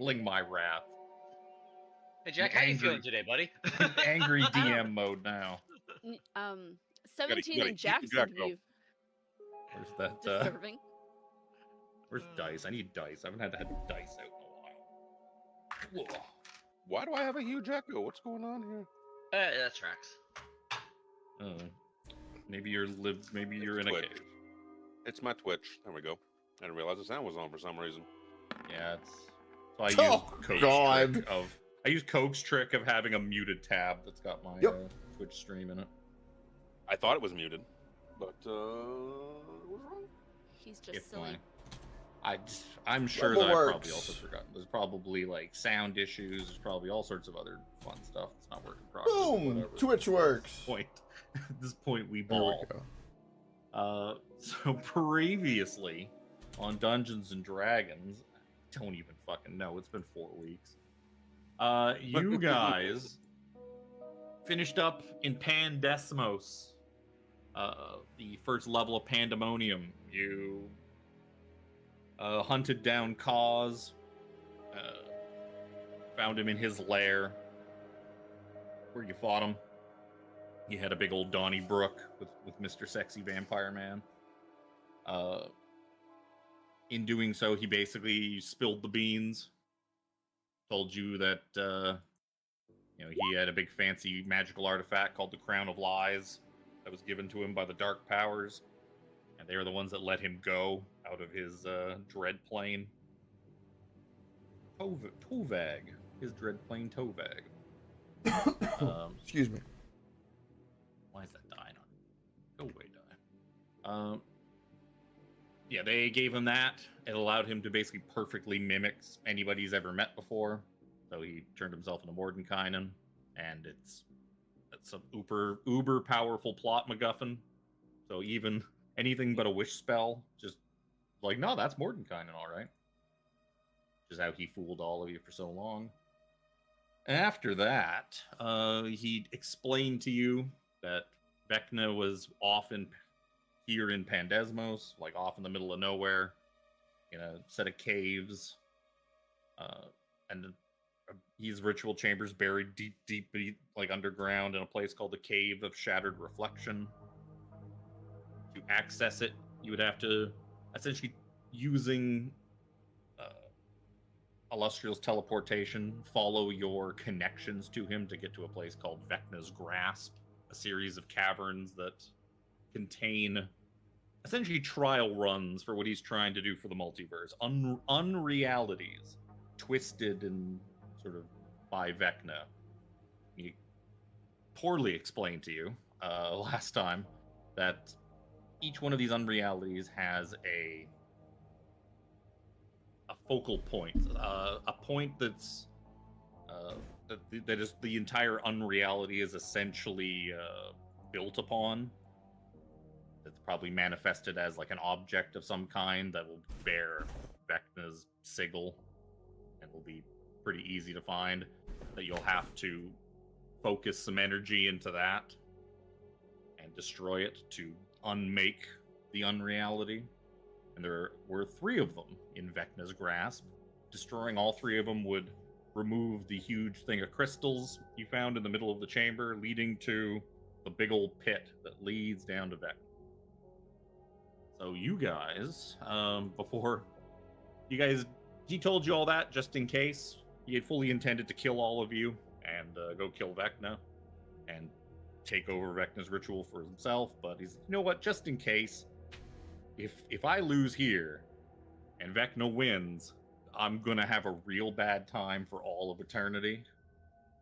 channeling my wrath. Hey Jack, how you feeling today, buddy? Angry DM mode now. 17 gotta and eat Jackson Jack, though. view. Where's that? Deserving. Where's dice? I need dice. I haven't had dice out in a while. Whoa. Why do I have a huge echo? What's going on here? That tracks. Maybe you're Maybe you're in a Twitch. cave. It's my Twitch. There we go. I didn't realize the sound was on for some reason. Yeah, so I use Coke's God. trick of I use Coke's trick of having a muted tab that's got my Twitch stream in it. I thought it was muted, but what's wrong? He's just silly. I'm sure Level that I've works. probably also forgotten. There's probably like sound issues. There's probably all sorts of other fun stuff that's not working properly. Boom! Whatever. Twitch works. At this point, we There ball. we go. So previously on Dungeons and Dragons, I don't even fucking know. It's been 4 weeks. You guys finished up in Pandesmos, the first level of Pandemonium. You hunted down Cause, found him in his lair, where you fought him. He had a big old Donnybrook with Mr. Sexy Vampire Man. In doing so, he basically spilled the beans. Told you that he had a big fancy magical artifact called the Crown of Lies that was given to him by the Dark Powers, and they were the ones that let him go out of his dread plane. Tovag, his dread plane Tovag. Excuse me. Why is that dying on? Go away, die. Yeah, they gave him that. It allowed him to basically perfectly mimic anybody he's ever met before. So he turned himself into Mordenkainen, and it's a uber powerful plot MacGuffin. So even anything but a wish spell, just like, no, that's Mordenkainen, all right. Which is how he fooled all of you for so long. After that, he explained to you that Vecna was here in Pandesmos, like off in the middle of nowhere, in a set of caves, and his ritual chambers buried deep, like underground in a place called the Cave of Shattered Reflection. To access it, you would have to, essentially, using Illustrial's teleportation, follow your connections to him to get to a place called Vecna's Grasp, a series of caverns that contain essentially trial runs for what he's trying to do for the multiverse. Unrealities twisted and sort of by Vecna. He poorly explained to you last time that each one of these unrealities has a focal point, a point that's that is the entire unreality is essentially built upon. It's probably manifested as like an object of some kind that will bear Vecna's sigil and will be pretty easy to find. That you'll have to focus some energy into that and destroy it to unmake the unreality. And there were 3 of them in Vecna's grasp. Destroying all 3 of them would remove the huge thing of crystals you found in the middle of the chamber, leading to the big old pit that leads down to Vecna. So you guys, he told you all that just in case. He had fully intended to kill all of you and go kill Vecna and take over Vecna's ritual for himself. But he's, you know what, just in case, if I lose here and Vecna wins, I'm gonna have a real bad time for all of eternity,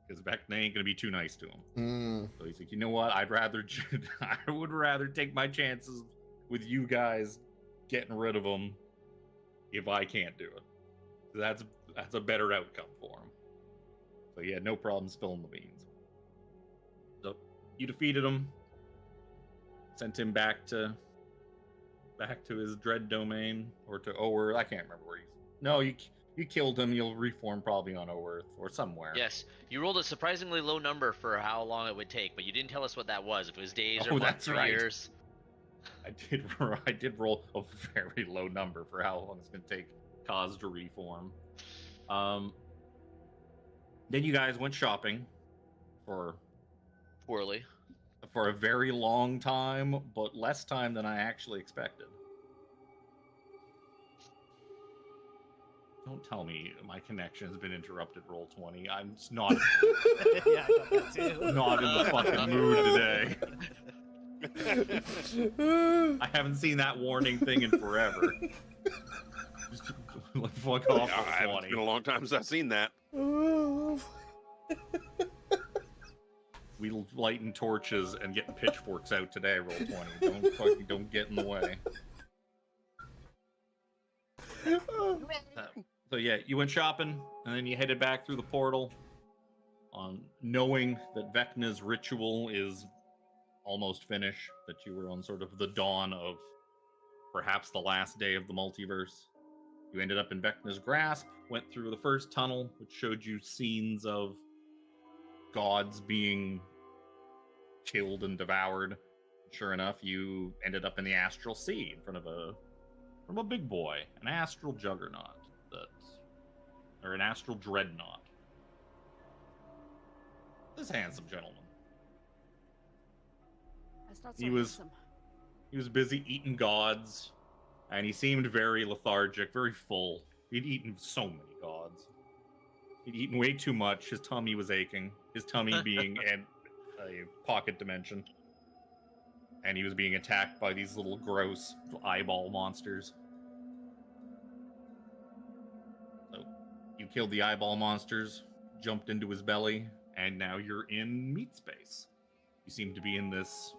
because Vecna ain't gonna be too nice to him. So he's like, you know what? I would rather take my chances with you guys getting rid of him if I can't do it. That's a better outcome for him. So he had no problem spilling the beans. So you defeated him, sent him back to his dread domain, or to Oerth. I can't remember where he's. No, you killed him. You'll reform probably on Oerth or somewhere. Yes, you rolled a surprisingly low number for how long it would take, but you didn't tell us what that was. If it was days or months or years. I did roll a very low number for how long it's going to take Kaz to reform. Then you guys went shopping for Poorly. a very long time, but less time than I actually expected. Don't tell me my connection has been interrupted, Roll20. I'm just not Yeah, I got that too. not in the fucking mood today. I haven't seen that warning thing in forever. Just, like, fuck off, Yeah, it's been a Roll20. long time since I've seen that. We lighting torches and getting pitchforks out today, Roll20. Don't get in the way. So yeah, you went shopping, and then you headed back through the portal, knowing that Vecna's ritual is almost finished, that you were on sort of the dawn of perhaps the last day of the multiverse. You ended up in Vecna's grasp, went through the first tunnel, which showed you scenes of gods being killed and devoured. Sure enough, you ended up in the astral sea in front of a big boy, an astral juggernaut, or an astral dreadnought. This handsome gentleman. That's not so He was- handsome. He was busy eating gods, and he seemed very lethargic, very full. He'd eaten so many gods. He'd eaten way too much. His tummy was aching. His tummy being a pocket dimension. And he was being attacked by these little gross eyeball monsters. So you killed the eyeball monsters, jumped into his belly, and now you're in meat space. You seem to be in this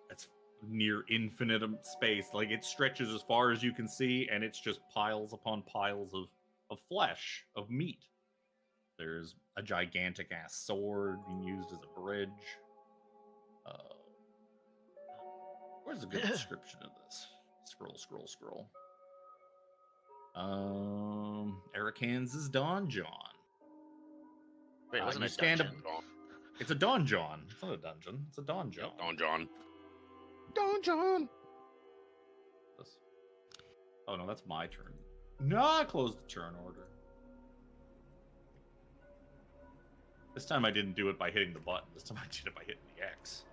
that's near infinite space. Like, it stretches as far as you can see, and it's just piles upon piles of flesh, of meat. There's a gigantic ass sword being used as a bridge. Where's a good description of this? Scroll. Arakan's donjon. Wait, it wasn't you a stand dungeon. It's a donjon. It's not a dungeon. It's a donjon. Don John. Oh no, that's my turn. No, I closed the turn order. This time I didn't do it by hitting the button. This time I did it by hitting the X.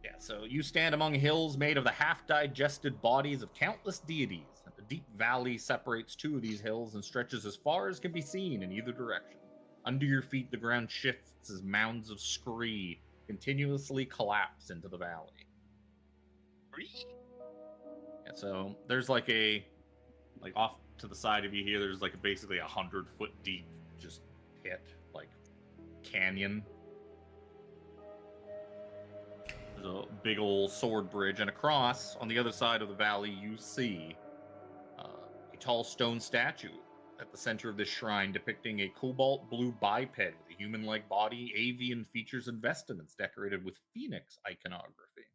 Yeah, so you stand among hills made of the half-digested bodies of countless deities. A deep valley separates two of these hills and stretches as far as can be seen in either direction. Under your feet, the ground shifts as mounds of scree continuously collapse into the valley. Yeah, so there's like off to the side of you here, there's like basically 100-foot deep just pit, like canyon. There's a big old sword bridge, and across on the other side of the valley you see a tall stone statue at the center of this shrine depicting a cobalt blue biped with a human-like body, avian features, and vestments decorated with phoenix iconography.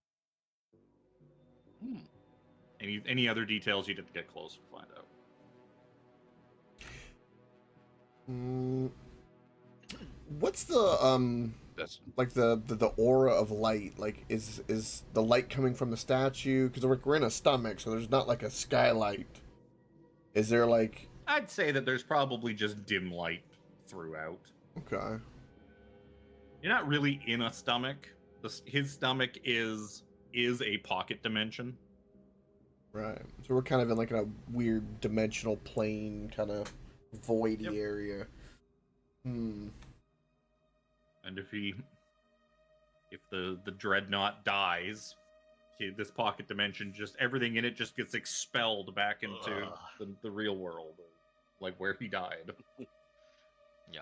Any other details you'd have to get closer to find out. What's the That's like the aura of light? Like, is the light coming from the statue? Because we're in a stomach, so there's not like a skylight. Is there like? I'd say that there's probably just dim light throughout. Okay. You're not really in a stomach. His stomach is a pocket dimension. Right. So we're kind of in like a weird dimensional plane, kind of voidy area. And if the dreadnought dies, this pocket dimension, just everything in it just gets expelled back into the real world, like where he died. Yeah.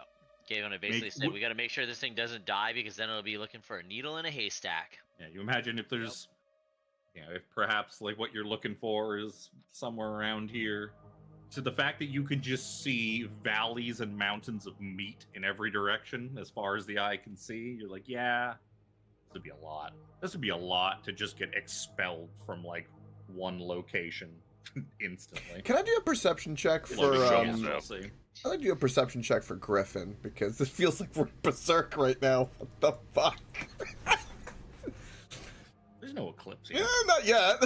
Gavin basically said we got to make sure this thing doesn't die, because then it'll be looking for a needle in a haystack. Yeah, you imagine if there's, if perhaps like what you're looking for is somewhere around here. So the fact that you can just see valleys and mountains of meat in every direction as far as the eye can see, you're like, yeah, this would be a lot. This would be a lot to just get expelled from like one location instantly. Can I do a perception check for? We'll see. I'd like to do a perception check for Griffin, because this feels like we're berserk right now. What the fuck? There's no eclipse Yeah, yet. not yet.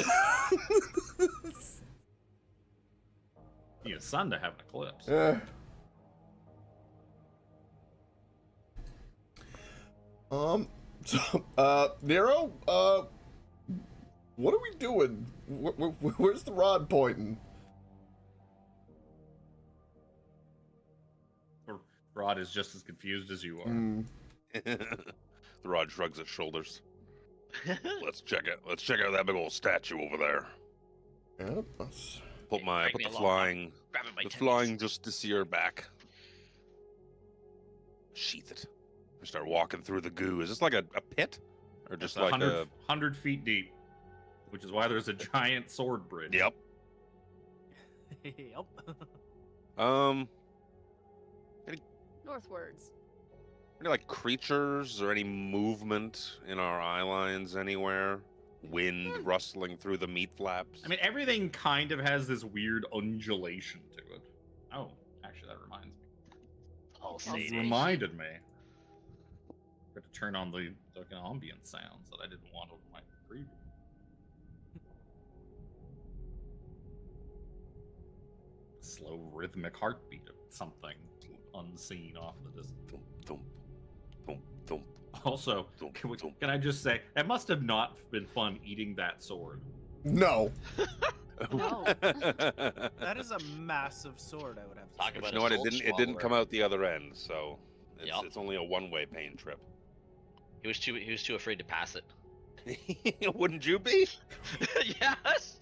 You need a sun to have an eclipse. Nero, what are we doing? Where's the rod pointing? Rod is just as confused as you are. The rod shrugs its shoulders. Let's check it. Let's check out that big old statue over there. Yep. Put Drag me the along, flying, Grabbing my the tendons. flying just to see her back. Sheath it. We start walking through the goo. Is this like a pit, or just It's like 100 feet deep, which is why there's a giant sword bridge. Yep. Yep. Northwards. Any like creatures or any movement in our eye lines anywhere? Wind rustling through the meat flaps. I mean, everything kind of has this weird undulation to it. Oh, actually, that reminds me. Pulsating. Reminded me. I had to turn on the fucking ambient sounds that I didn't want over my preview. Slow rhythmic heartbeat of something unseen off in the distance. Thump, thump, thump, thump. Also, Thump, can thump. I just say, it must have not been fun eating that sword. No. No. That is a massive sword, I would have to Talk say. about You know what? It soul didn't come swallower. out the other end, so Yup. it's only a one-way pain trip. He was too afraid to pass it. Wouldn't you be? Yes.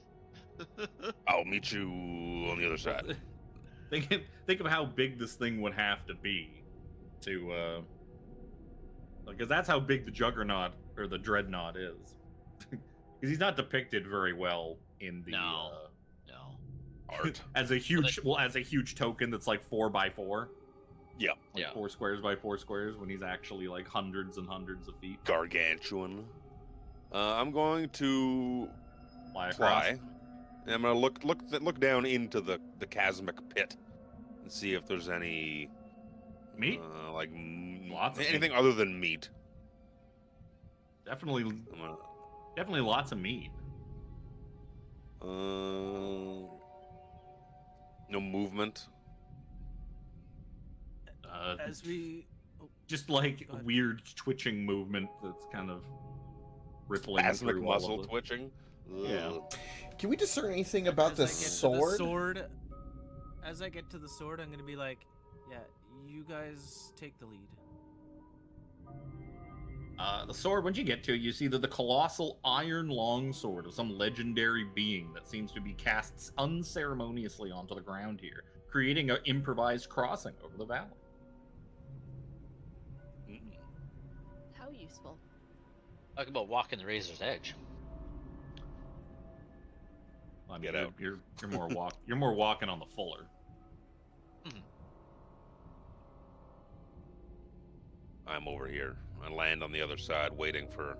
I'll meet you on the other side. Think of how big this thing would have to be to, because that's how big the Juggernaut or the Dreadnought is. Because he's not depicted very well in the No. Art. as a huge token that's like 4x4. Yeah. Like Yeah. 4 squares by 4 squares when he's actually like hundreds and hundreds of feet. Gargantuan. I'm going to Fly across. fly. And I'm gonna look down into the chasmic pit and see if there's any Meat? like Lots of anything meat. other than meat. Definitely I'm lots of meat. gonna, no movement. As we... Oh, Just like Go ahead. weird twitching movement that's kind of rippling Spasmic through all of muscle the- twitching. Yeah. Ugh. Can we discern anything about as the I get to sword? the sword? As I get to the sword, I'm gonna be like, yeah, you guys take the lead. The sword, once you get to it, you see that the colossal iron longsword of some legendary being that seems to be cast unceremoniously onto the ground here, creating an improvised crossing over the valley. Mm. How useful. Talk about walking the razor's edge. I mean, Get you're, out. you're more you're more walking on the fuller. I'm over here. I land on the other side, waiting for.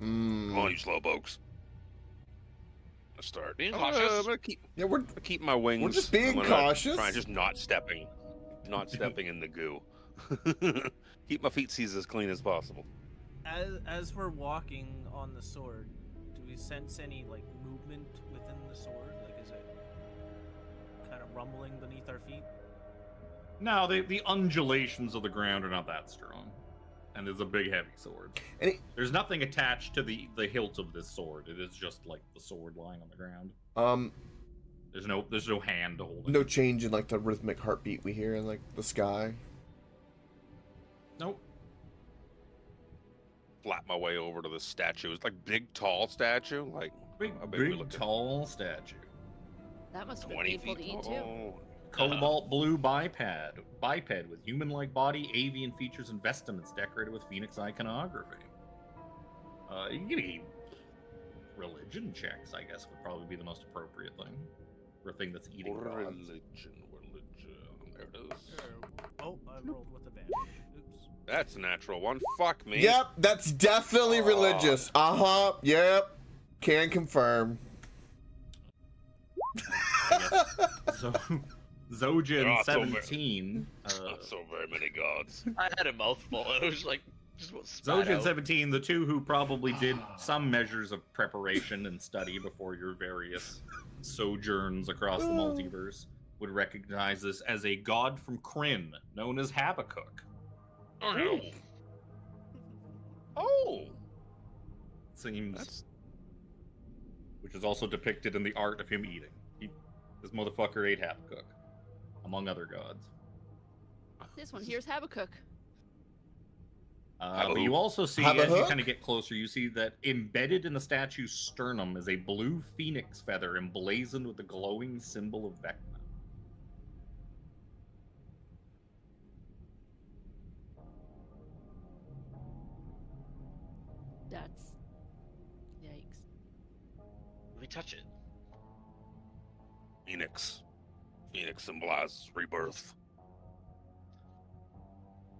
Mm. Come on, you slowpokes. Let's start. Being I'm cautious. gonna keep Yeah, we're keep my wings. just being I'm gonna cautious. Try just not stepping in the goo. Keep my feet as clean as possible. As we're walking on the sword, do we sense any like movement within the sword? Like, is it kind of rumbling beneath our feet? No, the undulations of the ground are not that strong, and it's a big, heavy sword. And it- There's nothing attached to the hilt of this sword. It is just like the sword lying on the ground. There's no hand to hold it. no change in like the rhythmic heartbeat we hear in like the sky. Nope. Flap my way over to the statue. It's like big, tall statue. Like Big, how big we big, looking? tall statue. That must have been 20 painful feet to eat too. tall. Cobalt blue biped with human-like body, avian features, and vestments decorated with phoenix iconography. You can give me religion checks, I guess, would probably be the most appropriate thing for a thing that's eating rods. Religion. There it is. Oh, I rolled with advantage. Oops. That's a natural one. Fuck me. Yep, that's definitely Oh. religious. Uh-huh. Yep. Can confirm. So, There Zojin are so many- 17. Not so very many gods. I had a mouthful. I was like, Just won't spat Zoja and out. 17, the two who probably did some measures of preparation and study before your various sojourns across the multiverse, would recognize this as a god from Kryn, known as Habakkuk. Oh no. Oh, Seems, that's which is also depicted in the art of him eating. This motherfucker ate Habakkuk, among other gods. This one here's Habakkuk. But you also see, Have a as you hook? kind of get closer, you see that embedded in the statue's sternum is a blue phoenix feather emblazoned with the glowing symbol of Vecna. That's yikes. Let me touch it. Phoenix. Phoenix symbolizes rebirth.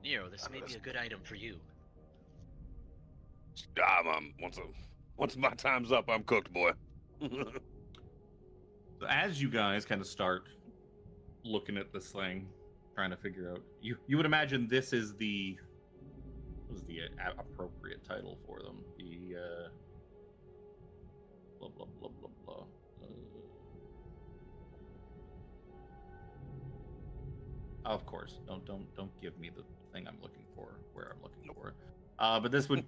Nero, this may be a good item for you. Once my time's up, I'm cooked, boy. So as you guys kind of start looking at this thing, trying to figure out, you would imagine this is the what was the appropriate title for them? The blah blah blah blah blah. Of course, don't give me the thing I'm looking for where I'm looking for. But this would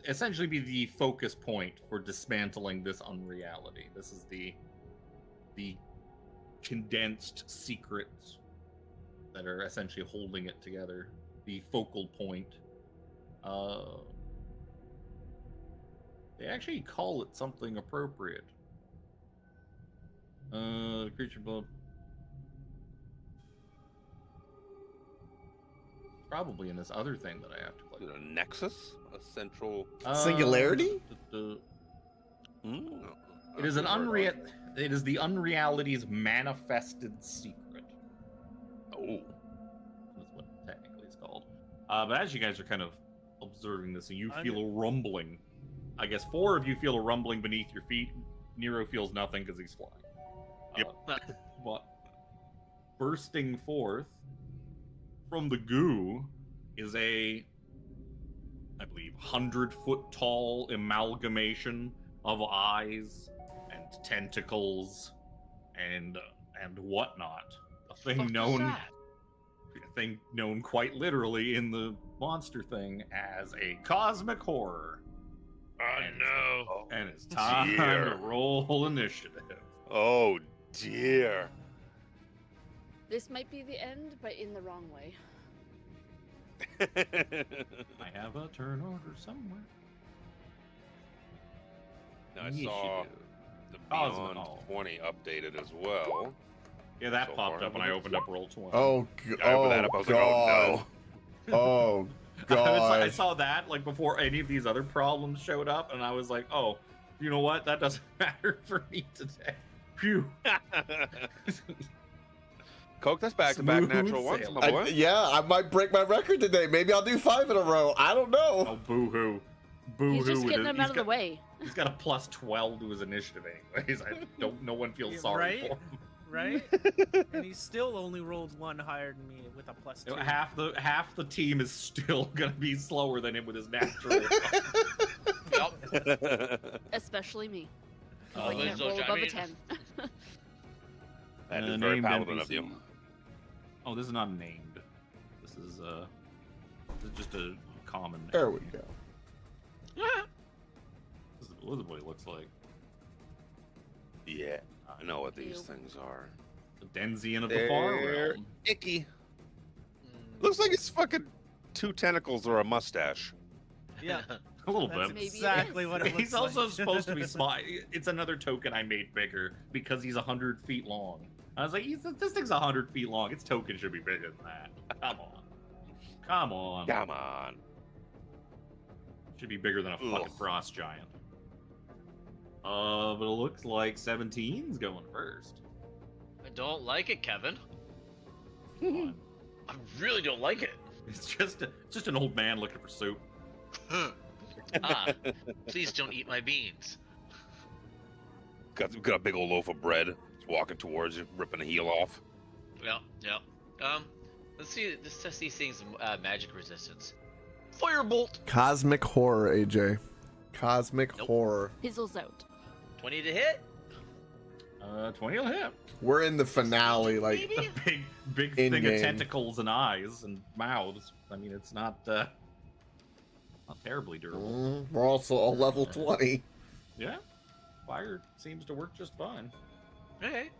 essentially be the focus point for dismantling this unreality. This is the condensed secrets that are essentially holding it together. The focal point. They actually call it something appropriate. Creature blood. Probably in this other thing that I have to click. Is it a nexus? A central. Singularity? It is an It is the unreality's manifested secret. Oh. That's what technically it's called. But as you guys are kind of observing this, and you feel a rumbling. I guess 4 of you feel a rumbling beneath your feet. Nero feels nothing because he's flying. Yep. But bursting forth from the goo is a, I believe, 100-foot tall amalgamation of eyes and tentacles and whatnot. A thing known quite literally in the monster thing as a cosmic horror. Oh no. And it's time Dear. to roll initiative. Oh dear. This might be the end, but in the wrong way. I have a turn order somewhere. Now, I saw Initiative. the Cosmic Beyond Hall. 20 updated as well. Yeah, that So popped far, up when I opened up roll 20. Oh, I opened that up, I was like, oh no. Oh, I God. saw that like before any of these other problems showed up, and I was like, "Oh, you know what? That doesn't matter for me today." Phew. Coke, that's back-to-back Smooth natural ones, sailing. my boy. Yeah, I might break my record today. Maybe I'll do 5 in a row. I don't know. Oh, boo-hoo. Boo-hoo. He's just with getting it. them out of the way. He's got a plus 12 to his initiative anyways. No one feels Yeah, sorry right? for him. Right? And he still only rolled 1 higher than me with a plus 2. Half the team is still gonna be slower than him with his natural. Yep. Especially me. Oh, I can't so roll I above a mean- 10. That is very named paladin NPC. of you. Oh, this is not named. This is just a common name. There we go. This is what it looks like. Yeah, I know what these Ew. things are. The Denzian of the far They're realm. icky. Looks like it's fucking 2 tentacles or a mustache. Yeah, A little that's bit. Maybe it exactly is. what it looks He's also like. supposed to be small. It's another token I made bigger because he's 100 feet long. I was like, this thing's 100 feet long. Its token should be bigger than that. Come on. Come on. Come on. Should be bigger than a fucking Ugh. frost giant. But it looks like 17's going first. I don't like it, Kevin. Come on. I really don't like it. It's just an old man looking for soup. Please don't eat my beans. Got a big old loaf of bread. He's walking towards you, ripping a heel off. Yep. Let's test these things magic resistance. Firebolt. Cosmic horror, AJ. Cosmic Nope. horror. Fizzles out. 20 to hit. 20 will hit. We're in the finale, like The big In thing game. of tentacles and eyes and mouths. I mean, it's not terribly durable. we're also a level 20. Yeah, fire seems to work just fine. Okay.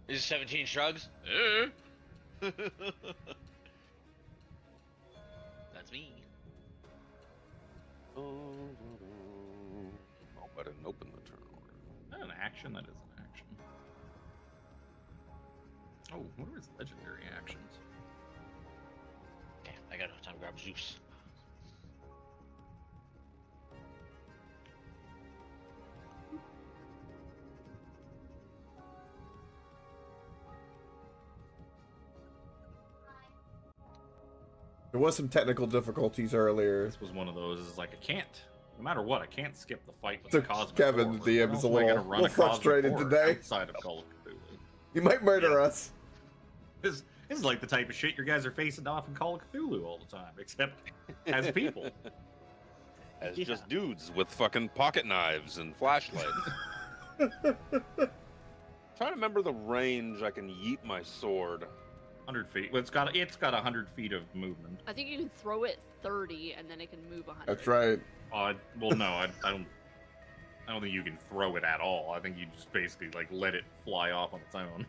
This is 17 shrugs. That's me. Oh, I didn't open the turn order. Is that an action? That is an action. Oh, what are his legendary actions? Okay, I got enough time to grab Zeus. There was some technical difficulties earlier. This was one of those. Is like I can't. No matter what, I can't skip the fight with So the Cosmic Kevin, Horror. the DM When is else a am I gonna little run frustrated Cosmic Horror today. outside of Call of Cthulhu. You might murder us. This is like the type of shit you guys are facing off in Call of Cthulhu all the time, except as people. As just dudes with fucking pocket knives and flashlights. Trying to remember the range I can yeet my sword. 100 feet. Well, it's got 100 feet of movement. I think you can throw it 30 and then it can move 100. That's right. Well, no, I don't think you can throw it at all. I think you just basically like let it fly off on its own.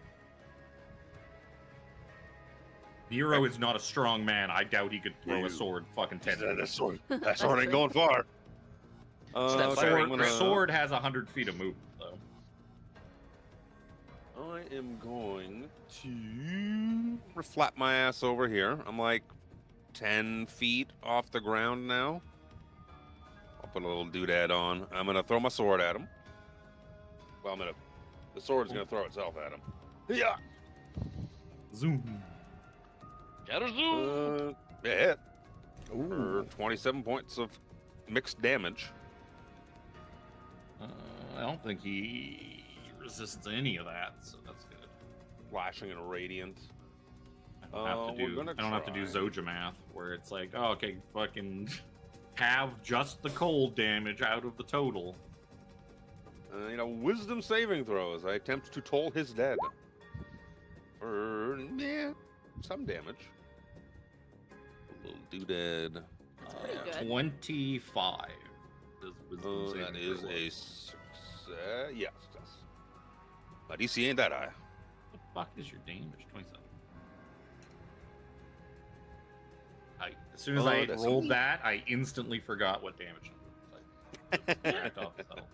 Nero is not a strong man. I doubt he could throw You- a sword fucking 10 feet. That sword ain't going far. So that Okay, fire I'm gonna- Sword has 100 feet of movement, though. I am going to flap my ass over here. I'm like 10 feet off the ground now. I'll put a little doodad on. I'm gonna throw my sword at him. Well, the sword's gonna throw itself at him. Yeah. Zoom. Got a Zeus. Yeah, hit Ooh. for 27 points of mixed damage. I don't think he resists any of that, so that's good. Flashing and radiant. I don't have to we're do. gonna I don't have to do try. Zoja math, where it's like, oh, okay, fucking have just the cold damage out of the total. Wisdom saving throws. I attempt to toll his dead. For some damage. A little doodad. pretty good. 25. Does wisdom That saving is throw a work. success. Yes, success. My DC ain't that high. What the fuck is your damage? 27. As soon as Oh, I that's rolled sweet. that, I instantly forgot what damage it was. Like, backed off the settle.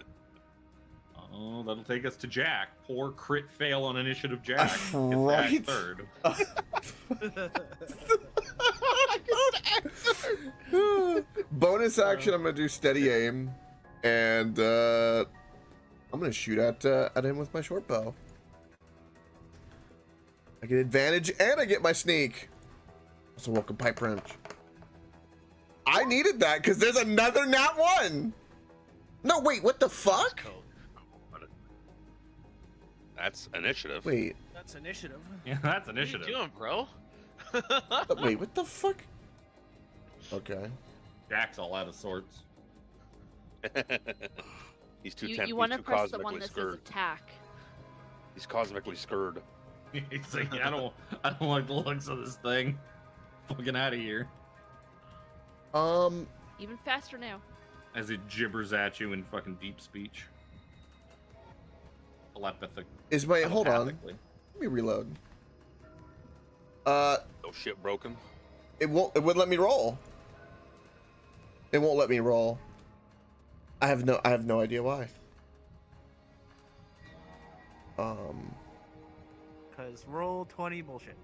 Oh, that'll take us to Jack. Poor crit fail on initiative Jack. Gets Right. that third. Bonus action, I'm gonna do steady aim, and I'm gonna shoot at him with my short bow. I get advantage and I get my sneak. Also, welcome pipe wrench. I needed that because there's another nat 1. No, wait, what the fuck? That's initiative. Wait, That's initiative. Yeah, that's What are you initiative. doing, bro? wait, what the fuck? Okay. Jack's all out of sorts. He's too You tempted. want to He's too press the cosmically one that says scared. attack. He's cosmically scared. He's like, I don't like the looks of this thing. Fucking out of here. Even faster now. As it gibbers at you in fucking deep speech. Telepathic. Is my hold on? telepathically. Let me reload. No shit broken. It wouldn't let me roll. It won't let me roll. I have no idea why. Because roll 20 bullshit.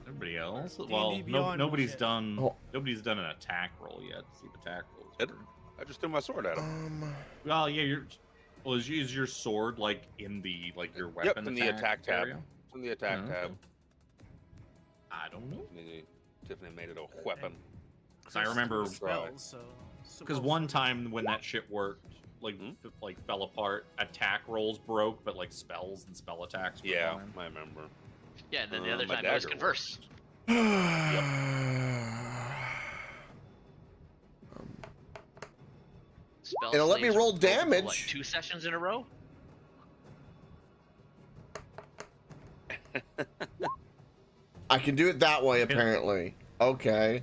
Everybody else? D&D Well, Beyond nobody's bullshit. done. Oh. Nobody's done an attack roll yet. See if attack rolls. It- work. I just threw my sword at him. Well, yeah. Is your sword like in the your weapon? in the attack tab. area? It's in the attack Oh, tab. okay. I don't know. Tiffany made it a weapon. Because I remember Spells, so because one time when that shit worked, fell apart. Attack rolls broke, but spells and spell attacks were Yeah, fine. I remember. Yeah, and then the other my time it was dagger converse. works. spell It'll let me slaves roll broken for, damage. what, 2 sessions in a row? I can do it that way, apparently. Okay.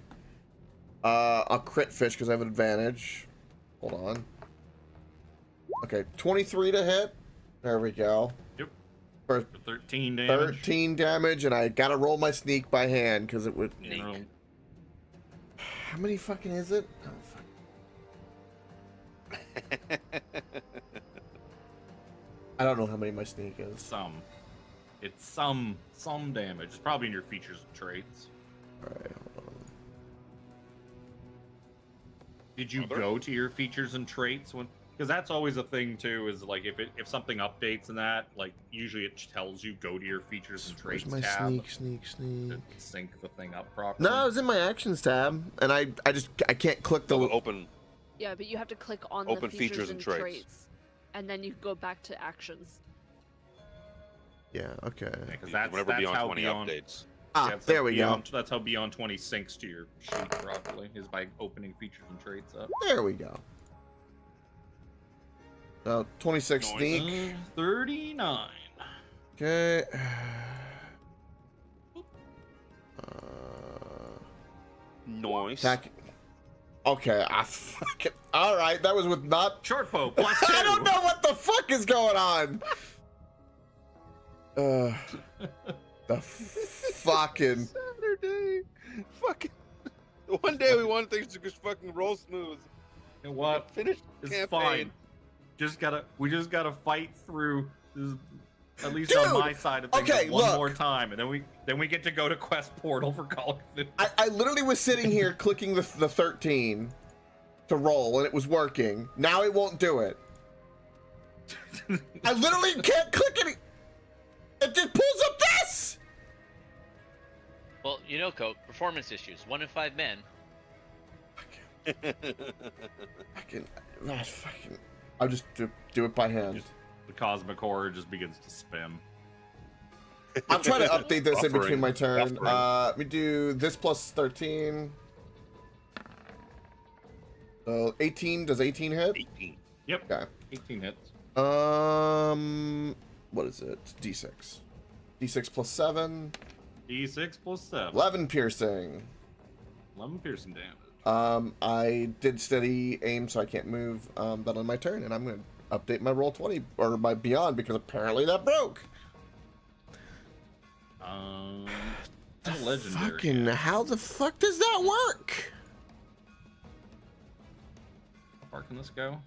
I'll crit fish because I have an advantage. Hold on. Okay, 23 to hit. There we go. Yep. For 13 damage. 13 damage, and I gotta roll my sneak by hand because it would. You know, How many fucking is it? Oh, fuck. I don't know how many my sneak is. some. It's some damage. It's probably in your features and traits. Alright, hold on. Did you Other? go to your features and traits when? Because that's always a thing too. Is like if something updates in that, like usually it tells you go to your features and Where's traits my tab sneak? to sync the thing up properly. No, it was in my actions tab, and I can't click the. Open. Yeah, but you have to click on Open the features, features and and traits. traits, and then you go back to actions. Yeah, okay. because that's Whenever Beyond how 20 Beyond. updates. Ah, that's there how we Beyond, That's how Beyond 20 syncs to your sheet properly. Is by opening features and traits up. go. There we go. So 26 Nice. sneak. 39. Okay. Nice. Attack. Okay, I fucking. All right, that was with not. Short bow plus 2. I don't know what the fuck is going on. The fucking. Saturday. Fucking. One day we want things to just fucking roll smooth. You know what? Finish the It's campaign. fine. We just gotta fight through this, at least Dude, on my side of things, okay, one look. more time, and then we get to go to Quest Portal for Call of Duty. I literally was sitting here clicking the 13 to roll, and it was working. Now it won't do it. I literally can't click it. It just pulls up this. Well, you know, Coke, performance issues. 1 in 5 men. I'll just do it by hand. The cosmic horror just begins to spin. I'll try to update this in between Buffering. my turn. Buffering. Let me do this plus 13. So 18. Does 18 hit? 18. Yep. Okay. 18 hits. What is it? D6. D6 plus 7. D6 plus 7. 11 piercing. 11 piercing damage. I did steady aim, so I can't move. That on my turn, and I'm gonna update my roll 20 or my beyond because apparently that broke. That's a legendary. Fucking how the fuck does that work? How far can this go?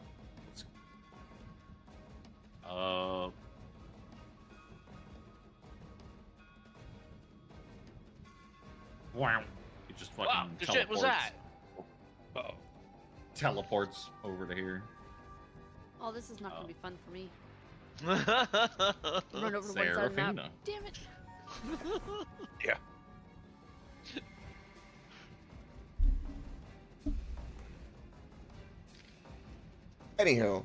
Wow. It just fucking Wow, the teleports. shit was that? Uh-oh. Teleports over to here. Oh, this is not gonna be fun for me. Yeah. Run over to one side of the map. Serafina. Damn it! Yeah. Anyhow,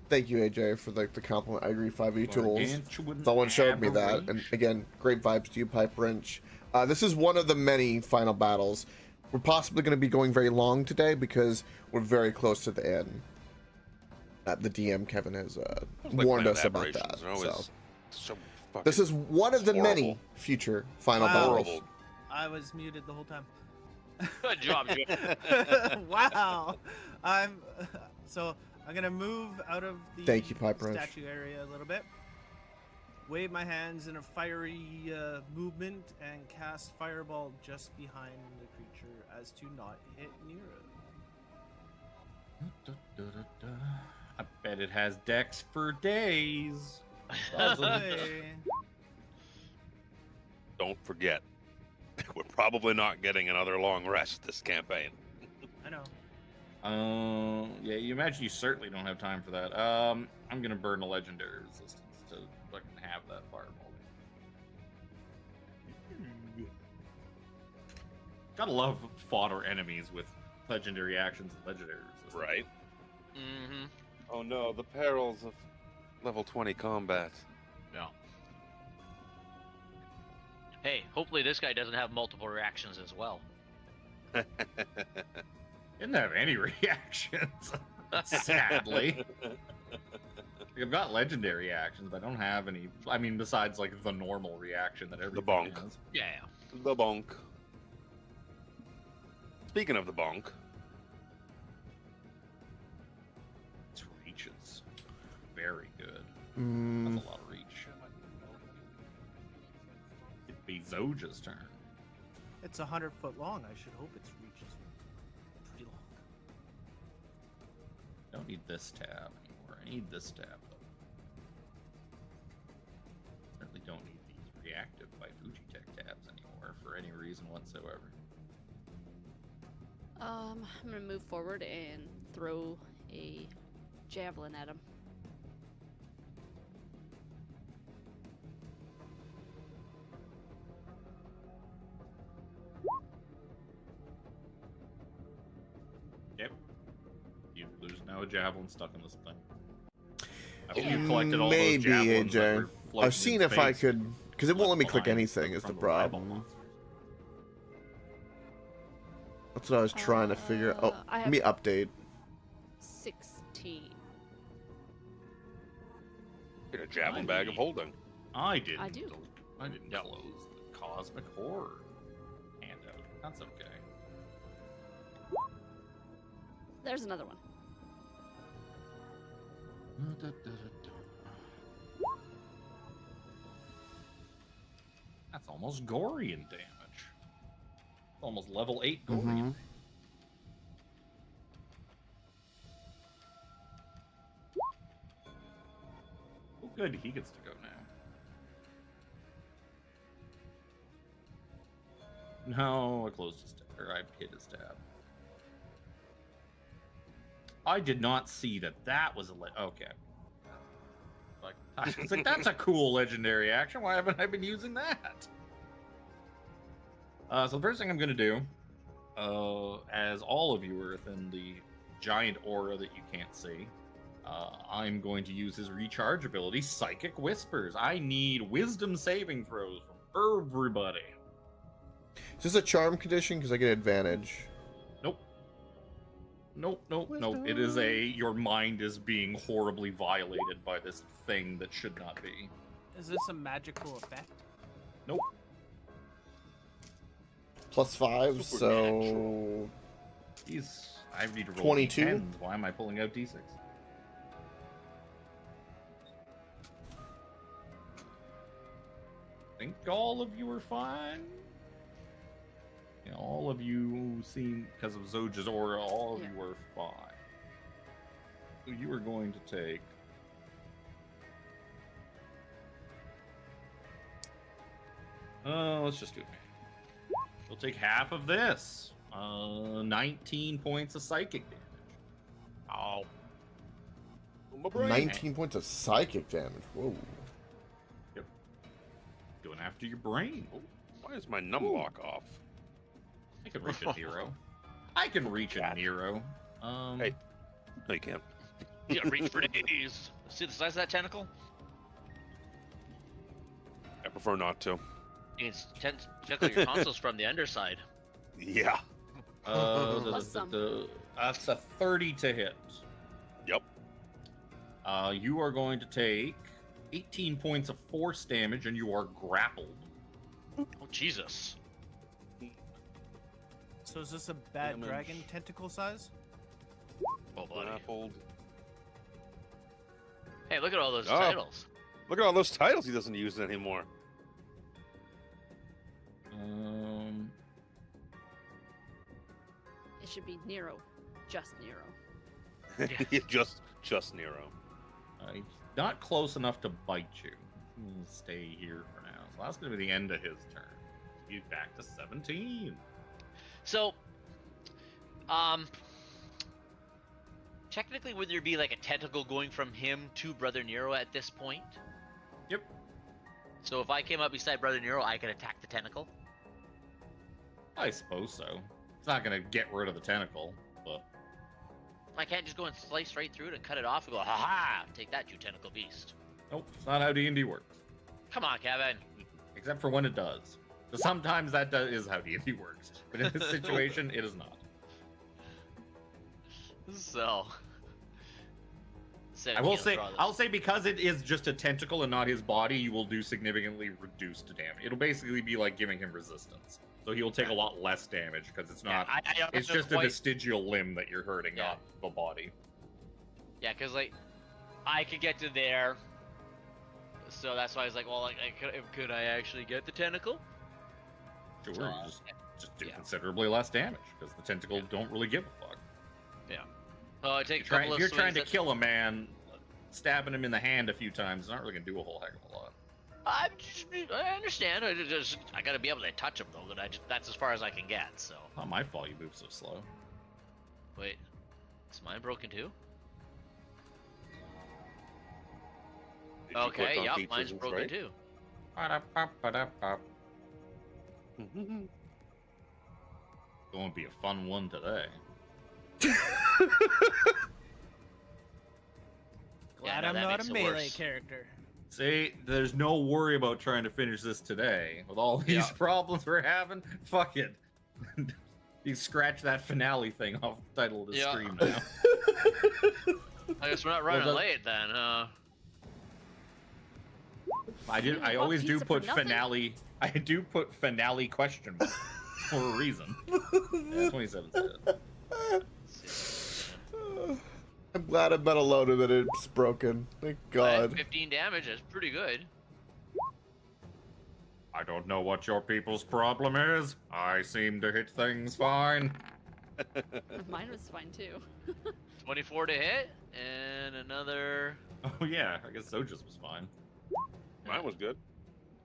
thank you, AJ, for the compliment. I agree. 5e tools. Someone showed me that, and again, great vibes to you, Pipe Wrench. This is one of the many final battles. We're possibly going to be going very long today because we're very close to the end. The DM Kevin has warned us about that. So this is one of the many future final battles. Horrible. I was muted the whole time. Good job, Joe. Wow. So I'm gonna move out of the Thank you, Pipe Wrench. statue area a little bit. Wave my hands in a fiery movement and cast Fireball just behind the creature as to not hit near it. I bet it has decks for days. Doesn't. Hey. Don't forget, we're probably not getting another long rest this campaign. I know. Yeah, you imagine you certainly don't have time for that. I'm gonna burn a legendary resistance to fucking have that fireball. Gotta love fodder enemies with legendary actions and legendary resistance. Right? Mm-hmm. Oh no, the perils of level 20 combat. Yeah. Hey, hopefully this guy doesn't have multiple reactions as well. Didn't have any reactions. Sadly. I've got legendary actions, but I don't have any. I mean, besides like the normal reaction that everybody bonk. has. Yeah. The bonk. Speaking of the bonk, It's reaches. Very good. Mm, That's a lot of reach. It'd be Zoja's turn. It's 100 foot long. I should hope its reach is pretty long. Don't need this tab anymore. I need this tab. Certainly don't need these reactive by Fujitech tabs anymore for any reason whatsoever. I'm gonna move forward and throw a javelin at him. Yep. There's now a javelin stuck in this thing. After you collected all maybe, those javelins that AJ. were floating I've seen in if I space, could, because it won't let me click behind anything. Is the from rival problem? monsters. That's what I was trying to figure. Oh, I let me have- update. 16. in a javelin bag of holding. I didn't. I do. I didn't Yep. close the cosmic horror handout. That's okay. There's another one. That's almost Gorian damage. Almost level 8 Gorian. Mhm. Oh, good. He gets to go now. No, I closed his tab. Or I hit his tab. I did not see that that was a okay. Like, I was like, that's a cool legendary action. Why haven't I been using that? So the first thing I'm going to do, as all of you are within the giant aura that you can't see, I'm going to use his recharge ability, Psychic Whispers. I need wisdom saving throws from everybody. Is this a charm condition? Because I get advantage. Nope. Nope. It is your mind is being horribly violated by this thing that should not be. Is this a magical effect? Nope. +5, so Supernatural. I need to roll 22? D10s. Why am I pulling out D6? I think all of you are fine. Yeah, all of you seem, because of Zoja's aura, all of Yeah. you are fine. So you are going to take. Let's just do it. You'll take half of this. 19 points of psychic damage. Oh, My brain. 19 points of psychic damage. Whoa. Going after your brain. Why is my numlock off? I can reach a Nero. I can reach a Nero. Hey. No, you can't. you gotta reach for days. See the size of that tentacle? I prefer not to. You can tickle your tonsils from the underside. Yeah. Plus some. That's a 30 to hit. Yep. You are going to take 18 points of force damage, and you are grappled. Oh, Jesus. So is this a bad Damage. dragon tentacle size? Oh, buddy. Grappled. Hey, look at all those Oh. titles. Look at all those titles he doesn't use anymore. It should be Nero. Just Nero. Yeah, just Nero. He's not close enough to bite you. He'll stay here for now. So that's going to be the end of his turn. He's back to 17. So, technically, would there be like a tentacle going from him to Brother Nero at this point? Yep. So if I came up beside Brother Nero, I could attack the tentacle? I suppose so. It's not going to get rid of the tentacle, but I can't just go and slice right through it and cut it off and go, ha-ha, take that, you tentacle beast. nope, it's not how D&D works. Come on, Kevin. Except for when it does. So sometimes that is how D&D works. But in this situation, it is not. So, instead I of will Keelan say, Throttles. I'll say because it is just a tentacle and not his body, you will do significantly reduced damage. It'll basically be like giving him resistance, so he will take a lot less damage because it's not. I don't It's know just a quite- vestigial limb that you're hurting, Yeah. not the body. Yeah, because like I could get to there, so that's why I was like, well, like, could I actually get the tentacle? Sure, So, you just do yeah. considerably less damage because the tentacle don't really give a fuck. So I take a If couple of you're trying swings to kill a man, stabbing him in the hand a few times is not really gonna do a whole heck of a lot. I understand. I gotta be able to touch him though. That's as far as I can get. So Not my fault you move so slow. wait, is mine broken too? Did you click Okay, on yep, features mine's and broken strike? too. Ba-da-ba-ba-da-ba. Going to be a fun one today. Glad no, I'm that not a makes it melee worse. character. See, there's no worry about trying to finish this today. With all these problems we're having, fuck it. You scratch that finale thing off the title of the Yeah. stream now. I guess we're not running late then. I always do pizza for put nothing? finale. I do put finale question mark for a reason. Yeah, 27 I'm glad I'm not alone and that it's broken. Thank God. 15 damage. That's pretty good. I don't know what your people's problem is. I seem to hit things fine. Mine was fine too. 24 to hit, and another Oh yeah, I guess Soja's was fine. Mine was good.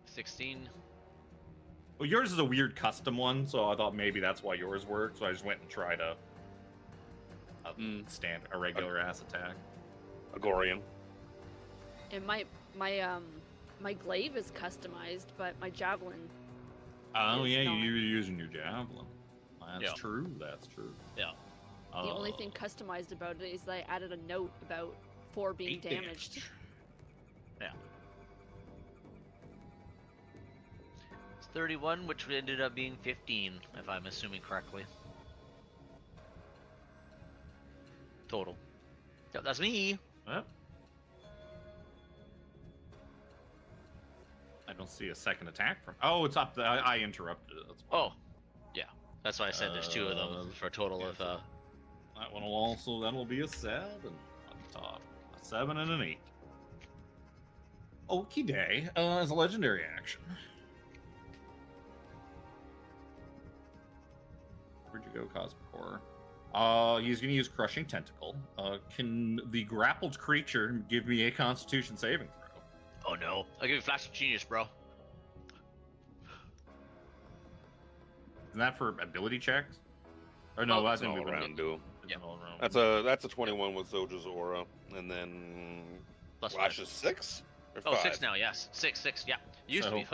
16. Well, yours is a weird custom one, so I thought maybe that's why yours worked. So I just went and tried a regular ass attack. Agorian. And my glaive is customized, but my javelin. Oh It's yeah, not. you're using your javelin. That's Yeah. true. That's true. Yeah. The only thing customized about it is that I added a note about 4 being 8 damaged. damage. Yeah. It's 31, which ended up being 15, if I'm assuming correctly. Total. Yep, that's me. Yep. I don't see a second attack from. Oh, it's up. I interrupted it. That's why. Oh, yeah. That's why I said there's 2 of them for a total yeah, of. That one will also. That'll be a 7 on top. A 7 and an 8. Okie day. As a legendary action. Where'd you go, Cosmic Horror? He's gonna use Crushing Tentacle. Can the grappled creature give me a Constitution saving throw? Oh no! I'll give you Flash of Genius, bro. Isn't that for ability checks? Or no, Oh, that's It's an an all-around duel. It's an all-around. That's a 21 with Soja's aura, and then Plus Flash 5. is 6 or Oh, 5? 6 now, yes. 6, yeah. Used to be.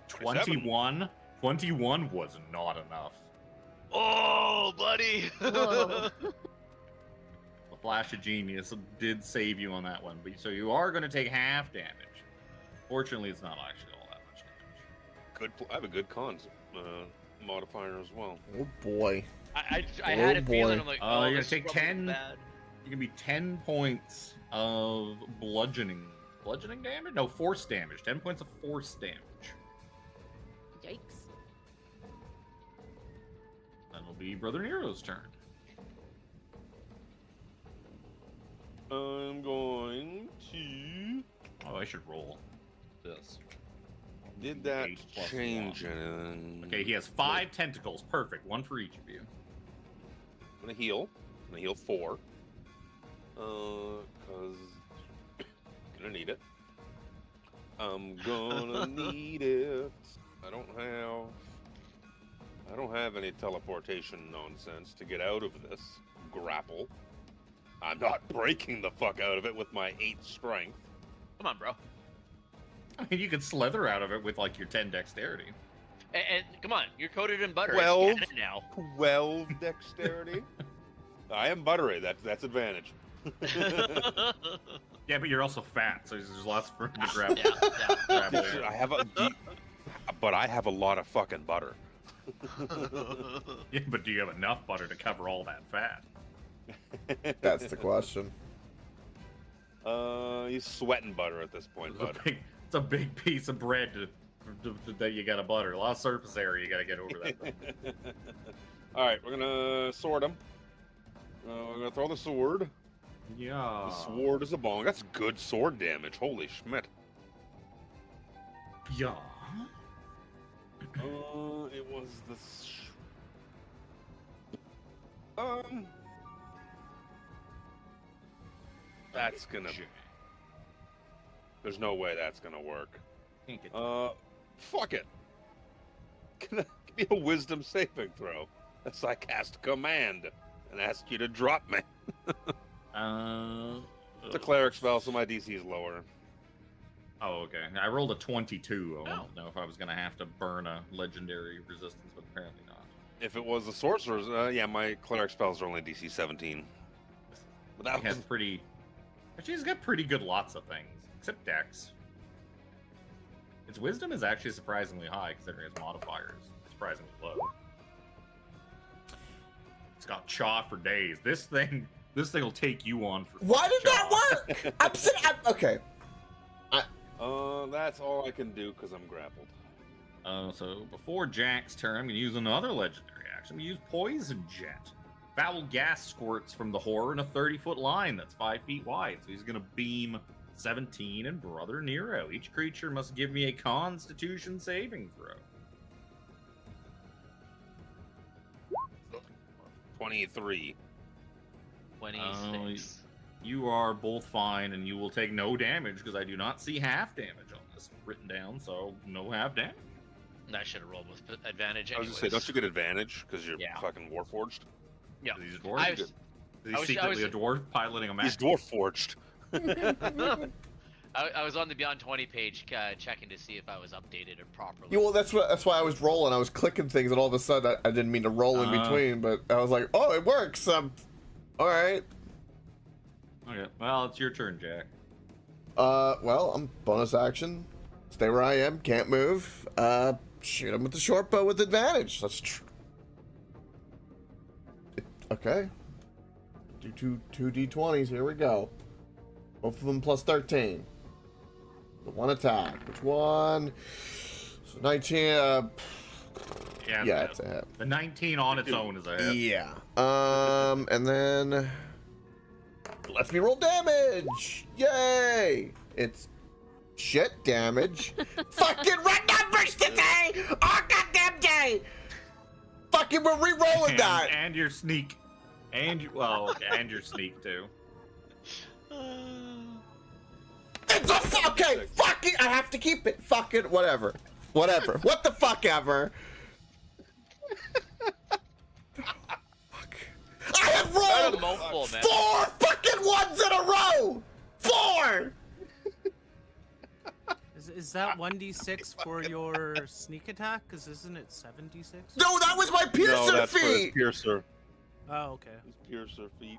21. 21 was not enough. Oh, buddy! Whoa. The Flash of Genius did save you on that one, but so you are going to take half damage. Fortunately, it's not actually all that much damage. I have a good cons modifier as well. Oh boy. I Oh, had a feeling. boy. I'm like, You're oh, gonna this is take probably 10. bad. You can be 10 points of bludgeoning. Bludgeoning damage? No, force damage. 10 points of force damage. Yikes. That'll be Brother Nero's turn. I'm going to. Oh, I should roll this. Did that 8 plus change 1. anything? Okay, he has 5 tentacles. Perfect. One for each of you. I'm gonna heal. I'm gonna heal 4. Cause gonna need it. I'm gonna need it. I don't have any teleportation nonsense to get out of this grapple. I'm not breaking the fuck out of it with my 8 strength. Come on, bro. I mean, you could slither out of it with like your 10 dexterity. And come on, you're coated in butter. 12. You can get it now. 12 dexterity. I am buttery. That's advantage. Yeah, but you're also fat, so there's lots for him to grab. Yeah. grab there. But I have a lot of fucking butter. Yeah, but do you have enough butter to cover all that fat? That's the question. He's sweating butter at this point, bud. It's a big piece of bread that you gotta butter. A lot of surface area you gotta get over that thing. All right, we're gonna sword him. We're gonna throw the sword. Yeah. The sword is a bong. That's good sword damage. Holy schmidt. Yeah. It was the. That's gonna. There's no way that's gonna work. Can't get Fuck it. Give me a wisdom saving throw. As I cast command and ask you to drop me. It's a cleric spell, so my DC is lower. Oh, okay. I rolled a 22. I Oh. don't know if I was gonna have to burn a legendary resistance, but apparently not. If it was the sorcerer's, yeah, my cleric spells are only DC 17. But that He has was pretty. Actually, he's got pretty good lots of things, except Dex. Its wisdom is actually surprisingly high considering its modifiers. Surprisingly low. It's got chaw for days. This thing will take you on for. Why did chaw. that work? Okay. that's all I can do because I'm grappled. So before Jack's turn, I'm going to use another legendary action. I'm going to use Poison Jet. Foul gas squirts from the horror in a 30-foot line that's 5 feet wide. So he's going to beam 17 and Brother Nero. Each creature must give me a Constitution saving throw. 23. 26. You are both fine, and you will take no damage because I do not see half damage on this written down, so no half damage. I should have rolled with advantage. I was Anyways. gonna say, don't you get advantage because you're Yeah. fucking warforged? Yeah. He's a dwarf. I Is was- he I was- secretly a dwarf piloting a mech? He's dwarf forged. I was on the Beyond 20 page checking to see if I was updated or properly. Yeah, well, that's why I was rolling. I was clicking things, and all of a sudden, I didn't mean to roll in between, but I was like, oh, it works. All right. Okay, well, it's your turn, Jack. Well, I'm bonus action. Stay where I am. Can't move. Shoot him with the short bow with advantage. That's true. Okay. Do two D20s. Here we go. Both of them plus 13. The one attack. Which one? So 19. Yeah, it's a hit. The 19 on its own is a hit. Yeah. And then lets me roll damage. Yay! It's shit damage. Fucking red numbers today. Oh goddamn day. Fucking we're re-rolling that. And your sneak. And your sneak too. It's a okay. Fucking, I have to keep it. Fucking whatever. What the fuck ever. Fuck. I have rolled multiple, man. 4 fucking ones in a row. 4. Is that 1d6 for your sneak attack? Because isn't it 7d6? No, that was my piercer No, that's for his feat. piercer. Oh, okay. His piercer feet.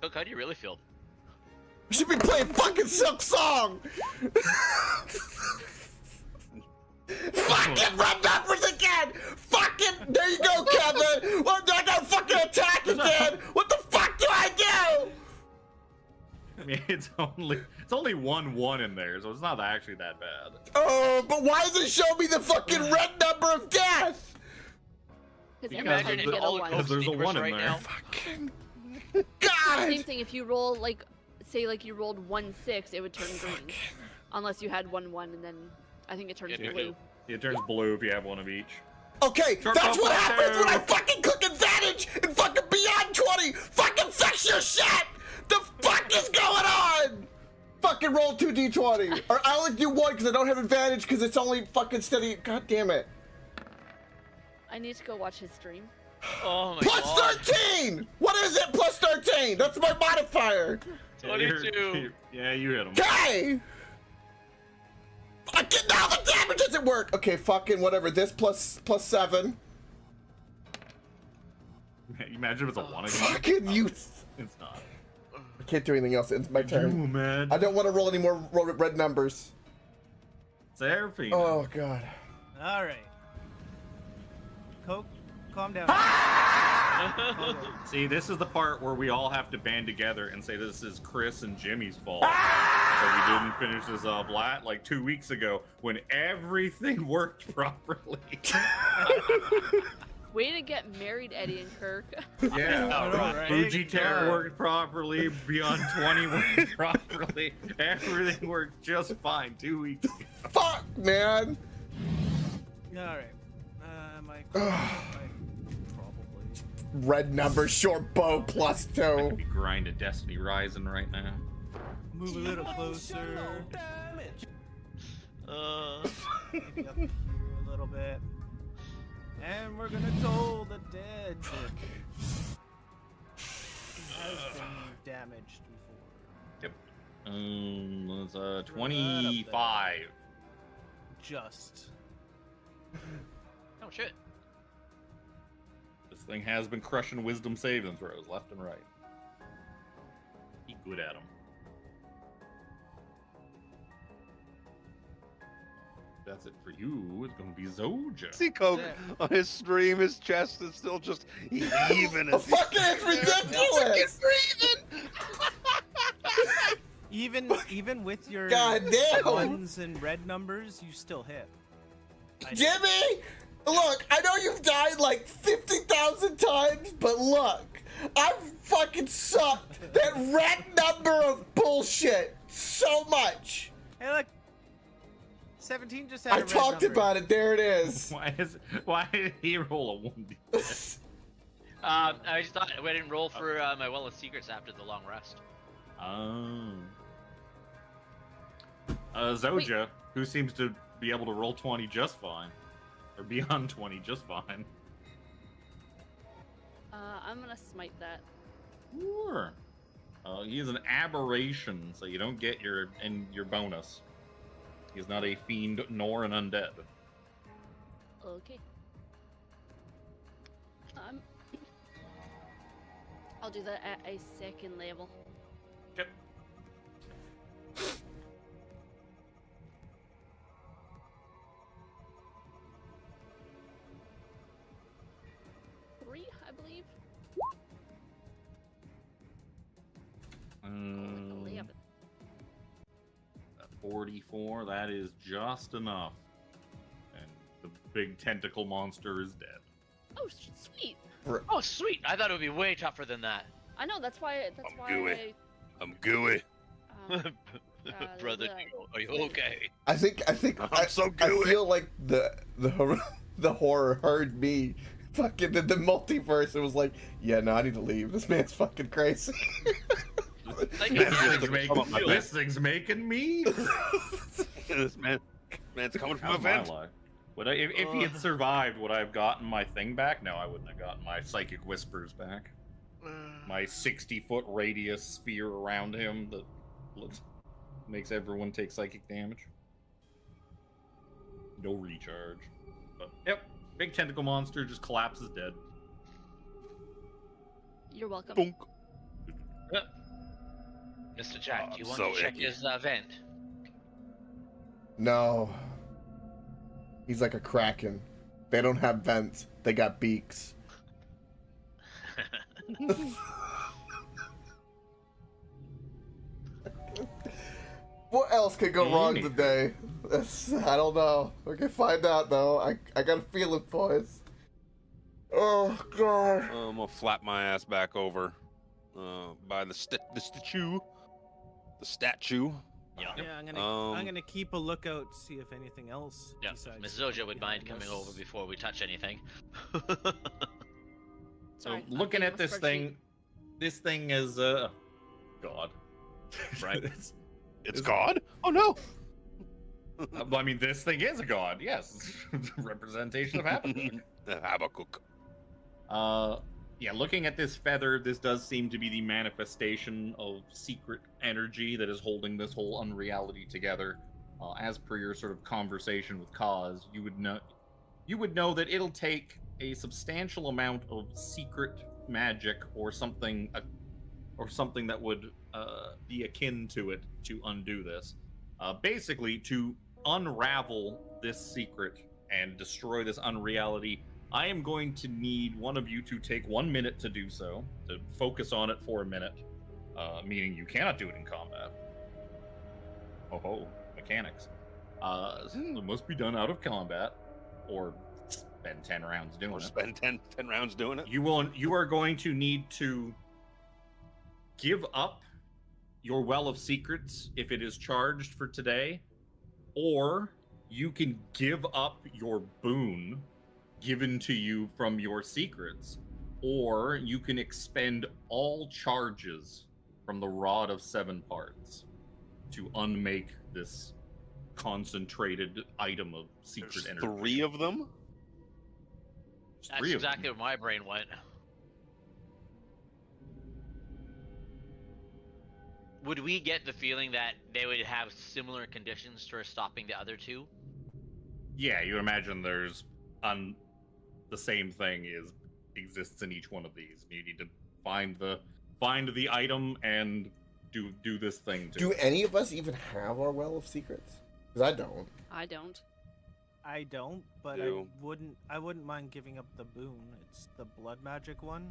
Look, how do you really feel? We should be playing fucking Silk Song. Fucking red numbers again. Fucking, there you go, Kevin. Well, I gotta fucking attack again. What the fuck do I do? I mean, it's only 1-1 in there, so it's not actually that bad. Oh, but why does it show me the fucking red number of death? Because Because every time there's you a- get a one. because there's a Sneakers 1 in right there. now. Fucking Same God. thing. If you roll like, say like you rolled 1-6, it would turn green, unless you had 1-1, and then I think it turns Yeah, blue. It turns blue if you have one of each. Okay, Short that's bow what plus happens when I 2. fucking click advantage and fucking Beyond 20. Fucking fix your shit. The fuck is going on? Fucking roll 2d20. Or I only do 1 because I don't have advantage because it's only fucking steady. God damn it. I need to go watch his stream. Oh my Plus god. 13! What is it? Plus 13! That's my modifier! Yeah, you're- 22. Yeah, you hit him. Okay! Now the damage doesn't work! Okay, fucking whatever. This plus 7. Imagine if it's a 1 again. Fucking you. It's not. I can't do anything else. It's my turn. man. I don't want to roll any more red numbers. Seraphine. Oh, God. All right. Coke, calm down. See, this is the part where we all have to band together and say this is Chris and Jimmy's fault. That we didn't finish this up like 2 weeks ago when everything worked properly. Way to get married, Eddie and Kirk. Yeah, right? Fuji Terror God. worked properly, Beyond 20 worked properly, everything worked just fine 2 weeks ago. Fuck, man. All right. Probably. Red number, short bow, I +2. could be grinding Destiny Rising right now. Move a little closer. Maybe up here a little bit. And we're gonna toll the dead. He has been damaged before. Yep. That's 25. 25. Just. Oh shit. This thing has been crushing wisdom saving throws left and right. Be good at them. That's it for you. It's gonna be Zoja. See Coke on his stream, his chest is still just even. Oh, fucking it's ridiculous. Even with your God damn. ones and red numbers, you still hit. Jimmy, look, I know you've died like 50,000 times, but look, I've fucking sucked that red number of bullshit so much. Hey, look. 17 just had I a red talked number. about it. There it is. Why did he roll a 1d? I just thought I didn't roll for my Well of Secrets after the long rest. Zoja, who seems to be able to roll 20 just fine, or beyond 20 just fine. I'm gonna smite that. Sure. He is an aberration, so you don't get your bonus. He is not a fiend nor an undead. Okay. I'll do that at a second level. Yep. Three, I believe. 11. 44, that is just enough. And the big tentacle monster is dead. Oh, sweet. Oh sweet! I thought it would be way tougher than that. I know. That's why. gooey. I'm gooey. Brother, the- are you okay? I think I'm so I gooey. feel like the horror heard me fucking in the multiverse. It was like, yeah, no, I need to leave. This man's fucking crazy. This thing's making me. This man's coming from a How's my vent. life? If he had survived, would I have gotten my thing back? No, I wouldn't have gotten my psychic whispers back. My 60-foot radius sphere around him that makes everyone take psychic damage. No recharge. But yep, big tentacle monster just collapses dead. You're welcome. Bonk. Mr. Jack, Oh, do you I'm want so to check icky. his vent? No. He's like a kraken. They don't have vents. They got beaks. What else could go wrong today? I don't know. We can find out though. I got a feeling, boys. Oh god. I'm gonna flap my ass back over by the statue. The statue. Yeah. Yeah, I'm gonna keep a lookout, see if anything else. Yeah. besides Miss Zoja would mind behind coming us. over before we touch anything. So Sorry, looking updating at my this spreadsheet. thing is God. Right. It's- It's God? Oh no! I mean, this thing is a god. Yes, it's a representation of Habakkuk. Habakkuk. Yeah, looking at this feather, this does seem to be the manifestation of secret energy that is holding this whole unreality together. As per your sort of conversation with Kaz, you would know that it'll take a substantial amount of secret magic or something that would be akin to it to undo this. Basically, to unravel this secret and destroy this unreality, I am going to need one of you to take 1 minute to do so, to focus on it for a minute, meaning you cannot do it in combat. Oh, mechanics. It must be done out of combat, or spend 10 rounds doing Or it. spend 10 rounds doing it. You are going to need to give up your Well of Secrets if it is charged for today, or you can give up your boon given to you from your secrets, or you can expend all charges from the Rod of 7 Parts to unmake this concentrated item of secret There's energy. 3 of them? There's That's 3 of them. exactly where my brain went. Would we get the feeling that they would have similar conditions for stopping the other 2? Yeah, you imagine there's the same thing exists in each one of these. You need to find the item and do this thing too. Do any of us even have our Well of Secrets? Because I don't. I don't. I don't, but Do. I wouldn't mind giving up the boon. It's the blood magic one,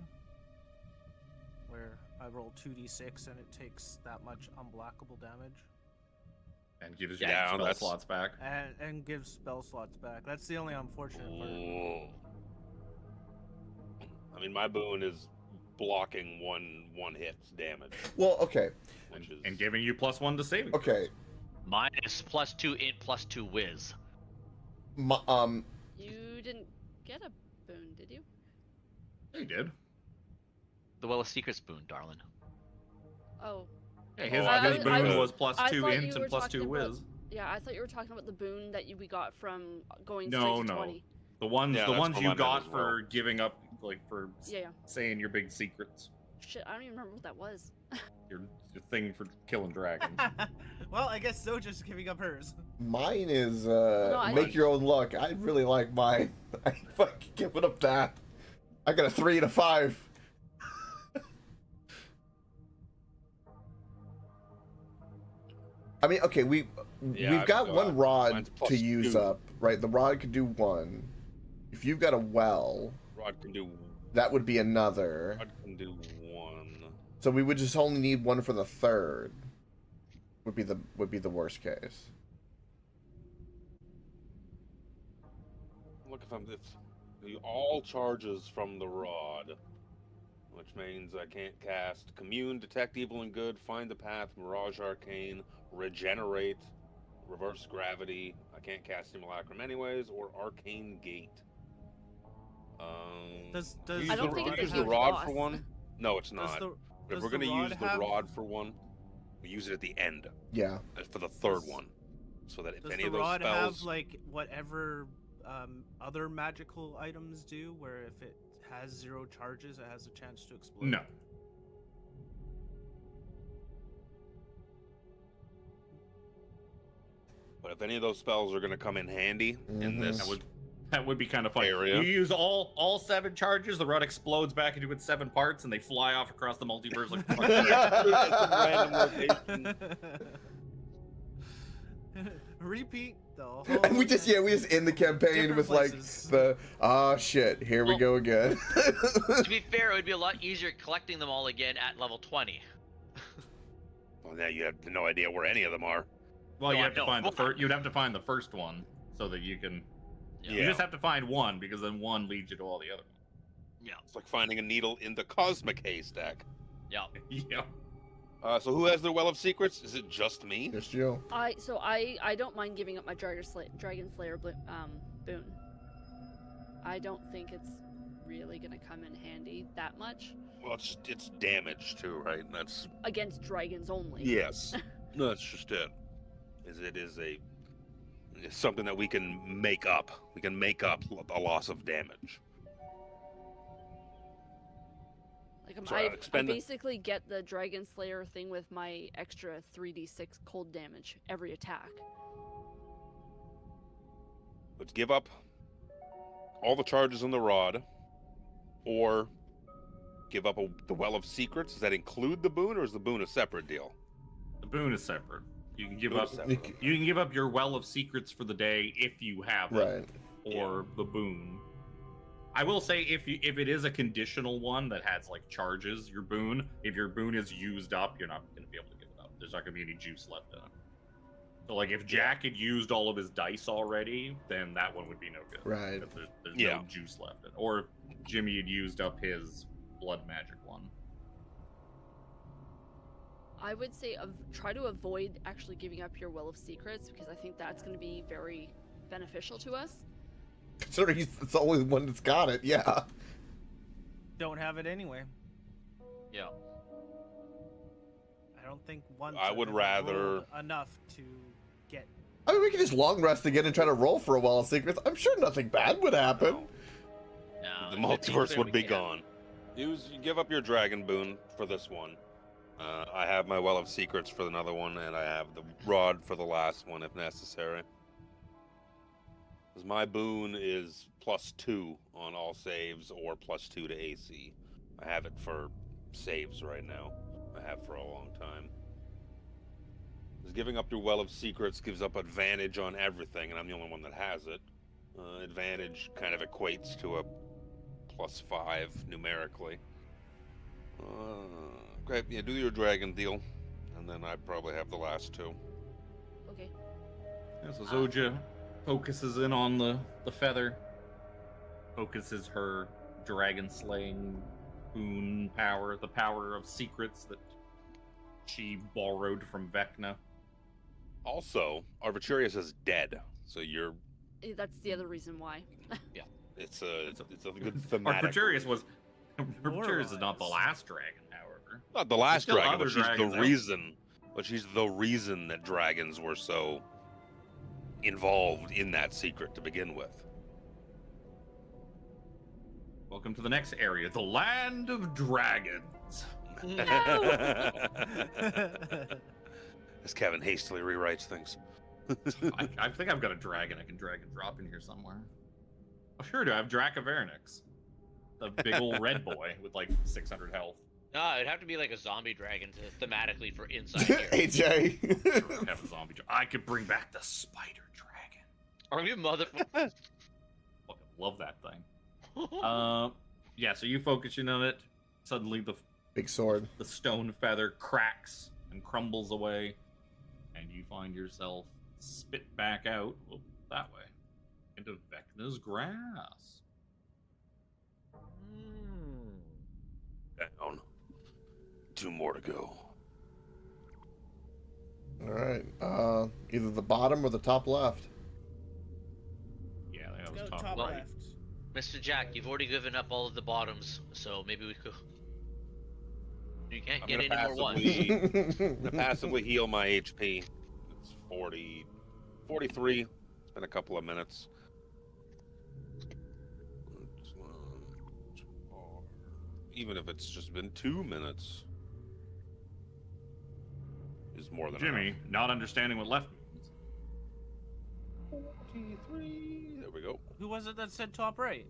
where I roll 2d6 and it takes that much unblockable damage, And gives you Yeah, spell that's- slots back. and gives spell slots back. That's the only unfortunate part. Ooh. I mean, my boon is blocking one hit's damage, Well, okay. which is And giving you +1 to saving. Okay. Mine is +2 int, +2 whiz. You didn't get a boon, did you? You did. The Well of Secrets boon, darling. Oh. Yeah, his, I his was- boon I was I +2 thought int you and were +2 talking about- whiz. Yeah, I thought you were talking about the boon that we got from going No, straight to no. 20. The ones Yeah, the that's ones what you I meant got as for well. giving up, like for Yeah. saying your big secrets. Shit, I don't even remember what that was. Your thing for killing dragons. Well, I guess Soja's giving up hers. Mine is I make like- your own luck. I really like mine. I fucking giving up that. I got a 3 and a 5. I mean, okay, we've Yeah, got I've one got- rod mine's to use +2. up, right? The rod could do 1. If you've got a well, Rod can do that would be another. 1. So we would just only need 1 for the 3rd. Would be the worst case. Look, if all charges from the rod, which means I can't cast Commune, Detect Evil and Good, Find the Path, Mirage Arcane, Regenerate, Reverse Gravity. I can't cast Simulacrum anyways, or Arcane Gate. Does I don't think it's a use the huge rod loss. for one? No, it's Does not. the, If does we're the gonna rod use the have- rod for one, we use it at the end Yeah. for the 3rd Does- one, so that if does any the of those rod spells, have like whatever other magical items do, where if it has 0 charges, it has a chance to explode? No. but if any of those spells are gonna come in handy in Mhm. this, That would be kind of funny. Area. You use all 7 charges, the rod explodes back into its 7 parts, and they fly off across the multiverse like Random location. Repeat the whole. And we just end the campaign Different with places. like shit, here we Well- go again. To be fair, it would be a lot easier collecting them all again at level 20. Well, now you have no idea where any of them are. Well, you No, have I to don't. find the first. You'd have to find the first one so that you can. Yeah. You just have to find one because then one leads you to all the other. Yeah. It's like finding a needle in the cosmic haystack. Yeah. Yeah. So who has the Well of Secrets? Is it just me? Just you. I don't mind giving up my Dragon Slayer boon. I don't think it's really gonna come in handy that much Well, it's damage too, right? That's against dragons only. yes. No, that's just it. It's something that we can make up. We can make up a loss of damage. Like So I expend the- basically get the Dragon Slayer thing with my extra 3d6 cold damage every attack. Let's give up all the charges on the rod, or give up the Well of Secrets. Does that include the boon, or is the boon a separate deal? The boon is separate. You can give Boon up. is separate. You can give up your Well of Secrets for the day if you have it, Right. or the boon. I will say if it is a conditional one that has like charges your boon, if your boon is used up, you're not going to be able to give it up. There's not going to be any juice left in it. So like if Jack had used all of his dice already, then that one would be no good. Right. If there's no juice left in it. Or if Jimmy had used up his blood magic one. I would say try to avoid actually giving up your Well of Secrets, because I think that's going to be very beneficial to us. Considering it's the only one that's got it, yeah. Don't have it anyway. Yeah. I don't think once. I would rather enough to get. I mean, we can just long rest again and try to roll for a Well of Secrets. I'm sure nothing bad would happen. No, The multiverse would be gone. You give up your dragon boon for this one. I have my Well of Secrets for another one, and I have the rod for the last one if necessary. Because my boon is +2 on all saves or +2 to AC. I have it for saves right now. I have for a long time. Because giving up your Well of Secrets gives up advantage on everything, and I'm the only one that has it. Advantage kind of equates to a +5 numerically. Okay, yeah, do your dragon deal, and then I probably have the last two. Okay. Yeah, so Zoja focuses in on the feather, focuses her dragon slaying boon power, the power of secrets that she borrowed from Vecna. Also, Arbitrarius is dead, so you're. That's the other reason why. It's a good thematic. Arbitrarius is not the last dragon, however. Not the last There's still dragon, other but she's the dragons out. reason. But she's the reason that dragons were so involved in that secret to begin with. Welcome to the next area, the Land of Dragons. As Kevin hastily rewrites things. I think I've got a dragon I can drag and drop in here somewhere. Oh, sure do. I have Dracovernix. The big old red boy with like 600 health. No, it'd have to be like a zombie dragon to thematically for inside here. AJ. Sure, I have a zombie I could bring back the spider dragon. Are you motherfucker? Fucking love that thing. Yeah, so you focusing on it. Suddenly the Big sword. the stone feather cracks and crumbles away, and you find yourself spit back out that way into Vecna's grass. Down. 2 more to go. All right. Either the bottom or the top left. Yeah, that Go was top top Well, right. left. Mr. Jack, you've already given up all of the bottoms, so maybe we could. You can't I'm get gonna any more ones. I'm gonna passively heal my HP. It's 43. It's been a couple of minutes. Even if it's just been 2 minutes, is more than Jimmy, enough. not understanding what left means. 43. There we go. Who was it that said top right?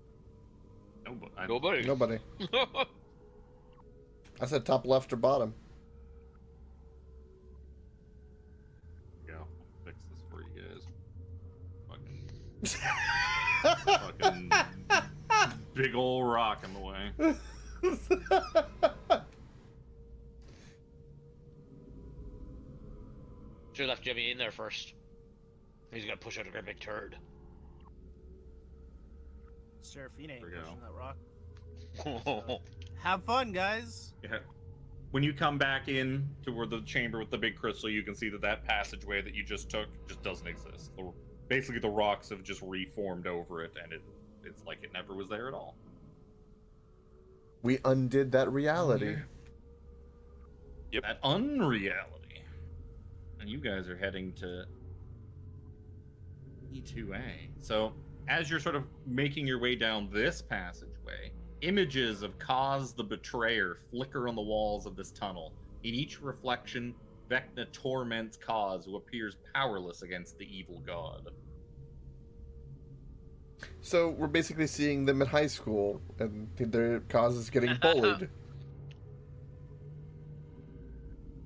No, but I, Nobody. Nobody. I said top left or bottom. Yeah, I'll fix this for you guys. Fucking big old rock in the way. Should've left Jimmy in there first. He's gonna push out a great big turd. Seraphine ain't There we go. pushing that rock. Have fun, guys. Yeah. When you come back in toward the chamber with the big crystal, you can see that passageway that you just took just doesn't exist. Basically, the rocks have just reformed over it, and it's like it never was there at all. We undid that reality. Yep. That unreality. And you guys are heading to E2A. So, as you're sort of making your way down this passageway, images of Kaz the Betrayer flicker on the walls of this tunnel. In each reflection, Vecna torments Kaz, who appears powerless against the evil god. So we're basically seeing them at high school, and their cause is getting bullied.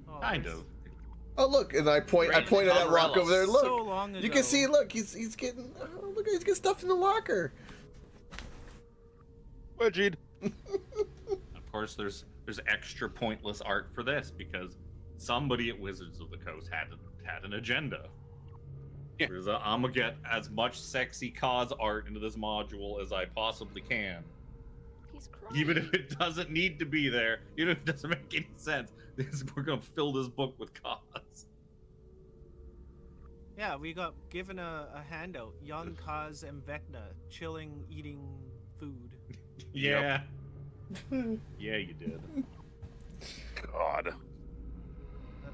Oh, Kind that's of. Oh look, and I point at that rock over there. Look, So long ago. you can see. Look, he's getting. Oh, look, he's getting stuffed in the locker. Wedgied. Of course, there's extra pointless art for this because somebody at Wizards of the Coast had an agenda. Yeah. I'm gonna get as much sexy cause art into this module as I possibly can, He's crying. even if it doesn't need to be there, even if it doesn't make any sense. We're gonna fill this book with cause. Yeah, we got given a handout. Young Kaz and Vecna chilling, eating food. Yeah. Yeah, you did. God.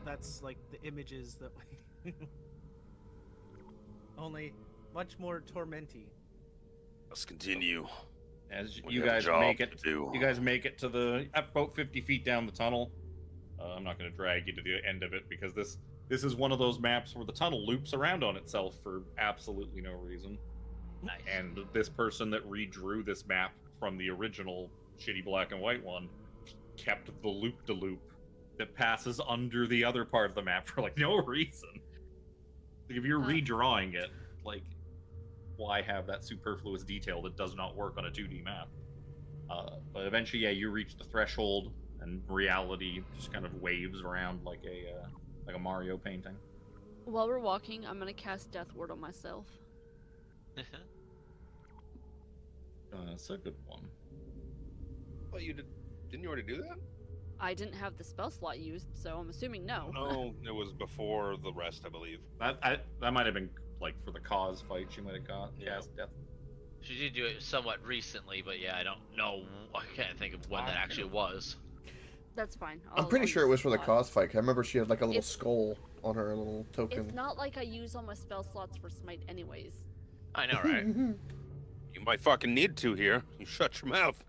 That's like the images that we... Only much more tormenty. Let's continue. As We you got a guys job make it, to do. you guys make it to the about 50 feet down the tunnel. I'm not going to drag you to the end of it because this is one of those maps where the tunnel loops around on itself for absolutely no reason. Nice. And this person that redrew this map from the original shitty black and white one kept the loop-de-loop that passes under the other part of the map for like no reason. Like if you're redrawing it, like why have that superfluous detail that does not work on a 2D map? But eventually, yeah, you reach the threshold, and reality just kind of waves around like a Mario painting. While we're walking, I'm gonna cast Death Ward on myself. That's a good one. Well, you didn't you already do that? I didn't have the spell slot used, so I'm assuming no. Oh, it was before the rest, I believe. That might have been like for the cause fight. She might have got cast death. She did do it somewhat recently, but yeah, I don't know. I can't think of when that actually was. That's fine. I'm pretty I'll sure it use was for the slot. cause fight. 'Cause I remember she had like a little It's- skull on her little token. It's not like I use all my spell slots for smite anyways. I know, right? You might fucking need to here. You shut your mouth.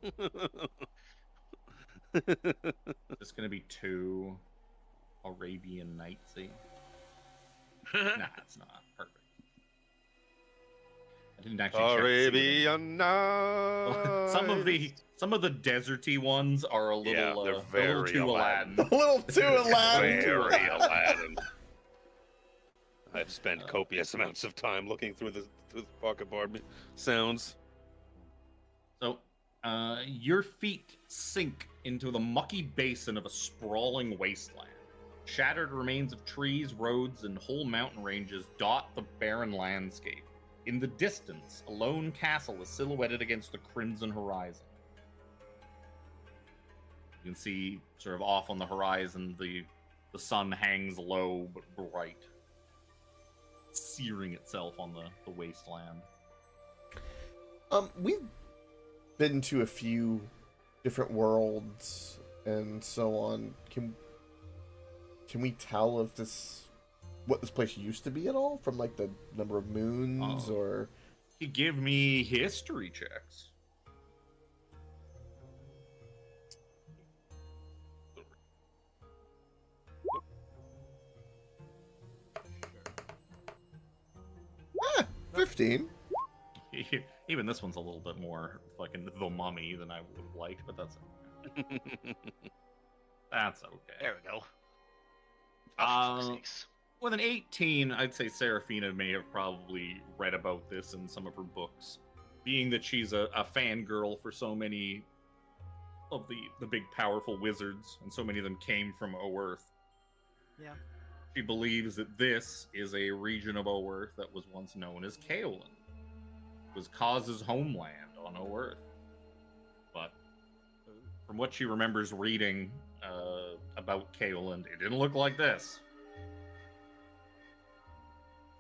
It's gonna be 2 Arabian Nights. Nah, it's not perfect. I didn't actually check to see Arabian Nights. some of the deserty ones are a little, Yeah, they're a little very too Aladdin. Aladdin. A little too Aladdin. Very Aladdin. I've spent copious amounts of time looking through the pocket board sounds. So, your feet sink into the mucky basin of a sprawling wasteland. Shattered remains of trees, roads, and whole mountain ranges dot the barren landscape. In the distance, a lone castle is silhouetted against the crimson horizon. You can see, sort of off on the horizon, the sun hangs low but bright, searing itself on the wasteland. We've been to a few different worlds and so on. Can we tell if what this place used to be at all from like the number of moons or? You give me history checks. Ah, 15. Even this one's a little bit more fucking the mummy than I would have liked, but that's okay. That's okay. There we go. With an 18, I'd say Seraphina may have probably read about this in some of her books. Being that she's a fangirl for so many of the big powerful wizards, and so many of them came from Oerth. Yeah. She believes that this is a region of Oerth that was once known as Kaolin. It was Kaz's homeland on Oerth. But from what she remembers reading about Kaolin, it didn't look like this.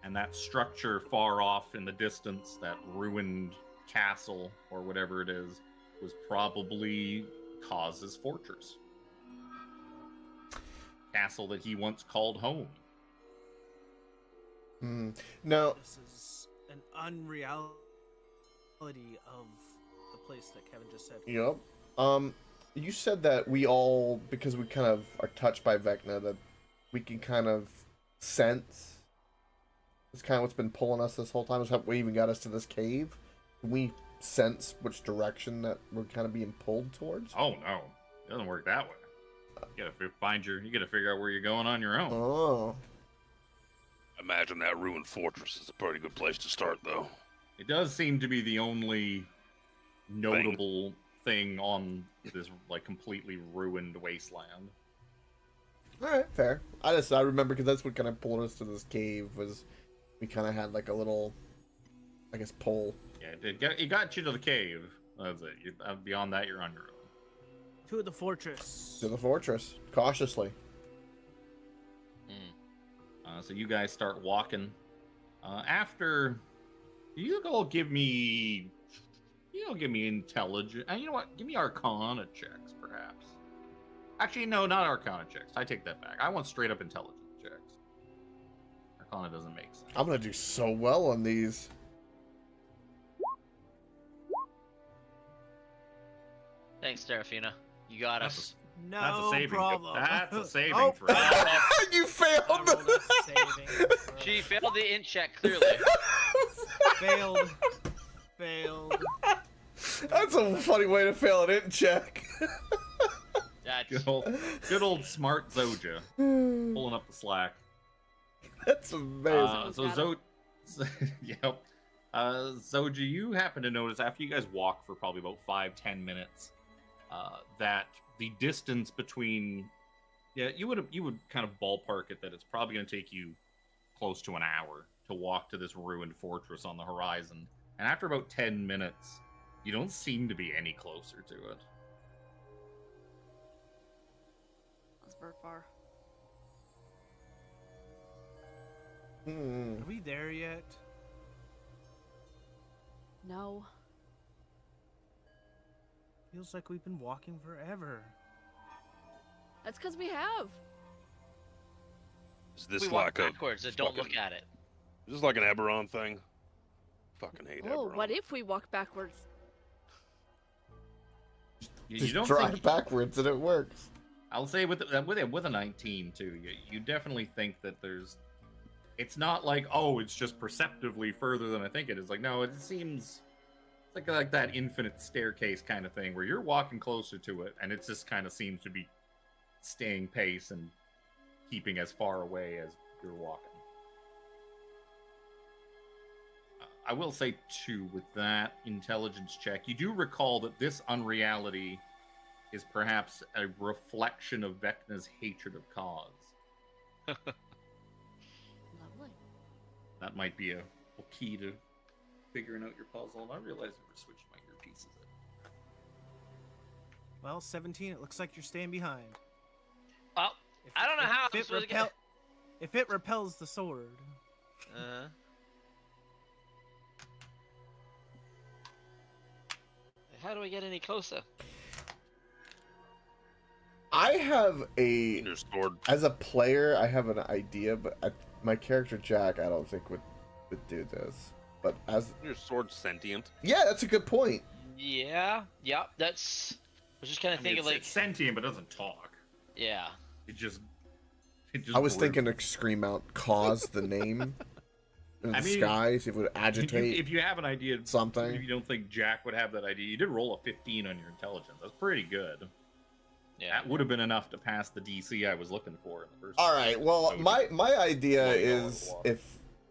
And that structure far off in the distance, that ruined castle or whatever it is, was probably Kaz's fortress. Castle that he once called home. No. This is an unreality of the place that Kevin just said. Yep. You said that we all, because we kind of are touched by Vecna, that we can kind of sense. It's kind of what's been pulling us this whole time. Is how we even got us to this cave. Can we sense which direction that we're kind of being pulled towards? Oh no, it doesn't work that way. You gotta figure out where you're going on your own. Oh. Imagine that ruined fortress is a pretty good place to start, though. It does seem to be the only notable thing on this like completely ruined wasteland. All right, fair. I remember because that's what kind of pulled us to this cave was we kind of had like a little, I guess, pole. Yeah, it got you to the cave. That's it. Beyond that, you're on your own. To the fortress. To the fortress, cautiously. So you guys start walking. After you all give me, intelligence. And you know what? Give me Arcana checks, perhaps. Actually, no, not Arcana checks. I take that back. I want straight up intelligence checks. Arcana doesn't make sense. I'm gonna do so well on these. Thanks, Serafina. You got us. No That's a saving. problem. That's a saving Oh. throw. You I failed. rolled a saving throw. She failed the int check clearly. Failed. That's a funny way to fail an int check. That's Good old smart Zoja pulling up the slack. That's amazing. Yep. Zoja, you happen to notice after you guys walk for probably about 5-10 minutes, that the distance between, you would kind of ballpark it that it's probably going to take you close to an hour to walk to this ruined fortress on the horizon. And after about 10 minutes, you don't seem to be any closer to it. That's very far. Are we there yet? No. Feels like we've been walking forever. That's because we have. Is this we walk like a backwards and don't look at it. Is this like an Eberron thing? Fucking hate Oh, Eberron. what if we walk backwards? You Just don't drive think, backwards and it works. I'll say with a 19 too, you definitely think that there's. It's not like, oh, it's just perceptively further than I think it is. Like, no, it seems like that infinite staircase kind of thing where you're walking closer to it, and it just kind of seems to be staying pace and keeping as far away as you're walking. I will say, too, with that intelligence check, you do recall that this unreality is perhaps a reflection of Vecna's hatred of cause. Lovely. That might be a key to figuring out your puzzle. And I realize I switched my earpieces. Well, 17, it looks like you're staying behind. Well, If- I don't know how I'm if it supposed to get. If it repels the sword. How do I get any closer? I have a, Your sword. as a player, I have an idea, but my character Jack, I don't think would do this. But as Your sword's sentient. yeah, that's a good point. Yeah, that's. I was just kind of thinking It's sentient, but doesn't talk. yeah. It just I was breathes. thinking to scream out "cause" the name in I the mean, sky, see if it would agitate If you have an idea, if something. you don't think Jack would have that idea, you did roll a 15 on your intelligence. That's pretty good. Yeah. That would have been enough to pass the DC I was looking for in the first. All place. right. Well, So my idea $20 is walk.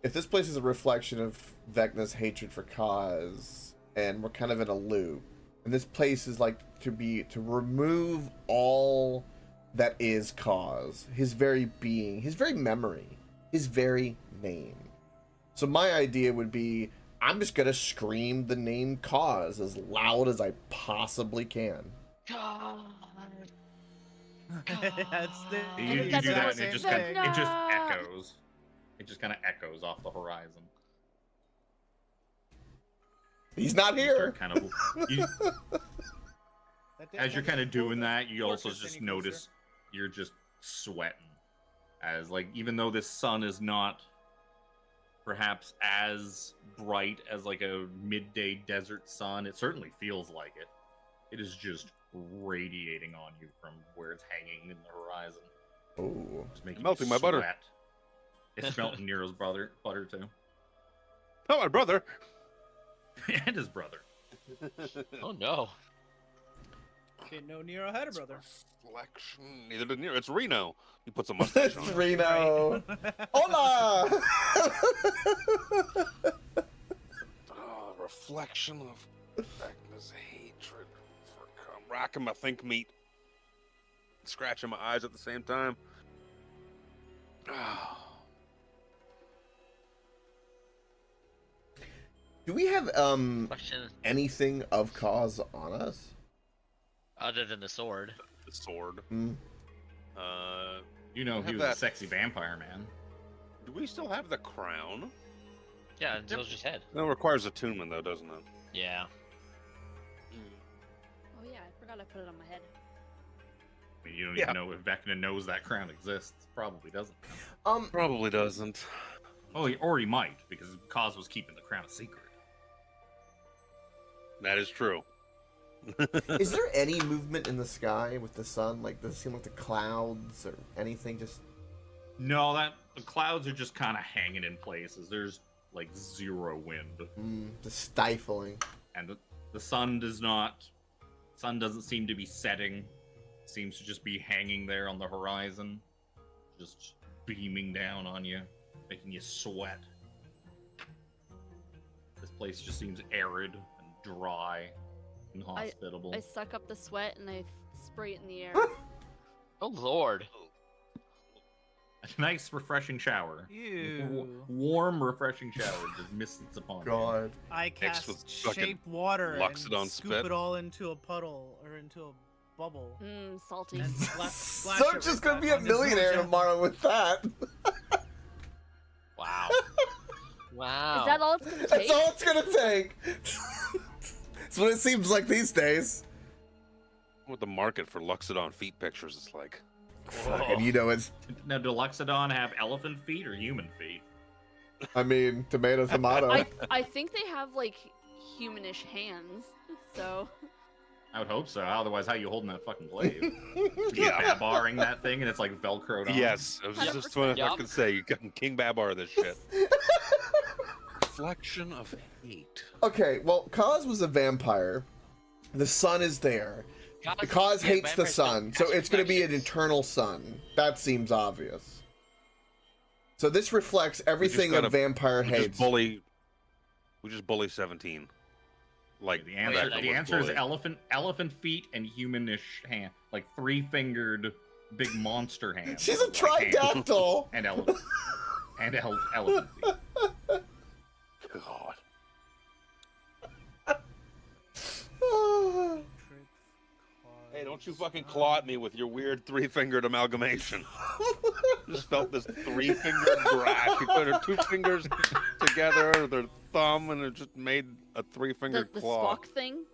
if this place is a reflection of Vecna's hatred for cause, and we're kind of in a loop, and this place is like to remove all that is cause, his very being, his very memory, his very name. So my idea would be, I'm just gonna scream the name cause as loud as I possibly can. God. That's the. You that's do that, what and it I'm just saying. kind of, it just No. echoes. It just kind of echoes off the horizon. He's not You here. start kind of, as you're kind of doing that, you also just notice you're just sweating, as like even though this sun is not perhaps as bright as like a midday desert sun, it certainly feels like it. It is just radiating on you from where it's hanging in the horizon. Oh. Just making Melting you my butter. sweat. It's melting Nero's butter too, Oh, my brother. and his brother. Oh no. Didn't know Nero had a brother. Reflection. Neither did Nero. It's Reno. He puts a mustache on. It's it. Reno. Hola. Reflection of Vecna's hatred for racking my think meat, scratching my eyes at the same time. Do we have Question anything of cause on us? other than the sword. The sword. Mm. You know, he Have was a that- sexy vampire man. Do we still have the crown? Yeah, until it's just head. That requires attunement, though, doesn't it? Yeah. Oh yeah, I forgot I put it on my head. I mean, you don't Yeah. even know if Vecna knows that crown exists. Probably doesn't. Probably doesn't. Oh, or he might, because Cause was keeping the crown a secret. That is true. Is there any movement in the sky with the sun? Like, does it seem like the clouds or anything? Just No, the clouds are just kind of hanging in places. There's like zero wind, just stifling. and the sun doesn't seem to be setting. Seems to just be hanging there on the horizon, just beaming down on you, making you sweat. This place just seems arid and dry, inhospitable. I suck up the sweat and I spray it in the air. Oh lord. A nice, refreshing shower. Ew. Warm, refreshing shower just mists upon you. God. I cast with fucking shape water Luxodon and scoop spit. it all into a puddle or into a bubble. Salty. And splash So it just right gonna back be a onto millionaire Zoja. tomorrow with that. Wow. Wow. Is that all it's gonna take? That's all it's gonna take. That's what it seems like these days. What the market for Luxodon feet pictures is like. Fucking, you know, it's. Now, do Luxodon have elephant feet or human feet? I mean, tomato. I think they have like humanish hands. So I would hope so. Otherwise, how you holding that fucking glaive? Yeah. Babarring that thing and it's like velcroed on. Yes, I was just what I 100%. Yup. fucking say. You can King Babar this shit. Reflection of hate. Okay, well, Kaz was a vampire. The sun is there. Kaz hates the sun, so it's going to be an eternal sun. That seems obvious. So this reflects everything a gotta- vampire We hates. just bully 17. Like The answer, yeah, the was answer is bully. elephant feet and humanish hand, like 3-fingered big monster hands. She's a Like hands tridactyl. and elephant elephant feet. God. Hey, don't you fucking claw at me with your weird 3-fingered amalgamation. Just felt this 3-fingered grass. You put her 2 fingers together, their thumb, and it just made a 3-fingered the claw. Spock thing.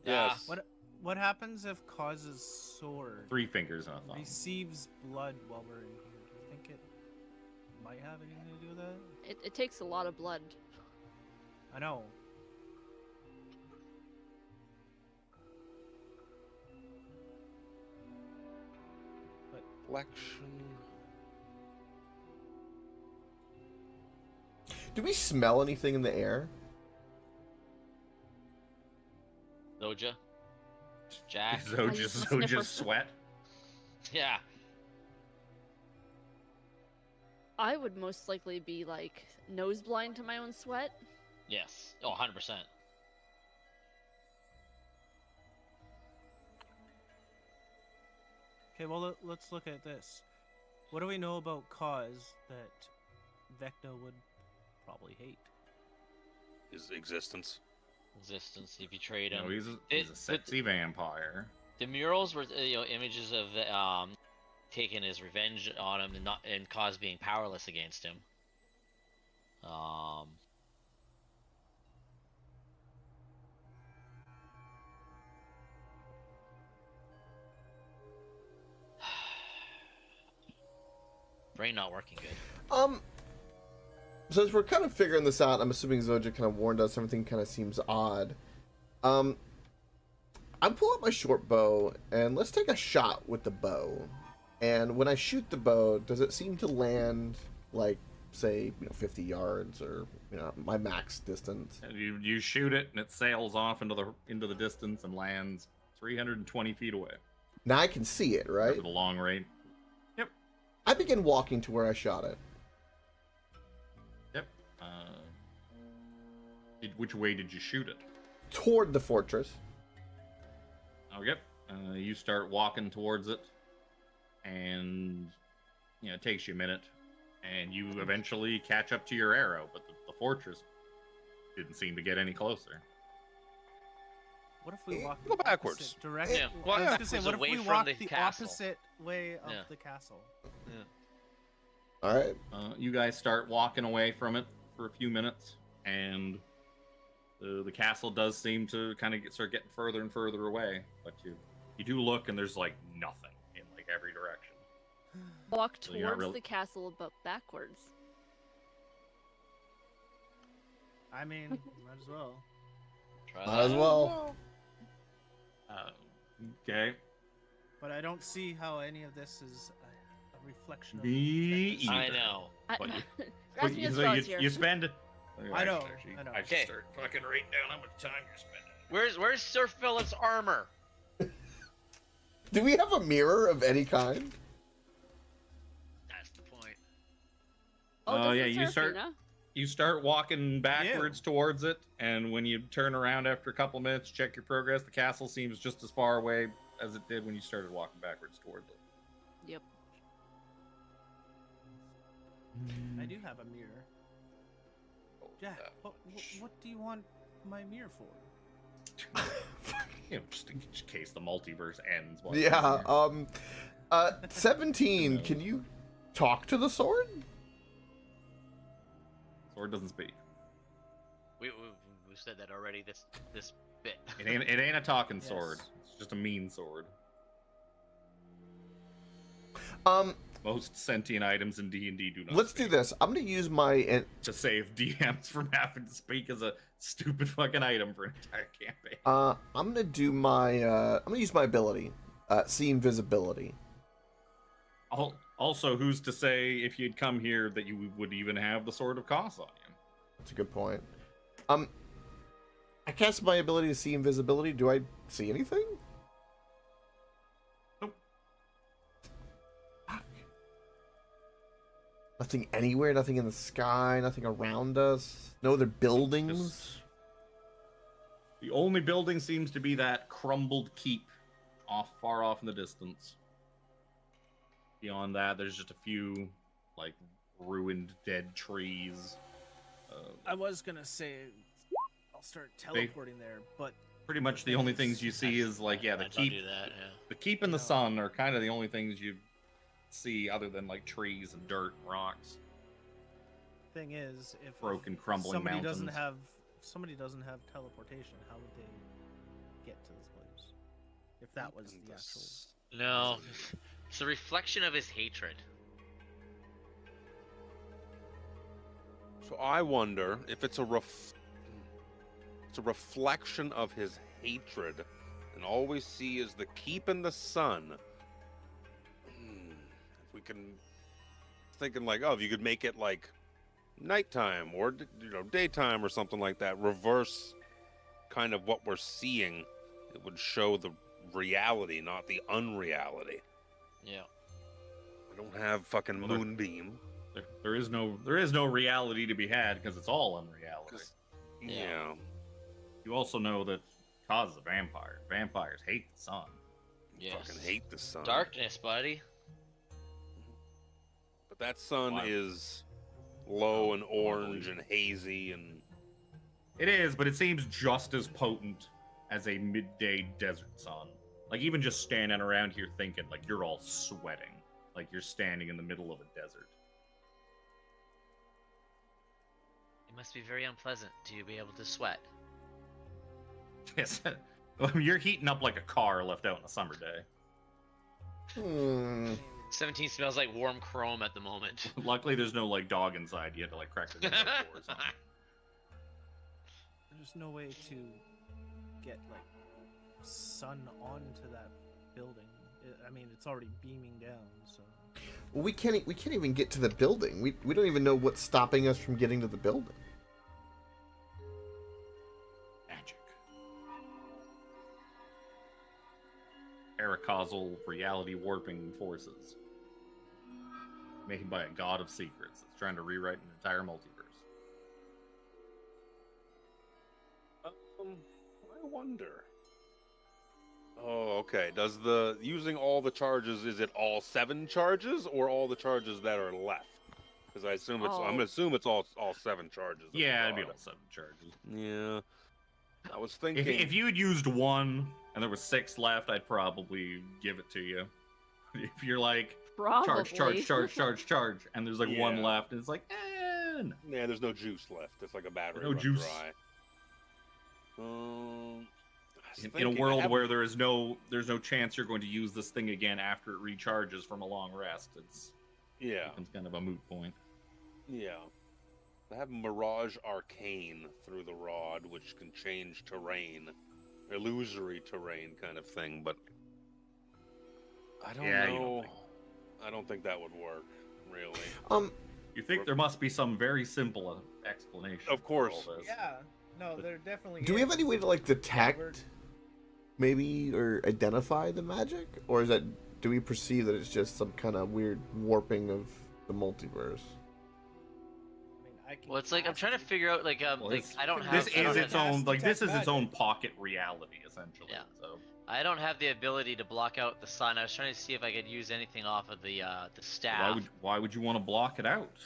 Yes. What happens if Cause's sword 3 fingers and a thumb. receives blood while we're in here? Do you think it might have anything to do with that? It takes a lot of blood. I know. Reflection. Do we smell anything in the air? Zoja. Jack. Zoja's sweat. Yeah. I would most likely be like nose blind to my own sweat. Yes. Oh, 100%. Okay, well let's look at this. What do we know about Cause that Vecna would probably hate? His existence. Existence. He betrayed You him. know, he's It- a sexy vampire. The murals were, images of taking his revenge on him and Cause being powerless against him. Brain not working good. So as we're kind of figuring this out, I'm assuming Zoja kind of warned us. Everything kind of seems odd. I'm pulling up my short bow, and let's take a shot with the bow. And when I shoot the bow, does it seem to land like, say, 50 yards or my max distance? And you shoot it and it sails off into the distance and lands 320 feet away. Now I can see it, right? For the long range. Yep. I begin walking to where I shot it. Yep. Which way did you shoot it? Toward the fortress. Oh, yep. You start walking towards it, and it takes you a minute, and you eventually catch up to your arrow, but the fortress didn't seem to get any closer. What if we walk Go the backwards. opposite direction? Yeah, I was walk gonna say, backwards what if away we from walk the the castle. opposite way of Yeah. the castle? All right. You guys start walking away from it for a few minutes, and the castle does seem to kind of start getting further and further away. But you do look, and there's like nothing in like every direction. Walk So you're not towards really- the castle, but backwards. I mean, might as well. Try Might as that. well. Okay. But I don't see how any of this is a reflection of. Me Vecna's- I either. know. But Grasp me as so straws here. you spend. I know, Actually, I know. I should Okay. start fucking writing down how much time you're spending. Where's Sir Philip's armor? Do we have a mirror of any kind? That's the point. Oh, does yeah, it you serve start- Fina? You start walking backwards towards it, and when you turn around after a couple minutes, check your progress. The castle seems just as far away as it did when you started walking backwards towards it. Yep. I do have a mirror. Jack, what do you want my mirror for? Just in case the multiverse ends. while Yeah. you're here. 17. Can you talk to the sword? Sword doesn't speak. We said that already. This bit. It ain't a talking Yes. sword. It's just a mean sword. Most sentient items in D&D do not. Let's do speak. this. I'm gonna use my. To save DMs from having to speak as a stupid fucking item for an entire campaign. I'm gonna do my. I'm gonna use my ability. See invisibility. Also, who's to say if you'd come here that you would even have the Sword of Kos on you? That's a good point. I cast my ability to see invisibility. Do I see anything? Nope. Fuck. Nothing anywhere. Nothing in the sky. Nothing around us. No other buildings. Just- The only building seems to be that crumbled keep far off in the distance. Beyond that, there's just a few like ruined dead trees. I was gonna say I'll start teleporting there, but Pretty much the only things you see is like the Don't keep. do that. Yeah. The keep and the No. sun are kind of the only things you see other than like trees and dirt and rocks. thing is, if Broken, crumbling somebody mountains. somebody doesn't have teleportation, how would they get to this place? If that was the actual. No, it's a reflection of his hatred. So I wonder if it's a reflection of his hatred, and all we see is the keep and the sun. If we can, thinking like, oh, if you could make it like nighttime or daytime or something like that, reverse kind of what we're seeing, it would show the reality, not the unreality. Yeah. We don't have fucking Well, there- moonbeam. There is no reality to be had because it's all unreality. 'Cause- Yeah. Yeah. You also know that Kos is a vampire. Vampires hate the sun. Yes. Fucking hate the sun. Darkness, buddy. But that sun Wow. is low and orange believe and hazy and It is, but it seems just as potent as a midday desert sun. Like even just standing around here thinking, like you're all sweating, like you're standing in the middle of a desert. It must be very unpleasant to be able to sweat. Yes, you're heating up like a car left out on a summer day. 17 smells like warm chrome at the moment. Luckily, there's no like dog inside. You had to like crack the window door or something. There's no way to get like sun onto that building. I mean, it's already beaming down, so. Well, we can't even get to the building. We don't even know what's stopping us from getting to the building. Magic. Paracausal reality warping forces. Made by a god of secrets that's trying to rewrite an entire multiverse. I wonder. Oh, okay. Does the using all the charges, is it all 7 charges or all the charges that are left? Because I assume it's I'm Oh. gonna assume it's all 7 charges. of the Yeah, it'd be rod. all 7 charges. Yeah. I was thinking If you had used 1 and there was 6 left, I'd probably give it to you. If you're like Probably. charge, and there's like 1 Yeah. left, and it's like, no. yeah, there's no juice left. It's like a battery No run juice. dry. I was In a thinking, I world haven't- where there's no chance you're going to use this thing again after it recharges from a long rest, it yeah, becomes kind of a moot point. yeah. I have Mirage Arcane through the rod, which can change terrain, illusory terrain kind of thing, but I don't Yeah, you know. don't think- I don't think that would work, really. You think there must be some very simple explanation? Of course. For all this. Yeah. No, there definitely. Do we have is. any way to like We're- detect, maybe, or identify the magic, or is that do we perceive that it's just some kind of weird warping of the multiverse? I mean, I can Well, it's like I'm cast trying to it. figure out like Well, like this- I don't have This I don't is have- its own Detect this is its own magic. pocket reality, essentially. Yeah. So I don't have the ability to block out the sun. I was trying to see if I could use anything off of the staff. why would you want to block it out?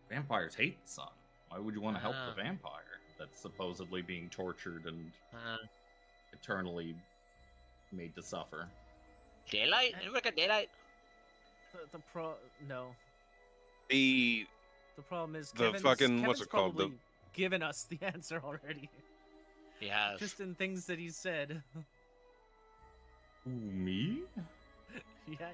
Vampires hate the sun. Why would you want to help Ah. the vampire that's supposedly being tortured and Uh, eternally made to suffer? daylight? Anybody got daylight? No. The The problem is The Kevin's, fucking- what's Kevin's it called? The- probably given us the answer already, Yeah. just in things that he said. Ooh, me? Yeah,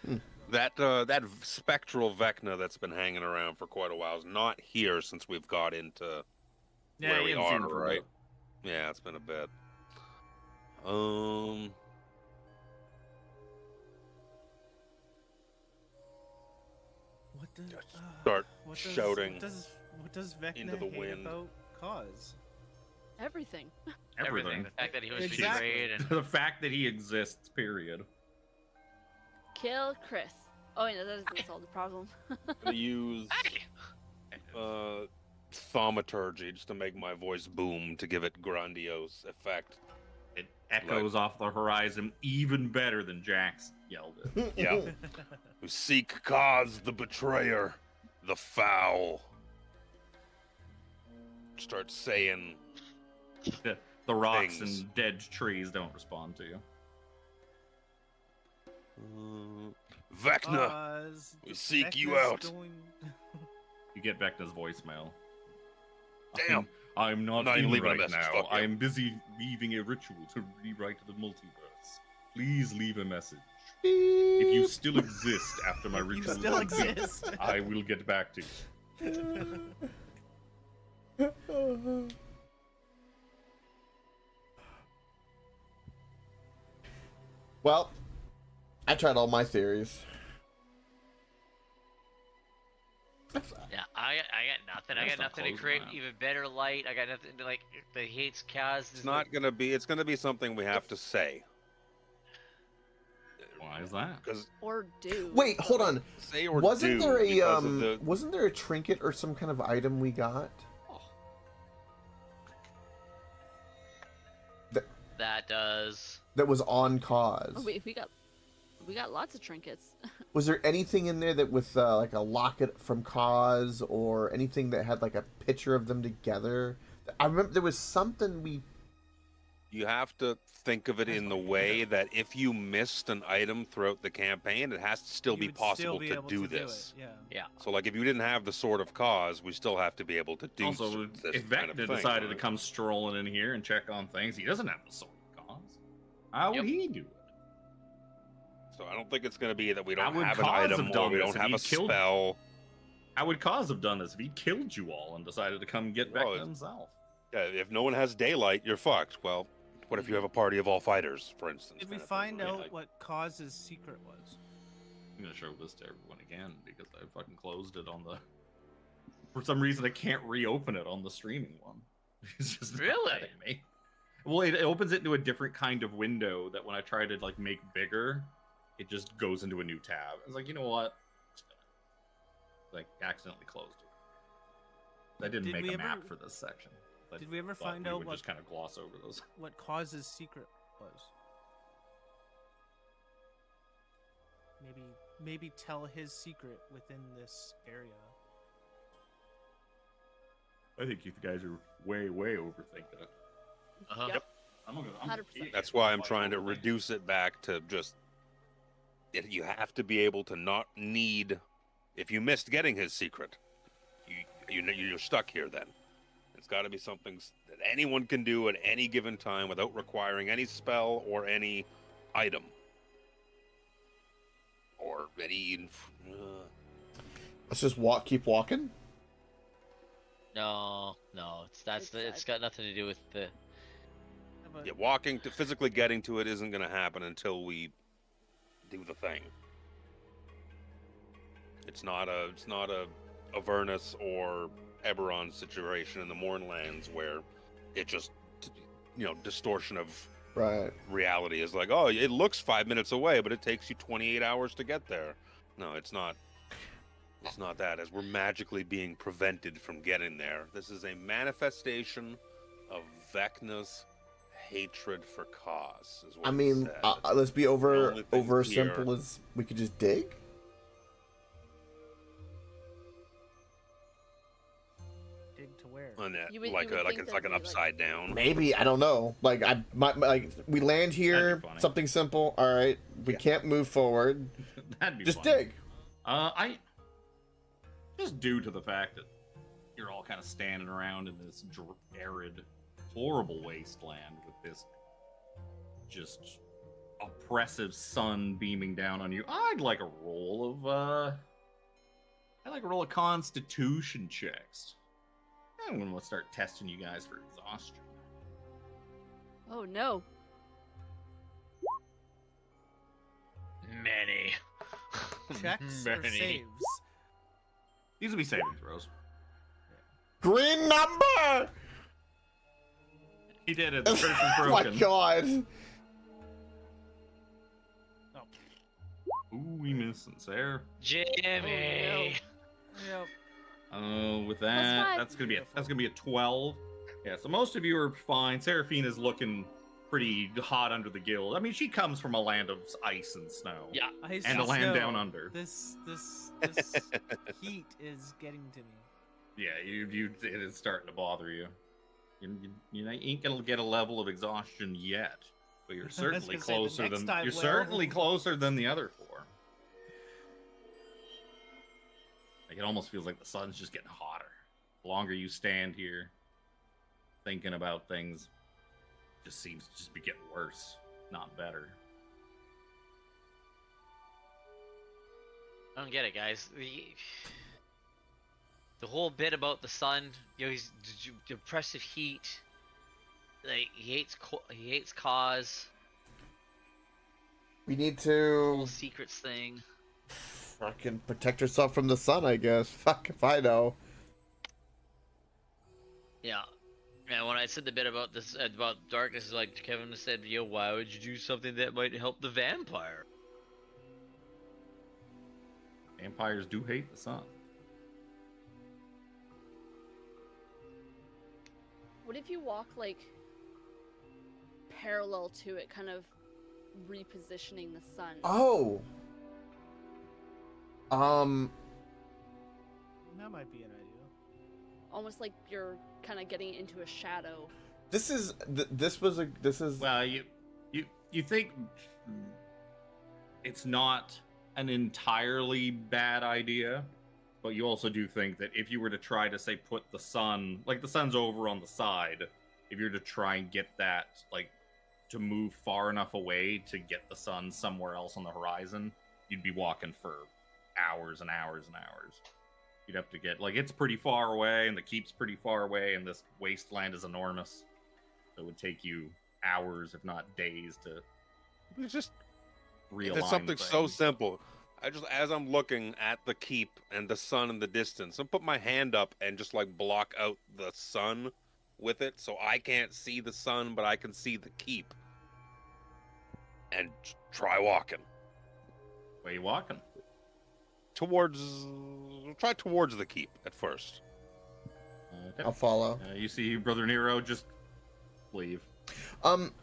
you. that spectral Vecna that's been hanging around for quite a while is not here since we've got into where we you haven't seen are, it for a right? bit. Yeah, it's been a bit. What does Start what shouting What does Vecna into the hate wind. about cause? Everything. Everything. The fact that he was Exactly. betrayed and The fact that he exists, period. Kill Chris. Oh, yeah, that doesn't solve the problem. gonna use thaumaturgy just to make my voice boom to give it grandiose effect. It echoes off the horizon even better than Jax yelled it. Yeah. Who seek cause the betrayer, the foul. Start saying The rocks Things. and dead trees don't respond to you. Vecna. Cause we seek you Vecna's out. Going... You get Vecna's voicemail. Damn. I'm not Not even in leaving a right message, now. fuck you. I am busy weaving a ritual to rewrite the multiverse. Please leave a message. If you still exist after my If you ritual is still complete, exist. I will get back to you. Well, I tried all my theories. yeah, I got nothing. I That's got not nothing to close create enough. even better light. I got nothing to like the hates cause. It's not gonna be. It's gonna be something we have to say. Why is that? Because Or do. Wait, hold on. say or Wasn't do there a because of the wasn't there a trinket or some kind of item we got? That does. That was on cause. Oh, we got lots of trinkets. Was there anything in there that with like a locket from cause or anything that had like a picture of them together? I remember there was something we. You have to think of it in the way that if you missed an item throughout the campaign, it has to still You be would possible be to able do it, this. Yeah. Yeah. So, like, if you didn't have the Sword of Cause, we still have to be able to do Also, this if kind of Vecna thing, decided to right? come strolling in here and check on things, he doesn't have the sword of cause. How would Yep. he do it? So I don't think it's going to be that we How don't would have an Cause item have or done we this don't if have he a killed- spell. How would Cause have done this if he killed you all and decided to come get Well, Vecna it's- himself? Yeah, if no one has daylight, you're fucked. Well, what if you have a party of all fighters, for instance? Did we kind of thing, find right? out Like, what Cause's secret was? I'm gonna show this to everyone again because I fucking closed it on the. For some reason, I can't reopen it on the streaming one. It's just not Really? letting me. Well, it opens it into a different kind of window that when I try to like make bigger, it just goes into a new tab. I was like, you know what? Just gonna- Like accidentally closed it. I didn't Did make we a map ever- for this section. But Did we ever but find we out would what just kind of gloss over those. what Cause's secret was? Maybe tell his secret within this area. I think you guys are way overthinking it. Uh-huh. Yep. I'm gonna, 100%. That's why I'm trying to reduce it back to just. You have to be able to not need. If you missed getting his secret, you're stuck here. Then it's got to be something that anyone can do at any given time without requiring any spell or any item or any. Let's just keep walking. No, it's got nothing to do with the. Yeah, walking to physically getting to it isn't going to happen until we do the thing. It's not a Avernus or Eberron situation in the Mournlands where it just distortion of reality is like, oh, it looks 5 minutes away, but it takes you 28 hours to get there. No, it's not. It's not that, as we're magically being prevented from getting there. This is a manifestation of Vecna's hatred for Cause. Is what I mean, it said. let's be over here- simple as we could just dig. Dig to where? On that, You would like think it's that'd like an be, like- upside down. Maybe, I don't know. Like we land here, funny. something simple. All right, we can't move forward. That'd be Just funny. dig. I just due to the fact that you're all kind of standing around in this arid, horrible wasteland with this just oppressive sun beaming down on you. I'd like a roll of Constitution checks. I'm gonna start testing you guys for exhaustion. Oh no. Many. Checks or Many. saves? These will be saving throws. Green number. He did it. The curse is Oh my broken. god. Ooh, we missing Sarah. Jimmy. Yep. With that, five. that's gonna be a 12. Yeah, so most of you are fine. Seraphina's looking pretty hot under the gill. I mean, she comes from a land of ice and snow. Yeah. Ice And a and land snow. down under. This heat is getting to me. Yeah, it is starting to bother you. You ain't gonna get a level of exhaustion yet, but you're certainly gonna say, the closer next than time you're will. certainly closer than the other four. Like, it almost feels like the sun's just getting hotter. The longer you stand here, thinking about things, just seems to just be getting worse, not better. I don't get it, guys. The whole bit about the sun, he's depressive heat. Like he hates Cause. We need Whole to secrets thing. fucking protect yourself from the sun, I guess. Fuck if I know. Yeah. And when I said the bit about this about darkness, like Kevin said, why would you do something that might help the vampire? Vampires do hate the sun. What if you walk like parallel to it, kind of repositioning the sun? Oh. That might be an idea. Almost like you're kind of getting into a shadow. This is. Well, you think it's not an entirely bad idea, but you also do think that if you were to try to say put the sun, like the sun's over on the side, if you're to try and get that like to move far enough away to get the sun somewhere else on the horizon, you'd be walking for hours and hours and hours. You'd have to get like it's pretty far away, and the keep's pretty far away, and this wasteland is enormous. So it would take you hours, if not days, to It's just realign. it's something so things. simple. As I'm looking at the keep and the sun in the distance, I'll put my hand up and just like block out the sun with it, so I can't see the sun, but I can see the keep. And try walking Where you walking? towards. Try towards the keep at first. I'll follow. You see Brother Nero just leave.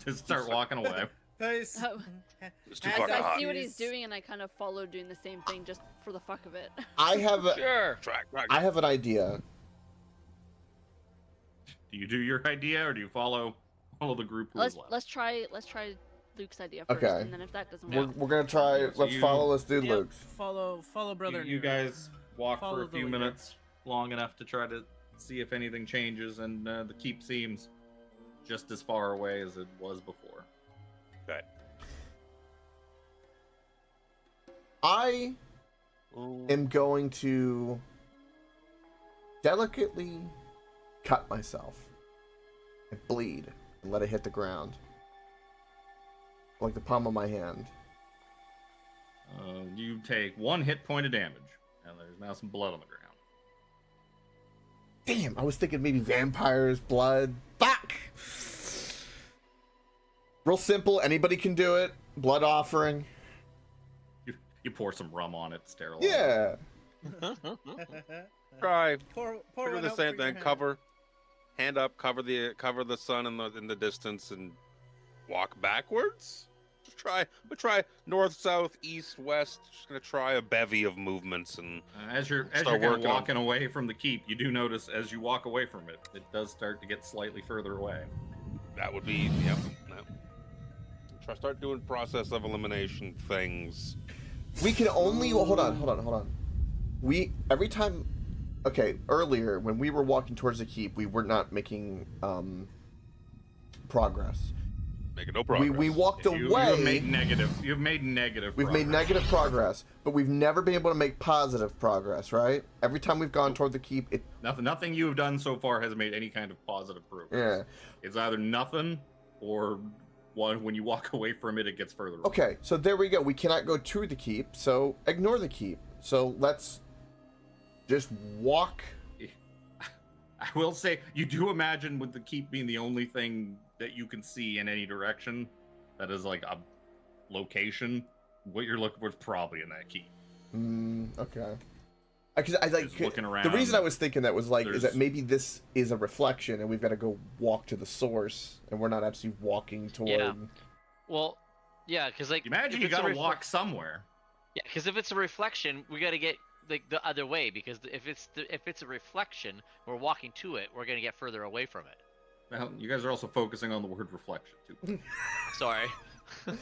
Just start walking away. Nice. Oh. It's too I fucking hot. see what he's doing, and I kind of follow doing the same thing just for the fuck of it. I have Sure. I have an idea. Do you do your idea, or do you follow the group who is left? Let's try Luke's idea first, Okay. and then if that doesn't Yeah. work, We're gonna try. So Let's follow. Let's do Yep, Luke's. follow brother. You Nero. guys walk Follow for a the few leader. minutes, long enough to try to see if anything changes, and the keep seems just as far away as it was before. Okay. I Oh. am going to delicately cut myself and bleed and let it hit the ground, like the palm of my hand. You take 1 hit point of damage, and there's now some blood on the ground. Damn, I was thinking maybe vampires, blood. Fuck! Real simple, anybody can do it. Blood offering. You pour some rum on it, sterilize. Yeah. Try. pour Figure one the out same for your thing. hand. Cover. Hand up. Cover the sun in the distance and walk backwards. Just try. But try north, south, east, west. Just gonna try a bevy of movements and. As you're Start kind of working on- walking away from the keep, you do notice as you walk away from it, it does start to get slightly further away. That would be, yep. Try start doing process of elimination things. We can only hold on. We every time. Okay, earlier when we were walking towards the keep, we were not making progress. Making no progress. We walked You away. have made negative. You've made negative. We've made progress. negative progress, but we've never been able to make positive progress, right? Every time we've gone toward the keep, it Nothing you have done so far has made any kind of positive progress. yeah. It's either nothing or when you walk away from it, it gets further away. Okay, so there we go. We cannot go to the keep, so ignore the keep. So let's just walk. I will say, you do imagine with the keep being the only thing that you can see in any direction that is like a location, what you're looking for is probably in that keep. Okay. Because I like Just looking the around, reason I was thinking that was like is that there's- maybe this is a reflection and we've got to go walk to the source and we're not actually walking toward. Yeah. Well, yeah, because like Imagine if you it's a gotta refle- walk somewhere. Yeah, because if it's a reflection, we gotta get like the other way. Because if it's a reflection, we're walking to it. We're gonna get further away from it. Well, you guys are also focusing on the word reflection too. Sorry. I It's-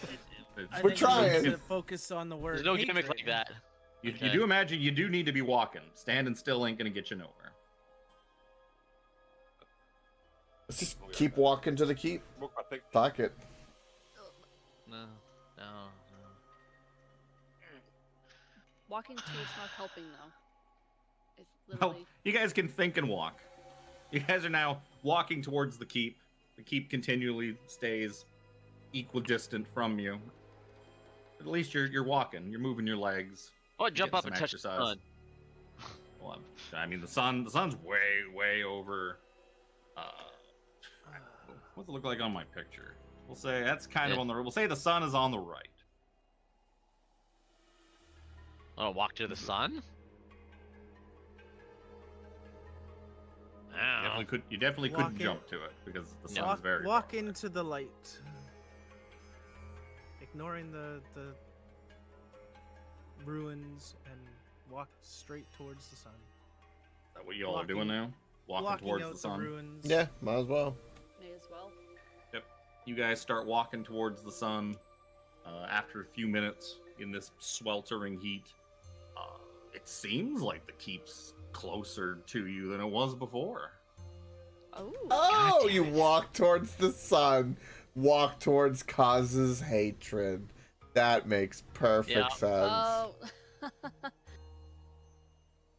We're think we trying. need to focus on the word. There's no gimmick hatred. like that. You Okay. do imagine you do need to be walking. Standing still ain't gonna get you nowhere. Let's just keep walking to the keep. Fuck it. No. walking to it's not helping though. It's Well, literally. you guys can think and walk. You guys are now walking towards the keep. The keep continually stays equidistant from you. At least you're walking. You're moving your legs. Oh, jump Getting up some and touch the exercise. sun. Well, I mean, the sun's way over. What's it look like on my picture? We'll say that's kind of Yeah. on the. We'll say the sun is on the right. Oh, walk to the sun? Ow. You definitely Walk couldn't in. jump to it because the No. sun's very. Walk far away. into the light, ignoring the ruins, and walk straight towards the sun. Is that what you all are doing now? Walking Blocking towards out the sun. ruins. Yeah, might as well. May as well. You guys start walking towards the sun. After a few minutes in this sweltering heat, it seems like the keep's closer to you than it was before. Oh. Oh, damn you it. walk towards the sun. Walk towards causes hatred. That makes perfect Yeah. sense. Oh.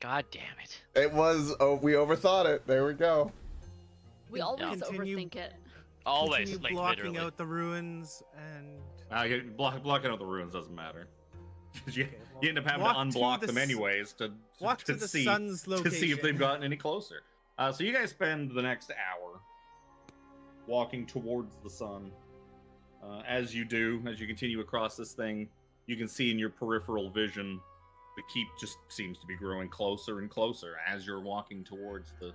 God damn it. It was. Oh, we overthought it. There we go. We always Continue- overthink it. Always, Continue like blocking literally. out the ruins and Blocking out the ruins doesn't matter. 'Cause you, Okay, well, you end up having to walk to unblock the them s- anyways to walk to the see sun's to see if location. they've gotten any closer. So you guys spend the next hour walking towards the sun. As you continue across this thing, you can see in your peripheral vision the keep just seems to be growing closer and closer as you're walking towards the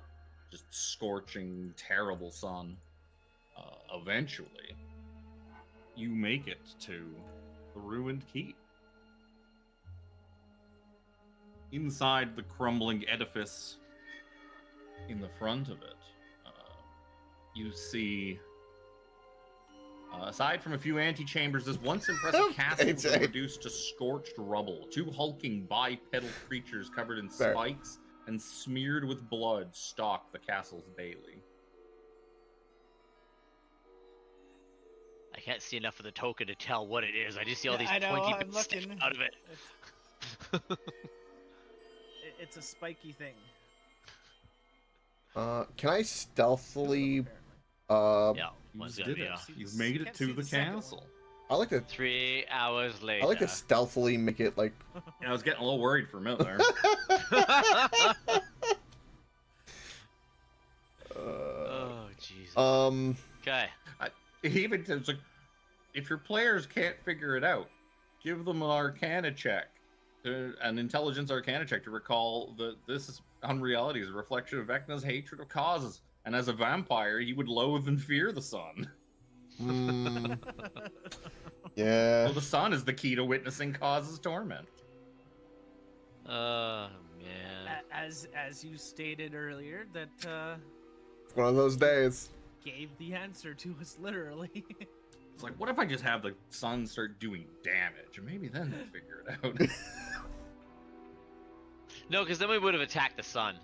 just scorching, terrible sun. Eventually, you make it to the ruined keep. Inside the crumbling edifice, in the front of it, you see, aside from a few antechambers, this once impressive castle has been reduced to scorched rubble. Two hulking bipedal creatures covered in spikes and smeared with blood stalk the castle's bailey. I can't see enough of the token to tell what it is. I just see all these pointy bits sticking out of it. It's a spiky thing. Can I stealthily? Yeah, You did it. You've made it to the castle. I like to. 3 hours later. I like to stealthily make it like. I was getting a little worried for a minute there. Oh Jesus. Okay. Even it's like, if your players can't figure it out, give them an Arcana check, an Intelligence Arcana check to recall that this is unreality is a reflection of Vecna's hatred of causes, and as a vampire, he would loathe and fear the sun. Yeah. Well, the sun is the key to witnessing causes torment. Oh man. As you stated earlier, that It's one of those days. gave the answer to us literally. It's like, what if I just have the sun start doing damage, and maybe then they'll figure it out. No, because then we would have attacked the sun.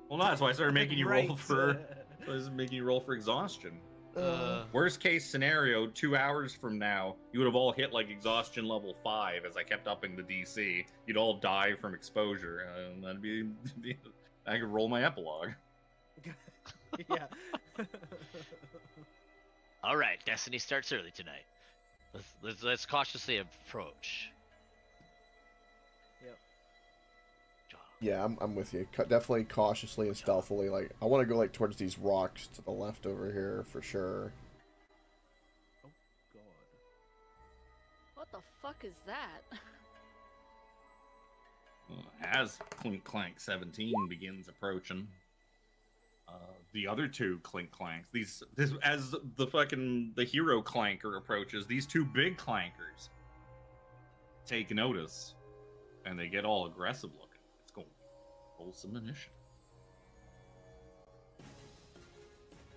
Well, no, that's why I started making you roll Right. for. I was making you roll for exhaustion. Uh, Worst case scenario, 2 hours from now, you would have all hit like exhaustion level 5 as I kept upping the DC. You'd all die from exposure, and that'd be I could roll my epilogue. Yeah. all right, Destiny starts early tonight. Let's cautiously approach. Yeah, I'm with you. Definitely cautiously and stealthily. Like, I want to go like towards these rocks to the left over here for sure. Oh God. What the fuck is that? As Clink Clank 17 begins approaching, the other two Clink Clanks, as the hero clanker approaches, these two big clankers take notice, and they get all aggressive looking. Let's go roll some initiative.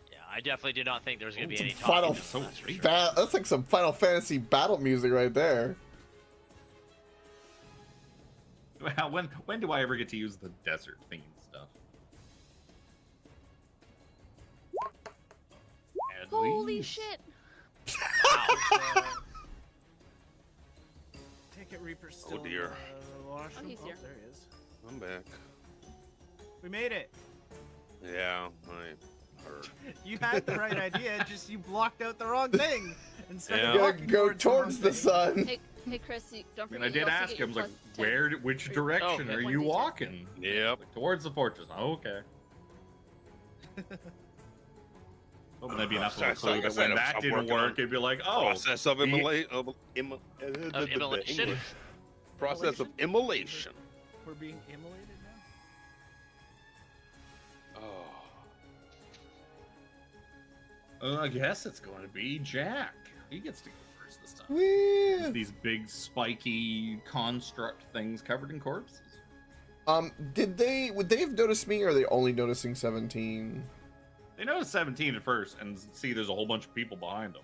Yeah, I definitely did not think there was going to be any Final talking. That's for sure. That's like some Final Fantasy battle music right there. When do I ever get to use the desert theme stuff? At Holy least. shit! Ticket Reaper's still in dear. the washroom. Oh, he's here. There he is. I'm back. We made it. Yeah, I heard. You had the right idea, just you blocked out the wrong thing. Instead Yeah. of You gotta walking go towards the wrong thing. sun. Hey, Chris, don't I mean, forget. I did you also ask get him, your like, plus 10. which Or- direction okay. are you 1d10. walking? Yep. Like, towards the fortress. Oh, okay. Well, that'd be enough of a Sorry, clue that sorry, when that I'm didn't working work, on it'd be like, oh, Process of immolation. immolation? Process of immolation. We're being immolated now? Oh. I guess it's going to be Jack. He gets to go first this time. Yeah. These big spiky construct things covered in corpses. Would they have noticed me, or are they only noticing 17? They notice 17 at first and see there's a whole bunch of people behind them.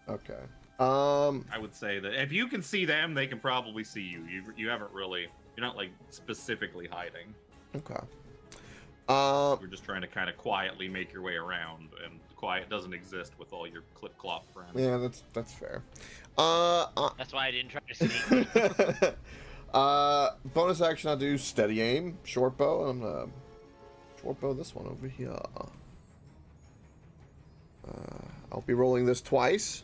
Okay. I would say that if you can see them, they can probably see you. You haven't really, you're not like specifically hiding. Okay. You're just trying to kind of quietly make your way around, and quiet doesn't exist with all your clip-clop friends. Yeah, that's fair. That's why I didn't try to sneak. Bonus action, I'll do steady aim, short bow. I'm gonna short bow this one over here. I'll be rolling this twice.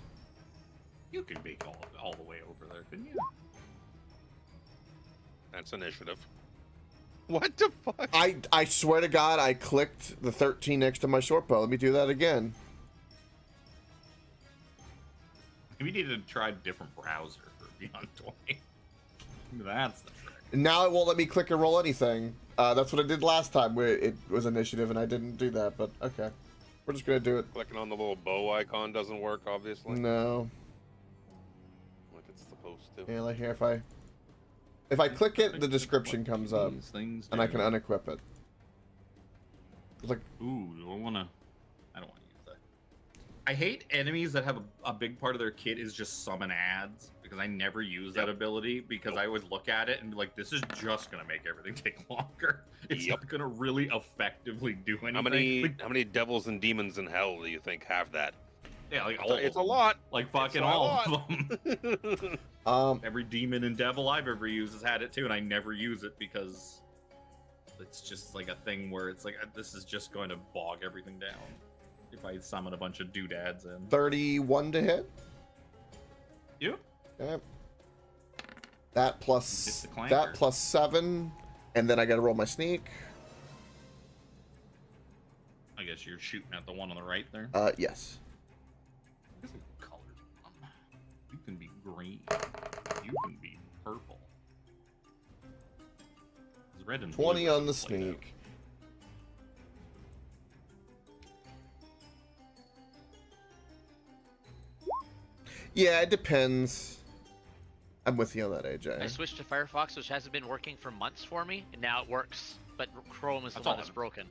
You can make all the way over there, couldn't you? That's initiative. What the fuck? I swear to God, I clicked the 13 next to my short bow. Let me do that again. We need to try a different browser for Beyond 20. That's the trick. Now it won't let me click and roll anything. That's what I did last time where it was initiative and I didn't do that, but okay. We're just gonna do it. Clicking on the little bow icon doesn't work, obviously. No. Like it's supposed to. Yeah, like here, if I click it, the description comes up, and I can unequip it. It's like, ooh, I don't want to use that. I hate enemies that have a big part of their kit is just summon ads, because I never use that ability, because I always look at it and be like, this is just going to make everything take longer. It's not going to really effectively do anything. How many devils and demons in hell do you think have that? Yeah, like it's a lot. Like fucking all of them. Every demon and devil I've ever used has had it too, and I never use it because it's just like a thing where it's like, this is just going to bog everything down if I summon a bunch of doodads in. 31 to hit. Yep. Okay. That plus 7, and then I got to roll my sneak. I guess you're shooting at the one on the right there. Yes. You can be green. You can be purple. Red and 20 on the sneak. Yeah, it depends. I'm with you on that, AJ. I switched to Firefox, which hasn't been working for months for me, and now it works. But Chrome is the one that's broken.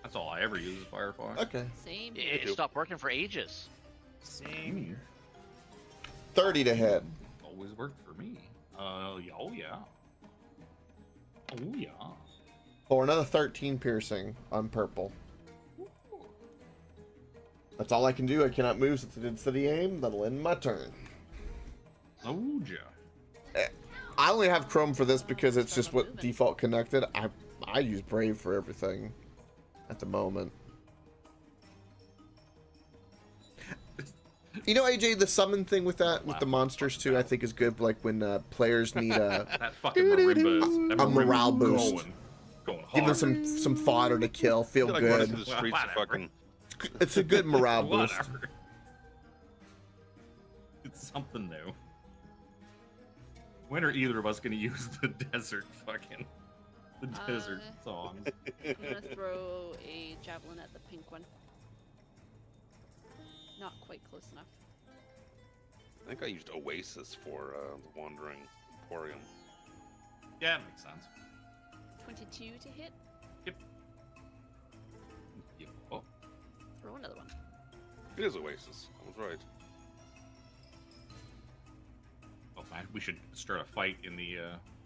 That's all I ever use is Firefox. Okay. Same. It stopped working for ages. Same here. 30 to hit. Always worked for me. Oh yeah. Oh yeah. Or another 13 piercing on purple. That's all I can do. I cannot move since I did steady aim. That'll end my turn. Oh yeah. I only have Chrome for this because it's just what default connected. I use Brave for everything at the moment. You know, AJ, the summon thing with that, with the monsters too, I think is good. Like when players need that fucking marimba, a morale boost, going give them some fodder to kill, feel like good. The streets are fucking... It's a good morale boost. It's something new. When are either of us going to use the desert desert songs? I'm gonna throw a javelin at the pink one. Not quite close enough. I think I used Oasis for the Wandering Emporium. Yeah, it makes sense. 22 to hit. Yep. Oh. Throw another one. It is Oasis. I was right. Oh man, we should start a fight in the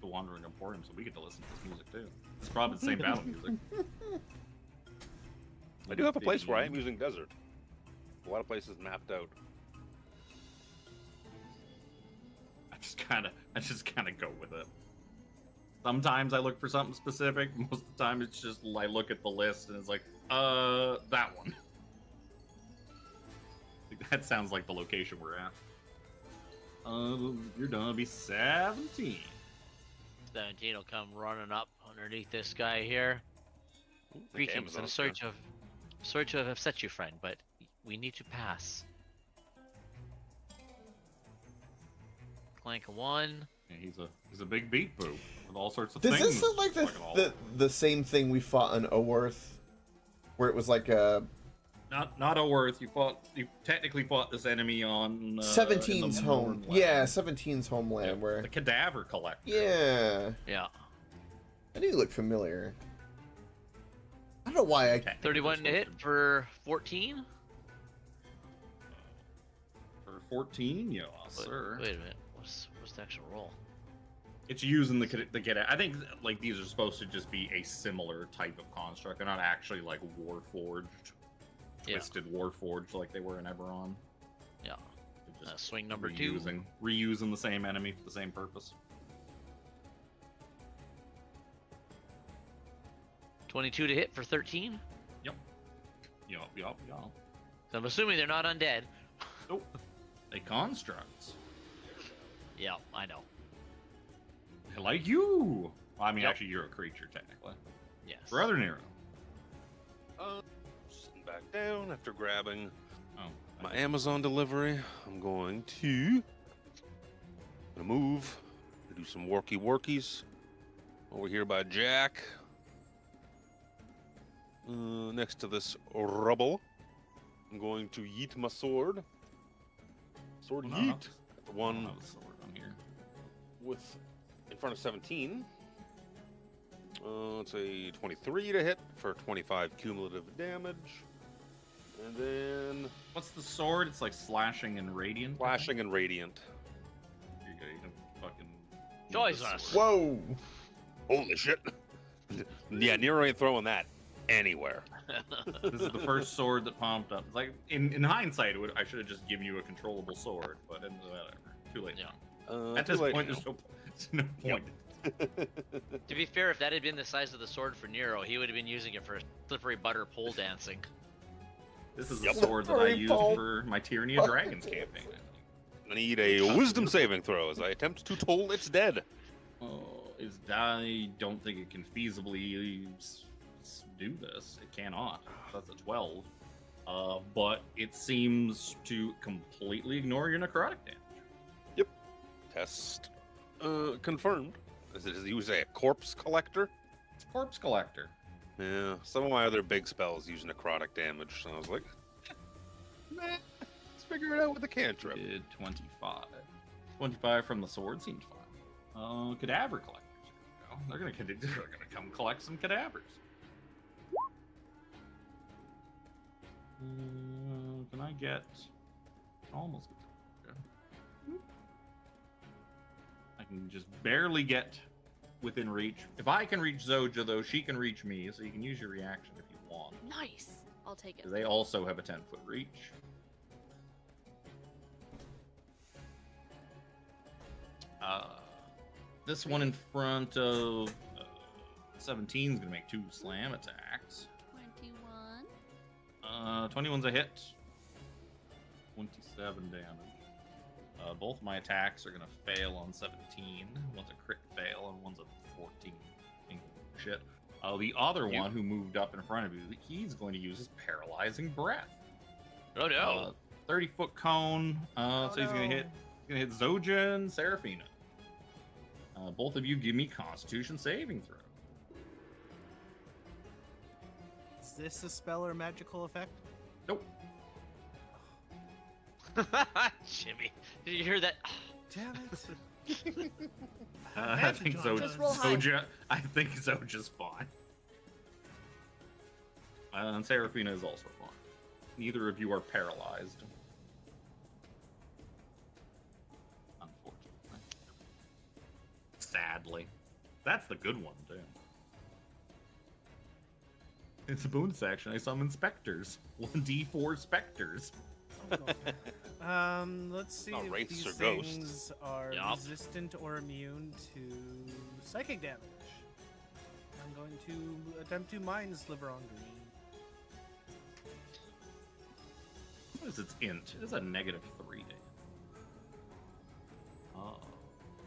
Wandering Emporium so we get to listen to this music too. It's probably the same battle music. I do have a place where I am using desert. A lot of places mapped out. I just kind of go with it. Sometimes I look for something specific. Most of the time, it's just I look at the list and it's like, that one. That sounds like the location we're at. You're gonna be 17. 17 will come running up underneath this guy here. Greetings, I'm sorry to have upset you, friend, but we need to pass. Clank 1. Yeah, he's a big beat boo with all sorts of Does things. this look like the same thing we fought on Oworth, where it was like a not Oworth. You technically fought this enemy on 17's home. Yeah, 17's homeland, yeah, where the cadaver collector. Yeah. Yeah. I do look familiar. I don't know why I 31 to hit for 14. For 14, yeah, sir. Wait a minute. What's the actual roll? It's using the get. I think like these are supposed to just be a similar type of construct. They're not actually like Warforged, twisted Warforged like they were in Eberron. Yeah. Just swing number reusing the same enemy for the same purpose. 22 to hit for 13. Yep. So I'm assuming they're not undead. Nope. They constructs. Yeah, I know. Like you. Well, I mean, actually, you're a creature technically. Yes. Brother Nero. Sitting back down after grabbing my Okay. Amazon delivery. I'm going to move, do some workies over here by Jack. next to this rubble. I'm going to yeet my sword. Sword No, yeet. The I one don't have a sword on here. with in front of 17. It's a 23 to hit for 25 cumulative damage. And then What's the sword? It's like slashing and radiant. I think? flashing and radiant. Here you go. You can fucking. Joy's use the us. sword. Whoa! Holy shit. Yeah, Nero ain't throwing that anywhere. This is the first sword that popped up. It's like in hindsight, I should have just given you a controllable sword, but whatever. Too late. Yeah. At Too this late point, now. there's no point. To be fair, if that had been the size of the sword for Nero, he would have been using it for slippery butter pole dancing. This is Yep. the sword that I Sorry, used Paul. for my Tyranny of Dragons campaign. I need a wisdom saving throw as I attempt to toll its dead. I don't think it can feasibly do this. It cannot. That's a 12. But it seems to completely ignore your necrotic damage. Test confirmed. Is you say a corpse collector? It's Corpse Collector. Yeah, some of my other big spells use necrotic damage, so I was like, nah, let's figure it out with a cantrip. Did 25. 25 from the sword seems fine. Cadaver collectors. Here we go. They're gonna come collect some cadavers. Can I get almost? Okay. I can just barely get within reach. If I can reach Zoja, though, she can reach me, so you can use your reaction if you want. Nice. I'll take it. 'Cause they also have a 10-foot reach. This one in front of 17 is going to make 2 slam attacks. 21. 21's a hit. 27 damage. Both my attacks are going to fail on 17. One's a crit fail and one's a 14. Shit. The other one who moved up in front of you, he's going to use his paralyzing breath. Oh no! 30-foot cone. So he's going to hit Zoja and Seraphina. Both of you give me Constitution saving throw. Is this a spell or magical effect? Nope. Jimmy, did you hear that? Damn it. I think Just roll high. I think Zoja's fine. And Seraphina is also fine. Neither of you are paralyzed. Unfortunately. Sadly. That's the good one, too. It's a bonus action. I summon specters. 1d4 specters. Oh, God. Let's see Not if wraiths these or ghosts. things are Yup. resistant or immune to psychic damage. I'm going to attempt to Mind Sliver on green. What is its int? It is a -3 damage.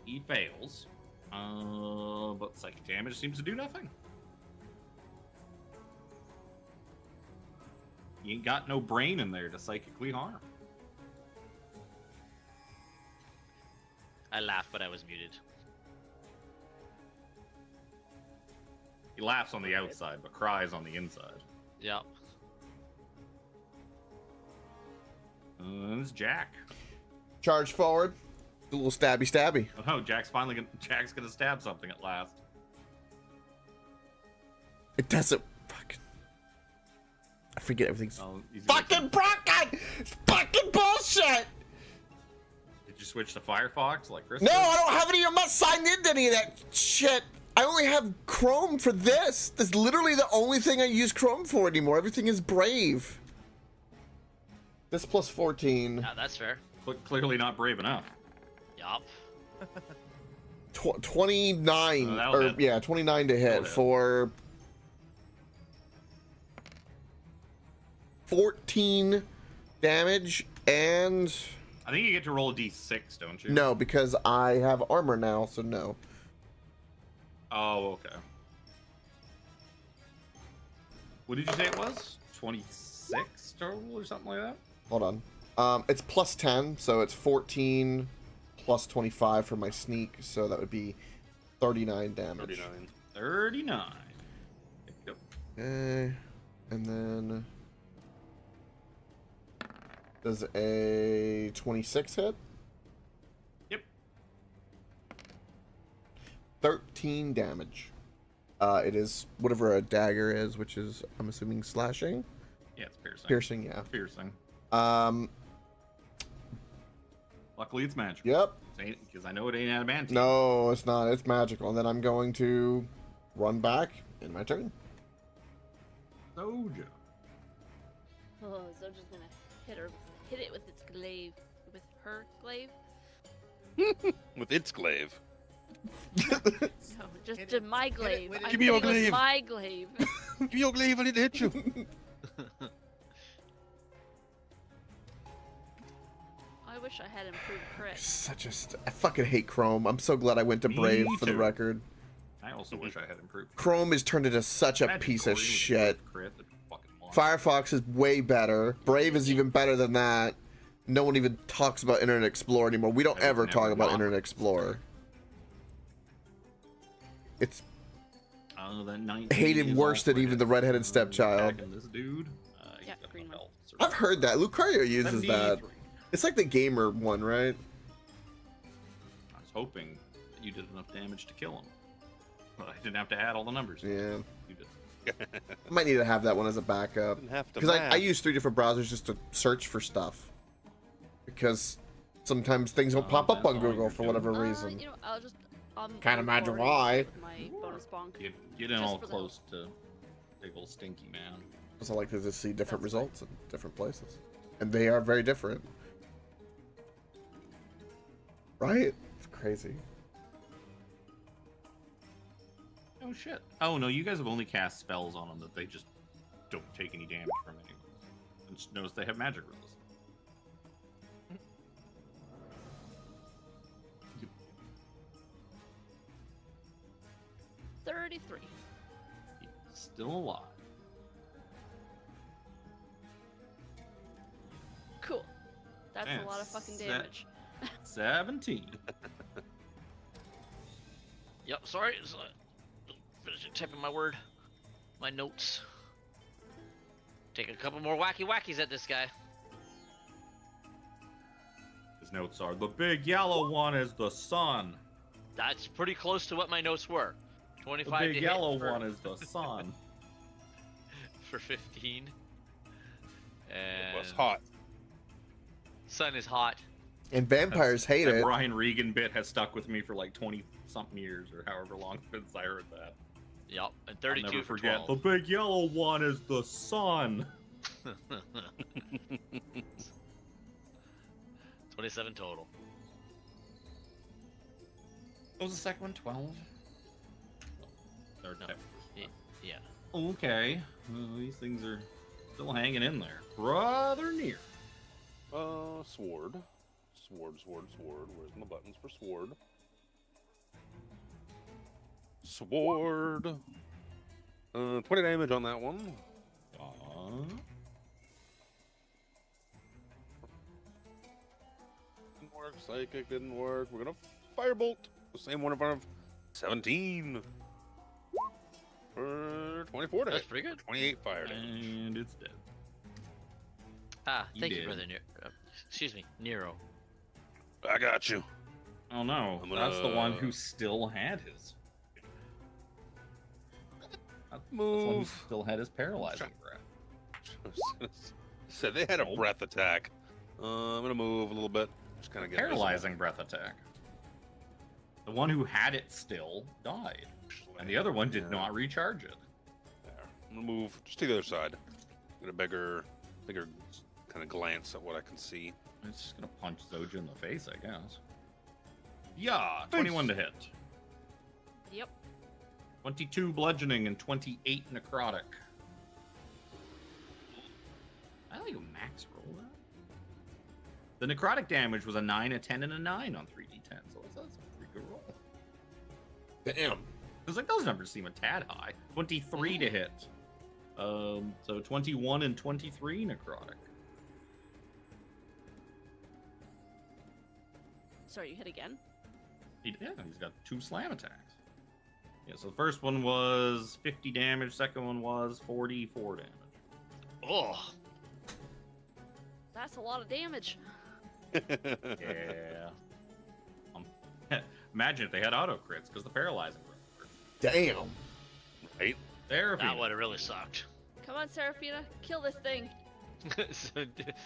He fails. But psychic damage seems to do nothing. You ain't got no brain in there to psychically harm. I laughed, but I was muted. He laughs on the outside, but cries on the inside. Yep. It's Jack. Charge forward. A little stabby. Oh no, Jack's gonna stab something at last. It doesn't. Fucking. I forget everything's. Oh, he's gonna- Fucking broken! It's fucking bullshit! Did you switch to Firefox like Chris? No, did? I don't have any. I'm not signed into any of that shit. I only have Chrome for this. That's literally the only thing I use Chrome for anymore. Everything is Brave. This plus 14. Yeah, that's fair. Clearly not brave enough. Yup. 29. Oh, that'll Or, hit. yeah, 29 to hit That'll hit. for 14 damage. And I think you get to roll a d6, don't you? no, because I have armor now, so no. Oh, okay. What did you say it was? 26 total or something like that? Hold on. It's plus 10, so it's 14 plus 25 for my sneak, so that would be 39 damage. 39. 39. Yep. And then does a 26 hit? Yep. 13 damage. It is whatever a dagger is, which is, I'm assuming, slashing? Yeah, it's piercing. Piercing, yeah. Piercing. Luckily, it's magical. Yep. Because I know it ain't adamantine. No, it's not. It's magical. And then I'm going to run back in my turn. Soja. Oh, Zoja's gonna hit it with its glaive. With her glaive? With its glaive. No, just my glaive. Give me your I'm hitting with glaive. my glaive. Give me your glaive, I need to hit you. I wish I had improved crit. I fucking hate Chrome. I'm so glad I went to Me Brave for the too. record. I also wish I had improved. Chrome is turned into such a Imagine piece of Corey with shit. crit, that'd be fucking awesome. Firefox is way better. Brave is even better than that. No one even talks about Internet Explorer anymore. We don't I would ever never talk about not Internet use Explorer. It's that hated is worse all than even the credit. redheaded stepchild. Attacking this dude. He's Yeah, got green enough one. health to I've survive. heard that. Lucario uses that. 73. It's like the gamer one, right? I was hoping that you did enough damage to kill him. But I didn't have to add all the numbers. Yeah. You did. I might need to have that one as a backup. Didn't have to Because I math. use 3 different browsers just to search for stuff. Because sometimes things don't pop up that's on all Google you're for doing. whatever reason. You know, I'll just. Can't imagine why. With my bonus bonk. Get in Just all for the- close to big old stinky man. Also like to just see different results in different places. And they are very different. Right? It's crazy. Oh shit. Oh no, you guys have only cast spells on them that they just don't take any damage from anyone. And just notice they have magic resistance. 33. He's still alive. Cool. That's Man, a lot of fucking set- damage. 17. Yep, sorry. Just finishing typing my notes. Take a couple more wacky wackies at this guy. His notes are, the big yellow one is the sun. That's pretty close to what my notes were. The 25 big to yellow hit for, one is the sun. for 15. It And was hot. sun is hot. And vampires hate That it. Brian Regan bit has stuck with me for like 20-something years or however long since I heard that. Yep, and I'll 32 never for forget. 12. The big yellow one is the sun. 27 total. What was the second one? 12? Third No. time. Yeah. Okay. Well, these things are still hanging in there. Rather near. Sword. Sword. Where's my buttons for sword? Sword. 20 damage on that one. Didn't work. Psychic didn't work. We're gonna firebolt. The same one in front of 17. For 24 to That's hit. pretty good. 28 fire damage. And it's dead. Ah, You thank you, did. brother. Excuse me, Nero. I got you. Oh no, I'm that's the one gonna- who still had his. That's the one who Move. still had his paralyzing breath. Said they had a Nope. breath attack. I'm gonna move a little bit. Just kind of get Paralyzing breath attack. The one who had it still died, visible. and the other one did Yeah. not recharge it. There. I'm gonna move just to the other side. Get a bigger kind of glance at what I can see. It's just gonna punch Zoja in the face, I guess. Yeah, 21 to hit. Yep. 22 bludgeoning and 28 necrotic. I like a max roll that. The necrotic damage was a 9, a 10, and a 9 on 3d10, so that's a pretty good roll. Damn. Because like those numbers seem a tad high. 23 to hit. So 21 and 23 necrotic. Sorry, you hit again? He's got 2 slam attacks. Yeah, so the first one was 50 damage, second one was 44 damage. Oh, That's a lot of damage. Yeah. Imagine if they had auto crits, because the paralyzing. Damn. Right? There, that would have really sucked. Come on, Seraphina, kill this thing. So,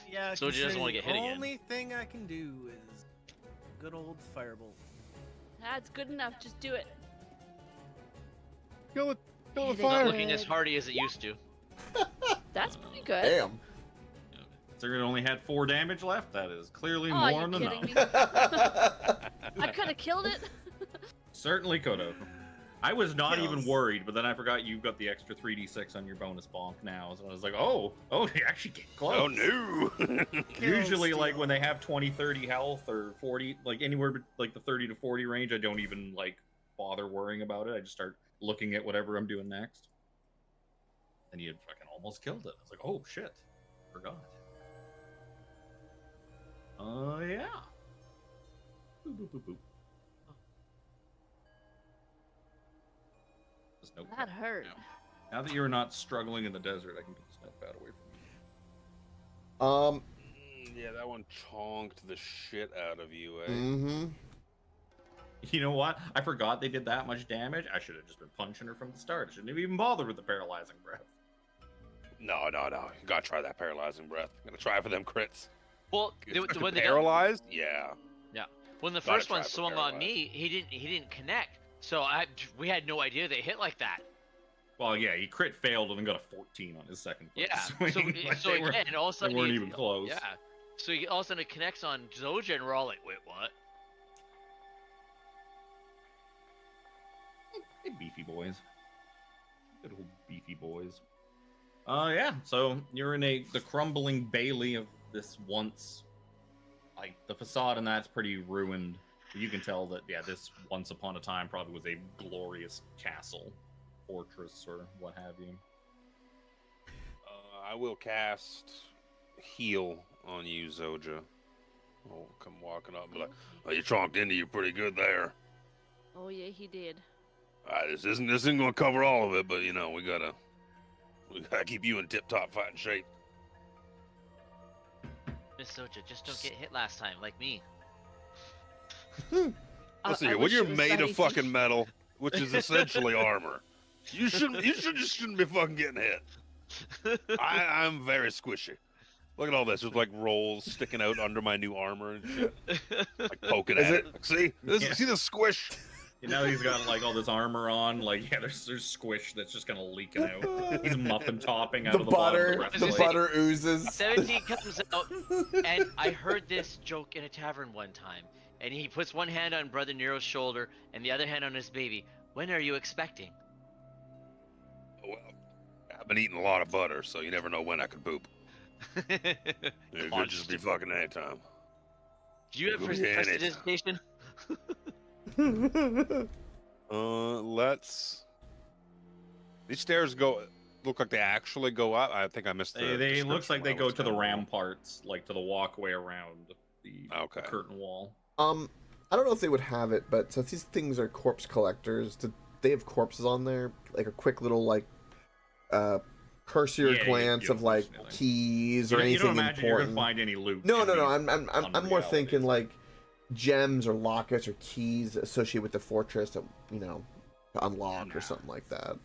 Yeah, So he doesn't wanna get hit The again. only thing I can do is good old firebolt. That's good enough. Just do it. Kill it. Kill the It's not fire. looking as hardy as it used to. That's pretty good. Damn. Zerg only had 4 damage left. That is clearly Oh, more you than kidding enough. me? I could have killed it. Certainly could have. I was not even Kills. worried, but then I forgot you've got the extra 3d6 on your bonus bonk now. So I was like, oh, you actually get close. Oh no. Usually, Kill like steal. when they have 20, 30 health or 40, like anywhere like the 30 to 40 range, I don't even like bother worrying about it. I just start looking at whatever I'm doing next. And you fucking almost killed it. I was like, oh shit, forgot. Yeah. Boop, boop, boop, boop. Just nope. That hurt. Now that you're not struggling in the desert, I can put this notepad away from you. Yeah, that one chonked the shit out of you, eh? Mm-hmm. You know what? I forgot they did that much damage. I should have just been punching her from the start. I shouldn't have even bothered with the paralyzing breath. No. You gotta try that paralyzing breath. Gotta try for them crits. Well, when they got, Paralyzed? Yeah. when the Gotta first one try for swung on paralyzed. me, he didn't connect. So we had no idea they hit like that. Well, yeah, he crit failed and then got a 14 on his second Yeah. swing. So, Like, so they were- again, all of a they sudden weren't he- even close. Yeah. So all of a sudden it connects on Zoja, and we're all like, wait, what? Hey, beefy boys. Good old beefy boys. Yeah, so you're in the crumbling bailey of this once, like, the facade and that's pretty ruined. You can tell that, yeah, this once upon a time probably was a glorious castle, fortress, or what have you. I will cast heal on you, Zoja. Oh, come walking up and be like, oh, you chonked into you pretty good there. Oh yeah, he did. This isn't gonna cover all of it, but you know, we gotta keep you in tip-top fighting shape. Miss Zoja, just don't get hit last time, like me. Listen I here, when wish you're it was made that of easy. fucking metal, which is essentially armor, you shouldn't be fucking getting hit. I'm very squishy. Look at all this. There's like rolls sticking out under my new armor and shit. Like poking Is at it- it. Like, see? Yeah. See the squish? You know, he's got like all this armor on. Like, yeah, there's squish that's just kind of leaking out. He's muffin topping out The of the bottom butter, of the rest the of it. butter oozes. 17 comes out, and I heard this joke in a tavern one time. And he puts one hand on Brother Nero's shoulder and the other hand on his baby. When are you expecting? Well, I've been eating a lot of butter, so you never know when I could poop. It could just be fucking anytime. Do you have Could be anytime. prestidigitation? Let's. These stairs look like they actually go up. I think I missed the. They looks like they description go when I to the was down. ramparts, like to the walkway around the Okay. curtain wall. I don't know if they would have it, but since these things are corpse collectors, do they have corpses on there? Like a quick little like cursory Yeah, glance you of don't like find anything. keys or You anything don't imagine you're important. gonna find any loot. No, in no, no. these I'm more unrealities. thinking like gems or lockets or keys associated with the fortress that to unlock Nah. or something like that.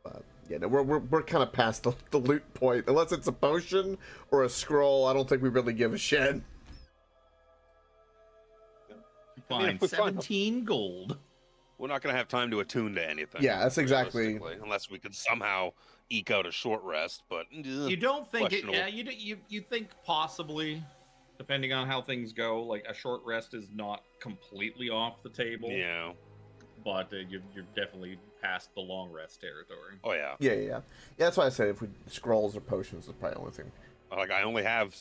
But yeah, no, we're kind of past the loot point. Unless it's a potion or a scroll, I don't think we really give a shit. Find we find- 17 gold. We're not gonna have time to attune to anything. Yeah, that's exactly- realistically, unless we could somehow eke out a short rest. But You don't think it? questionable. Yeah, you think possibly, depending on how things go, like a short rest is not completely off the table. yeah. But you're definitely past the long rest territory. Oh yeah. Yeah. That's why I said if we scrolls or potions is probably the only thing. Like I only have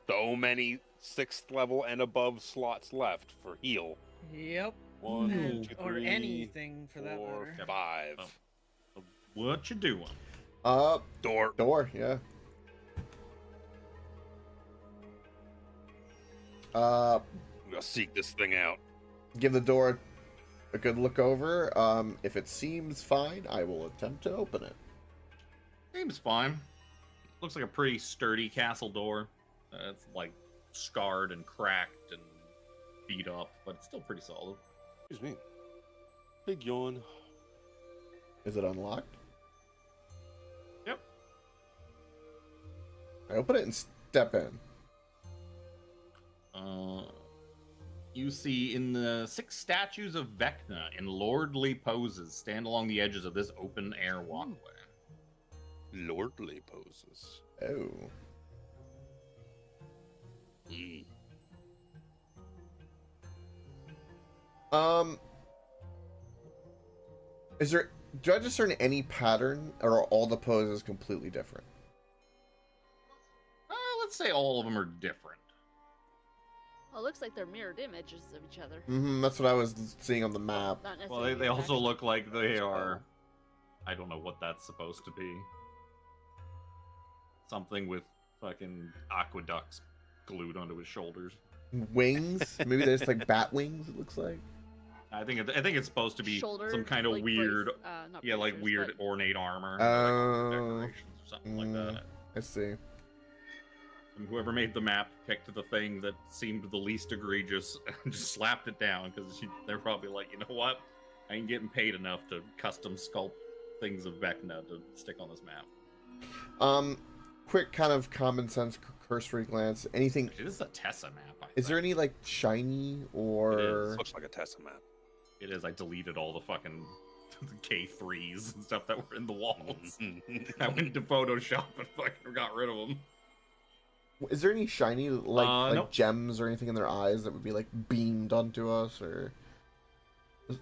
so many 6th level and above slots left for heal. Yep. 1, And- 2, or 3, anything for that 4, matter. 5. Oh. What you doing? Door. Yeah. Uh, I'm gonna seek this thing out. give the door a good look over. If it seems fine, I will attempt to open it. Seems fine. looks like a pretty sturdy castle door. It's like scarred and cracked and beat up, but it's still pretty solid. Excuse me. Big yawn. Is it unlocked? Yep. I open it and step in. You see in the 6 statues of Vecna in lordly poses stand along the edges of this open air walkway. Lordly poses. Oh. Do I discern any pattern, or are all the poses completely different? Let's say all of them are different. Well, it looks like they're mirrored images of each other. That's what I was seeing on the map. Not Well, necessarily they also exact. look like they are... I don't know what that's supposed to be. Something with fucking aqueducts glued onto his shoulders. Wings? Maybe there's like bat wings, it looks like. I think it's supposed to be Shoulder, some kind of like weird, not like bracers, weird but- ornate armor, Oh. like decorations or something like that. I see. And whoever made the map picked the thing that seemed the least egregious and just slapped it down because they're probably like, you know what, I ain't getting paid enough to custom sculpt things of Vecna to stick on this map. Quick kind of common sense cursory glance. Anything? Actually, this is a Tessa map. Is there any like shiny or? This looks like a Tessa map. It is. I deleted all the fucking K3s and stuff that were in the walls. I went to Photoshop and fucking got rid of them. Is there any shiny like nope. gems or anything in their eyes that would be like beamed onto us, or?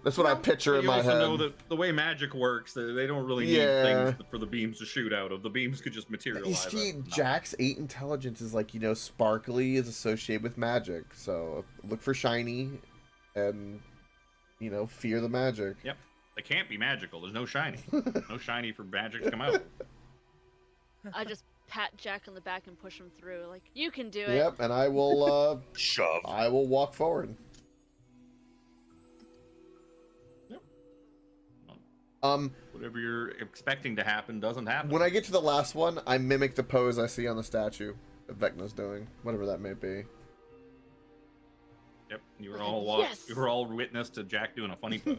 That's what I picture in you my also head. know that the way magic works, they don't really need things for the beams to shoot out of. The beams could just You materialize. see, out. Jack's 8 intelligence is like, sparkly is associated with magic. So look for shiny and, fear the magic. Yep. They can't be magical. There's no shiny. No shiny for magic to come out. I just pat Jack on the back and push him through. Like, you can do it. Yep, and I will, Shove. I will walk forward. Whatever you're expecting to happen doesn't happen. When I get to the last one, I mimic the pose I see on the statue that Vecna's doing, whatever that may be. Yep. You were Like, all yes! you were all witness to Jack doing a funny pose.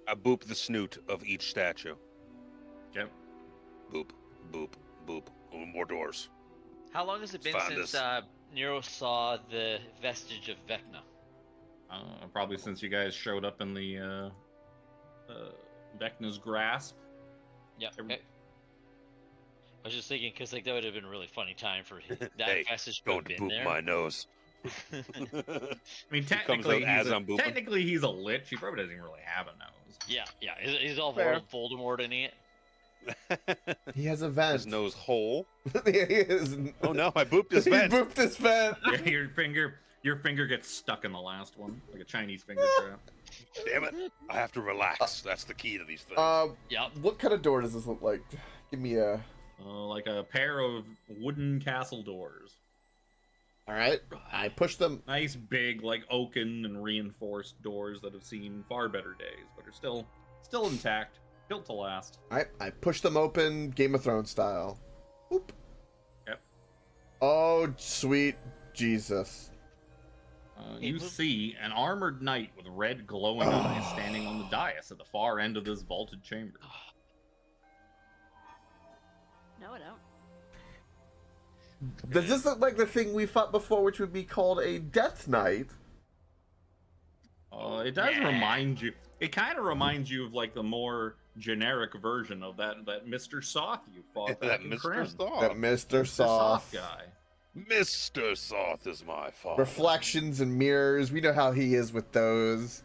I boop the snoot of each statue. Yep. Boop, boop, boop. Oh, more doors. How long has it been Find since us. Nero saw the vestige of Vecna? Probably since you guys showed up in the Vecna's grasp. Yep. Every- Okay. I was just thinking because that would have been a really funny time for that Hey, vestige to have Don't been boop there. my nose. I mean, comes out as I'm booping. technically he's a lich. He probably doesn't really have a nose. Yeah, he's all Fair. Voldemort in it. He has a vent. His nose hole. He is... Oh no, I booped his He vent. booped his vent. Your finger gets stuck in the last one, like a Chinese finger trap. Damn it. I have to relax. That's the key to these things. Yep. What kind of door does this look like? Give me a... Like a pair of wooden castle doors. Alright, I push them. Nice big, like oaken and reinforced doors that have seen far better days, but are still intact, built to last. Alright, I push them open, Game of Thrones style. Oop. Yep. Oh, sweet Jesus. You see an armored knight with red glowing eyes standing on the dais at the far end of this vaulted chamber. No, I don't. Does this look like the thing we fought before, which would be called a Death Knight? It does remind you. It kind of reminds you of like the more generic version of that Mr. Soth you fought. that back in Mr. Kryn. Soth. That Mr. Soth guy. Mr. Soth is my father. Reflections and mirrors. We know how he is with those.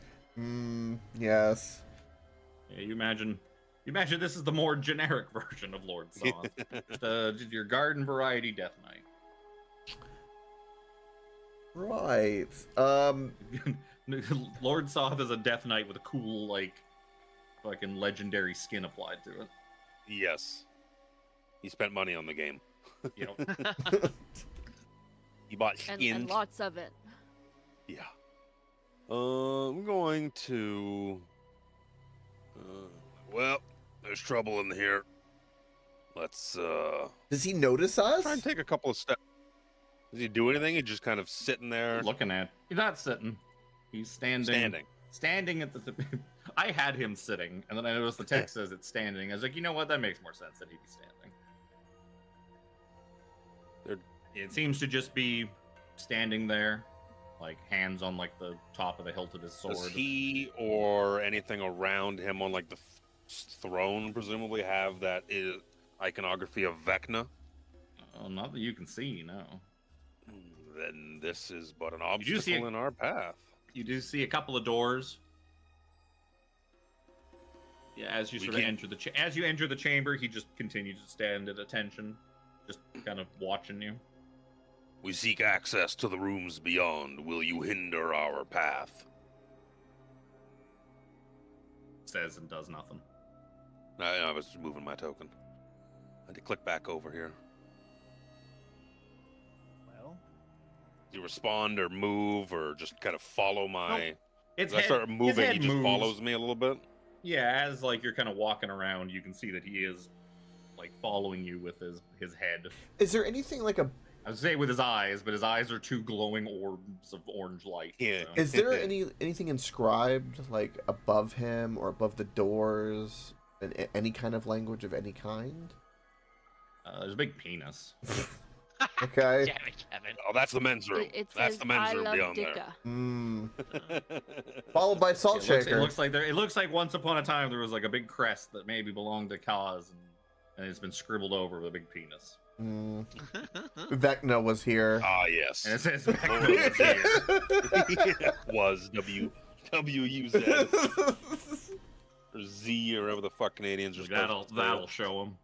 Yes. Yeah, you imagine this is the more generic version of Lord Soth. Just your garden variety Death Knight. Right. Lord Soth is a Death Knight with a cool, like, fucking legendary skin applied to it. Yes. He spent money on the game. You know, He bought And skins. lots of it. Yeah. I'm going to. Well, there's trouble in here. Let's Does he notice us? try and take a couple of steps. Does he do anything? He's just kind of sitting there. Looking at. He's not sitting. He's standing. Standing at the. I had him sitting, and then I noticed the text says it's standing. I was like, you know what? That makes more sense that he'd be standing. It seems to just be standing there, like hands on like the top of the hilt of his sword. Does he or anything around him on like the throne presumably have that iconography of Vecna? Not that you can see, no. Then this is but an obstacle in our path. You do see a couple of doors. Yeah, as you sort of enter as you enter the chamber, he just continues to stand at attention, just kind of watching you. We seek access to the rooms beyond. Will you hinder our path? Says and does nothing. I was moving my token. I had to click back over here. Well, Do you respond or move or just kind of follow my... Nope. I start moving, he just follows me a little bit? Yeah, as like you're kind of walking around, you can see that he is like following you with his head. Is there anything like a... I would say with his eyes, but his eyes are two glowing orbs of orange light. Yeah. So. Is there anything inscribed like above him or above the doors in any kind of language of any kind? There's a big penis. Okay. Damn it, Kevin. Oh, that's the men's room. It That's says, the men's I room love beyond Dicka. there. Followed by salt shaker. It looks like once upon a time there was like a big crest that maybe belonged to Kaz, and it's been scribbled over with a big penis. Vecna was here. Ah, yes. And it says Vecna was here. Was W-U-Z. Or Z, or whatever the fuck Canadians are supposed to say. That'll show him.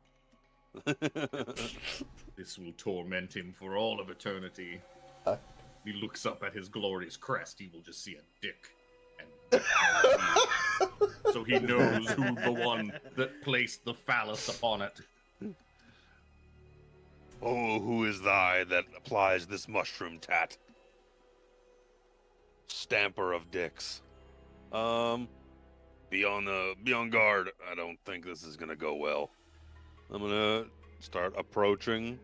This will torment him for all of eternity. He looks up at his glorious crest, he will just see a dick. And so he knows who the one that placed the phallus upon it. Oh, who is thy that applies this mushroom tat? Stamper of dicks. Be on guard. I don't think this is gonna go well. I'm gonna start approaching.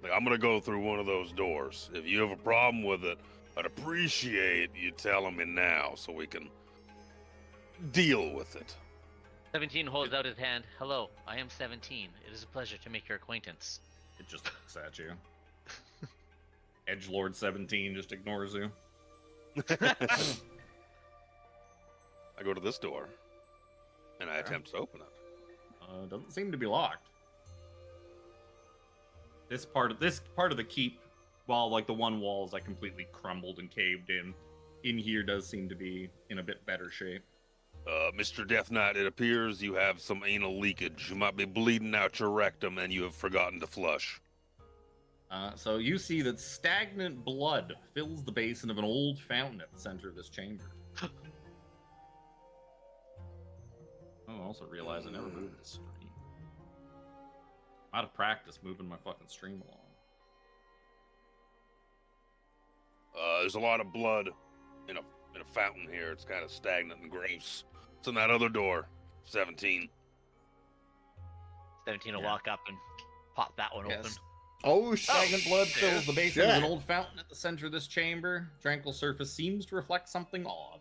Like, I'm gonna go through one of those doors. If you have a problem with it, I'd appreciate you telling me now so we can deal with it. 17 holds out his hand. Hello, I am 17. It is a pleasure to make your acquaintance. It just looks at you. Edgelord 17 just ignores you. I go to this door, and I attempt to open it. Doesn't seem to be locked. This part of the keep, while like the one wall is like completely crumbled and caved in here does seem to be in a bit better shape. Mr. Death Knight, it appears you have some anal leakage. You might be bleeding out your rectum, and you have forgotten to flush. So you see that stagnant blood fills the basin of an old fountain at the center of this chamber. Oh, I also realized I never moved this stream. I'm out of practice moving my fucking stream along. There's a lot of blood in a fountain here. It's kind of stagnant and gross. It's in that other door, 17. 17 will walk up and pop that one open. Oh, Stagnant blood fills the basin shit. of an old fountain at the center of this chamber. Tranquil surface seems to reflect something odd.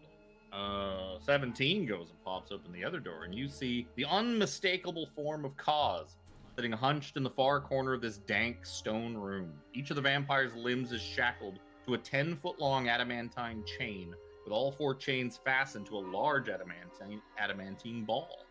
17 goes and pops open the other door, and you see the unmistakable form of Kaz sitting hunched in the far corner of this dank stone room. Each of the vampire's limbs is shackled to a 10-foot-long adamantine chain, with all 4 chains fastened to a large adamantine ball.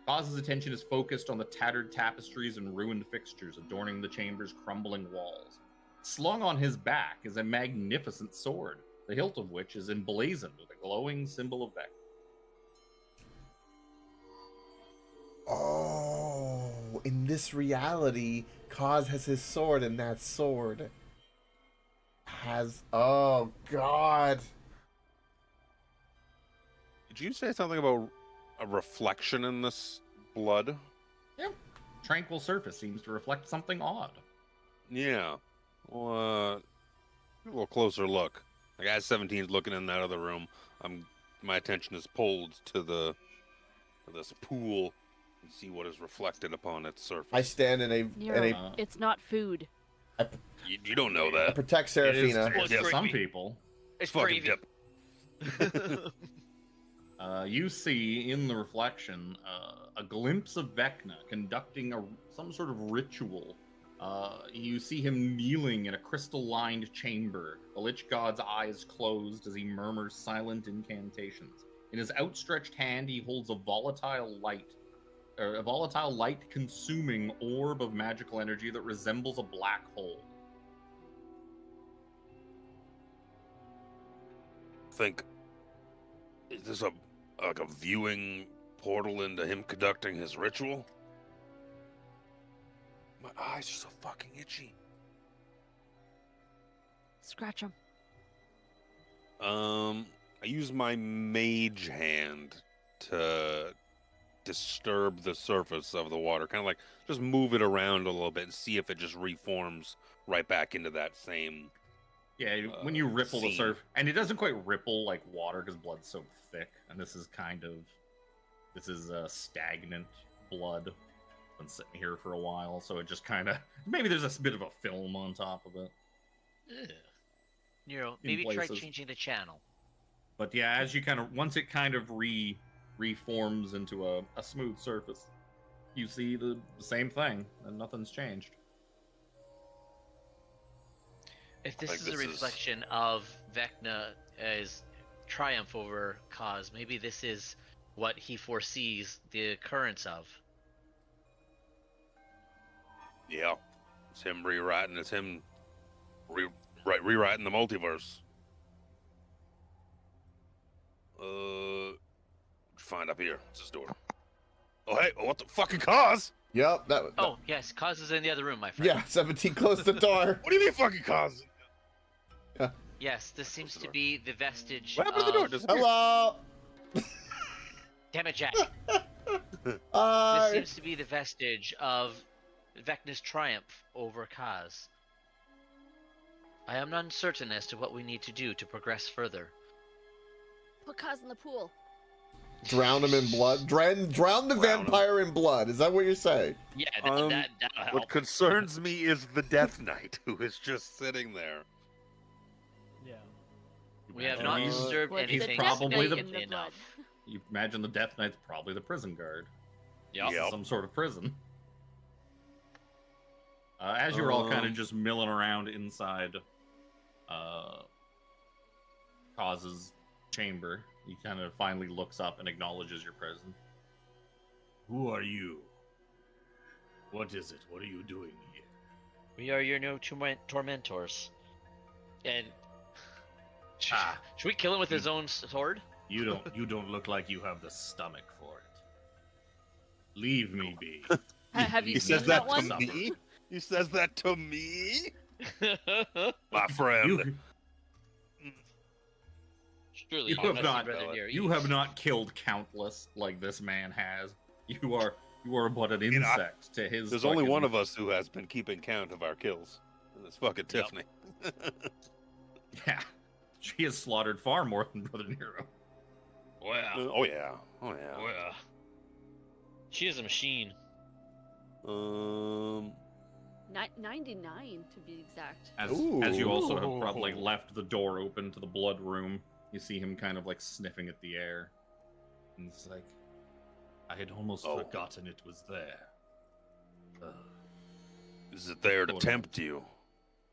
Kaz's attention is focused on the tattered tapestries and ruined fixtures adorning the chamber's crumbling walls. Slung on his back is a magnificent sword, the hilt of which is emblazoned with a glowing symbol of Vecna. Oh, in this reality, Kaz has his sword, and that sword has... Oh, God. Did you say something about a reflection in this blood? Yep. Tranquil surface seems to reflect something odd. Yeah. Well, a little closer look. Like, as 17 is looking in that other room, my attention is pulled to this pool and see what is reflected upon its surface. I stand in a Nero, it's not food. You don't know I that. protect It is Seraphina. to some people. It's Fucking gravy. dip. You see in the reflection a glimpse of Vecna conducting some sort of ritual. You see him kneeling in a crystal-lined chamber, the Lich God's eyes closed as he murmurs silent incantations. In his outstretched hand, he holds a volatile light-consuming orb of magical energy that resembles a black hole. Is this a viewing portal into him conducting his ritual? My eyes are so fucking itchy. Scratch him. I use my mage hand to disturb the surface of the water, kind of like just move it around a little bit and see if it just reforms right back into that same. Yeah, when you ripple the scene. surf, and it doesn't quite ripple like water because blood's so thick, and this is stagnant blood. It's been sitting here for a while, so it just kind of maybe there's a bit of a film on top of it. Ugh. Nero, In maybe try places. changing the channel. But yeah, as you once it kind of reforms into a smooth surface, you see the same thing, and nothing's changed. If this Like is a this is- reflection of Vecna's triumph over Kaz, maybe this is what he foresees the occurrence of. Yeah, it's him rewriting. It's him rewriting the multiverse. What'd you find up here? What's this door? Oh, hey, what the fucking cause? Yep. Oh, yes, Kaz is in the other room, my friend. Yeah. 17 closed the door. What do you mean fucking cause? Yes, this seems to be the vestige What happened to the door? of... Disappeared. Hello. Damn it, Jack. This Hi. seems to be the vestige of Vecna's triumph over Kaz. I am uncertain as to what we need to do to progress further. Put Kaz in the pool. Drown him in blood. Drown the Drown vampire in blood. Is that what you're saying? Yeah, Um, that'll help. What concerns me is the Death Knight, who is just sitting there. Yeah. We have Imagine not he's- disturbed Put he's anything probably the- significant in the blood. enough. You imagine the Death Knight's probably the prison guard. Yep. Yep. Some sort of prison. As you're all kind of just milling around inside Kaz's chamber, he kind of finally looks up and acknowledges your presence. Who are you? What is it? What are you doing here? We are your new tormentors. And should we kill him with his own sword? You don't look like you have the stomach for it. Leave me be. Have you He seen says that that one? to me? He says that to me? My friend. Surely You you have must not- be rather near You ease. have not killed countless like this man has. You are but an You know, insect to his. There's only one of us who has been keeping count of our kills. And it's fucking Yep. Tiffany. Yeah, she has slaughtered far more than Brother Nero. Wow. Oh yeah. Oh yeah. Wow. She is a machine. 99 to be exact. As you also have Ooh. probably left the door open to the blood room, you see him kind of like sniffing at the air. And it's like, I had almost forgotten it was there. Is it there to Hold on. tempt you?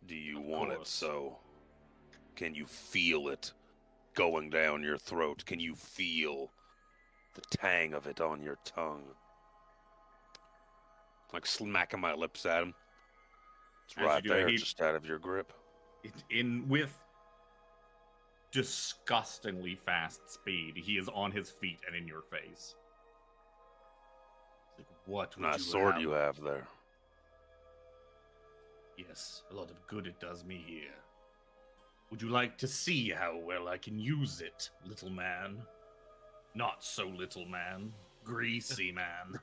Do you Of want it course. so? Can you feel it going down your throat? Can you feel the tang of it on your tongue? Like smacking my lips at him. It's As you right do, there, he- just out of your grip. With disgustingly fast speed, he is on his feet and in your face. It's like, what would Nice you sword have? you have there. Yes, a lot of good it does me here. Would you like to see how well I can use it, little man? Not so little man. Greasy man.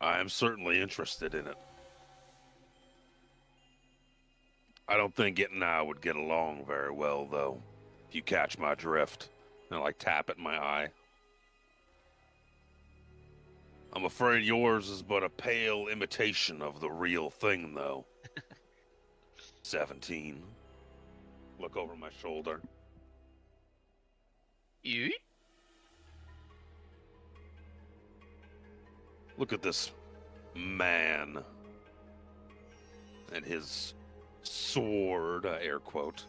I am certainly interested in it. I don't think it and I would get along very well, though. If you catch my drift. And I like tap it in my eye. I'm afraid yours is but a pale imitation of the real thing, though. 17. Look over my shoulder. You? Look at this man and his sword, air quote.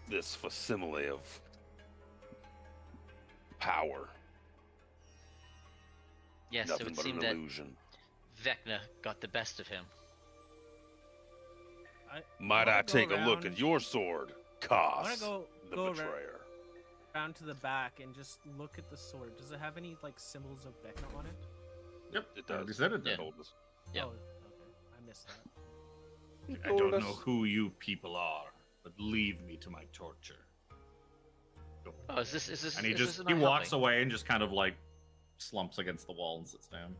This facsimile of power. Yes, Nothing it would but seem an that illusion. Vecna got the best of him. Might wanna I go take a look around- at your sword, I Kos, want to the go betrayer? around to the back and just look at the sword. Does it have any like symbols of Vecna on it? Yep, It I already does. said it. Yeah. Told us. Yep. Oh, okay. I missed that. I don't know who you people are, but leave me to my torture. Go. Oh, is this? And he is just this he not walks helping? away and just kind of like slumps against the wall and sits down.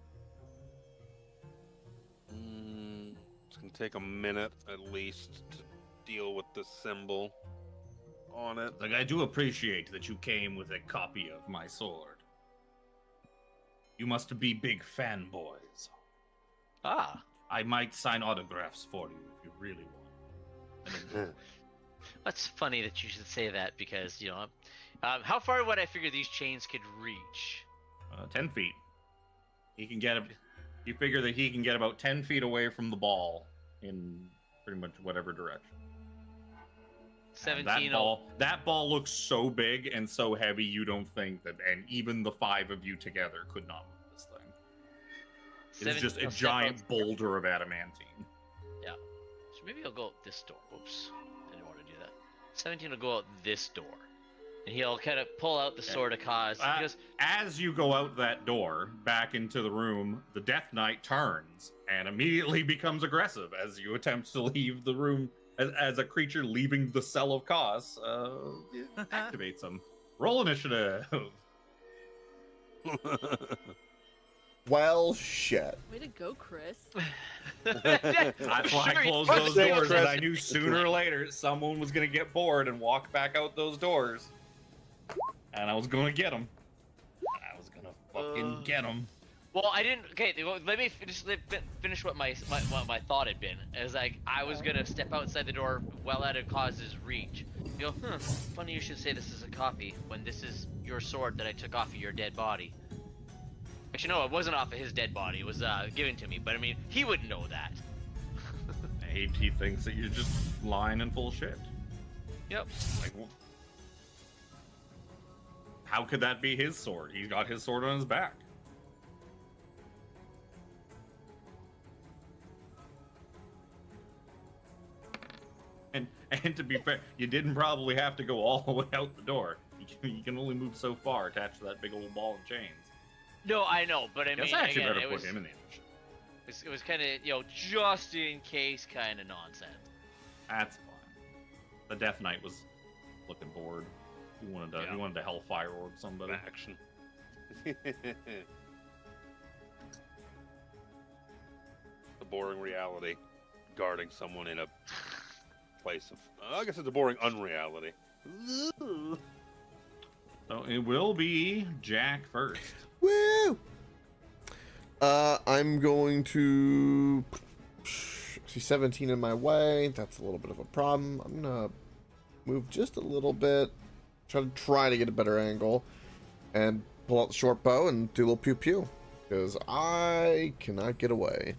It's gonna take a minute at least to deal with the symbol on it. Like, I do appreciate that you came with a copy of my sword. You must be big fanboys. Ah, I might sign autographs for you if you really want. that's funny that you should say that because how far would I figure these chains could reach? 10 feet. He can get you figure that he can get about 10 feet away from the ball in pretty much whatever direction. And 17. that ball looks so big and so heavy you don't think that, and even the 5 of you together could not move this thing. It's just a 17 giant boulder of adamantine. Yeah. So maybe I'll go out this door. Oops. Didn't want to do that. 17 will go out this door. And he'll kind of pull out the sword of Kos. Because As you go out that door, back into the room, the Death Knight turns and immediately becomes aggressive as you attempt to leave the room. As a creature leaving the cell of Kos, activates him. Roll initiative. Well, shit. Way to go, Chris. That's why I closed those doors, and I knew sooner or later someone was going to get bored and walk back out those doors. And I was going to get him. I was going to fucking get him. Well, I didn't. Okay, let me finish what my thought had been. It was like I was gonna step outside the door well out of Kos's reach. You go, funny you should say this is a copy when this is your sword that I took off of your dead body. Actually, no, it wasn't off of his dead body. It was given to me. But I mean, he wouldn't know that. He thinks that you're just lying and full of shit. Yep. Like, how could that be his sword? He's got his sword on his back. And to be fair, you didn't probably have to go all the way out the door. You can only move so far attached to that big old ball of chains. No, I know, but I mean, Guess I actually again, better it put was, him in the initiative. it was kind of, just in case kind of nonsense. That's fine. The Death Knight was looking bored. He wanted to hellfire orb somebody. Action. The boring reality, guarding someone in a place of. I guess it's a boring unreality. So it will be Jack first. Woo! I'm going to see 17 in my way. That's a little bit of a problem. I'm gonna move just a little bit, try to get a better angle, and pull out the short bow and do a little pew pew because I cannot get away.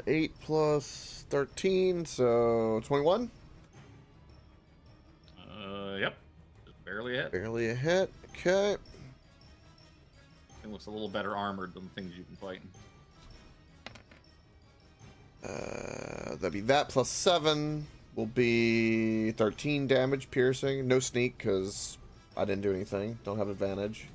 8 plus 13, so 21. Yep. Just barely hit. Barely a hit. Okay. It looks a little better armored than the things you've been fighting. That'd be that plus 7 will be 13 damage piercing. No sneak because I didn't do anything. Don't have advantage.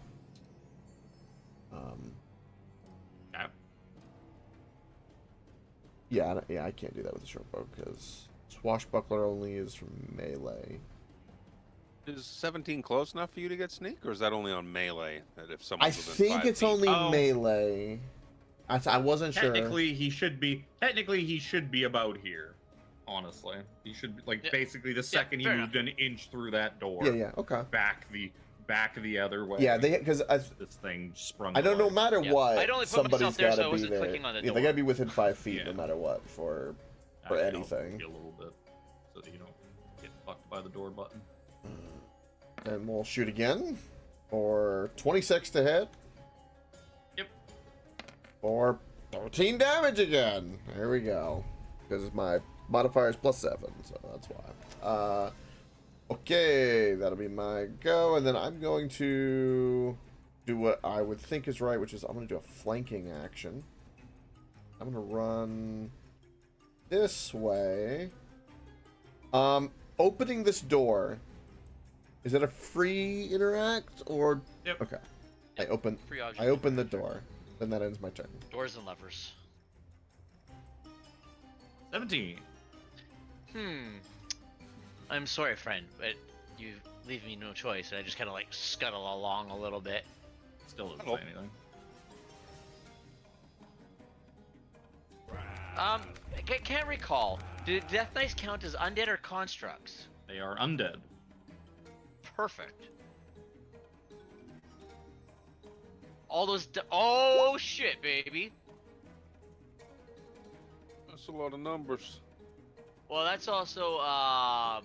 Yeah, I can't do that with the short bow because swashbuckler only is from melee. Is 17 close enough for you to get sneak, or is that only on melee? That if I someone's within think 5 it's feet? only melee. I wasn't sure. Technically, he should be about here. Honestly, he should be, like, basically the second he moved an inch through that door. Yeah. Okay. Back the other way. Yeah, because this thing sprung. I don't know. No matter what, I'd only put somebody's myself there, got so I to be wasn't there. clicking on the Yeah, door. they got to be within 5 feet, Yeah. no matter what, for Actually, I'll anything. be a little bit, so that you don't get fucked by the door button. And we'll shoot again for 26 to hit. Yep. For 13 damage again. There we go. Because my modifier is +7, so that's why. Okay, that'll be my go, and then I'm going to do what I would think is right, which is I'm going to do a flanking action. I'm going to run this way. Opening this door. Is it a free interact or? Yep. Okay. I open the door. Then that ends my turn. Doors and levers. 17. I'm sorry, friend, but you leave me no choice, and I just kind of like scuttle along a little bit. Still doesn't Hello. say anything. I can't recall. Do Death Knights count as undead or constructs? They are undead. Perfect. All those. Oh shit, baby. That's a lot of numbers. Well, that's also a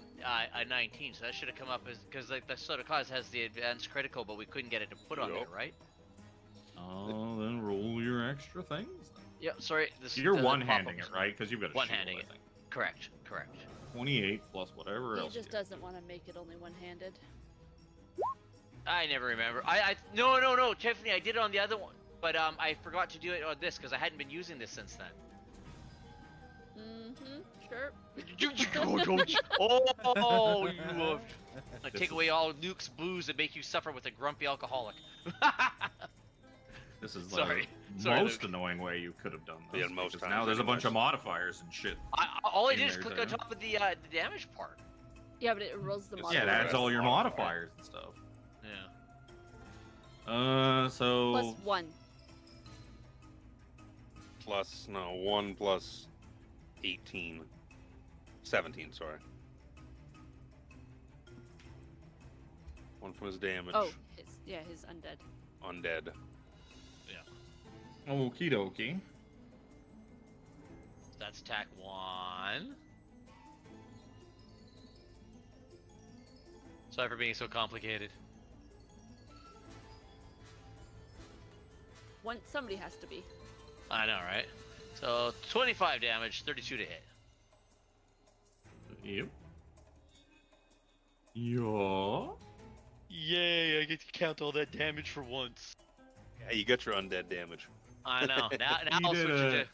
19, so that should have come up as because like the Soda Cause has the advanced critical, but we couldn't get it to put on there, right? Oh, then roll your extra things. Yeah, sorry. This You're doesn't one-handing pop it, up. right? Because you've got a One-handing shield, it. I think. Correct. 28 plus whatever He else. just you- doesn't want to make it only one-handed. I never remember. No, Tiffany, I did it on the other one, but I forgot to do it on this because I hadn't been using this since then. Sure. Oh, you take away all Nuke's booze and make you suffer with a grumpy alcoholic. This is the Sorry, most Luke. annoying way you could have done this. Yeah, most because times now there's a bunch of anyways. modifiers and shit. All I In did is there, click too. on top of the damage part. Yeah, but it rolls the Yeah, modifier. Yeah, it adds all your Modifier. modifiers and stuff. Yeah. So Plus 1. Plus, no, 1 plus 18. 17, sorry. 1 from his damage. Oh, his undead. Undead. okie dokie. That's attack 1. Sorry for being so complicated. Somebody has to be. I know, right? So 25 damage, 32 to hit. Yep. Yeah. Yay! I get to count all that damage for once. Yeah, you got your undead damage. I know. Now I'll did switch it it.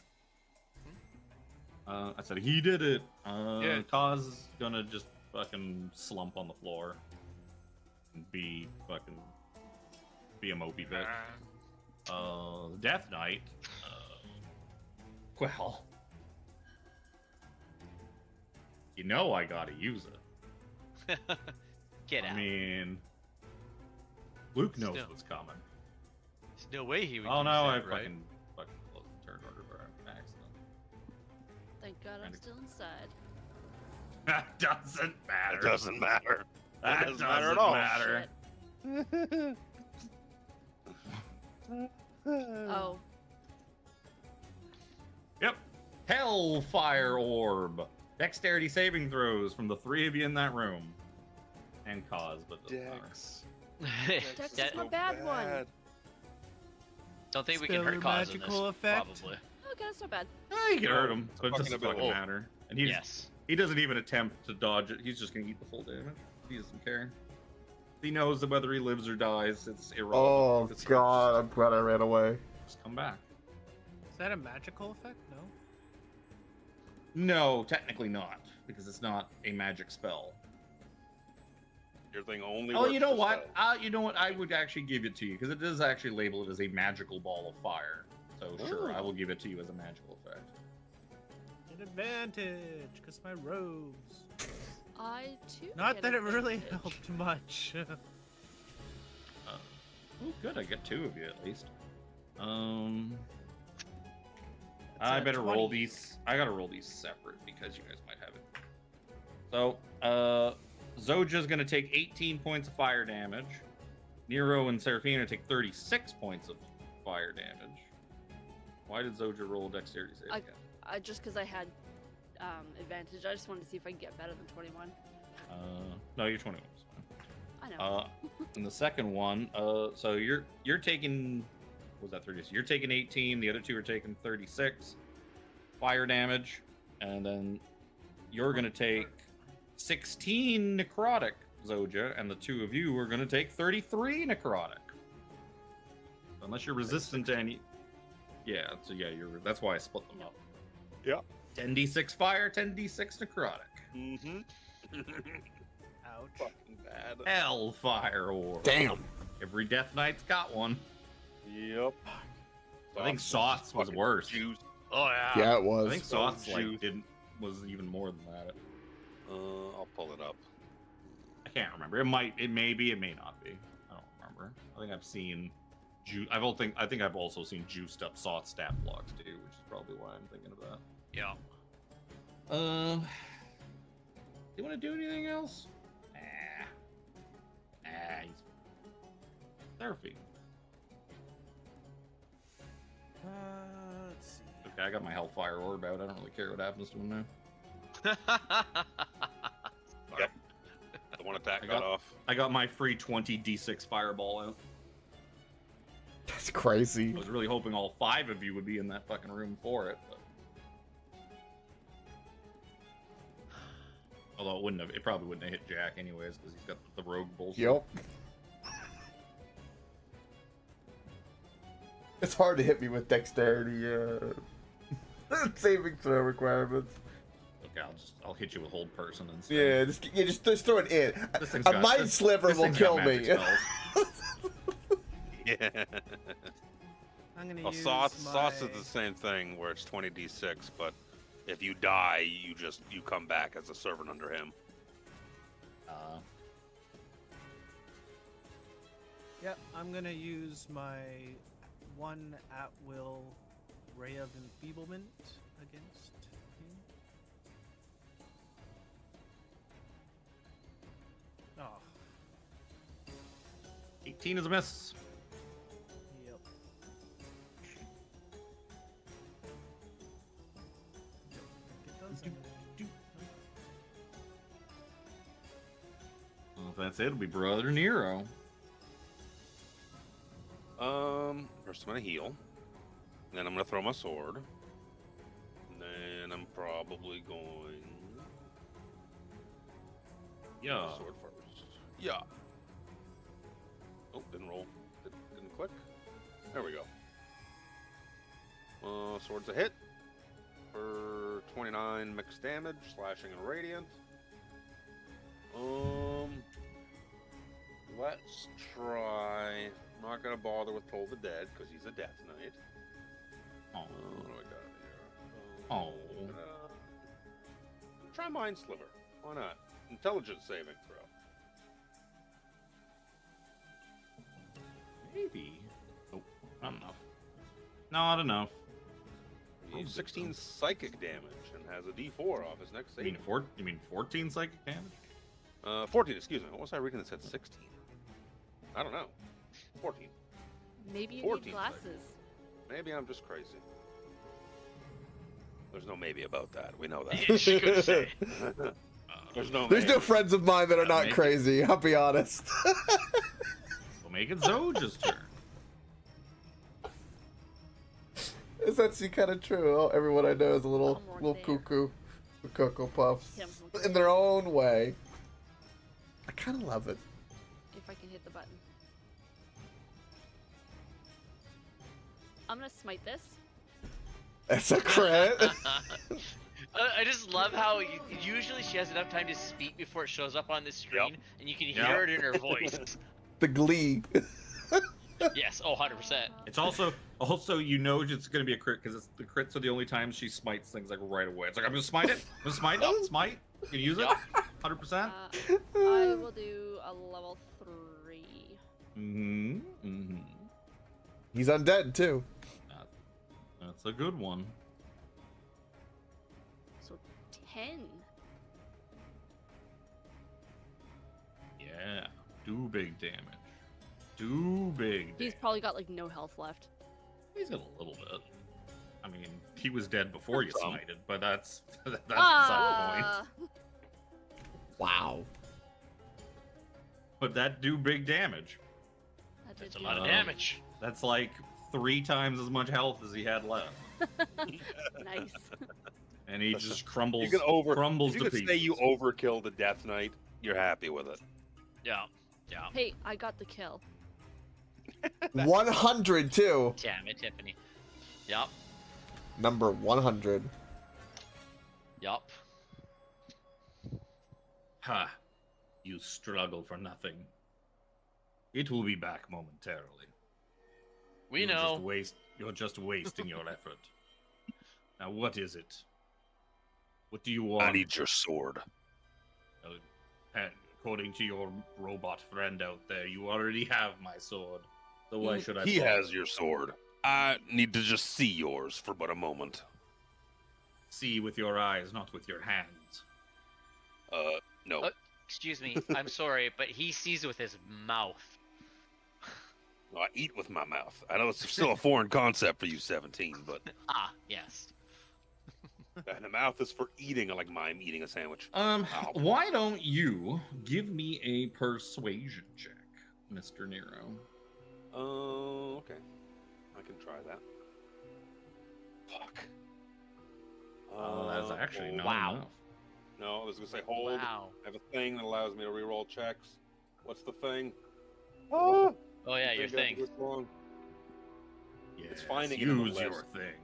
I said he did it. Yeah. Kaz is gonna just fucking slump on the floor and be a mopey bitch. The Death Knight. Well, you know I gotta use it. Get out. I mean, Luke knows Still. what's coming. There's no way he would. Oh use no, that, I right? fucking closed the turn order by accident. Thank God I'm Kinda- still inside. That doesn't matter. It doesn't matter. That It doesn't matter at doesn't all. matter. Shit. Oh, Yep. Hellfire Orb. Dexterity saving throws from the 3 of you in that room. And Cause, but it doesn't matter. Dex. Dex is That- my bad one. Don't think we can Spell hurt a Cause in this, magical effect. probably. okay, that's not bad. You can hurt him, but it fucking doesn't fucking ability. matter. And he's, Yes. he doesn't even attempt to dodge it. He's just going to eat the full damage. He doesn't care. He knows that whether he lives or dies, it's irrelevant. Oh It's God, I'm glad I ran away. Just come back. Is that a magical effect? No. No, technically not, because it's not a magic spell. Your thing only Oh, works you know for what? spells. You know what? I would actually give it to you because it does actually label it as a magical ball of fire. So sure, I will give it to you as a magical effect. An advantage, because my robes. I too. Not get that it really advantage. helped much. Oh, good. I get 2 of you at least. I a better roll 20. these. I gotta roll these separate because you guys might have it. So, Zoja's gonna take 18 points of fire damage. Nero and Seraphina take 36 points of fire damage. Why did Zoja roll a dexterity save again? Just because I had advantage. I just wanted to see if I can get better than 21. No, you're 21. It's fine. I know. And the second one, so you're taking, what was that 30? You're taking 18. The other two are taking 36 fire damage, and then you're gonna take 16 necrotic, Zoja, and the two of you are gonna take 33 necrotic. Unless you're resistant to any. Yeah, so yeah, that's why I split them up. Yeah. 10d6 fire, 10d6 necrotic. Mm-hmm. Ouch. Fucking bad. Hellfire orb. Damn. Every Death Knight's got one. Yep. I think Soth's was worse. Juice. Oh yeah. Yeah, it was. I think So Soth's juice. was even more than that. I'll pull it up. I can't remember. It may be, it may not be. I don't remember. I think I've seen I think I've also seen juiced up Soth stat blocks too, which is probably why I'm thinking of that. Yeah. Do you want to do anything else? He's Seraphine. Let's see. Okay, I got my Hellfire Orb out. I don't really care what happens to him now. Yep. The one attack I got got- off. I got my free 20d6 Fireball out. That's crazy. I was really hoping all 5 of you would be in that fucking room for it. But... Although it probably wouldn't have hit Jack anyways because he's got the rogue bullshit. Yep. It's hard to hit me with dexterity saving throw requirements. Okay, I'll hit you with hold person instead. Yeah, just throw it in. This thing's A got- mind this- sliver this will thing's got kill me. magic spells. Yeah. I'm gonna Well, use Sauce my... is the same thing where it's 20d6, but if you die, you come back as a servant under him. Yep, I'm gonna use my one at-will ray of enfeeblement against him. Oh, 18 is a miss. yep. It does anything. Well, if that's it, it'll be Brother Nero. First I'm gonna heal. Then I'm gonna throw my sword. And then I'm probably going. Yeah. Sword first. Yeah. Oh, didn't roll. Didn't click. There we go. Sword's a hit for 29 mixed damage, slashing and radiant. Let's try. I'm not gonna bother with Toll the Dead because he's a Death Knight. Oh. What do I got here? Oh. Try Mind Sliver. Why not? Intelligence saving throw. Maybe. Oh, not enough. Not enough. He has 16 psychic damage and has a D4 off his next You save. mean 14 psychic damage? 14, excuse me. What was I reading that said 16? I don't know. 14. Maybe you 14 need glasses. Maybe I'm just crazy. There's no maybe about that. We know that. Yeah, she could say. There's no There's no maybe. friends of mine that are not make it. crazy, I'll be honest. We'll make it Zoja's turn. It's actually kind of true. Oh, everyone I know is a little One more little there. cuckoo with Cocoa Puffs Yeah, one in their own way. I kind of love it. If I can hit the button. I'm gonna smite this. It's a crit. I just love how usually she has enough time to speak before it shows up on the screen, and you can hear it in her voice. The glee. Yes, oh, 100%. It's also you know it's gonna be a crit because the crits are the only time she smites things like right away. It's like I'm gonna smite it. I'm gonna smite it. Smite. You can use it. Yup. 100%. I will do a level 3. He's undead too. That's a good one. 10. Yeah. Do big damage. Do big He's damage. probably got like no health left. He's got a little bit. I mean, he was dead before you Some. smited, but that's beside the point. Wow. But that do big damage. That did That's a do lot of Um, damage. That's like 3 times as much health as he had left. Nice. And he just crumbles, You can crumbles If to you could pieces. say you overkilled the Death Knight, you're happy with it. Yeah. Yeah. Hey, I got the kill. 100 too. Damn it, Tiffany. Yup. Number 100. Yup. Ha! You struggle for nothing. It will be back momentarily. We You're know. You're just wasting your effort. Now, what is it? What do you want? I need your sword. And according to your robot friend out there, you already have my sword. So why should I? He bother? has your sword. I need to just see yours for but a moment. See with your eyes, not with your hands. No. Excuse me. I'm sorry, but he sees with his mouth. No, I eat with my mouth. I know it's still a foreign concept for you, 17, but Ah, yes. and the mouth is for eating, like mime eating a sandwich. Why don't you give me a persuasion check, Mr. Nero? Okay. I can try that. Fuck. That's actually not wow. enough. No, I was gonna say hold. Wow. I have a thing that allows me to reroll checks. What's the thing? Oh, Oh yeah, your thing. Yes, It's finding it in the use your list. thing.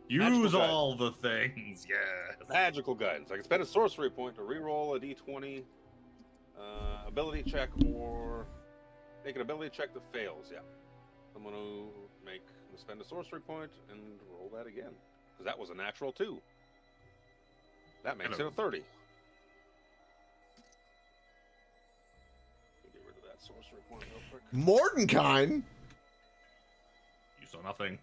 Magical Use guidance. all the things. Yes. Magical guidance. I can spend a sorcery point to reroll a d20 ability check or make an ability check that fails. Yeah. I'm going to spend a sorcery point and roll that again. Because that was a natural 2. That makes Hello. it a 30. Get rid of that sorcery point real quick. Mordenkainen? You saw nothing.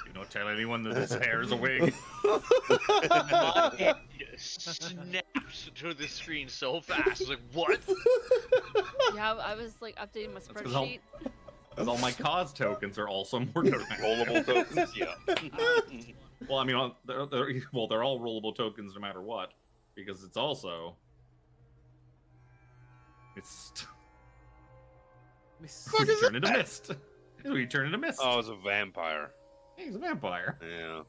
Do not tell anyone that this hair is a wig. My head snaps to the screen so fast. I was like, what? Yeah, I was like updating my 'cause I'll- spreadsheet. Because all my cause tokens are also more direct. Rollable tokens? Yeah. Well, I mean, they're all rollable tokens no matter what, because it's also Fuck is turn into that? mist. We turn into mist. Oh, it's a vampire. He's a vampire. Yeah.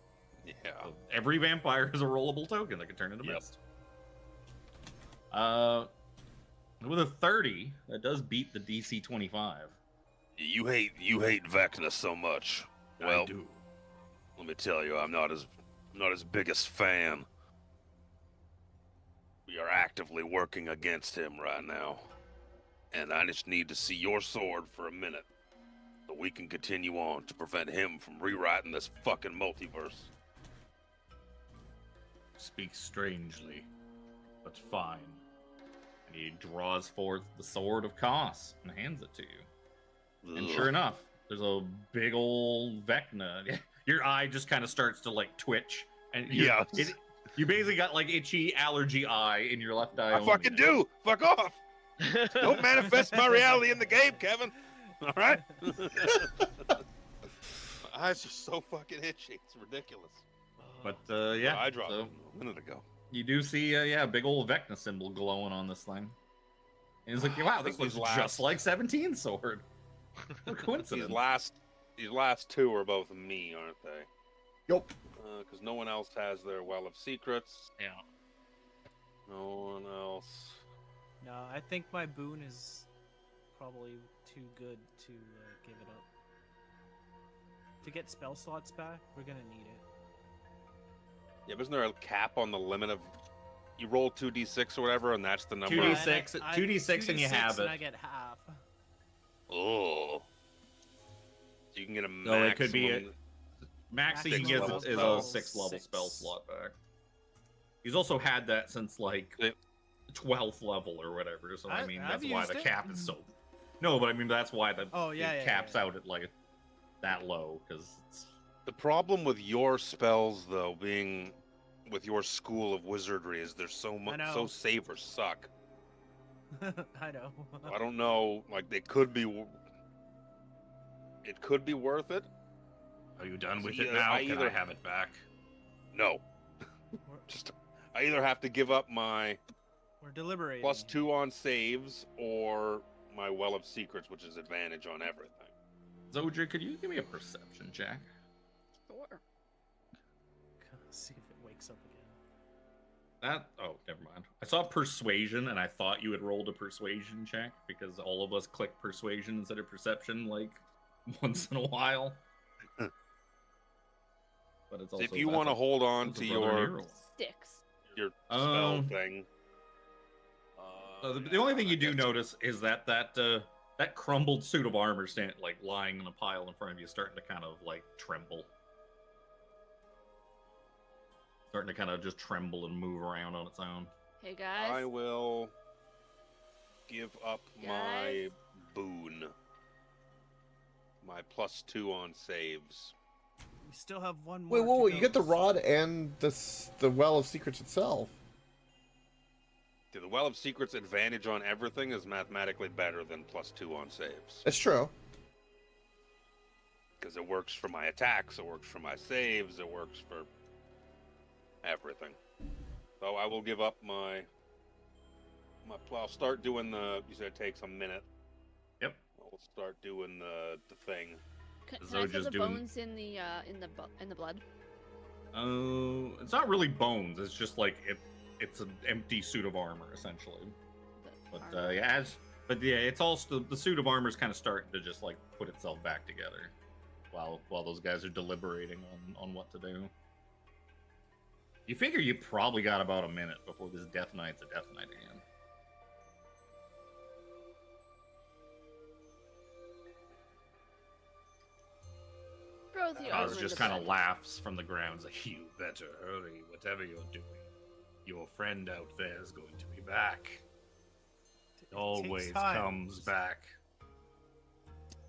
Yeah. So every vampire is a rollable token that can turn into Yep. mist. With a 30, that does beat the DC 25. You hate Vecna so much. I Well, do. let me tell you, I'm not his biggest fan. We are actively working against him right now. And I just need to see your sword for a minute. So we can continue on to prevent him from rewriting this fucking multiverse. Speaks strangely, but fine. And he draws forth the sword of Kos and hands it to you. And Ugh. sure enough, there's a big old Vecna. Your eye just kind of starts to like twitch, and you basically got like itchy allergy eye in your left eye. I only fucking now. do! Fuck off! Don't manifest my reality in the game, Kevin! Alright? My eyes are so fucking itchy. It's ridiculous. But yeah, I dropped so it a minute ago. you do see a big old Vecna symbol glowing on this thing. And he's like, wow, I this think looks these just like 17's sword. What a coincidence. These last 2 are both me, aren't they? Yup. Because no one else has their Well of Secrets. Yeah. No one else. No, I think my boon is probably too good to give it up. To get spell slots back, we're gonna need it. Yeah, but isn't there a cap on the limit of... You roll 2d6 or whatever, and that's the number? 2d6. and 2d6 and you have and it. I get half. Oh. So you can get a maximum... No, it could be Max you can Six get level is a spell. 6th level Six. spell slot back. He's also had that since like Yeah. 12th level or whatever. So I mean, I've that's why used the it. cap is so. No, but I mean that's why the Oh, yeah, it yeah, caps yeah. out at like that low because it's The problem with your spells, though, being with your school of wizardry is there's so much, know. so save or suck. I know. I don't know. Like it could be worth it. Are you done So with it yeah, now? I Can either- I have it back? No. Just I either have to give up my We're deliberating. +2 on saves or my Well of Secrets, which is advantage on everything. Zodra, could you give me a perception check? Sure. See if it wakes up again. Oh, never mind. I saw persuasion, and I thought you had rolled a persuasion check because all of us click persuasion instead of perception like once in a while. But it's So also if you want to hold on to your Sticks. spell thing. The only thing you do notice is that crumbled suit of armor lying in a pile in front of you, starting to kind of like tremble. Starting to kind of just tremble and move around on its own. Hey guys. I will give up my Guys? boon. My +2 on saves. We still have one more. Wait, whoa, to you go, get the so- rod and the Well of Secrets itself. Dude, the Well of Secrets advantage on everything is mathematically better than +2 on saves. That's true. Because it works for my attacks, it works for my saves, it works for everything. So I will give up my I'll start doing you said it takes a minute. Yep. I'll start doing the thing. Can I Zoe see just the doing- bones in the blood? It's not really bones. It's just like it's an empty suit of armor essentially. The But armor? it's all still, the suit of armor is kind of starting to just like put itself back together, while those guys are deliberating on what to do. You figure you probably got about a minute before this Death Knight's a Death Knight again. Throws the Oz armor in just the kind of blood. laughs from the ground, like, "You better hurry, whatever you're doing. Your friend out there is going to be back. It Always takes time. comes back."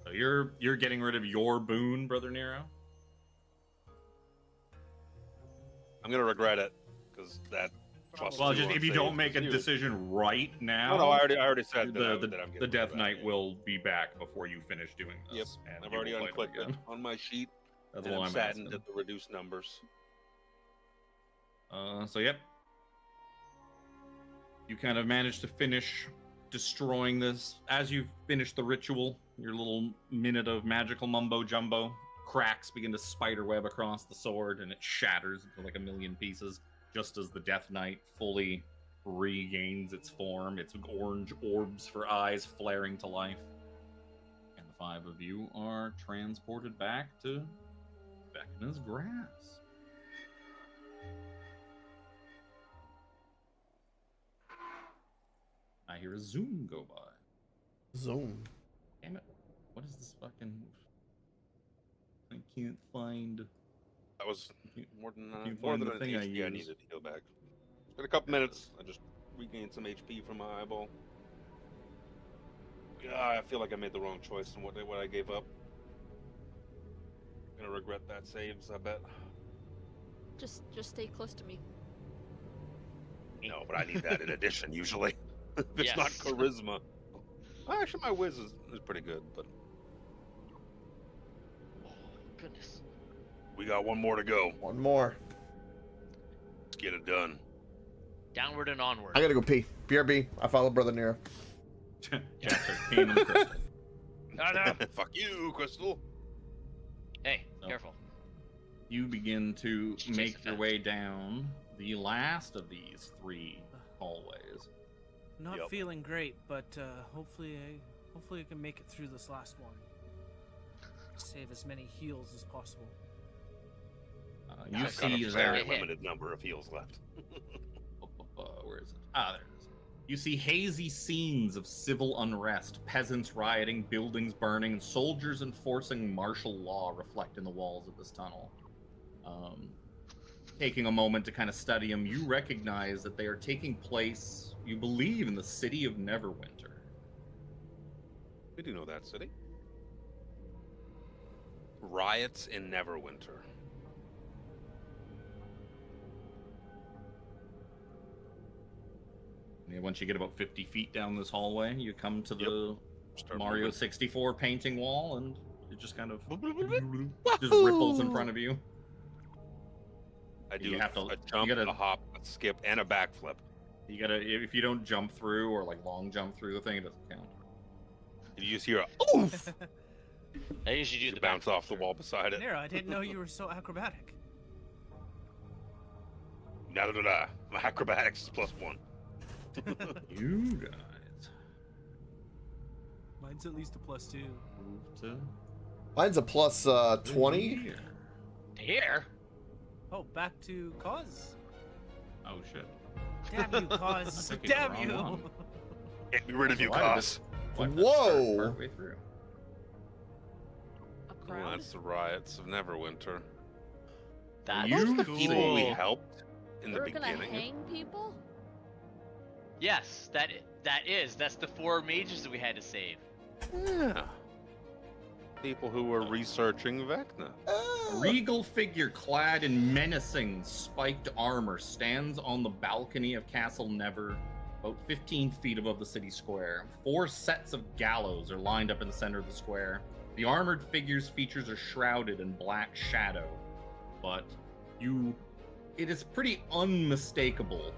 So you're getting rid of your boon, Brother Nero? I'm gonna regret it because that +2 Well, just on if you saves don't make is a huge. decision right now, No, I already said that I'm the getting Death rid of Knight that. will be back before you finish doing Yep, this. And I've you already will fight him unclicked it again. on my sheet, That's and all I'm I'm saddened asking. at the reduced numbers. So yep. You kind of managed to finish destroying this. As you finish the ritual, your little minute of magical mumbo jumbo, cracks begin to spiderweb across the sword, and it shatters into like a million pieces, just as the Death Knight fully regains its form, its orange orbs for eyes flaring to life. And the 5 of you are transported back to Vecna's grass. I hear a zoom go by. Zoom. Damn it. What is this fucking... I can't find... That was Can't- more than can't more find than the an thing I HP I used. needed to heal back. It's been a couple minutes. I just regained some HP from my eyeball. I feel like I made the wrong choice in what I gave up. Gonna regret that saves, I bet. Just stay close to me. No, but I need that in addition usually. If it's not Yes. charisma. Actually, my whiz is pretty good, but Oh, goodness. we got one more to go. One more. Let's get it done. Downward and onward. I gotta go pee. BRB. I follow Brother Nero. Jack starts peeing on the crystal. Ah, no. Fuck you, Crystal. Hey, No. careful. You begin to Chase make it your fast. way down the last of these 3 hallways. Not Yep. feeling great, but hopefully I can make it through this last one. Save as many heals as possible. You I've Got see a very that... limited number of heals left. Where is it? Ah, there it is. You see hazy scenes of civil unrest, peasants rioting, buildings burning, and soldiers enforcing martial law reflect in the walls of this tunnel. Taking a moment to kind of study them, you recognize that they are taking place, you believe, in the city of Neverwinter. We do know that city. Riots in Neverwinter. And once you get about 50 feet down this hallway, you come to the Start Mario moving. 64 painting wall, and it just kind of just ripples in front of you. I do You have to- a jump, you gotta- a hop, a skip, and a backflip. You gotta, if you don't jump through or like long jump through the thing, it doesn't count. You just hear a oof. I usually do You the bounce backflip, off the sure. wall beside it. Nero, I didn't know you were so acrobatic. Neither did I. My acrobatics is +1. You guys Mine's at least a +2. move to Mine's a plus 20. here. Here? Oh, back to cause. Oh shit! Damn you, cause. I'm thinking Damn the you. wrong one. Get me rid of you, Why did Cos. What, that's Whoa. partway through. A Oh, crowd? that's the riots of Neverwinter. That's You Those the cool. people we helped in the We're gonna beginning. hang people? Yes, that's the 4 mages that we had to save. Yeah. People who were researching Vecna. A regal figure clad in menacing, spiked armor stands on the balcony of Castle Never, about 15 feet above the city square. 4 sets of gallows are lined up in the center of the square. The armored figure's features are shrouded in black shadow, but it is pretty unmistakable,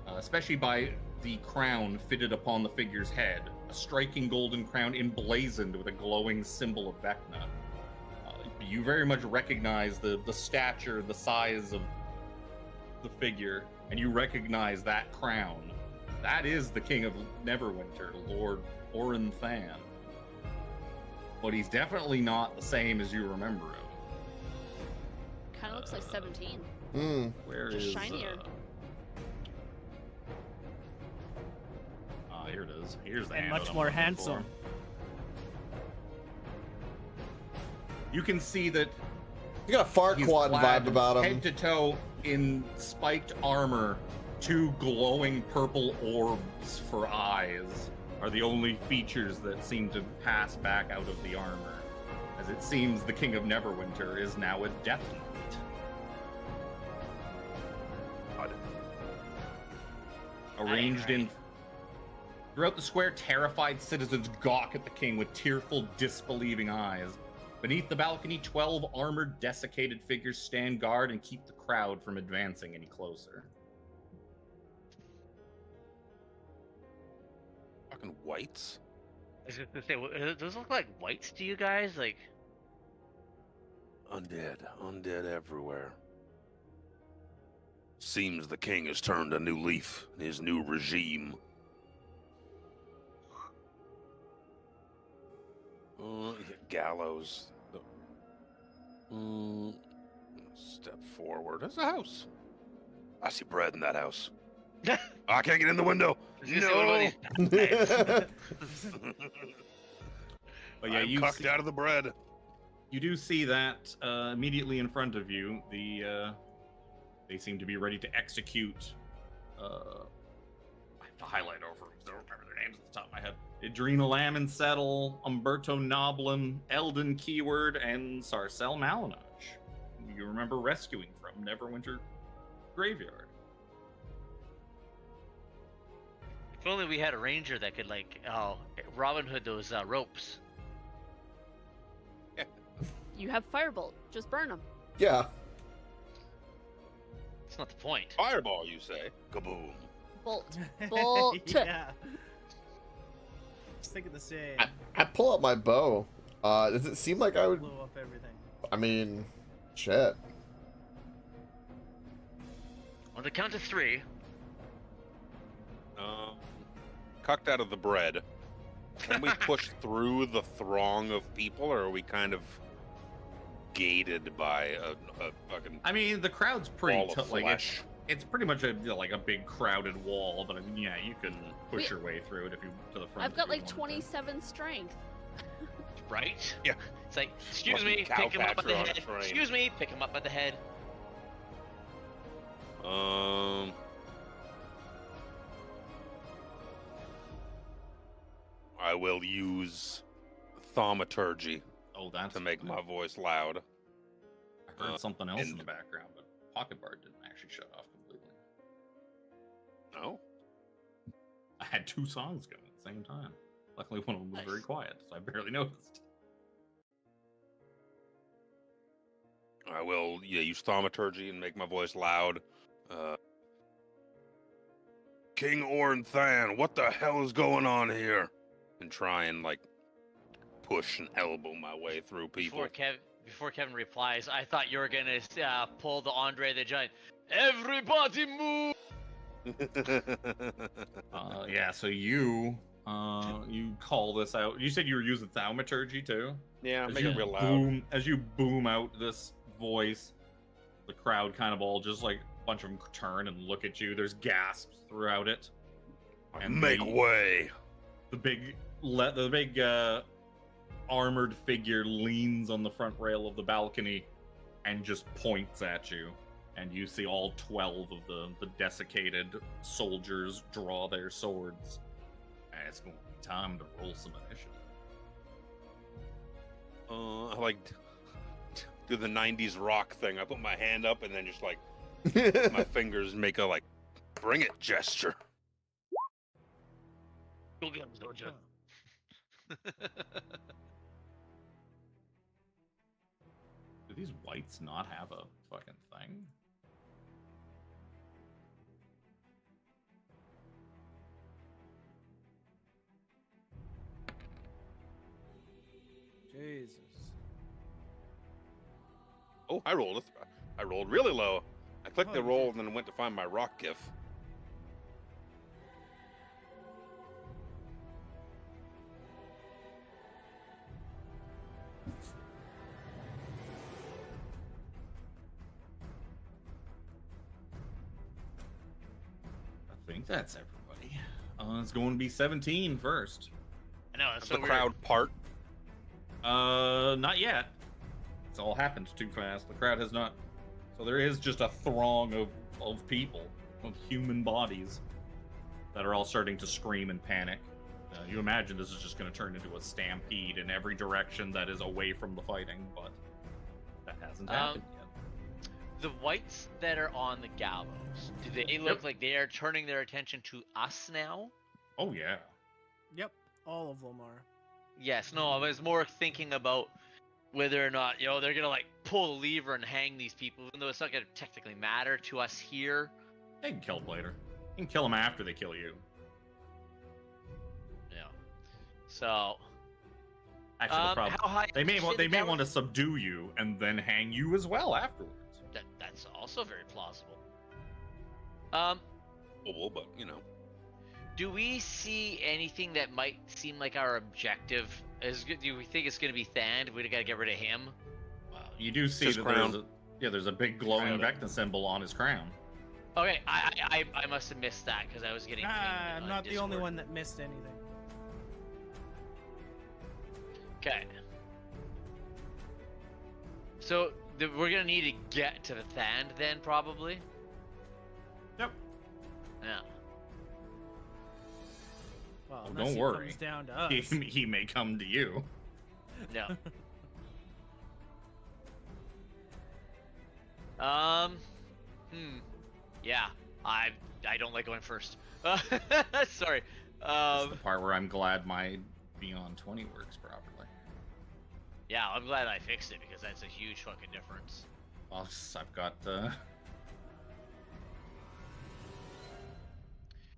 especially by the crown fitted upon the figure's head, a striking golden crown emblazoned with a glowing symbol of Vecna. You very much recognize the stature, the size of the figure, and you recognize that crown. That is the King of Neverwinter, Lord Orin Than. But he's definitely not the same as you remember him. Kind of looks like 17. Hmm. Where Just is shinier. Here it is. Here's the And handout much I'm more looking handsome. for. You can see that You got a he's Farquaad clad vibe about him. head to toe in spiked armor. 2 glowing purple orbs for eyes are the only features that seem to pass back out of the armor, as it seems the King of Neverwinter is now a Death Knight. God. Arranged in throughout the square, terrified citizens gawk at the king with tearful, disbelieving eyes. Beneath the balcony, 12 armored, desiccated figures stand guard and keep the crowd from advancing any closer. Fucking whites. I was just gonna say, do those look like whites to you guys? Like, Undead everywhere. Seems the king has turned a new leaf in his new regime. Gallows. Step forward. There's a house. I see bread in that house. I can't get in the window. I was gonna say, what about No. these- But yeah, I'm you cucked see, out of the bread. you do see that immediately in front of you, they seem to be ready to execute. I have to highlight over them because I don't remember their names at the top of my head. Adrena Lamonsettle, Umberto Noblin, Eldon Keyword, and Sarcel Malinage. You remember rescuing from Neverwinter Graveyard. If only we had a ranger that could, like, Robin Hood those ropes. You have Firebolt. Just burn them. Yeah. That's not the point. Fireball, you say? Kaboom. Bolt. Bolt. Yeah. Just thinking the same. I pull out my bow. Does it seem like I would? Blow up everything. I mean, shit. On the count of 3. Cucked out of the bread. Can we push through the throng of people, or are we kind of gated by a fucking I mean, the crowd's pretty wall of like flesh? it's pretty much a big crowded wall, but I mean, yeah, you can push your way through it if you to the front. I've got if you like wanted to. 27 strength. Right? Yeah. It's like, excuse Fucking me, pick him up by the cowpatcher on a head. train. Excuse me, pick him up by the head. I will use thaumaturgy Oh, that's to make good. my voice loud. I heard something else in and- the background, but Pocket Bar didn't actually shut off completely. No? had 2 songs going at the same time. Luckily, one of them was very quiet, so I barely noticed. I will use thaumaturgy and make my voice loud. King Orn Than, what the hell is going on here? And try and like push and elbow my way through people. Before Kevin replies, I thought you were gonna pull the Andre the Giant. Everybody move! Yeah, so you call this out. You said you were using thaumaturgy too? Yeah, As make you it real loud. As you boom out this voice, the crowd kind of all just like a bunch of them turn and look at you. There's gasps throughout it. And Make way. The big armored figure leans on the front rail of the balcony and just points at you. And you see all 12 of the desiccated soldiers draw their swords. And it's going to be time to roll some initiative. I like do the 90s rock thing. I put my hand up and then just like my fingers make a like bring it gesture. Go get him, soldier. Do these whites not have a fucking thing? Jesus. Oh, I rolled really low. I clicked Oh, the you roll did. and then went to find my rock gif. I think that's everybody. It's going to be 17 first. I know, that's The so weird. crowd part. Not yet. It's all happened too fast. The crowd has not. So there is just a throng of people, of human bodies, that are all starting to scream and panic. You imagine this is just going to turn into a stampede in every direction that is away from the fighting, but that hasn't happened yet. The whites that are on the gallows, do they look like they are turning their attention to us now? Oh, yeah. Yep, all of them are. Yes, no, I was more thinking about whether or not, they're gonna like pull the lever and hang these people, even though it's not gonna technically matter to us here. They can kill them later. You can kill them after they kill you. Yeah. So. Actually, the problem, how high they may did you say they the may gallows- want to subdue you and then hang you as well afterwards. That's also very plausible. But Do we see anything that might seem like our objective? Do we think it's gonna be Thand? We gotta get rid of him. Well, you do see His that crown. there's a big glowing Crown. Vecna symbol on his crown. Okay, I must have missed that because I was getting. I'm not the only one that missed anything. Okay. So we're gonna need to get to the Thand then, probably. Yep. Yeah. Well, Oh, unless don't it worry. comes down to us. He may come to you. No. Yeah. I don't like going first. Sorry. That's the part where I'm glad my Beyond 20 works properly. Yeah, I'm glad I fixed it because that's a huge fucking difference. Well, I've got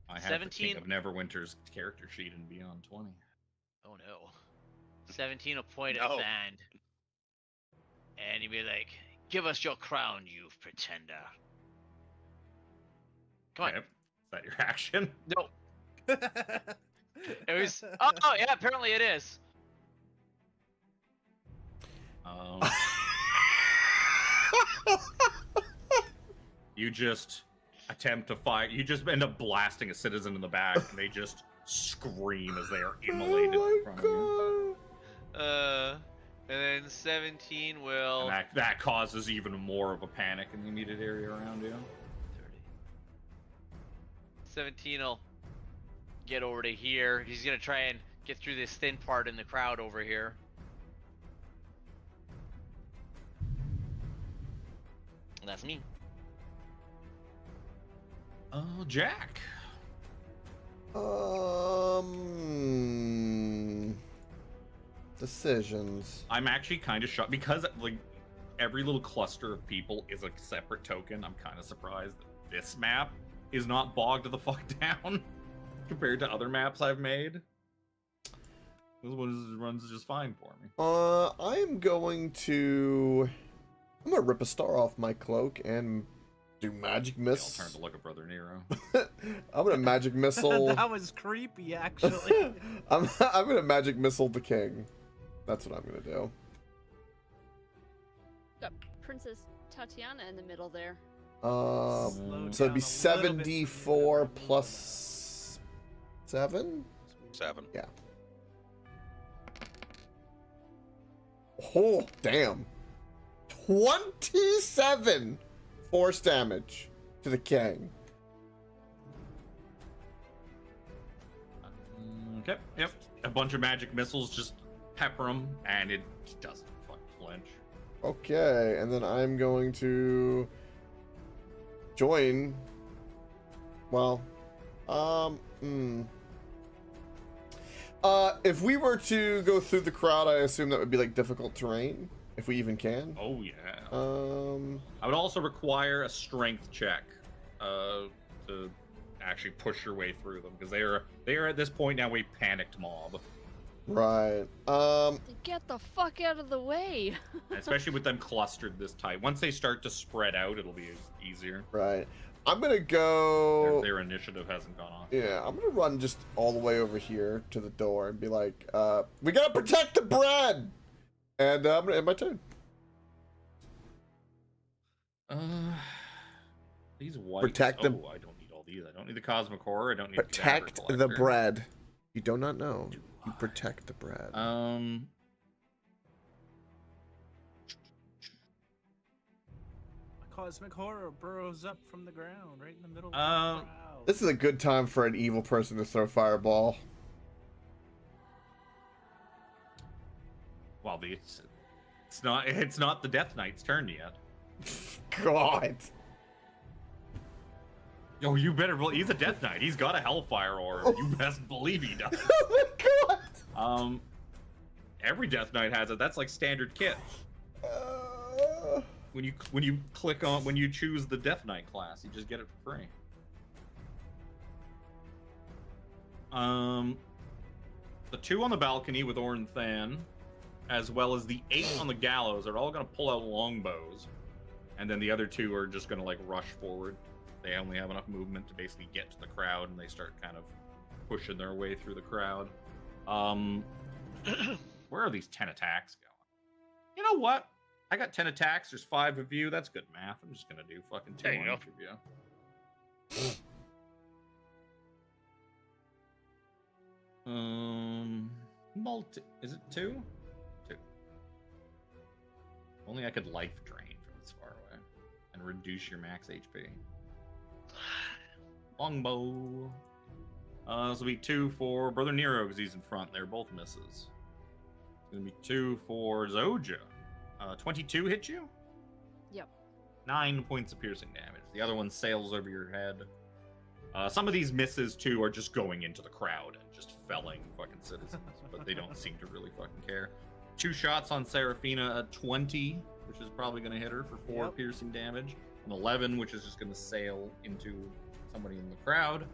I have 17 the King of Neverwinter's character sheet in Beyond 20. Oh no. 17 will point No. at Thand. And he'd be like, give us your crown, you pretender. Come on. Okay. Is that your action? No. It was. Oh, yeah, apparently it is. You just attempt to fire. You just end up blasting a citizen in the back, and they just scream as they are immolated in front of you. And then 17 will. And that causes even more of a panic in the immediate area around you. 30. 17 will get over to here. He's gonna try and get through this thin part in the crowd over here. And that's me. Jack. Decisions. I'm actually kind of shocked because like every little cluster of people is a separate token. I'm kind of surprised that this map is not bogged the fuck down compared to other maps I've made. This one runs just fine for me. I'm gonna rip a star off my cloak and do magic missile. I'll turn to look at Brother Nero. I'm gonna magic missile. That was creepy, actually. I'm gonna magic missile the king. That's what I'm gonna do. Got Princess Tatiana in the middle there. So it'd be 7d4 plus 7. 7. Yeah. Oh damn! 27 force damage to the king. Okay. Yep. A bunch of magic missiles just pepper him, and it doesn't fucking flinch. Okay, and then I'm going to join. Well, if we were to go through the crowd, I assume that would be like difficult terrain, if we even can. Oh yeah. I I would also require a strength check to actually push your way through them because they are at this point now a panicked mob. Right. Get the fuck out of the way. Especially with them clustered this tight. Once they start to spread out, it'll be easier. Right. I'm gonna go. Their initiative hasn't gone off. Yeah, I'm gonna run just all the way over here to the door and be like, we gotta protect the bread! And I'm gonna end my turn. These whites. Protect the- Oh, I don't need all these. I don't need the Cosmic Horror. I don't need Protect the the Collector. bread. You do not know. You protect the bread. Cosmic horror burrows up from the ground, right in the middle of the crowd. This is a good time for an evil person to throw fireball. Well, it's not the Death Knight's turn yet. God. Oh, you better believe he's a Death Knight. He's got a Hellfire Orb. You best believe he does. Oh my God. Every Death Knight has it. That's like standard kit. When you click on when you choose the Death Knight class, you just get it for free. The 2 on the balcony with Orn Than, as well as the 8 on the gallows, are all gonna pull out longbows, and then the other 2 are just gonna like rush forward. They only have enough movement to basically get to the crowd, and they start kind of pushing their way through the crowd. Where are these 10 attacks going? You know what? I got 10 attacks. There's 5 of you. That's good math. I'm just gonna do fucking 2 There you on go. each of you. Is it 2? 2. Only I could life drain from this far away and reduce your max HP. Longbow. This will be 2 for Brother Nero because he's in front. They're both misses. It's gonna be 2 for Zoja. 22 hit you? Yep. 9 points of piercing damage. The other one sails over your head. Some of these misses too are just going into the crowd and just felling fucking citizens, but they don't seem to really fucking care. 2 shots on Seraphina at 20, which is probably going to hit her for 4 Yep. piercing damage. An 11, which is just going to sail into somebody in the crowd.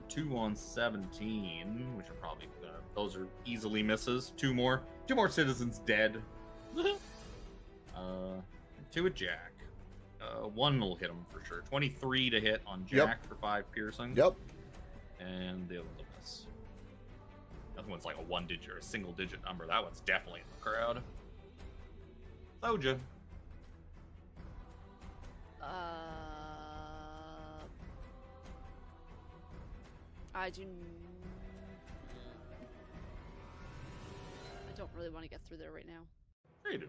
2 on 17, which are probably those are easily misses. 2 more citizens dead. 2 at Jack. 1 will hit him for sure. 23 to hit on Jack for 5 piercing. Yep. And the other will miss. The other one's like a 1-digit or a single-digit number. That one's definitely in the crowd. Soja. I don't really want to get through there right now. Sure you do.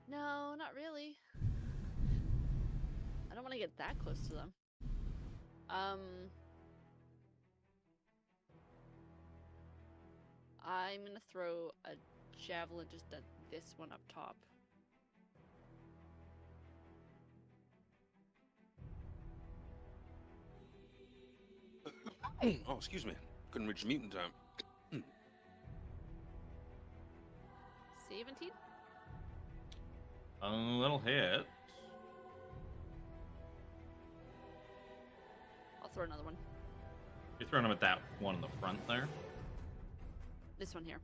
No, not really. I don't want to get that close to them. I'm gonna throw a javelin just at this one up top. Oh, excuse me. Couldn't reach mute in time. 17? That'll hit. I'll throw another one. You're throwing him at that one in the front there? This one here.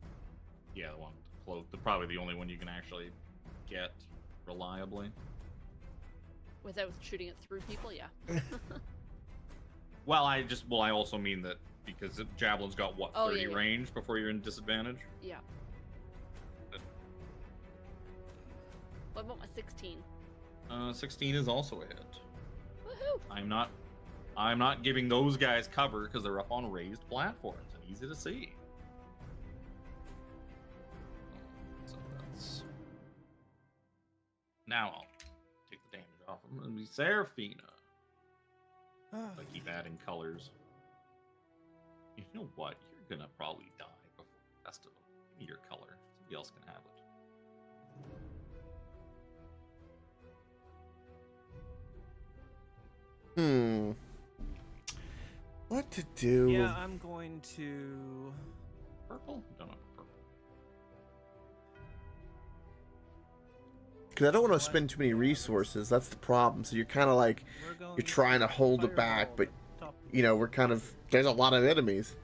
Yeah, the one close. Probably the only one you can actually get reliably. Without shooting it through people, yeah. Well, I also mean that because the javelin's got what, 30 yeah. range before you're in disadvantage? Yeah. What about my 16? 16 is also a hit. Woohoo! I'm not giving those guys cover because they're up on raised platforms and easy to see. So that's... Now I'll take the damage off him and be Seraphina. I keep adding colors. You know what? You're gonna probably die before the rest of them. Give me your color. Somebody else can have it. What to do? Yeah, I'm going to... Purple? Don't know purple. Because I don't want to spend too many resources. That's the problem. So you're kind of like, you're trying to hold it back, but, you know, we're kind of... There's a lot of enemies.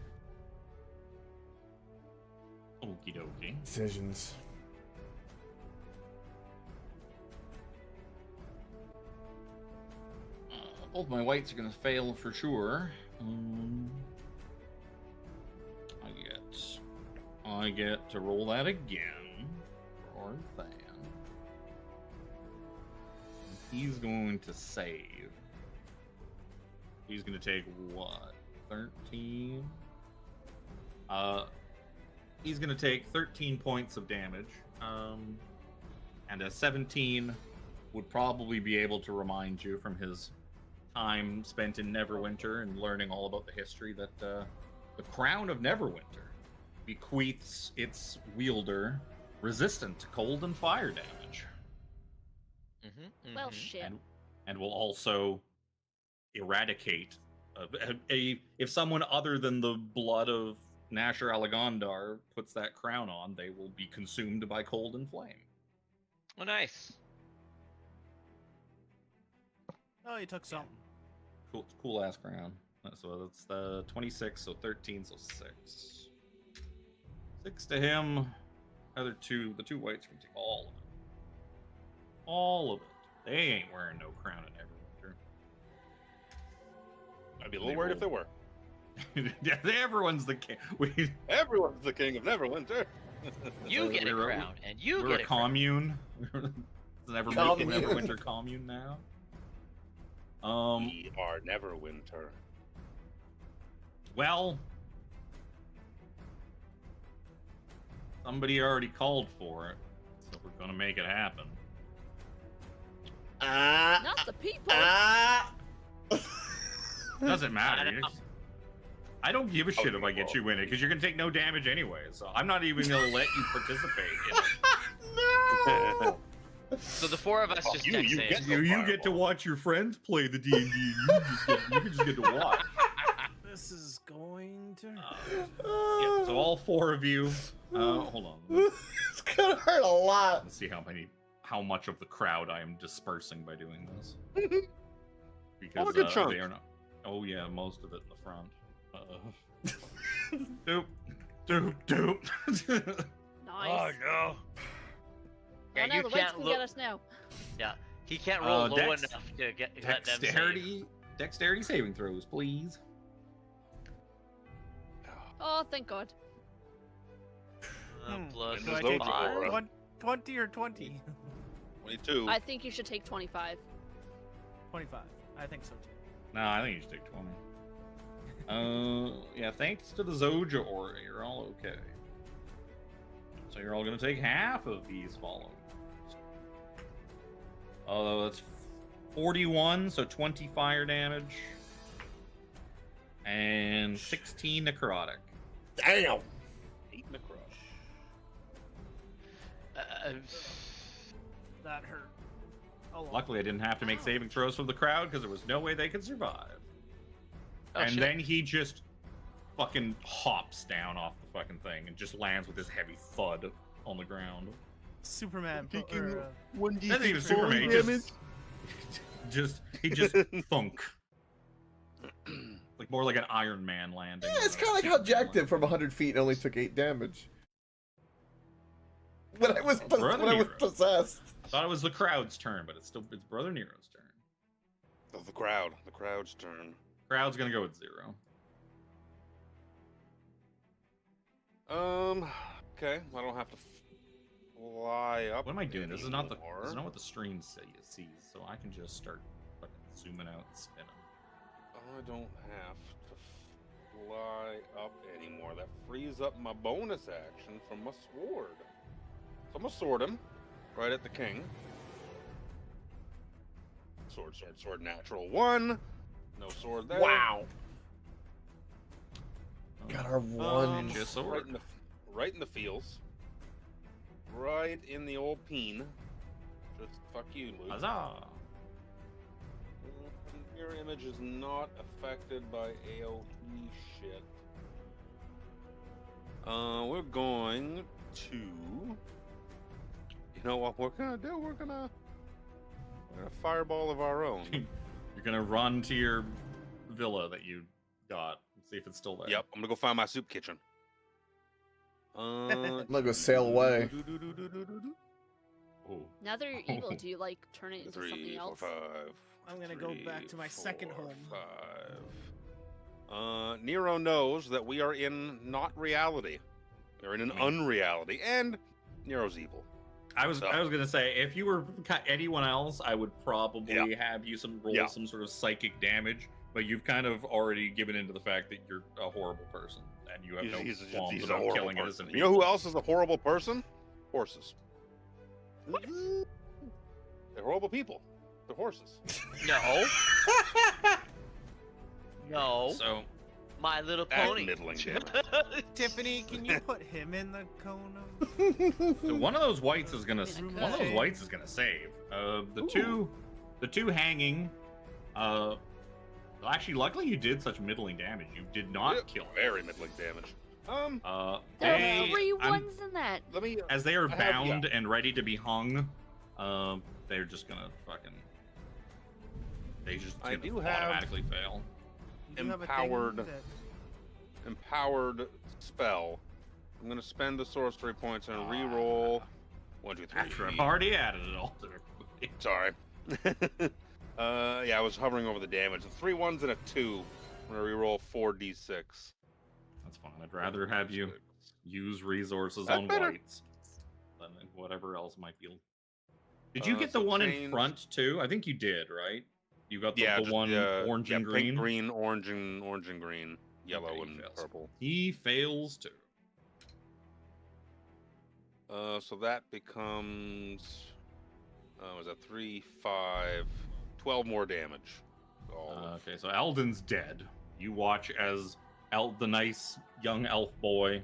Okie dokie. Decisions. Both my whites are gonna fail for sure. I get to roll that again for Than. He's going to save. He's gonna take what? 13? He's gonna take 13 points of damage. And a 17 would probably be able to remind you from his time spent in Neverwinter and learning all about the history that the Crown of Neverwinter bequeaths its wielder resistant to cold and fire damage. Well, shit. And will also eradicate if someone other than the blood of Nasher Alagondar puts that crown on, they will be consumed by cold and flame. Oh, nice. Oh, you took something. Cool ass crown. So that's the 26, so 13, so 6. 6 to him. The two whites can take all of it. All of it. They ain't wearing no crown in Neverwinter. I'd be a little worried if they were. Yeah, everyone's the king. Everyone's the king of Neverwinter. You get a crown, and you we're get a a crown. commune. Neverwinter commune now. We are Neverwinter. Well, somebody already called for it, so we're gonna make it happen. Not the people. Doesn't matter. I don't give a shit if I get you in it, because you're gonna take no damage anyway. So I'm not even gonna let you participate in it. No! So the four of us just deck save. You get to watch your friends play the D&D. You just get to watch. This is going to... Yeah, so all four of you. Hold on. It's gonna hurt a lot. Let's see how much of the crowd I am dispersing by doing this. Because a good chunk. they are not. Oh yeah, most of it in the front. Doop, doop, doop. Nice. Oh no. Yeah, Oh no, you the whites can't can look. get us now. Yeah, he can't roll low Dex- enough to let them save. Dexterity saving throws, please. Oh, thank God. Plus Windows Do I take 5. 20 or 20? 22. I think you should take 25. 25. I think so too. No, I think you should take 20. Yeah, thanks to the Zoja aura, you're all okay. So you're all gonna take half of these following. Although that's 41, so 20 fire damage. And 16 necrotic. Damn. 8 necrotic. That hurt a lot. Luckily, I didn't have to make saving throws from the crowd because there was no way they could survive. Oh, and shit. then he just fucking hops down off the fucking thing and just lands with this heavy thud on the ground. Superman. Taking 1d6 That's even falling Superman. damage. He just thunk. Like more like an Iron Man landing. Yeah, it's kind of like how Jack did from 100 feet and only took 8 damage. When I was possessed. I thought it was the crowd's turn, but it's Brother Nero's turn. Oh, the crowd's turn. Crowd's gonna go with 0. Okay, I don't have to fly up. What am I doing? This is not anymore. what the stream sees, so I can just start fucking zooming out and spinning. I don't have to fly up anymore. That frees up my bonus action from my sword. So I'm gonna sword him right at the king. Sword, natural 1. No sword there. Wow. Got our one. Ninja sword. Right in the feels. Right in the old peen. Just fuck you, Luke. Huzzah! Your image is not affected by AoE shit. We're going to. You know what we're gonna do? We're gonna fireball of our own. You're gonna run to your villa that you got and see if it's still there. Yep, I'm gonna go find my soup kitchen. I'm gonna go sail away. Oh. Now that you're evil, do you like turn it into 3, something 4, else? 5. I'm gonna go back to my second home. 5. Nero knows that we are in not reality. We're in an unreality, and Nero's evil. I was gonna say, if you were anyone else, I would probably have you roll some sort of psychic damage. But you've kind of already given into the fact that you're a horrible person, and you have no qualms about killing innocent people. You know who else is a horrible person? Horses. They're horrible people. They're horses. No. No. So, My Little That's Pony. middling damage. Tiffany, can you put him in the cone of? so one of those whites is gonna I mean, one of those whites is gonna save. The two hanging. Actually, luckily you did such middling damage. You did not kill him. Very middling damage. There are 3 ones in that. Let me. As they are I have- bound and ready to be hung, they're just gonna fucking. They just I gonna do have- automatically fail. You do have a thing Empowered. that- Empowered spell. I'm gonna spend the sorcery points and re-roll. 1, 2, 3. After I've already added it all to it. Sorry. Yeah, I was hovering over the damage. 3 1s and a 2. I'm gonna re-roll 4d6. That's fine. I'd rather have you use resources That's on better. whites than whatever else might be. Did you get the so one in change- front too? I think you did, right? You got the, Yeah, the just, one orange and green. Pink, green, orange and green, yellow Okay, he and fails. purple. He fails too. So that becomes. Was that 3, 5, 12 more damage? Okay, so Eldon's dead. You watch as the nice young elf boy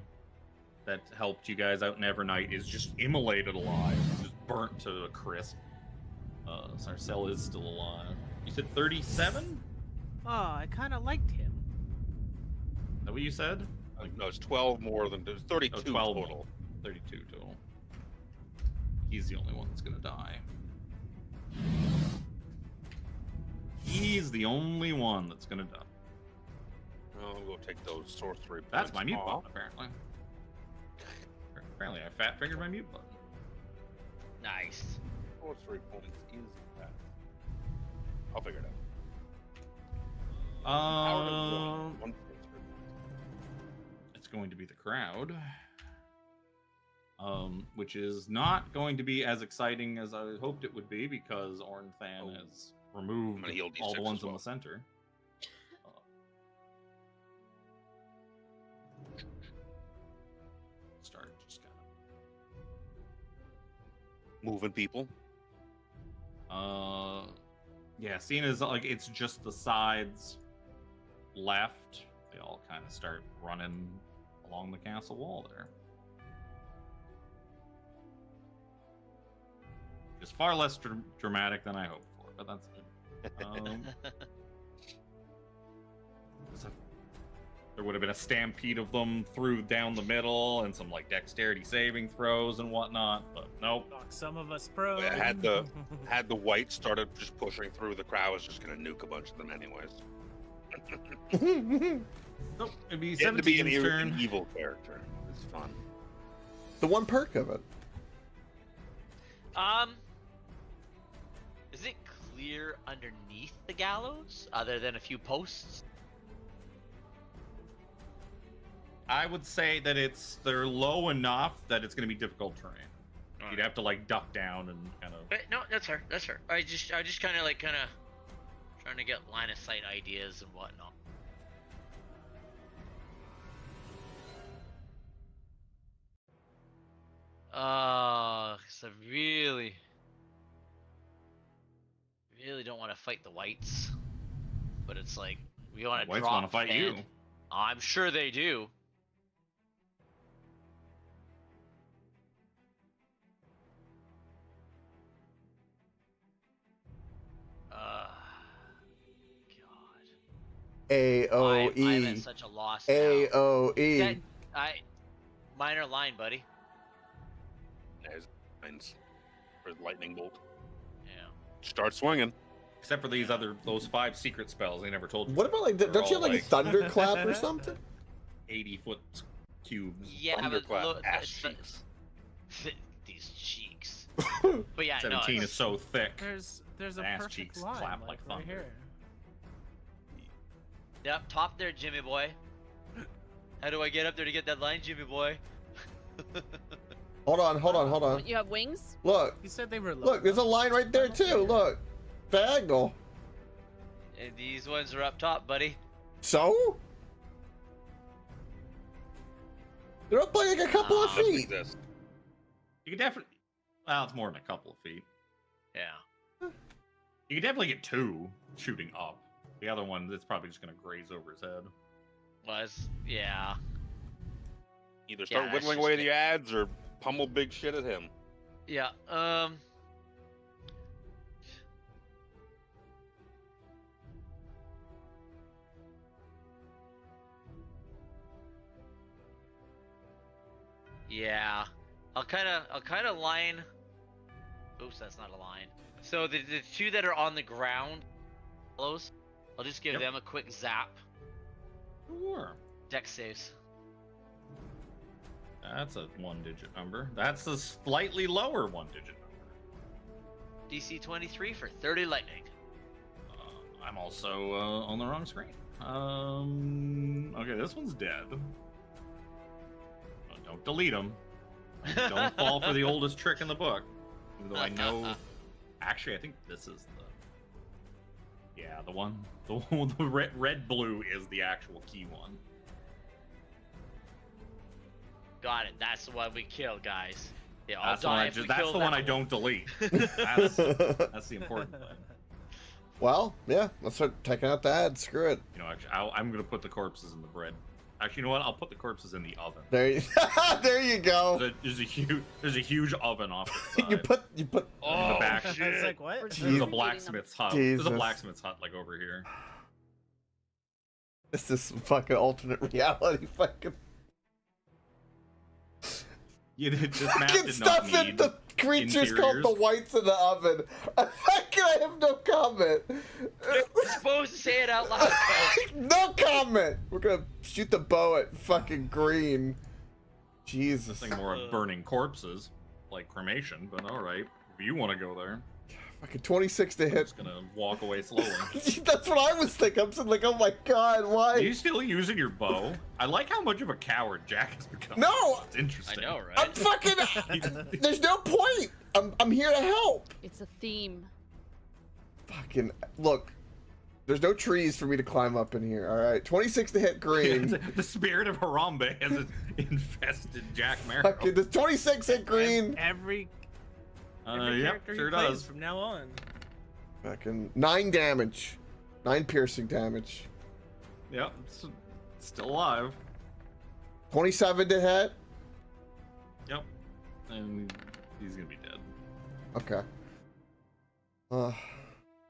that helped you guys out in Evernight is just immolated alive, just burnt to a crisp. Sarcelle is still alive. You said 37? Oh, I kind of liked him. Is that what you said? No, it's 12 more than. There's 32 12 total. 32 total. He's the only one that's gonna die. He's the only one that's gonna die. I'll go take those sorcery points. That's my mute off. button, apparently. Apparently, I fat fingered my mute button. Nice. Sorcery points is that. I'll figure it out. Um, One sorcery point. it's going to be the crowd. Which is not going to be as exciting as I hoped it would be because Ornthan has removed I'm gonna heal all D6 the ones as in well. the center. Start just kind Moving people. of. Yeah, seeing as like it's just the sides left, they all kind of start running along the castle wall there. It's far less dramatic than I hoped for, but that's good. There's there would have been a stampede of them through down the middle and some like dexterity saving throws and whatnot. But nope. Fuck some of us pro. Had the white started just pushing through, the crowd was just gonna nuke a bunch of them anyways. Nope. It'd be Getting to be 17's an turn. evil character. It's fun. The one perk of it. Is it clear underneath the gallows, other than a few posts? I would say that they're low enough that it's going to be difficult terrain. You'd have to like duck down and kind of. No, that's fair. That's fair. I just kind of trying to get line of sight ideas and whatnot. Cause I really don't want to fight the whites, but it's like we want to Whites drop want to fight you. I'm sure they do. God. I'm at such a loss now. AOE. Minor line, buddy. There's lines for lightning bolt. Yeah. Start swinging. Except for those 5 secret spells they never told you. What about like, don't you have like a thunderclap or something? 80-foot cubes. Yeah, Thunderclap, but ass cheeks. these cheeks. But yeah, 17 no, is so thick. There's a Ass perfect cheeks line clap like like right thunder. here. Yep, top there, Jimmy boy. How do I get up there to get that line, Jimmy boy? Hold on. You have wings? Look, He said they were low. look, there's a line right there too. Look, diagonal. And these ones are up top, buddy. So? They're up by like a couple of Doesn't feet. exist. You could definitely. Well, it's more than a couple of feet. Yeah. You could definitely get 2 shooting up. The other one, it's probably just going to graze over his head. Yeah. Either start that's whittling just away it. the ads or pummel big shit at him. Yeah. Yeah. I'll kind of line. Oops, that's not a line. So the 2 that are on the ground, close. I'll just give Yep. them a quick zap. Sure. Dex saves. That's a 1-digit number. That's a slightly lower 1-digit number. DC 23 for 30 lightning. I'm also on the wrong screen. Okay, this one's dead. Don't delete them. Don't fall for the oldest trick in the book. Even though I know. Actually, I think this is the. Yeah, the one. The red blue is the actual key one. Got it. That's the one we kill, guys. Yeah, I'll That's the one die I if we that's kill the that one I don't delete. That's the important thing. Well, yeah, let's start taking out the ads. Screw it. You know, actually, I'm gonna put the corpses in the bread. Actually, you know what? I'll put the corpses in the oven. There you go. There's a huge oven off the side. you put. in the back. I was like, what? There's a Jeez. blacksmith's hut. Jesus. There's a blacksmith's hut like over here. This is some fucking alternate reality. Fucking. This map Fucking did not stuff in need the creatures called the interiors. whites in the oven. I have no comment. You're supposed to say it out loud. No comment. We're gonna shoot the bow at fucking green. Jesus. Something more of burning corpses, like cremation. But all right, if you want to go there, Fucking 26 to I'm hit. just gonna walk away slowly. That's what I was thinking. I'm sitting like, oh my god, why? Are you still using your bow? I like how much of a coward Jack has become. No! It's interesting. I know, I'm right? fucking. There's no point. I'm here to help. It's a theme. Fucking look. There's no trees for me to climb up in here. All right, 26 to hit green. The spirit of Harambe has infested Jack Marrow. Fucking does 26 hit green? Every Yep, character sure he plays does. from now on. Fucking 9 damage, 9 piercing damage. Yep, it's still alive. 27 to hit. Yep, and he's gonna be dead. Okay.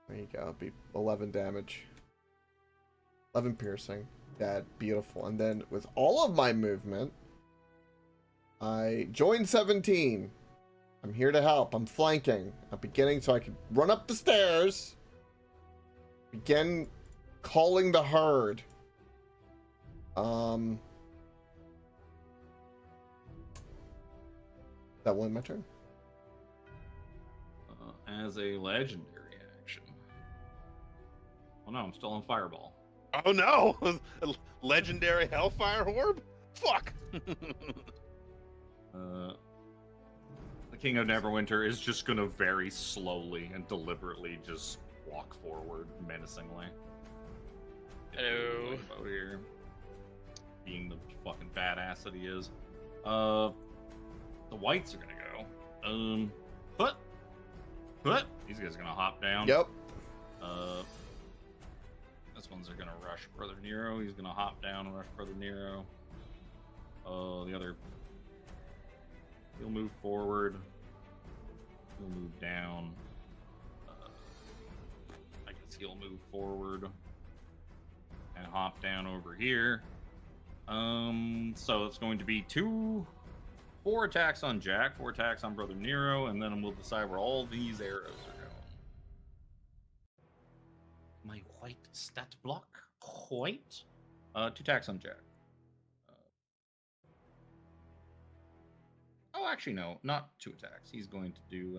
There you go. It'll be 11 damage. 11 piercing. Dead. Beautiful. And then with all of my movement, I joined 17. I'm here to help. I'm flanking. I'm beginning so I can run up the stairs. Begin calling the herd. That will end my turn. As a legendary action. Oh no, I'm still on Fireball. Oh no! Legendary Hellfire Orb? Fuck! The King of Neverwinter is just gonna very slowly and deliberately just walk forward menacingly. Hello. Out here, being the fucking badass that he is. The whites are gonna go. But these guys are gonna hop down. Yep. This one's are gonna rush Brother Nero. He's gonna hop down and rush Brother Nero. The other, he'll move forward. He'll move down. I guess he'll move forward and hop down over here. So it's going to be 4 attacks on Jack, 4 attacks on Brother Nero, and then we'll decide where all these arrows are going. My white stat block. White. 2 attacks on Jack. Oh, actually, no. Not 2 attacks. He's going to do...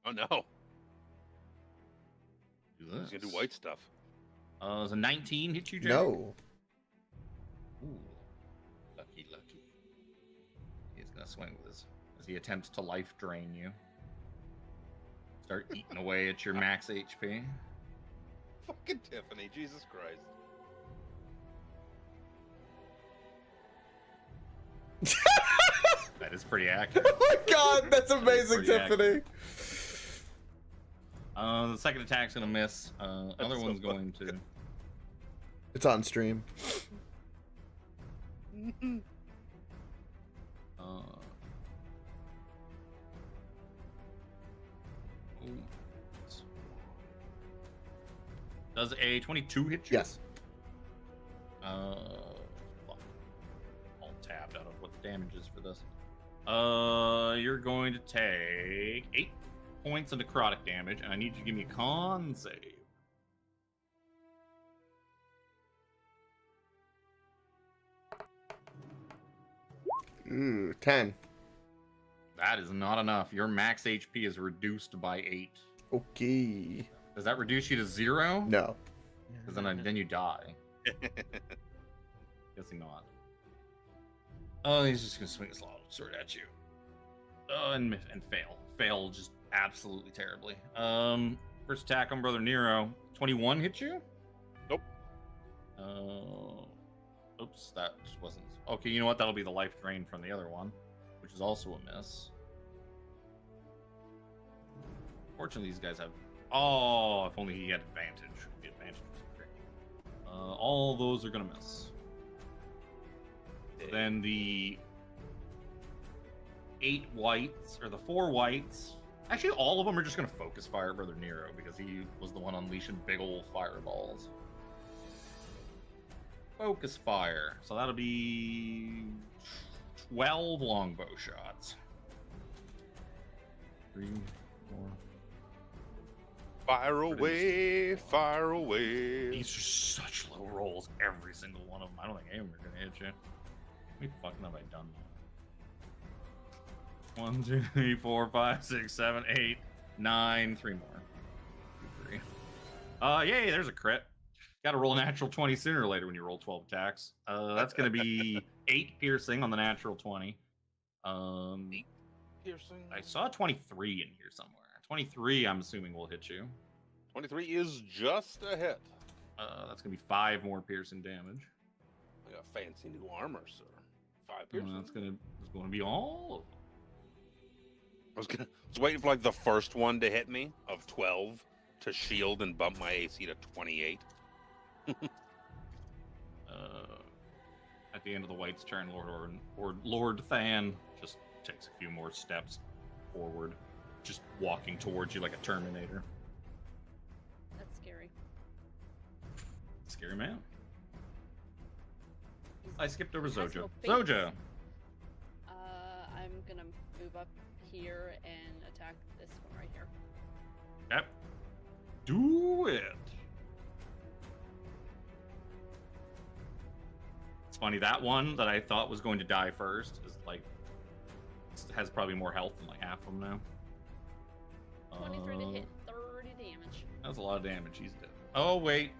Oh no. do this. He's gonna do white stuff. Does a 19 hit you, Jack? No. Ooh. Lucky. He's gonna swing with his... as he attempts to life drain you. Start eating away at your max HP. Fucking Tiffany, Jesus Christ. That is pretty accurate. Oh my god, that's amazing, Pretty Tiffany. The second attack's gonna miss. Other so one's going to... It's on stream. Does a 22 hit you? Yes. Fuck. All tabbed out of what the damage is for this. You're going to take 8 points of necrotic damage, and I need you to give me a con save. Ooh, 10. That is not enough. Your max HP is reduced by 8. Okay. Does that reduce you to 0? No. Because then you die. Guessing not. Oh, he's just gonna swing his sword at you. And fail. Fail just absolutely terribly. First attack on Brother Nero. 21 hit you? Nope. Oops, that just wasn't... Okay, you know what? That'll be the life drain from the other one, which is also a miss. Fortunately, these guys have... Oh, if only he had advantage. The advantage was great. All those are gonna miss. Then the 8 whites, or the 4 whites... Actually, all of them are just gonna focus fire Brother Nero, because he was the one unleashing big old fireballs. Focus fire. So that'll be 12 longbow shots. 3, 4. Fire away, fire away. These are such low rolls, every single one of them. I don't think any of them are gonna hit you. How many fucking have I done now? 1, 2, 3, 4, 5, 6, 7, 8, 9. 3 more. 2, 3. Yay, there's a crit. Got to roll a natural 20 sooner or later when you roll 12 attacks. That's going to be 8 piercing on the natural 20. 8 piercing? I saw 23 in here somewhere. 23, I'm assuming, will hit you. 23 is just a hit. That's going to be 5 more piercing damage. I got fancy new armor, sir. 5 piercing. That's going to be all of them. I was waiting for like the first one to hit me of 12 to shield and bump my AC to 28. At the end of the white's turn, Lord Than just takes a few more steps forward, just walking towards you like a Terminator. That's scary. Scary man. I skipped over He has Zoja. no face. Zoja. I'm gonna move up here and attack this one right here. Yep. Do it. It's funny, that one that I thought was going to die first is like has probably more health than like half of them now. 23 to hit, 30 damage. That's a lot of damage. He's dead. Oh wait.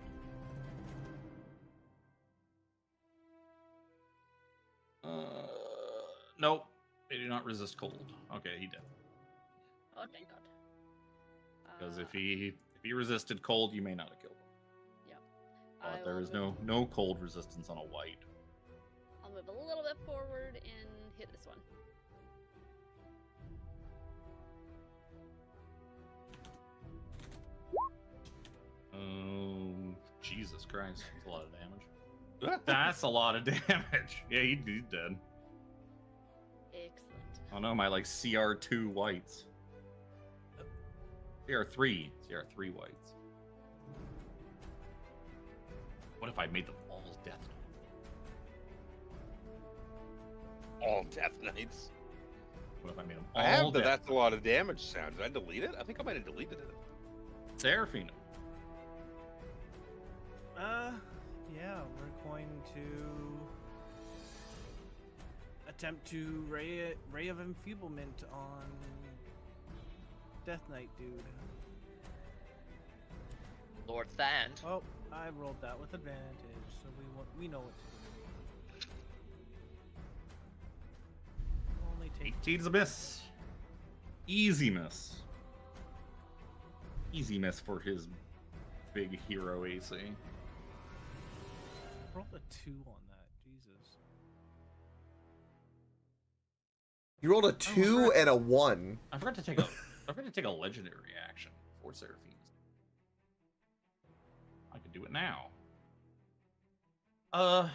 Nope. They do not resist cold. Okay, he did. Oh, thank God. Because if he resisted cold, you may not have killed him. Yep. But there is no cold resistance on a white. I'll move a little bit forward and hit this one. Jesus Christ, that's a lot of damage. That's a lot of damage. Yeah, he's dead. Excellent. Oh no, my like CR2 whites. CR3 whites. What if I made them all Death Knight? All Death Knights. What if I made them I all have the Death that's a lot of damage sound. Did I delete it? I think I might have deleted it. Seraphina. Yeah, we're going to attempt to ray of enfeeblement on Death Knight dude. Lord Thand. Oh, I rolled that with advantage, so we know what to do. Only take 18's a miss. Easy miss. Easy miss for his big hero AC. roll a 2 on that. Jesus. You rolled a 2 and a 1. I forgot to take a legendary action for Seraphine. I could do it now.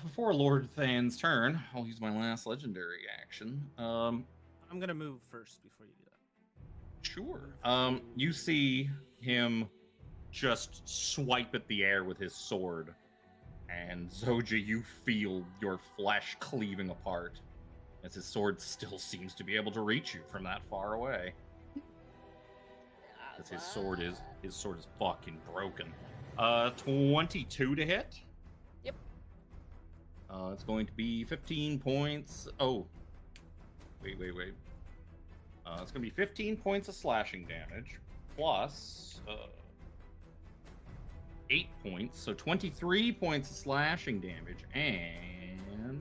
Before Lord Than's turn, I'll use my last legendary action. I'm gonna move first before you do that. Sure. You see him just swipe at the air with his sword, and Zoja, you feel your flesh cleaving apart, as his sword still seems to be able to reach you from that far away. As his sword is fucking broken. 22 to hit. Yep. It's going to be 15 points. Oh, wait. It's going to be 15 points of slashing damage plus 8 points, so 23 points of slashing damage, and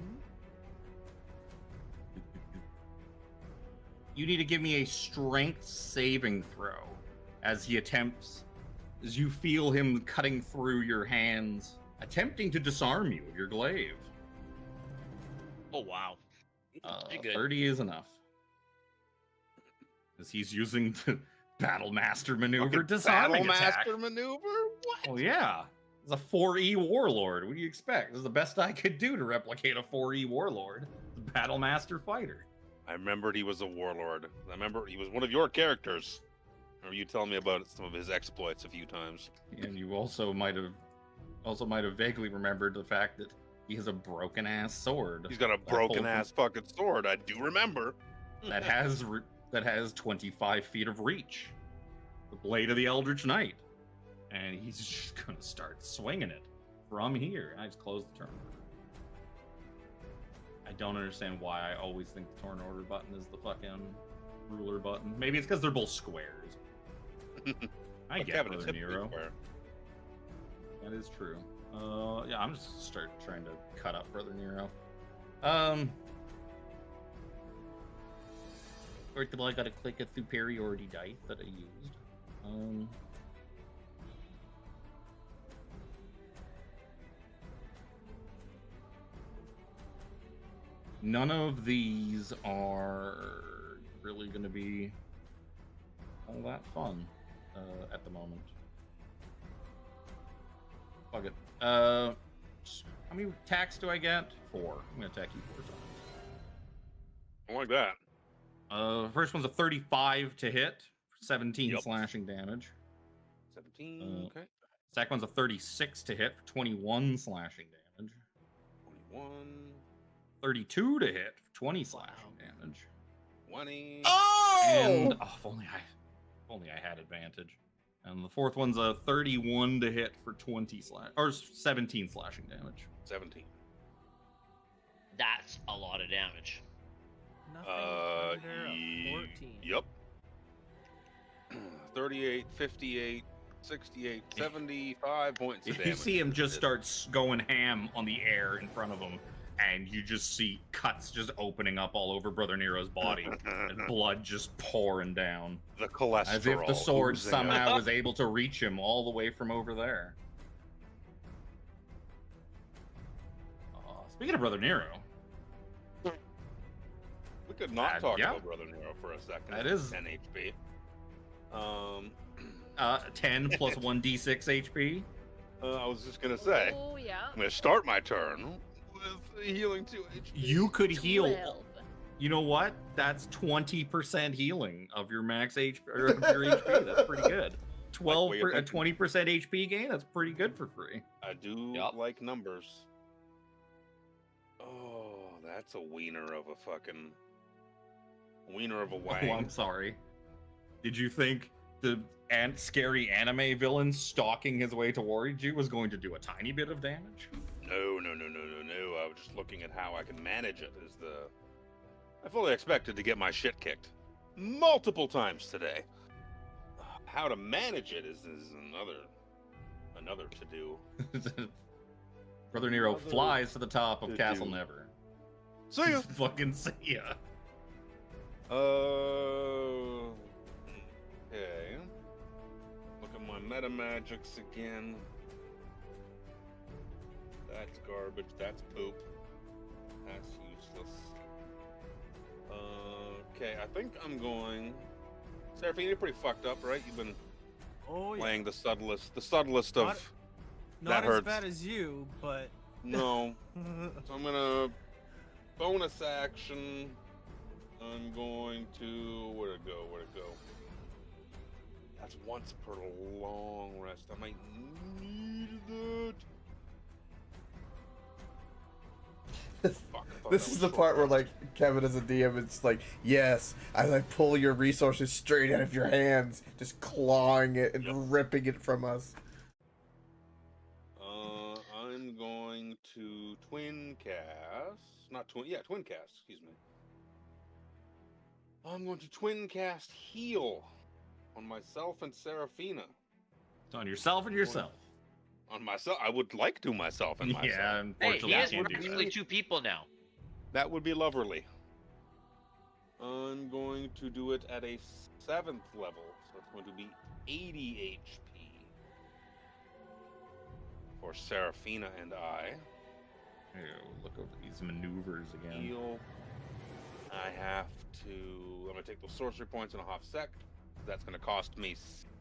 you need to give me a strength saving throw as you feel him cutting through your hands, attempting to disarm you of your glaive. Oh wow. Pretty good. 30 is enough. As he's using the Battle Master maneuver, disarming attack. Battle Master maneuver? What? Oh yeah. It's a 4E warlord. What do you expect? This is the best I could do to replicate a 4E warlord. The Battle Master fighter. I remembered he was a warlord. I remember he was one of your characters. Remember you telling me about some of his exploits a few times. And you also might have vaguely remembered the fact that he has a broken ass sword. He's got a broken ass fucking sword. I do remember. that has 25 feet of reach. The blade of the Eldritch Knight. And he's just gonna start swinging it from here. I just closed the turn. I don't understand why I always think the turn order button is the fucking ruler button. Maybe it's because they're both squares. I Like get having a Brother typically Nero. square. That is true. Yeah, I'm just trying to cut up Brother Nero. First of all, I gotta click a superiority dice that I used. None of these are really going to be all that fun at the moment. Fuck it. How many attacks do I get? 4. I'm going to attack you 4 times. I like that. First one's a 35 to hit, 17 Yep. slashing damage. 17. Okay. Second one's a 36 to hit for 21 slashing damage. 21, 32 to hit for 20 slashing damage. 20. And if only I had advantage. And the fourth one's a 31 to hit for 17 slashing damage. 17. That's a lot of damage. Nothing under a 14. Yep. 38, 58, 68, 75 points of damage. You see him just starts going ham on the air in front of him, and you just see cuts just opening up all over Brother Nero's body, and blood just pouring down. The cholesterol. As if the sword oozing somehow out. was able to reach him all the way from over there. Speaking of Brother Nero, We could not talk yeah. about Brother Nero for a second. That is- 10 HP. 10 plus 1d6 HP. I was just gonna say. Oh, yeah. I'm gonna start my turn with healing 2 HP. You could heal. 12. You know what? That's 20% healing of your max HP or of your HP. That's pretty good. 20% HP gain. That's pretty good for free. I do Yup. like numbers. Oh, that's a wiener of a fucking wiener of a wang. Oh, I'm sorry. Did you think the scary anime villain stalking his way towards you was going to do a tiny bit of damage? No. I was just looking at how I can manage it. I fully expected to get my shit kicked multiple times today. How to manage it is another to do. Brother Nero Another flies to the top of to Castle do. Never. See ya. Fucking see ya. Okay. Look at my meta magics again. That's garbage. That's poop. That's useless. Okay, I think I'm going. Seraphine, you're pretty fucked up, right? You've been Oh, yeah. playing the subtlest of. Not that as hurts. bad as you, but. No. So I'm gonna bonus action. I'm going to where'd it go? That's once per long rest. I might need that. Fuck, I thought This that is was the part where, short like, Kevin as a DM, it's like, yes, I like pull your resources straight out of your hands, just clawing it and Yep. ripping it from us. I'm going to twin cast. Twin cast, excuse me. I'm going to twin cast heal on myself and Seraphina. It's on yourself and yourself. On myself, I would like to myself and myself. Yeah, Hey, unfortunately, he I has can't do practically that. 2 people now. That would be lovely. I'm going to do it at a 7th level, so it's going to be 80 HP for Seraphina and I. Ew, look over these maneuvers again. Heal. I have to. I'm going to take those sorcery points in a half sec. That's going to cost me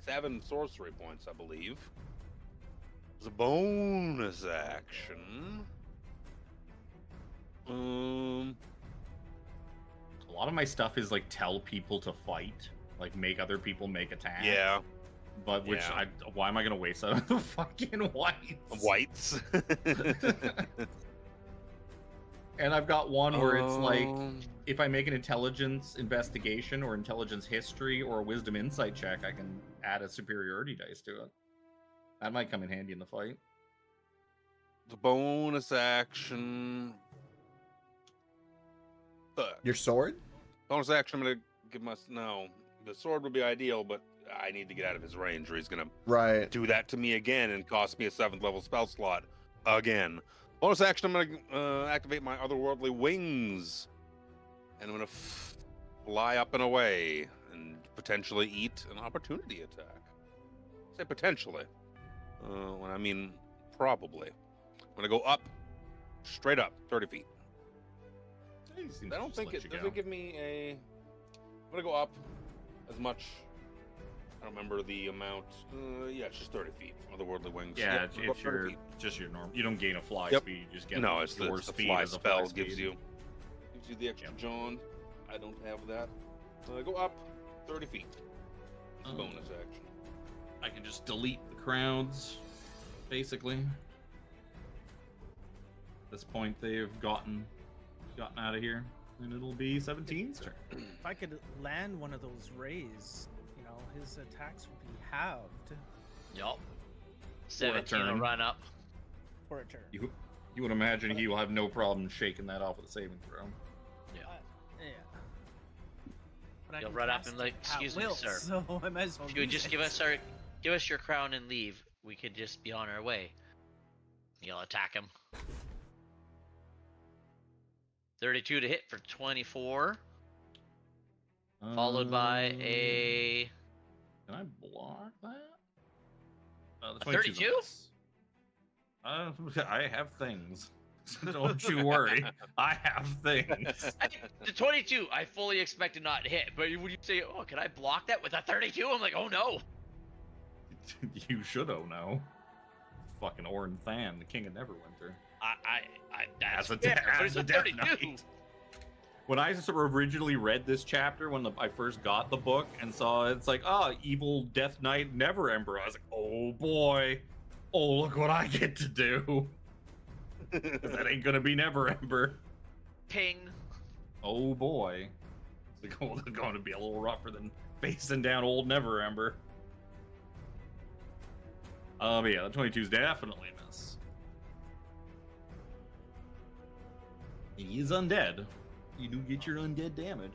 7 sorcery points, I believe. As a bonus action. A lot of my stuff is like tell people to fight, like make other people make attacks. Yeah. But Yeah. why am I gonna waste that on the fucking whites? Whites. And I've got one where it's like, Um, if I make an intelligence investigation or intelligence history or a wisdom insight check, I can add a superiority dice to it. That might come in handy in the fight. the bonus action. Fuck. Your sword? Bonus action, I'm gonna give no. The sword would be ideal, but I need to get out of his range, or he's gonna Right. do that to me again and cost me a 7th level spell slot again. Bonus action, I'm gonna activate my otherworldly wings, and I'm gonna fly up and away and potentially eat an opportunity attack. I say potentially, when I mean probably. I'm gonna go up, straight up, 30 feet. He seems I to don't just think let it you does go. it give me a. I'm gonna go up as much. I don't remember the amount. Yeah, it's just 30 feet from the worldly wings. Yeah, Yep, it's, go up it's 30 your feet. just your normal. You don't gain a fly Yep. speed. You just get No, it's your the speed fly as a spell fly gives speed. you the extra Yep. John. I don't have that. Go up 30 feet. It's a Um, bonus action. I can just delete the crowds. basically. At this point, they've gotten out of here, and it'll be 17's turn. If I could land one of those rays, you know, his attacks would be halved Yup. 17 will turn. run up. for a turn. You would imagine he will have no problem shaking that off with a saving throw. Yeah. But I You'll can run up cast and like, it at excuse me, will, sir. So I might as well If you would use just it. give us your crown and leave, we could just be on our way. You'll attack him. 32 to hit for 24, followed by a Can I block that? The A 22's 32? miss. I have things. Don't you worry. I have things. the 22. I fully expected not to hit, but when you say, "Oh, can I block that with a 32?" I'm like, "Oh no." You should know. Fucking Orin Than, the king of Neverwinter. That's As a fair, but it's a Death 32. Knight. When I originally read this chapter, when I first got the book and saw it's like, evil Death Knight Never Ember, I was like, oh boy, look what I get to do. 'Cause that ain't gonna be Never Ember. Ping. Oh boy, it's going to be a little rougher than facing down old Never Ember. But yeah, the 22's definitely a miss. He is undead. You do get your undead damage.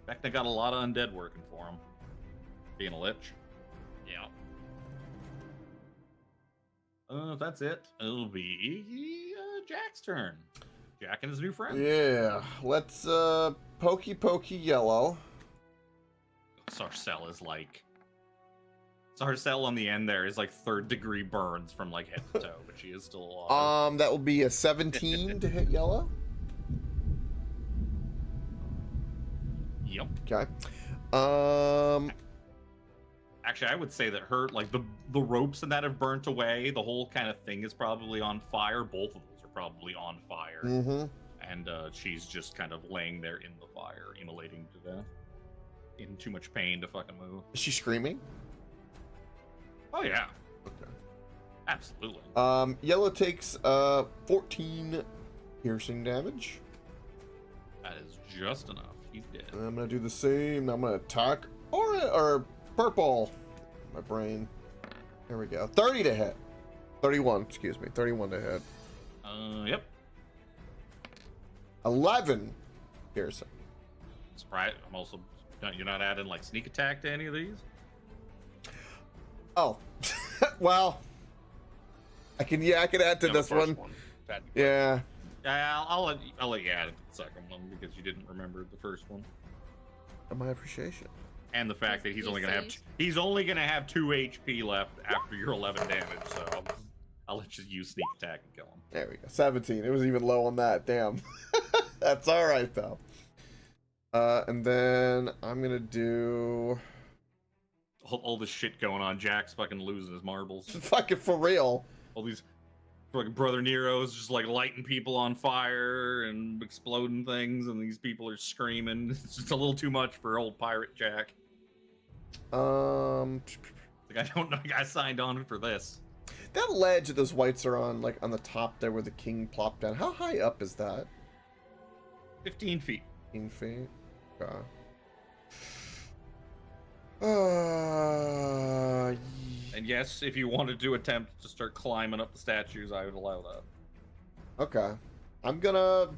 Vecna got a lot of undead working for him. Being a lich. Yeah. If that's it, it'll be Jack's turn. Jack and his new friend. Yeah, let's pokey yellow. Sarcelle is like... Sarcelle on the end there is like 3rd degree burns from like head to toe, but she is still alive. That will be a 17 to hit yellow. Yep. Okay. Actually, I would say that her, like, the ropes and that have burnt away. The whole kind of thing is probably on fire. Both of those are probably on fire. Mm-hmm. And she's just kind of laying there in the fire, immolating to death. In too much pain to fucking move. Is she screaming? Oh, yeah. Okay. Absolutely. Yellow takes 14 piercing damage. That is just enough. He's dead. And I'm gonna do the same. I'm gonna attack or purple. My brain. There we go. 30 to hit. 31. Excuse me. 31 to hit. Yep. 11 piercing. Surprise. I'm also. You're not adding like sneak attack to any of these? Oh, well, I can add to this one. Yeah. I'll let you add it to the second one because you didn't remember the first one. My appreciation. And the fact that he's You only gonna have say- he's only gonna have 2 HP left after your 11 damage, so I'll let you use sneak attack and kill him. There we go. 17. It was even low on that. Damn. That's all right though. And then I'm gonna do All this shit going on. Jack's fucking losing his marbles. fucking for real. All these fucking Brother Nero's just like lighting people on fire and exploding things, and these people are screaming. It's just a little too much for old Pirate Jack. That Like, I don't know. I signed on for this. ledge that those whites are on, like on the top there where the king plopped down. How high up is that? 15 feet. 15 feet. Okay. And yes, if you wanted to attempt to start climbing up the statues, I would allow that. Okay. I'm gonna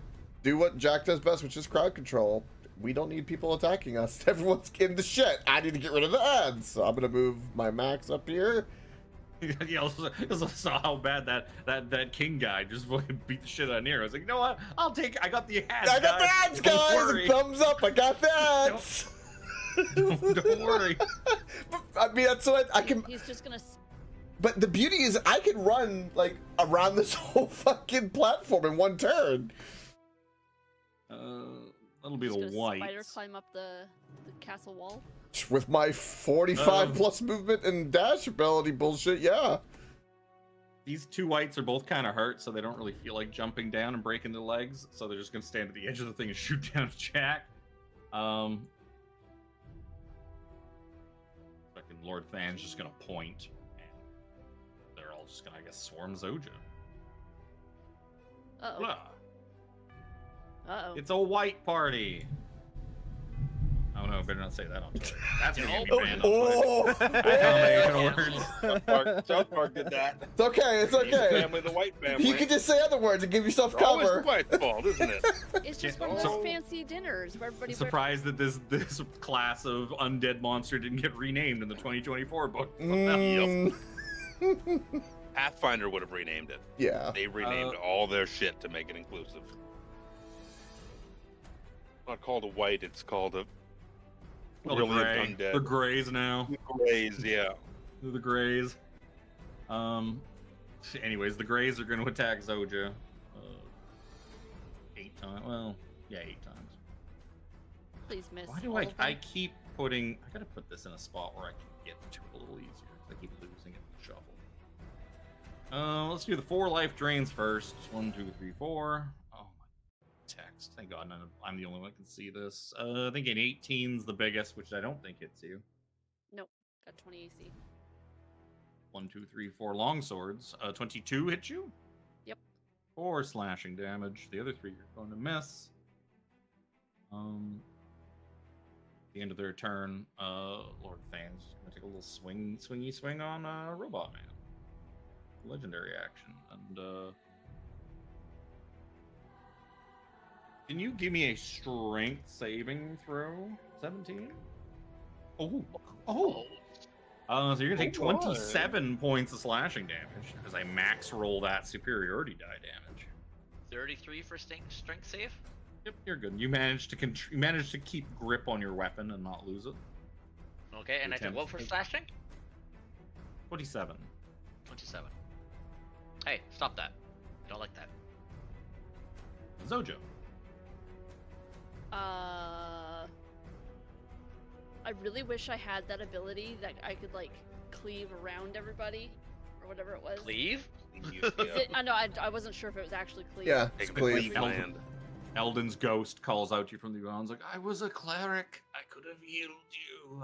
do what Jack does best, which is crowd control. We don't need people attacking us. Everyone's in the shit. I need to get rid of the ads. So I'm gonna move my max up here. You also saw how bad that king guy just fucking beat the shit out of Nero. I was like, you know what? I got the ads. I got the ads, Don't guys. worry. Thumbs up. I got the ads. Don't worry. I mean, that's what I can. He's just gonna. But the beauty is, I can run like around this whole fucking platform in one turn. That'll be Just the gonna white. Spider climb up the castle wall. With my 45 plus movement and dash ability bullshit, yeah. These 2 whites are both kind of hurt, so they don't really feel like jumping down and breaking their legs. So they're just gonna stand at the edge of the thing and shoot down at Jack. Fucking Lord Than's just gonna point. just gonna, I guess, swarm Zoja. Uh-oh. Blah. Uh-oh. It's a white party. Oh no, better not say that on Twitter. That's gonna get me No. banned on Twitter. That combination of words. South Park did that. It's okay. It's okay. Family, the white family. You can just say other words and give yourself Always cover. the white's fault, isn't it? It's just Yeah. one of Oh. those fancy dinners where everybody I'm surprised that this class of undead monster didn't get renamed in the 2024 book. Mm, Pathfinder would have renamed it. yeah. They renamed all their shit to make it inclusive. Not called a white, it's called a Well, really the gray. undead. The grays now. Grays, yeah. The grays. Anyways, the grays are going to attack Zoja. 8 times. Well, yeah, 8 times. Please miss. Why do all I? of them. I keep putting. I gotta put this in a spot where I can get to it a little easier. 'Cause I keep losing it in the shuffle. Let's do the 4 life drains first. 1, 2, 3, 4. Oh my text! Thank God, I'm the only one that can see this. I think an 18's the biggest, which I don't think hits you. Nope. Got 20 AC. 1, 2, 3, 4 long swords. 22 hit you. Yep. 4 slashing damage. The other 3 you're going to miss. The end of their turn, Lord Thane's gonna take a little swingy swing on Robot Man. Legendary action. And can you give me a strength saving throw? 17? Oh. So you're gonna take Oh, boy. 27 points of slashing damage because I max roll that superiority die damage. 33 for strength save. Yep, you're good. You managed to keep grip on your weapon and not lose it. Okay, and I took what for slashing? 27. 27. Hey, stop that. I don't like that. Zojo. I really wish I had that ability that I could like cleave around everybody or whatever it was. Cleave? Is it? I know. I wasn't sure if it was actually cleave. Yeah. Take It's the cleave. cleave land. Eldon's ghost calls out to you from the grounds like, I was a cleric. I could have healed you.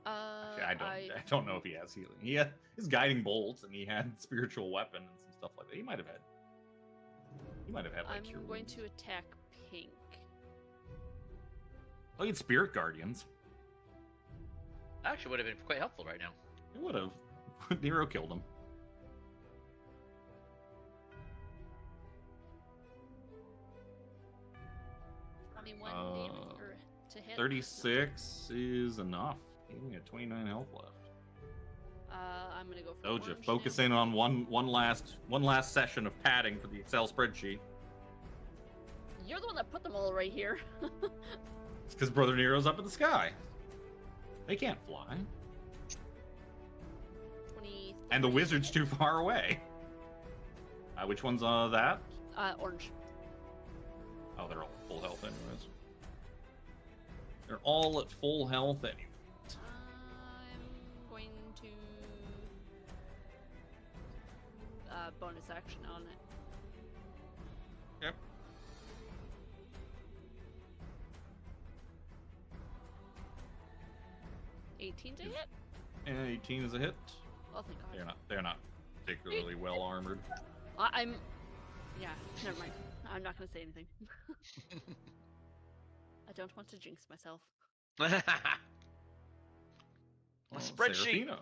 I don't know if he has healing. He had his guiding bolts and he had spiritual weapon and some stuff like that. He might have had like I'm cure going wounds. to attack pink. Oh, he had spirit guardians. Actually, would have been quite helpful right now. It would have. Nero killed him. To hit. 36 is enough. He only had 29 health left. I'm gonna go for Doja, orange focus now. in on one last session of padding for the Excel spreadsheet. You're the one that put them all right here. It's because Brother Nero's up in the sky. They can't fly. 20. And the wizard's too far away. Which one's that? Orange. Oh, they're all at full health anyways. They're all at full health anyway. I'm going to bonus action on it. Yep. $18 to hit? And 18 is a hit. Oh, thank God. They're not particularly well armored. I'm. Yeah, never mind. I'm not going to say anything. I don't want to jinx myself. A Oh, spreadsheet. Seraphina.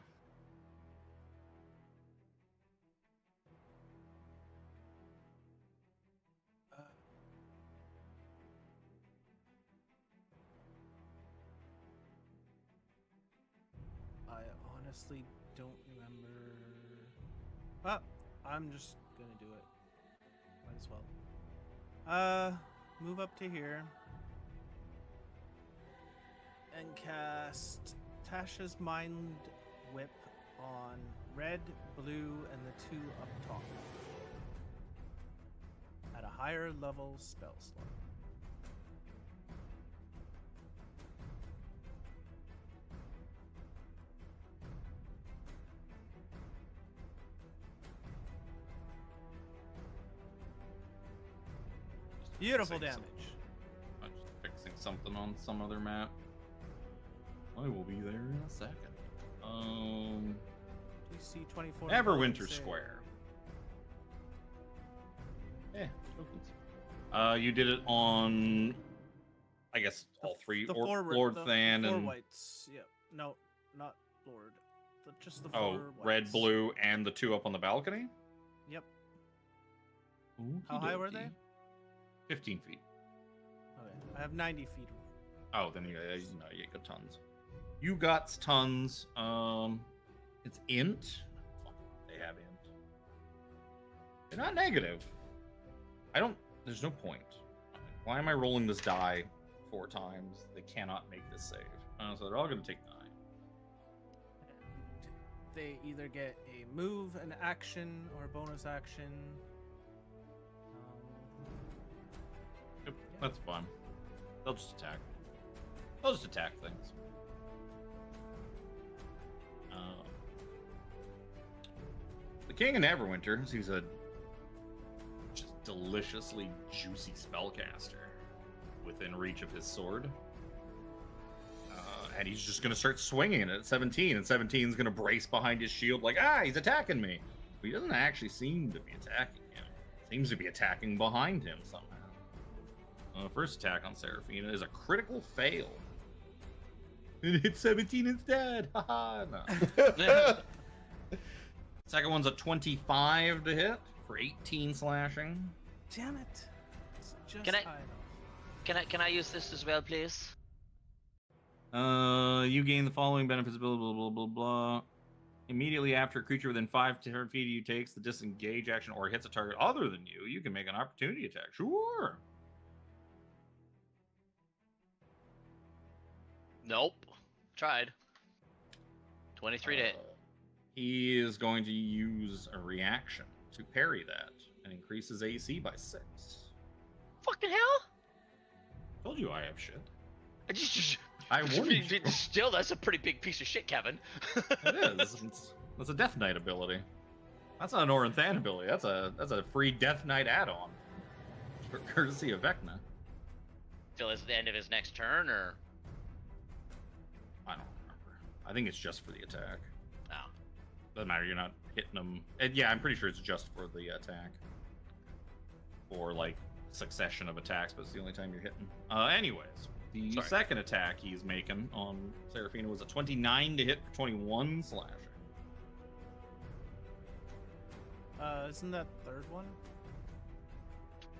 I honestly don't remember. Ah, I'm just gonna do it. Might as well. Move up to here and cast Tasha's Mind Whip on red, blue, and the 2 up top at a higher level spell slot. Beautiful Fixing damage. I'm just fixing something on some other map. I will be there in a second. DC 24. Neverwinter Square. Yeah, tokens. You did it on, I guess, all three. Lord Than four and whites. Yep. No, not Lord. Just the four oh, whites. red, blue, and the two up on the balcony. Yep. How high were they? 15 feet. Okay, I have 90 feet. Oh, then you got tons. You got tons. It's int. Fuck, they have int. They're not negative. There's no point. Why am I rolling this die 4 times? They cannot make this save. So they're all going to take 9. They either get a move, an action, or a bonus action. Yep, that's fine. They'll just attack. They'll just attack things. The King of Neverwinter sees a just deliciously juicy spellcaster within reach of his sword. And he's just going to start swinging it at 17, and 17's going to brace behind his shield like, he's attacking me. But he doesn't actually seem to be attacking him. Seems to be attacking behind him somehow. First attack on Seraphina is a critical fail. It hit 17 instead. Haha, no. Second one's a 25 to hit for 18 slashing. Damn it! It's just Can I- high enough. Can I use this as well, please? You gain the following benefits, blah, blah, blah, blah, blah. Immediately after a creature within 5 to 10 feet of you takes the disengage action or hits a target other than you, you can make an opportunity attack. Sure. Nope. Tried. 23 to hit. He is going to use a reaction to parry that and increase his AC by 6. Fucking hell! Told you I have shit. I I warned you. Still, that's a pretty big piece of shit, Kevin. It is. That's a Death Knight ability. That's not an Oranthan ability. That's a free Death Knight add-on, courtesy of Vecna. Till it's the end of his next turn, or I don't remember. I think it's just for the attack. no? Doesn't matter. You're not hitting them. Yeah, I'm pretty sure it's just for the attack, or like succession of attacks, but it's the only time you're hitting. Anyways, the second attack he's making on Seraphina was a 29 to hit for 21 slashing. Isn't that third one?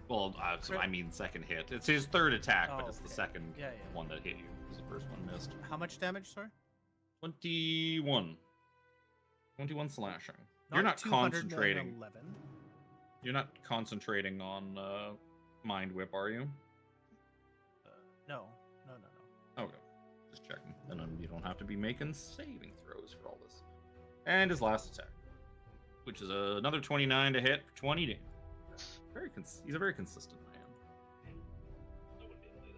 Well, so I mean second hit. It's his third attack, but it's the okay. second Yeah. one that hit you because the first one missed. How much damage, sorry? 21. 21 slashing. You're not 211. concentrating. You're not concentrating on Mind Whip, are you? No. Okay. Just checking. Then you don't have to be making saving throws for all this. And his last attack, which is another 29 to hit for 20 damage. He's a very consistent man. I wouldn't be able to do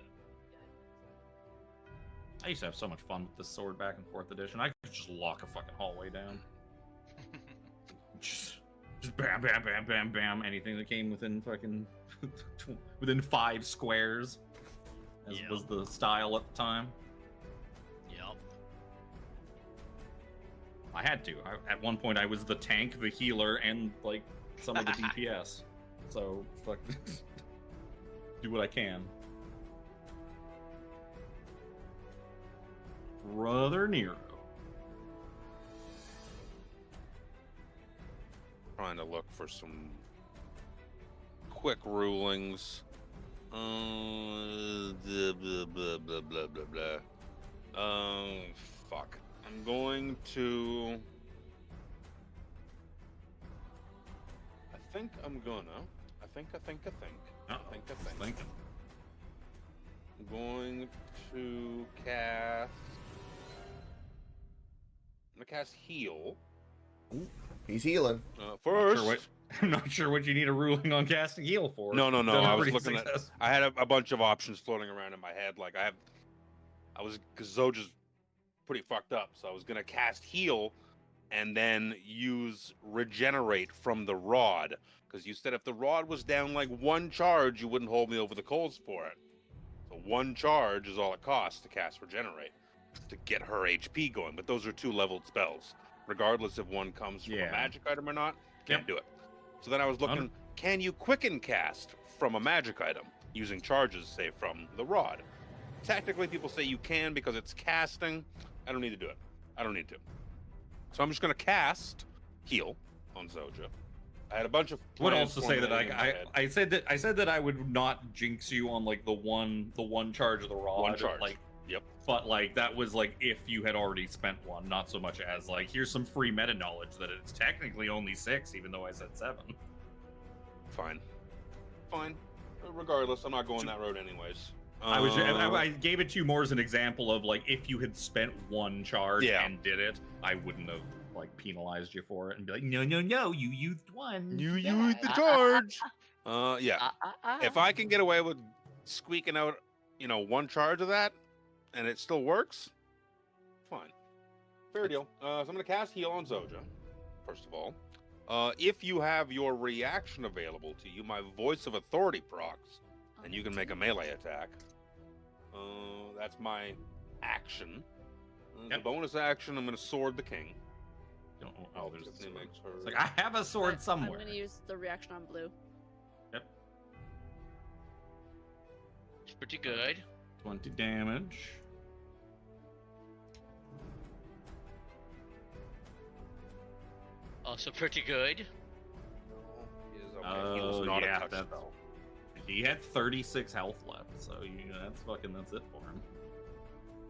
that. I used to have so much fun with this sword back and forth edition. I could just lock a fucking hallway down. just bam, bam, bam, bam, bam. Anything that came within fucking within 5 squares, as was the style at the time. Yep. I had to. At one point, I was the tank, the healer, and like some of the DPS. So fuck, do what I can. Brother Nero. Trying to look for some quick rulings. Blah, blah, blah, blah, blah, blah, blah. Fuck. I'm going to. I think I'm gonna. I think. Thinking. I'm going to cast. I'm gonna cast heal. Ooh, he's healing. First. I'm not sure what you need a ruling on casting heal for. No. Done I was pretty looking at. successful. I had a bunch of options floating around in my head. Like because Zoja's pretty fucked up, so I was gonna cast heal, and then use regenerate from the rod. Because you said if the rod was down like 1 charge, you wouldn't hold me over the coals for it. So 1 charge is all it costs to cast regenerate. to get her HP going, but those are 2 leveled spells. Regardless if one comes from a magic item or not, can't do it. So then I was looking, can you quicken cast from a magic item using charges, say, from the rod? Technically, people say you can because it's casting. I don't need to do it. I don't need to. So I'm just going to cast heal on Zoja. I had a bunch of would also say that I said that I would not jinx you on like the one charge of the rod. One charge. Like, yep. But like that was like if you had already spent one, not so much as like here's some free meta knowledge that it's technically only 6, even though I said 7. Fine. Regardless, I'm not going that road anyways. I gave it to you more as an example of like if you had spent one charge and did it, I wouldn't have like penalized you for it and be like, no, you used one. You used the charge. If I can get away with squeaking out, one charge of that, and it still works, fine. Fair deal. So I'm gonna cast heal on Zoja, first of all. If you have your reaction available to you, my Voice of Authority procs, and you can make a melee attack. That's my action. The bonus action, I'm gonna sword the king. There's the sword. It's like I have a sword somewhere. I'm gonna use the reaction on blue. Yep. It's pretty good. 20 damage. Also pretty good. He had 36 health left, so that's it for him.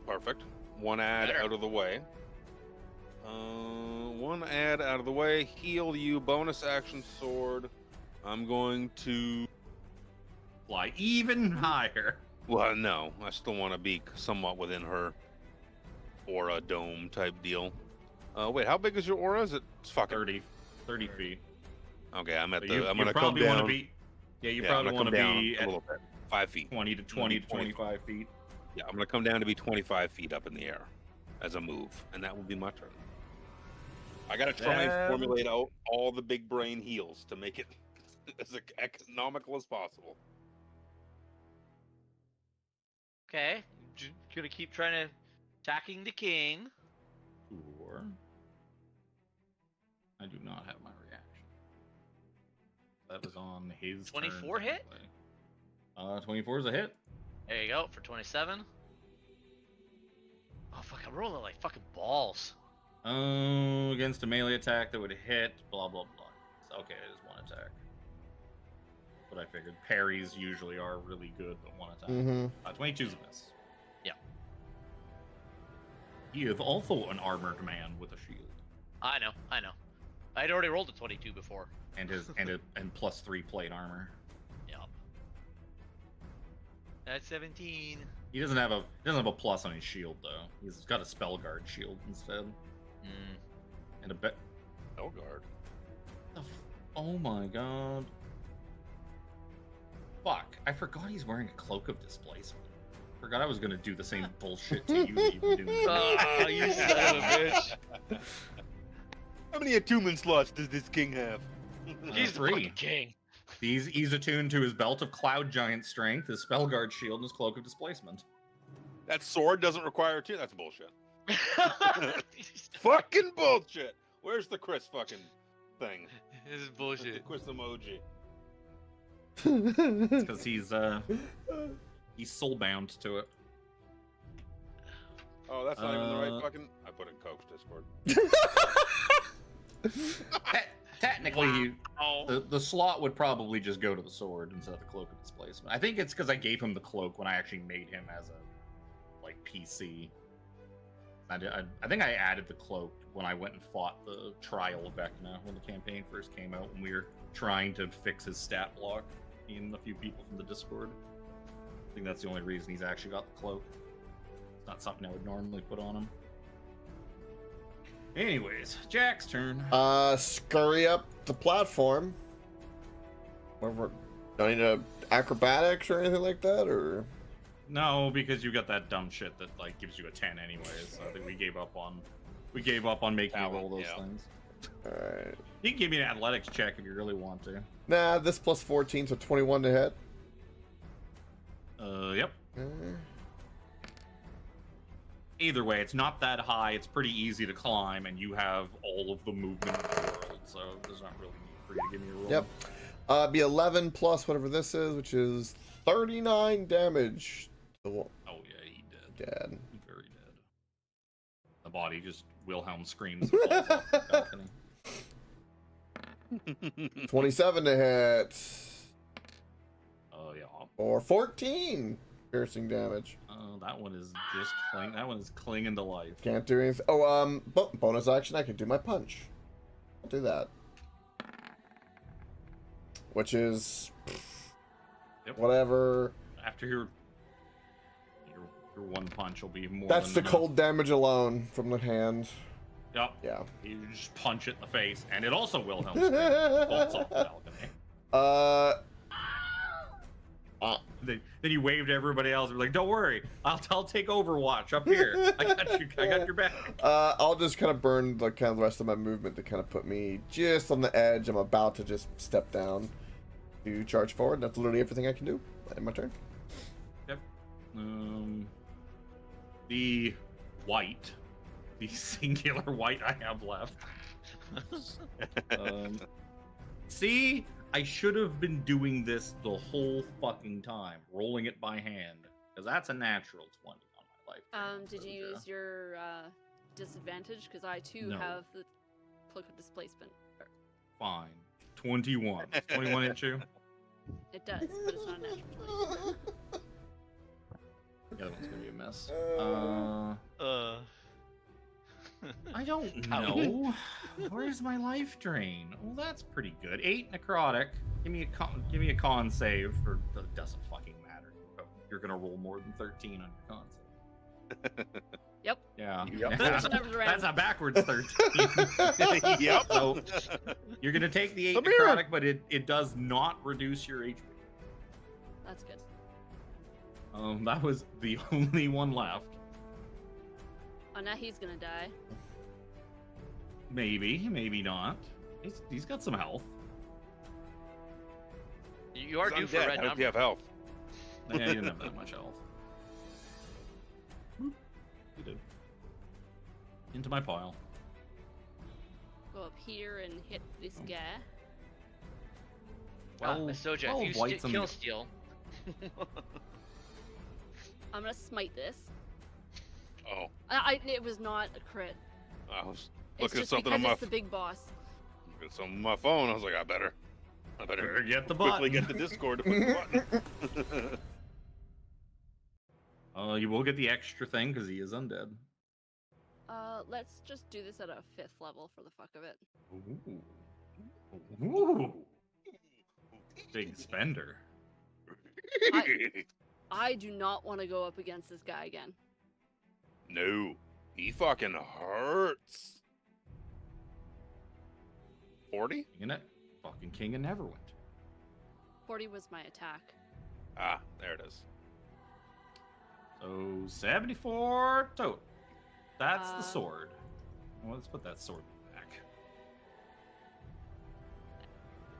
Perfect. One add out of the way. One add out of the way. Heal you. Bonus action sword. I'm going to fly even higher. Well, no. I still want to be somewhat within her aura dome type deal. Wait, how big is your aura? Is it fucking 30 feet? Okay, I'm at so the. I'm gonna come down. You probably want to be at a little bit. 5 feet. 20 to 25 feet. Yeah, I'm gonna come down to be 25 feet up in the air as a move, and that will be my turn. I gotta try and formulate out all the big brain heals to make it as economical as possible. Okay, gonna keep trying to attacking the king. Sure. I do not have my reaction. That was on his 24 turn, hit? 24 is a hit. There you go, for 27. Oh, fuck, I'm rolling like fucking balls. Against a melee attack that would hit, blah, blah, blah. So, okay, it is one attack. But I figured parries usually are really good, but one attack. 22's a miss. Yeah. He is also an armored man with a shield. I know. I'd already rolled a 22 before. And and plus 3 plate armor. Yep. That's 17. He doesn't have a plus on his shield though. He's got a spell guard shield instead. And a bit. Spell guard. Oh my god. Fuck! I forgot he's wearing a cloak of displacement. Forgot I was gonna do the same bullshit to you that you've been doing. Oh, you son of a bitch! How many attunement slots does this king have? He's 3. the fucking king. He's attuned to his belt of cloud giant strength, his spell guard shield, and his cloak of displacement. That sword doesn't require attune. That's bullshit. Fucking bullshit. Where's the Chris fucking thing? This is bullshit. The Chris emoji. It's because he's soul bound to it. Oh, that's not even the right fucking. I put in Coke's Discord. Technically, the slot would probably just go to the sword instead of the cloak of displacement. I think it's because I gave him the cloak when I actually made him as a PC. I think I added the cloak when I went and fought the trial of Vecna when the campaign first came out, when we were trying to fix his stat block in a few people from the Discord. I think that's the only reason he's actually got the cloak. It's not something I would normally put on him. Anyways, Jack's turn. Scurry up the platform. Whatever. Don't need a acrobatics or anything like that, or? No, because you got that dumb shit that gives you a 10 anyways. So I think we gave up on making you roll those things. All right. You can give me an athletics check if you really want to. Nah, this plus 14, so 21 to hit. Yep. Either way, it's not that high. It's pretty easy to climb, and you have all of the movement in the world, so there's not really need for you to give me a roll. Yep. Be 11 plus whatever this is, which is 39 damage. Oh yeah, he dead. Dead. Very dead. The body just Wilhelm screams and falls off the balcony. 27 to hit. Oh yeah. Or 14 piercing damage. That one is just clinging to life. Can't do anything. Oh, bonus action. I can do my punch. I'll do that. Which is whatever. After your one punch will be more. That's than the enough. cold damage alone from the hand. Yep. Yeah. You just punch it in the face, and it also Wilhelm screams and falls off the balcony. Then you waved to everybody else. We're like, "Don't worry, I'll take Overwatch up here. I got you. I got your back." I'll just kind of burn the rest of my movement to kind of put me just on the edge. I'm about to just step down to charge forward. That's literally everything I can do in my turn. Yep. The white, the singular white I have left. See. I should have been doing this the whole fucking time, rolling it by hand, because that's a natural 20 on my life. Did you use your disadvantage? Because I too have the cloak of displacement. Fine. 21. Does 21 hit you? It does, but it's not a natural 20. The other one's gonna be a miss. I don't know. Where's my life drain? Well, that's pretty good. 8 necrotic. Give me a con save. For it doesn't fucking matter. You're gonna roll more than 13 on your con save. Yep. Yeah. Yep. That's a backwards 13. Yep. So you're gonna take the 8 necrotic, but it does not reduce your HP. That's good. That was the only one left. Oh, now he's gonna die. Maybe, maybe not. He's got some health. You are due for Undead. red How number. do you have health? Yeah, he didn't have that much health. Boop. He did. Into my pile. Go up here and hit this guy. Well, Soja, well, if you whites on the- kill steal. I'm gonna smite this. Oh, It was not a crit. I was It's looking at just something because on my it's the big boss. something on my phone. I was like, I better Better get the quickly button. get the Discord to push the button. You will get the extra thing because he is undead. Let's just do this at a 5th level for the fuck of it. Ooh. Ooh. Big spender. I do not want to go up against this guy again. No, he fucking hurts. 40? King of fucking King of Neverwinter. 40 was my attack. Ah, there it is. So 74 total. That's the sword. Well, let's put that sword back.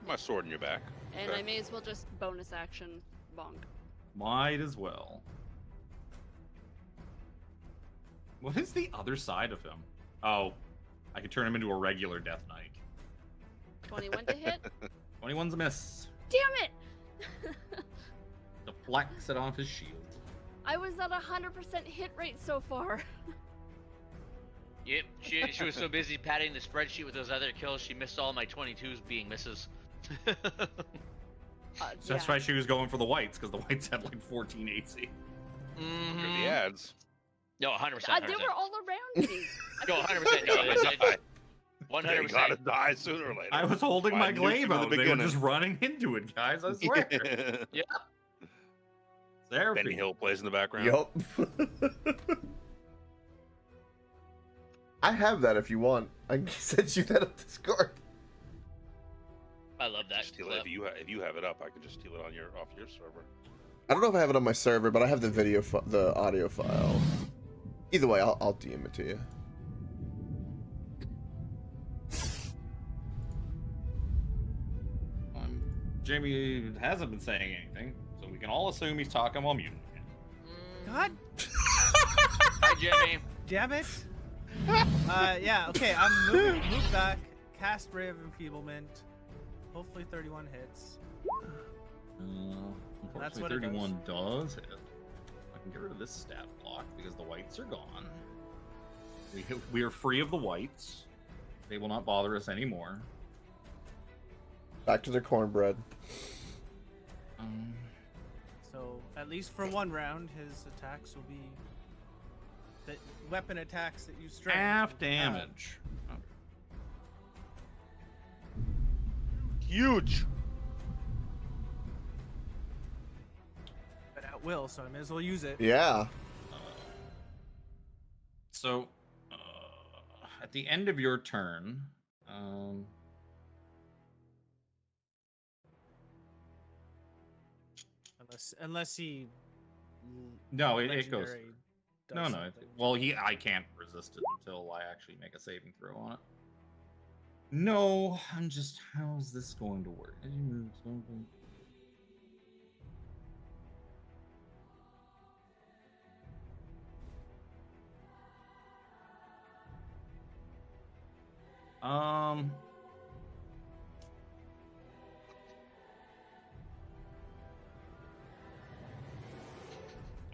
My sword in your back. And Okay. I may as well just bonus action bonk. Might as well. What is the other side of him? Oh, I could turn him into a regular Death Knight. 21 to hit? 21's a miss. Damn it! Deflects it off his shield. I was at 100% hit rate so far. Yep, she was so busy padding the spreadsheet with those other kills, she missed all my 22s being misses. So that's why she was going for the whites, because the whites had like 14 AC. Mm-hmm. The ads. No, 100%. They were all around me. No, 100%. No, Die. 100%. They gotta die sooner or later. I was holding my Mine glaive used to out. be the They were beginning. just running into it, guys. I swear. Yeah. Therapy. Benny Hill plays in the background. Yup. I have that if you want. I can send you that on Discord. I love that Steal it. clip. If you have it up, I can just steal it on off your server. I don't know if I have it on my server, but I have the the audio file. Either way, I'll DM it to you. Jamie hasn't been saying anything, so we can all assume he's talking while muted. God. Hi, Jimmy. Damn it. Yeah, okay, I'm move back, cast Ray of Enfeeblement. Hopefully 31 hits. That's Unfortunately, what it 31 does hit. I can get rid of this stat block because the whites are gone. We are free of the whites. They will not bother us anymore. Back to their cornbread. So, at least for one round, his attacks will be the weapon attacks that you strike. Half damage. Oh. Huge. But at will, so I may as well use it. Yeah. So, at the end of your turn, Unless he. no, it goes. legendary does No, something. well, I can't resist it until I actually make a saving throw on it. No, I'm just. How is this going to work?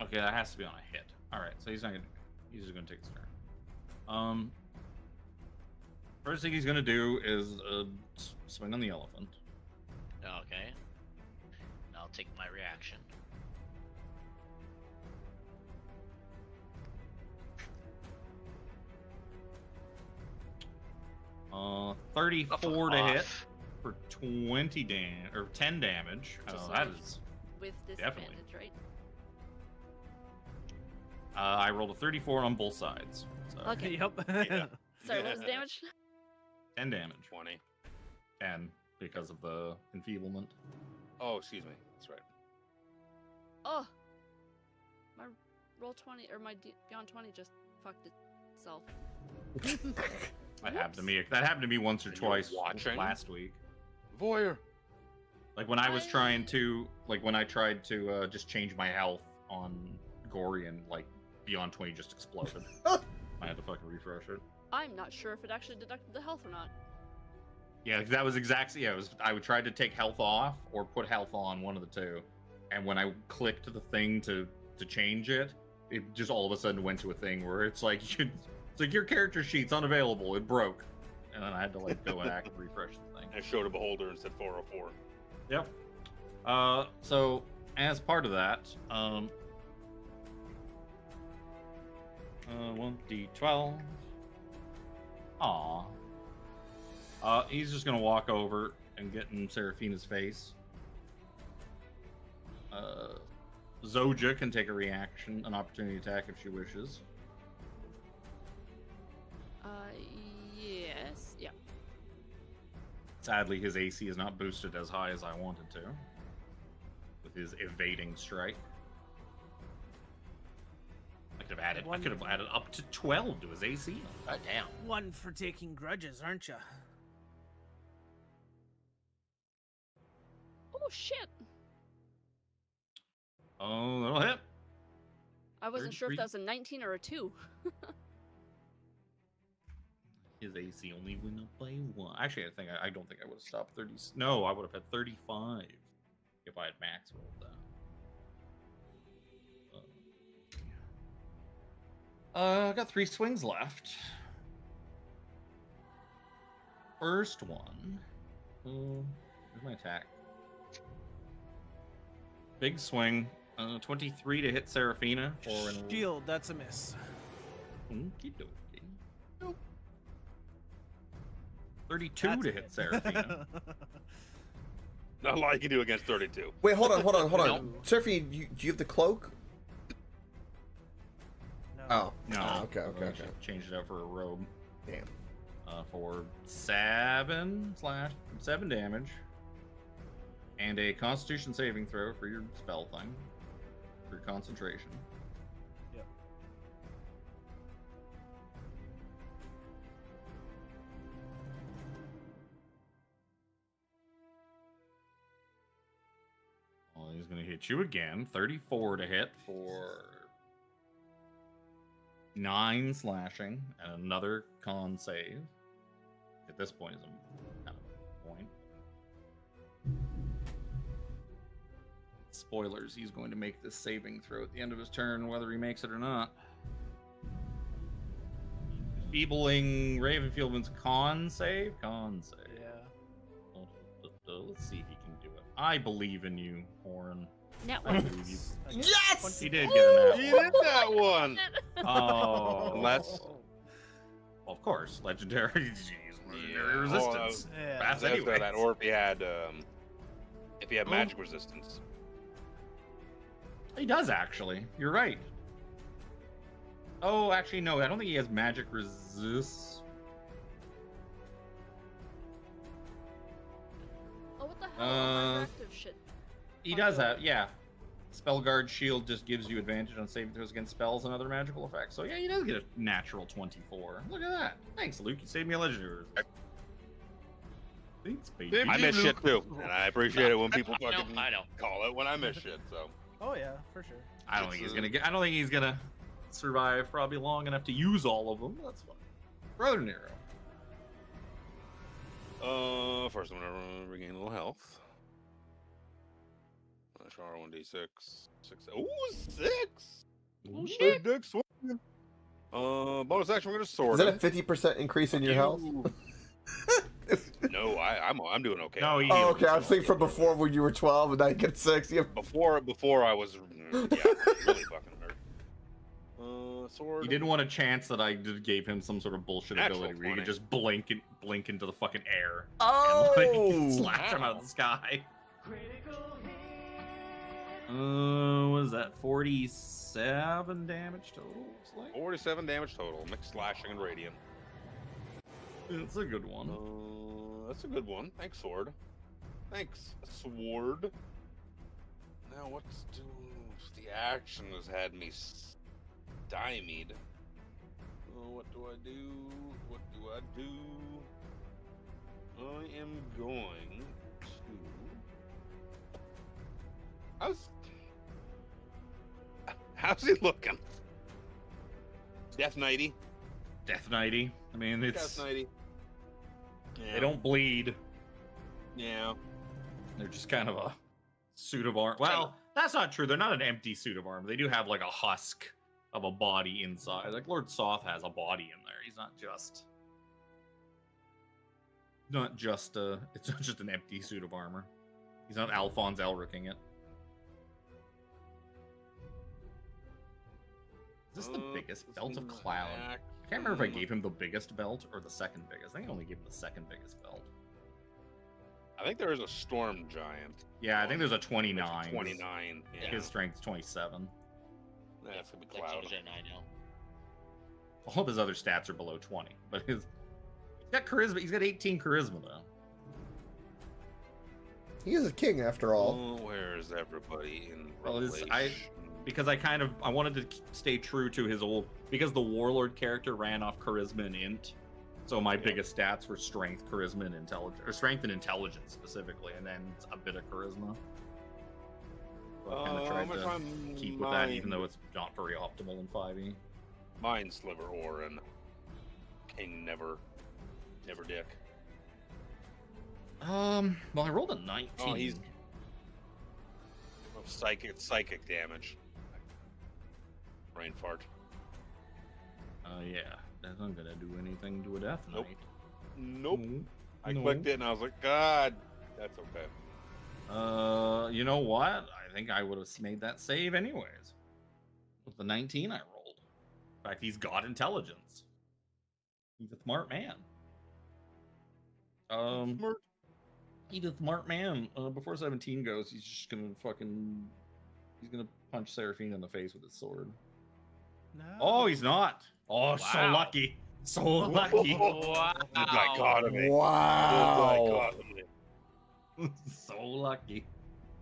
Okay, that has to be on a hit. All right, so he's not gonna. He's just gonna take his turn. First thing he's gonna do is swing on the elephant. Okay. I'll take my reaction. Uh, 34 to hit for 20 or 10 damage. Just That like- is. With Definitely. disadvantage, right? I rolled a 34 on both sides. So Okay. Yep. Yeah. Sorry, what was the damage? 10 damage. 20. 10 because of the enfeeblement. Oh, excuse me. That's right. Oh, my roll 20 or my beyond 20 just fucked itself. That happened to me. That happened to me once or And you're twice watching? last week. Voyeur. Like when I was trying to, when I tried to just change my health on Gorian, like beyond 20 just exploded. I had to fucking refresh it. I'm not sure if it actually deducted the health or not. Yeah, that was exactly. Yeah, it was. I would try to take health off or put health on, one of the two. And when I clicked the thing to change it, it just all of a sudden went to a thing where it's like it's like your character sheet's unavailable. It broke, and then I had to like go and actively refresh the thing. I showed a beholder and said 404. Yep. So as part of that, 1d12. Aw. He's just gonna walk over and get in Seraphina's face. Zoja can take a reaction, an opportunity attack if she wishes. Yes. Yeah. Sadly, his AC is not boosted as high as I wanted to, with his evading strike. I could have added up to 12 to his AC. God damn. One for taking grudges, aren't you? Oh shit! Oh, that'll hit. I wasn't sure if 33. that was a 19 or a 2. His AC only went up by 1. Actually, I don't think I would have stopped 30. No, I would have had 35 if I had max rolled that. I got 3 swings left. First one. Where's my attack? Big swing. 23 to hit Seraphina for an Shield, that's a miss. Okie dokie. Nope. 32 That's to a hit hit. Seraphina. Not a lot you can do against 32. Wait, hold on. Nope. Seraphine, do you have the cloak? No. Oh. No. Ah, okay. Changed it out for a robe. Damn. For 7 damage. And a Constitution saving throw for your spell thing. For your concentration. Yep. Well, he's going to hit you again. 34 to hit for 9 slashing and another con save. At this point is a kind of a point. Spoilers, he's going to make this saving throw at the end of his turn, whether he makes it or not. Feebling Ravenfieldman's con save? Con save. Yeah. Let's see if he can do it. I believe in you, Horn. Net I one. believe you. Yes! He did get an apple. He did that one. Oh. Unless- Well, of course, legendary. Legendary Yeah. resistance. Yeah. Pass That's anyway. that, or if he had Oh. magic resistance. He does actually. You're right. Oh, actually, no. I don't think he has magic resist. Oh, what the hell? Active shit. He does have, yeah. Spellguard Shield just gives you advantage on saving throws against spells and other magical effects. So yeah, he does get a natural 24. Look at that. Thanks, Luke. You saved me a legendary. Thanks, baby. I miss shit too, and I appreciate it when people I know, fucking I know. call it when I miss shit. So Oh yeah, for sure. I don't think he's gonna get. I don't think he's gonna survive probably long enough to use all of them. That's fine. Brother Nero. First I'm gonna regain a little health. Char 1d6. 6. Ooh, 6. Oh, Big shit. dick swing. Bonus action. We're gonna Is sword. that a him. 50% increase in your health? No, I'm doing okay. No, he Oh, healed okay. I was himself. thinking from before when you were 12 and now you get 6. You have... Before I was really fucking hurt. Sword. He didn't want a chance that I just gave him some sort of bullshit Natural ability where you 20. could just blink into the fucking air Oh! and like slash him out of the sky. What is that? 47 damage total. Looks like 47 damage total. Mixed slashing and radiant. it's a good one. That's a good one. Thanks, sword. Thanks, sword. Now what's the action has had me stymied. What do I do? What do I do? I am going to. How's he looking? Death Knighty. Death Knighty. I mean, it's Death Knighty. Yeah. they don't bleed. Yeah. They're just kind of a suit of armor. Well, that's not true. They're not an empty suit of armor. They do have like a husk of a body inside. Like Lord Soth has a body in there. He's not just it's not just an empty suit of armor. He's not Alphonse Elricking it. Is this the biggest belt of cloud? I can't remember if I gave him the biggest belt or the second biggest. I think I only gave him the second biggest belt. I think there is a storm giant. Yeah, I think there's a 29. 29. Yeah. His strength's 27. That's gonna be That's cloud. what I know. All of his other stats are below 20, but he's got charisma. He's got 18 charisma though. He is a king after all. Oh, where is everybody in Well, Revelation? Because I wanted to stay true to his old, because the warlord character ran off charisma and int. So my biggest stats were strength, charisma, and intelligence, or strength and intelligence specifically, and then a bit of charisma. So I kind of tried to keep with that, even though it's not very optimal in 5e. Mind Sliver Orin. King Never Dick. Well, I rolled a 19. Oh, he's psychic damage. Brain fart. Yeah, that's not gonna do anything to a death Nope. knight. Nope. I No. clicked it and I was like, God, that's okay. You know what? I think I would have made that save anyways. With the 19 I rolled. In fact, he's got intelligence. He's a smart man. Smart. He's a smart man. Before 17 goes, he's just gonna he's gonna punch Seraphine in the face with his sword. No. Oh, he's not. Oh, so Wow. lucky. So lucky. Wow. Dichotomy. Wow. Dichotomy. So lucky.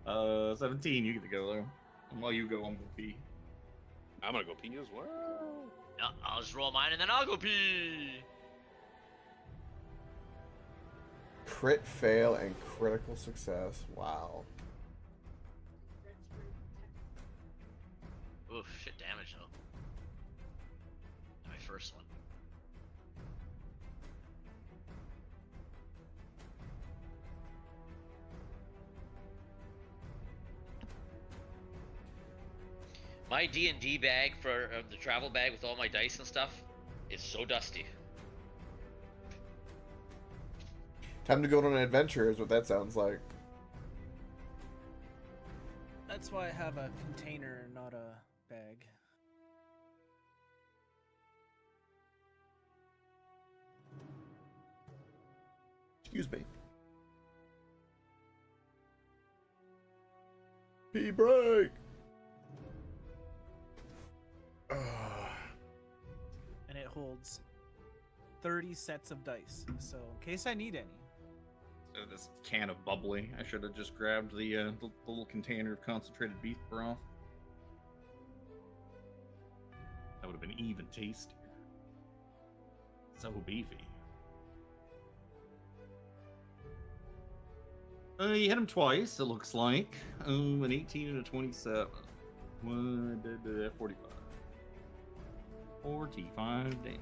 17, you get to go though. And while you go, I'm gonna pee. I'm gonna go pee as well. No, I'll just roll mine and then I'll go pee. Crit fail and critical success. Wow. Oof, shit damage though. first one. My D&D bag for the travel bag with all my dice and stuff is so dusty. Time to go on an adventure is what that sounds like. That's why I have a container, not a bag. Excuse me. Pee break. And it holds 30 sets of dice, so in case I need any. So this can of bubbly. I should have just grabbed the little container of concentrated beef broth. That would have been even tastier. So beefy. You hit him twice, it looks like. An 18 and a 27. 45. 45 damage.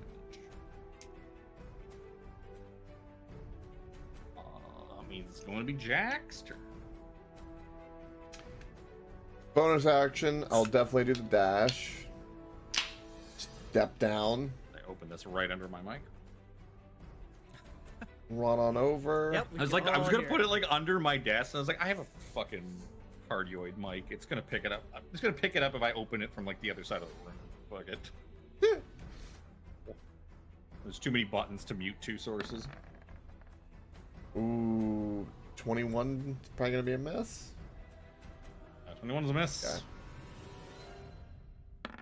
That means it's going to be Jack's turn. Bonus action, I'll definitely do the dash. Step down. I opened this right under my mic. Run on over. Yep, I was gonna put it like under my desk. I was like, I have a fucking cardioid mic. It's gonna pick it up. It's gonna pick it up if I open it from like the other side of the room. Fuck it. There's too many buttons to mute two sources. Ooh, 21 is probably gonna be a miss. 21's a miss. Okay.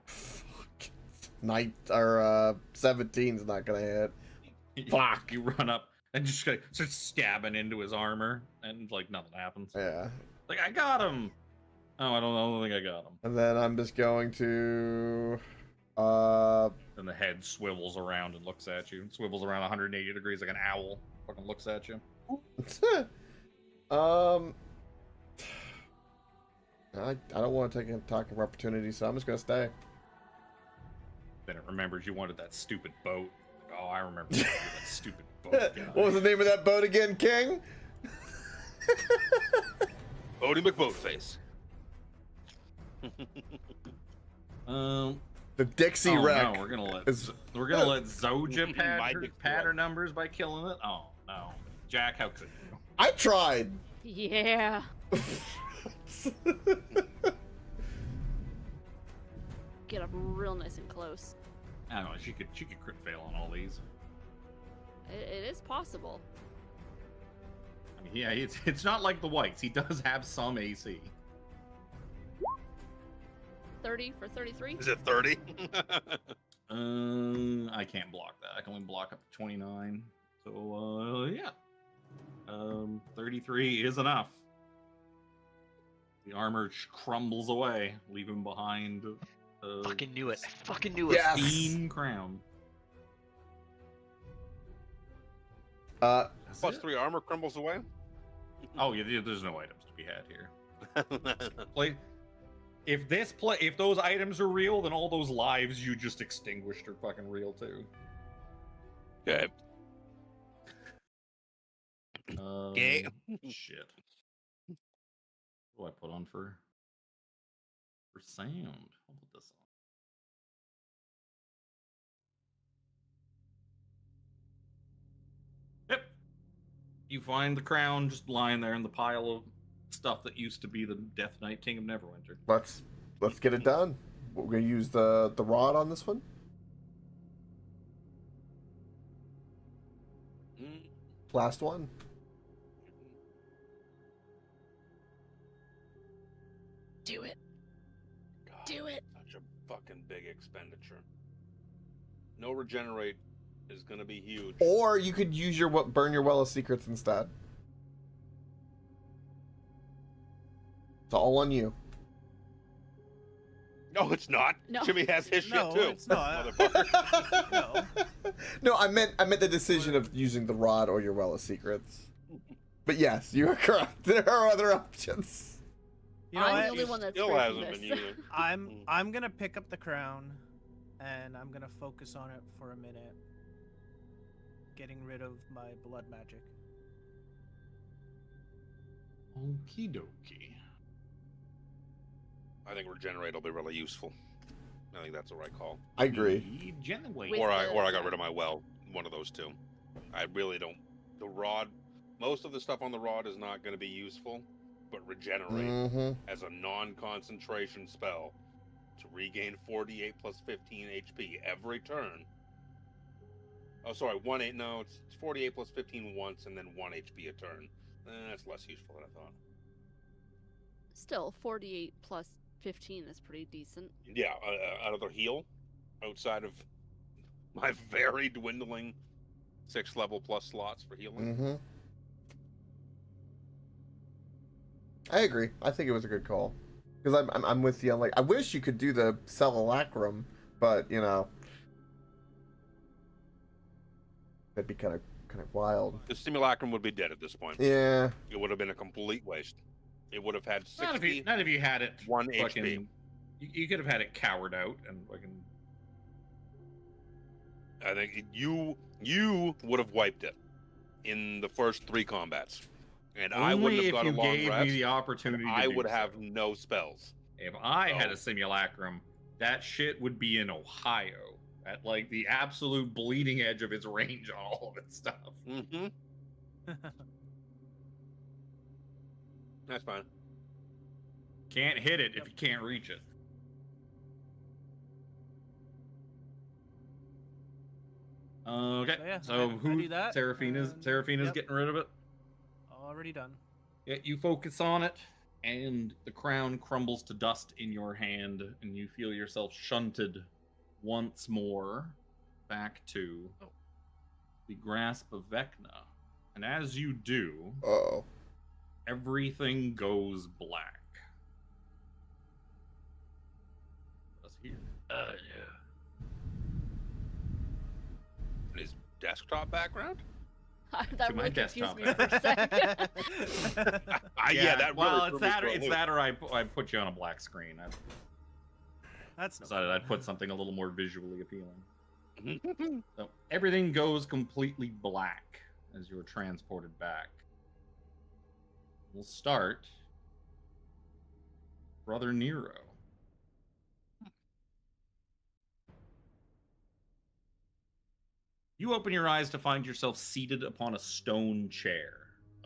Fuck. Night or 17's not gonna hit. Fuck. You run up and just start stabbing into his armor, and like nothing happens. Yeah. Like, I got him. Oh, I don't think I got him. And then I'm just going to And the head swivels around and looks at you. It swivels around 180 degrees like an owl. Fucking looks at you. I don't want to take a talking opportunity, so I'm just gonna stay. Then it remembers you wanted that stupid boat. Oh, I remember you wanted that stupid boat. Guy. What was the name of that boat again, King? Odie McBoatface. The Dixie wreck. No, we're gonna let It's- Zoja My pad Dixie her wreck. numbers by killing it. Oh no, Jack, how could you? I tried. Yeah. Get up real nice and close. I don't know. She could crit fail on all these. It is possible. I mean, yeah, it's not like the whites. He does have some AC. 30 for 33. Is it 30? I can't block that. I can only block up to 29. So yeah. 33 is enough. The armor crumbles away, leaving behind. Fucking knew it. I fucking knew it. Yes. Pristine crown. That's Plus it. 3 armor crumbles away. Oh yeah, there's no items to be had here. Play. If those items are real, then all those lives you just extinguished are fucking real too. Okay. Okay. Shit. What do I put on for sound? I'll put this on. Yep. You find the crown just lying there in the pile of stuff that used to be the Death Knight King of Neverwinter. Let's get it done. We're gonna use the rod on this one. Last one. Do it. God, Do it. Such a fucking big expenditure. No regenerate is gonna be huge. Or you could use your burn your well of secrets instead. It's all on you. No, it's not. No. Jimmy has his No, shit too. it's not. Motherfucker. No. No, I meant the decision of using the rod or your well of secrets. But yes, you are correct. There are other options. You know I'm what? the only one that's Still breaking hasn't been this. using. I'm gonna pick up the crown, and I'm gonna focus on it for a minute, getting rid of my blood magic. Okie dokie. I think regenerate will be really useful. I think that's the right call. I agree. Regenerate. With Or I the- got rid of my well. One of those two. I really don't. The rod, most of the stuff on the rod is not going to be useful, but regenerate Mm-hmm. as a non-concentration spell to regain 48 plus 15 HP every turn. Oh, sorry, no, it's 48 plus 15 once and then 1 HP a turn. That's less useful than I thought. Still, 48 plus 15 is pretty decent. Yeah, another heal outside of my very dwindling 6th level plus slots for healing. Mm-hmm. I agree. I think it was a good call. Because I'm with you. Like, I wish you could do the Simulacrum, but you know, that'd be kind of wild. The simulacrum would be dead at this point. Yeah. It would have been a complete waste. It would have had 60. Not if you had it 1 fucking- HP. You could have had it cowered out and fucking. I think you would have wiped it in the first 3 combats, and I wouldn't Only have if got a you long gave rest. me the opportunity. I to do would have so. no spells. If I had Oh. a simulacrum, that shit would be in Ohio at like the absolute bleeding edge of its range on all of its stuff. Mm-hmm. That's fine. Can't hit it if you can't reach it. Okay, So, yeah, so I who? do that, Seraphina's and- yep. getting rid of it. Already done. Yeah, you focus on it, and the crown crumbles to dust in your hand, and you feel yourself shunted once more back to the grasp of Vecna. And as you do, Uh-oh. everything goes black. Us here. His desktop background? That To my really confused desktop me for a second. Yeah, that really well, threw it's me that, for a it's loop. that, or I put you on a black screen. I That's no decided I'd put something a little more visually appealing. So everything goes completely black as you're transported back. We'll start, Brother Nero. You open your eyes to find yourself seated upon a stone chair,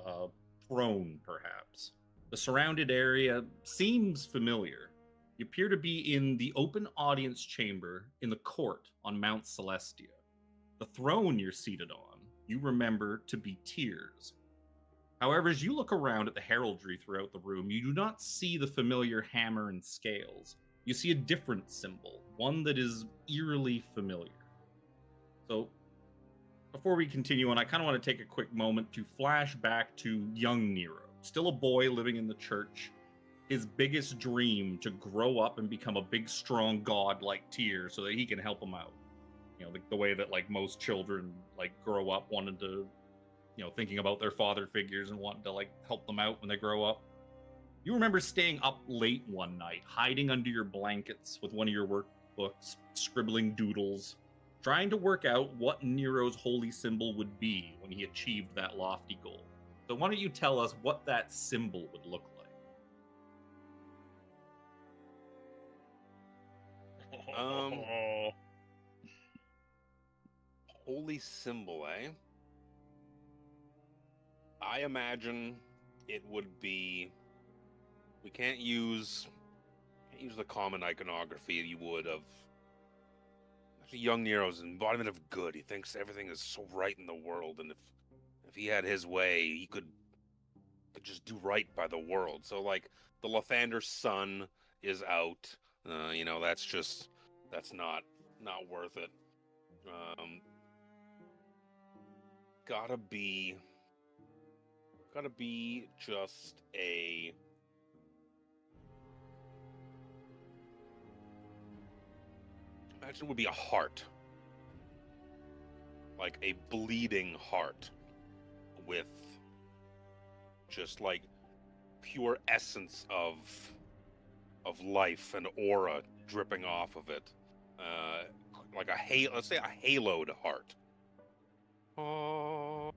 a throne, perhaps. The surrounded area seems familiar. You appear to be in the open audience chamber in the court on Mount Celestia. The throne you're seated on, you remember to be Tears. However, as you look around at the heraldry throughout the room, you do not see the familiar hammer and scales. You see a different symbol, one that is eerily familiar. So, before we continue on, I kind of want to take a quick moment to flash back to young Nero, still a boy living in the church. His biggest dream to grow up and become a big, strong god like Tyr so that he can help him out. You know, the way that like most children like grow up wanting to, you know, thinking about their father figures and wanting to like help them out when they grow up. You remember staying up late one night, hiding under your blankets with one of your workbooks, scribbling doodles, trying to work out what Nero's holy symbol would be when he achieved that lofty goal. So why don't you tell us what that symbol would look like? Holy symbol, eh? I imagine it would be. We can't use the common iconography you would of. Actually, young Nero's an embodiment of good. He thinks everything is so right in the world, and if he had his way, he could just do right by the world. So like the Lathander's sun is out. You know, that's not worth it. Gotta be just a. Imagine it would be a heart. Like a bleeding heart with just like pure essence of life and aura dripping off of it. like a halo. Let's say a haloed heart. Oh.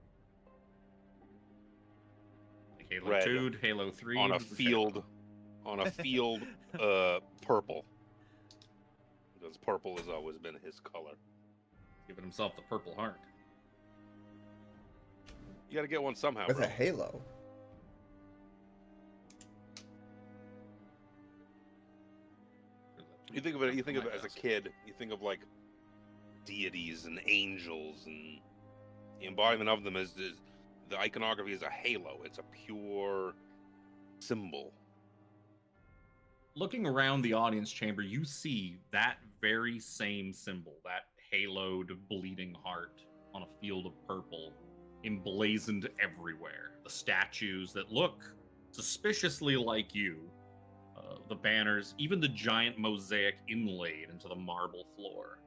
Like Halo Red 2, Halo 3. On a which field, purple. Because purple has always been his color. Giving himself the Purple Heart. You gotta get one somehow, With bro. a halo. You think of it as a kid. You think of like deities and angels, and the embodiment of them is the iconography is a halo. It's a pure symbol. Looking around the audience chamber, you see that very same symbol, that haloed bleeding heart on a field of purple, emblazoned everywhere. The statues that look suspiciously like you, the banners, even the giant mosaic inlaid into the marble floor.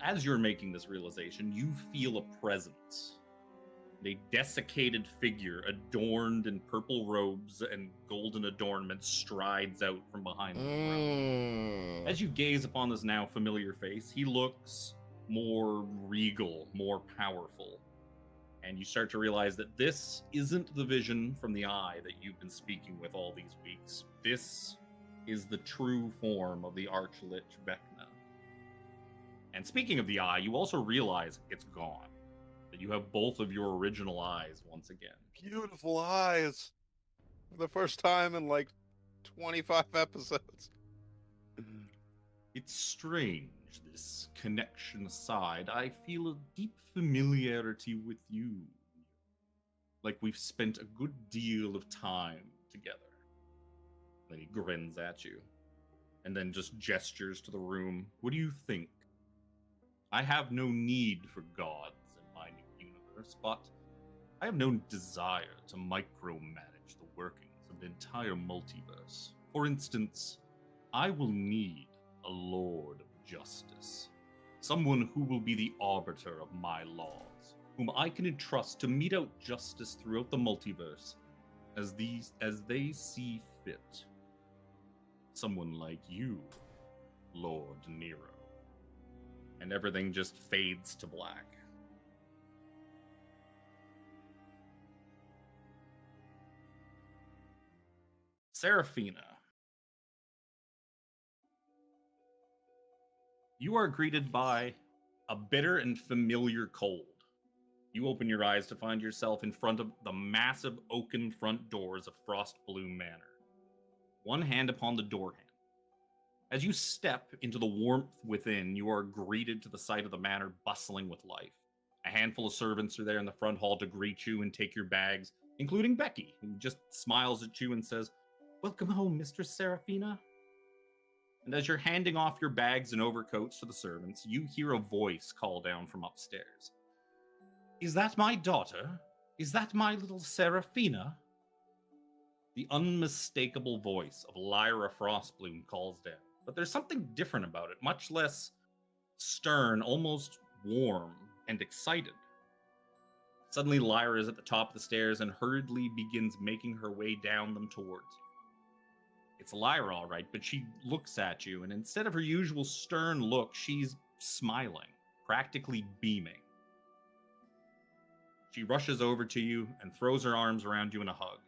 As you're making this realization, you feel a presence. A desiccated figure adorned in purple robes and golden adornments strides out from behind the throne. As you gaze upon this now familiar face, he looks more regal, more powerful. And you start to realize that this isn't the vision from the eye that you've been speaking with all these weeks. This is the true form of the Archlich Vecna. And speaking of the eye, you also realize it's gone. That you have both of your original eyes once again. Beautiful eyes. For the first time in like 25 episodes. It's strange, this connection aside. I feel a deep familiarity with you. Like we've spent a good deal of time together. Then he grins at you. And then just gestures to the room. What do you think? I have no need for gods in my new universe, but I have no desire to micromanage the workings of the entire multiverse. For instance, I will need a Lord of Justice. Someone who will be the arbiter of my laws, whom I can entrust to mete out justice throughout the multiverse as they see fit. Someone like you, Lord Nero. And everything just fades to black. Seraphina. You are greeted by a bitter and familiar cold. You open your eyes to find yourself in front of the massive oaken front doors of Frostbloom Manor. One hand upon the door handle. As you step into the warmth within, you are greeted to the sight of the manor bustling with life. A handful of servants are there in the front hall to greet you and take your bags, including Becky, who just smiles at you and says, "Welcome home, Mistress Seraphina." And as you're handing off your bags and overcoats to the servants, you hear a voice call down from upstairs. "Is that my daughter? Is that my little Seraphina?" The unmistakable voice of Lyra Frostbloom calls down. But there's something different about it, much less stern, almost warm and excited. Suddenly, Lyra is at the top of the stairs and hurriedly begins making her way down them towards you. It's Lyra, all right, but she looks at you, and instead of her usual stern look, she's smiling, practically beaming. She rushes over to you and throws her arms around you in a hug.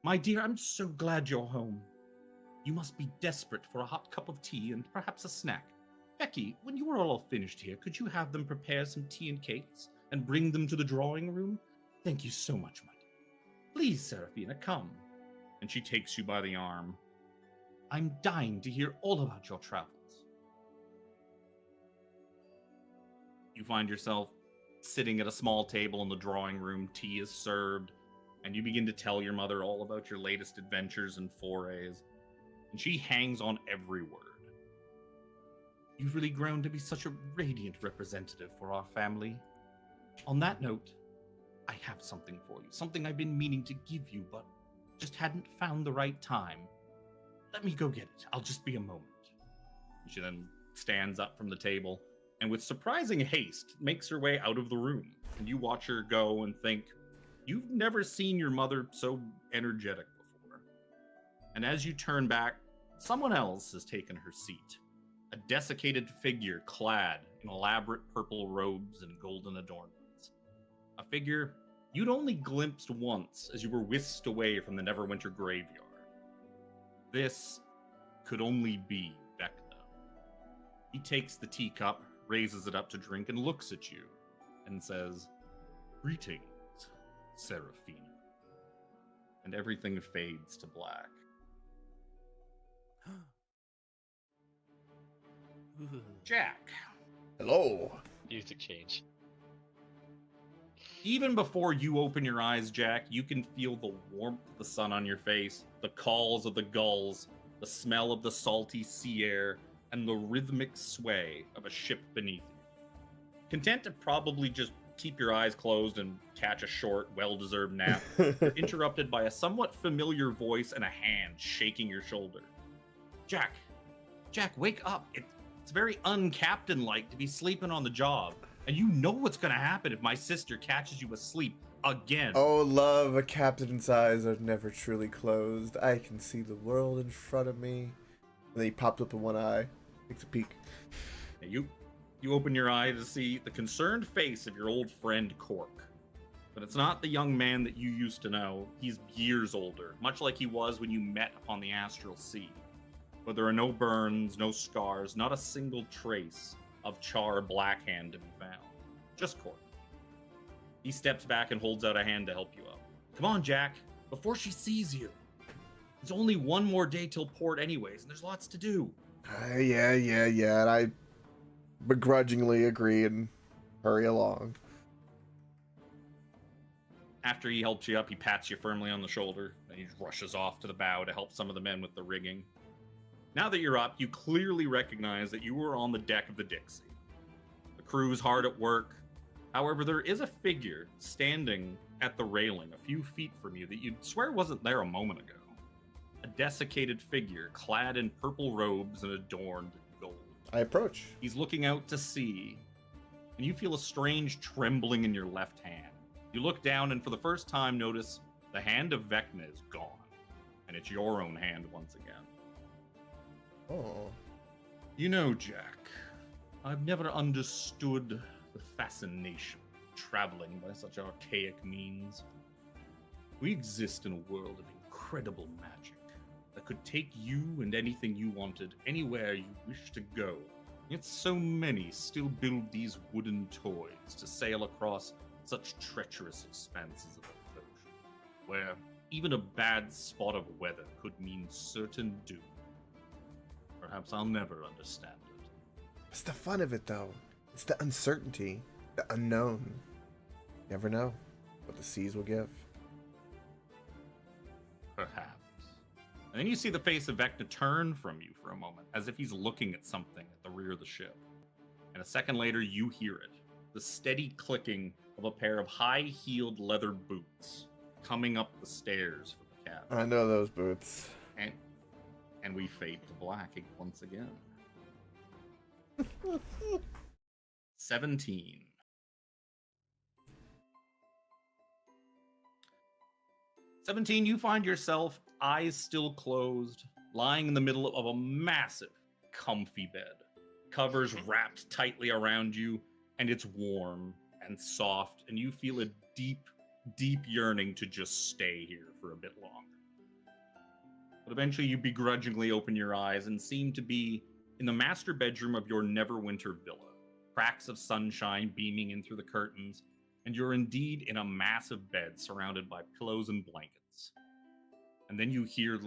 "My dear, I'm so glad you're home. You must be desperate for a hot cup of tea and perhaps a snack. Becky, when you are all finished here, could you have them prepare some tea and cakes and bring them to the drawing room? Thank you so much, my dear. Please, Seraphina, come." And she takes you by the arm. "I'm dying to hear all about your travels." You find yourself sitting at a small table in the drawing room. Tea is served, and you begin to tell your mother all about your latest adventures and forays. And she hangs on every word. "You've really grown to be such a radiant representative for our family. On that note, I have something for you. Something I've been meaning to give you, but just hadn't found the right time. Let me go get it. I'll just be a moment." She then stands up from the table and with surprising haste makes her way out of the room. And you watch her go and think, you've never seen your mother so energetic before. And as you turn back, someone else has taken her seat. a desiccated figure clad in elaborate purple robes and golden adornments. A figure you'd only glimpsed once as you were whisked away from the Neverwinter graveyard. This could only be Vecna. He takes the teacup, raises it up to drink, and looks at you and says, "Greetings, Seraphina." And everything fades to black. Jack. Hello. Music change. Even before you open your eyes, Jack, you can feel the warmth of the sun on your face, the calls of the gulls, the smell of the salty sea air, and the rhythmic sway of a ship beneath you. Content to probably just keep your eyes closed and catch a short, well-deserved nap, you're interrupted by a somewhat familiar voice and a hand shaking your shoulder. Jack, wake up. It's very uncaptain-like to be sleeping on the job. And you know what's going to happen if my sister catches you asleep again. Oh, love, a captain's eyes are never truly closed. I can see the world in front of me. And then he pops up in one eye, takes a peek. You open your eye to see the concerned face of your old friend Cork. But it's not the young man that you used to know. He's years older, much like he was when you met upon the Astral Sea. But there are no burns, no scars, not a single trace of Char Blackhand to be found. Just Cork. He steps back and holds out a hand to help you up. Come on, Jack, before she sees you. There's only one more day till port anyways, and there's lots to do. Yeah. And I begrudgingly agree and hurry along. After he helps you up, he pats you firmly on the shoulder, and he rushes off to the bow to help some of the men with the rigging. Now that you're up, you clearly recognize that you were on the deck of the Dixie. The crew's hard at work. However, there is a figure standing at the railing a few feet from you that you'd swear wasn't there a moment ago. A desiccated figure clad in purple robes and adorned in gold. I approach. He's looking out to sea, and you feel a strange trembling in your left hand. You look down and for the first time notice the hand of Vecna is gone, and it's your own hand once again. Oh. You know, Jack, I've never understood the fascination of traveling by such archaic means. We exist in a world of incredible magic that could take you and anything you wanted anywhere you wish to go. Yet so many still build these wooden toys to sail across such treacherous expanses of the ocean, where even a bad spot of weather could mean certain doom. Perhaps I'll never understand it. It's the fun of it, though. It's the uncertainty, the unknown. You never know what the seas will give. Perhaps. And then you see the face of Vecna turn from you for a moment, as if he's looking at something at the rear of the ship. And a second later, you hear it. The steady clicking of a pair of high-heeled leather boots coming up the stairs from the cabin. I know those boots. And we fade to black once again. 17. You find yourself, eyes still closed, lying in the middle of a massive, comfy bed. Covers wrapped tightly around you, and it's warm and soft, and you feel a deep, deep yearning to just stay here for a bit longer. But eventually you begrudgingly open your eyes and seem to be in the master bedroom of your Neverwinter villa. Cracks of sunshine beaming in through the curtains, and you're indeed in a massive bed surrounded by pillows and blankets. And then you hear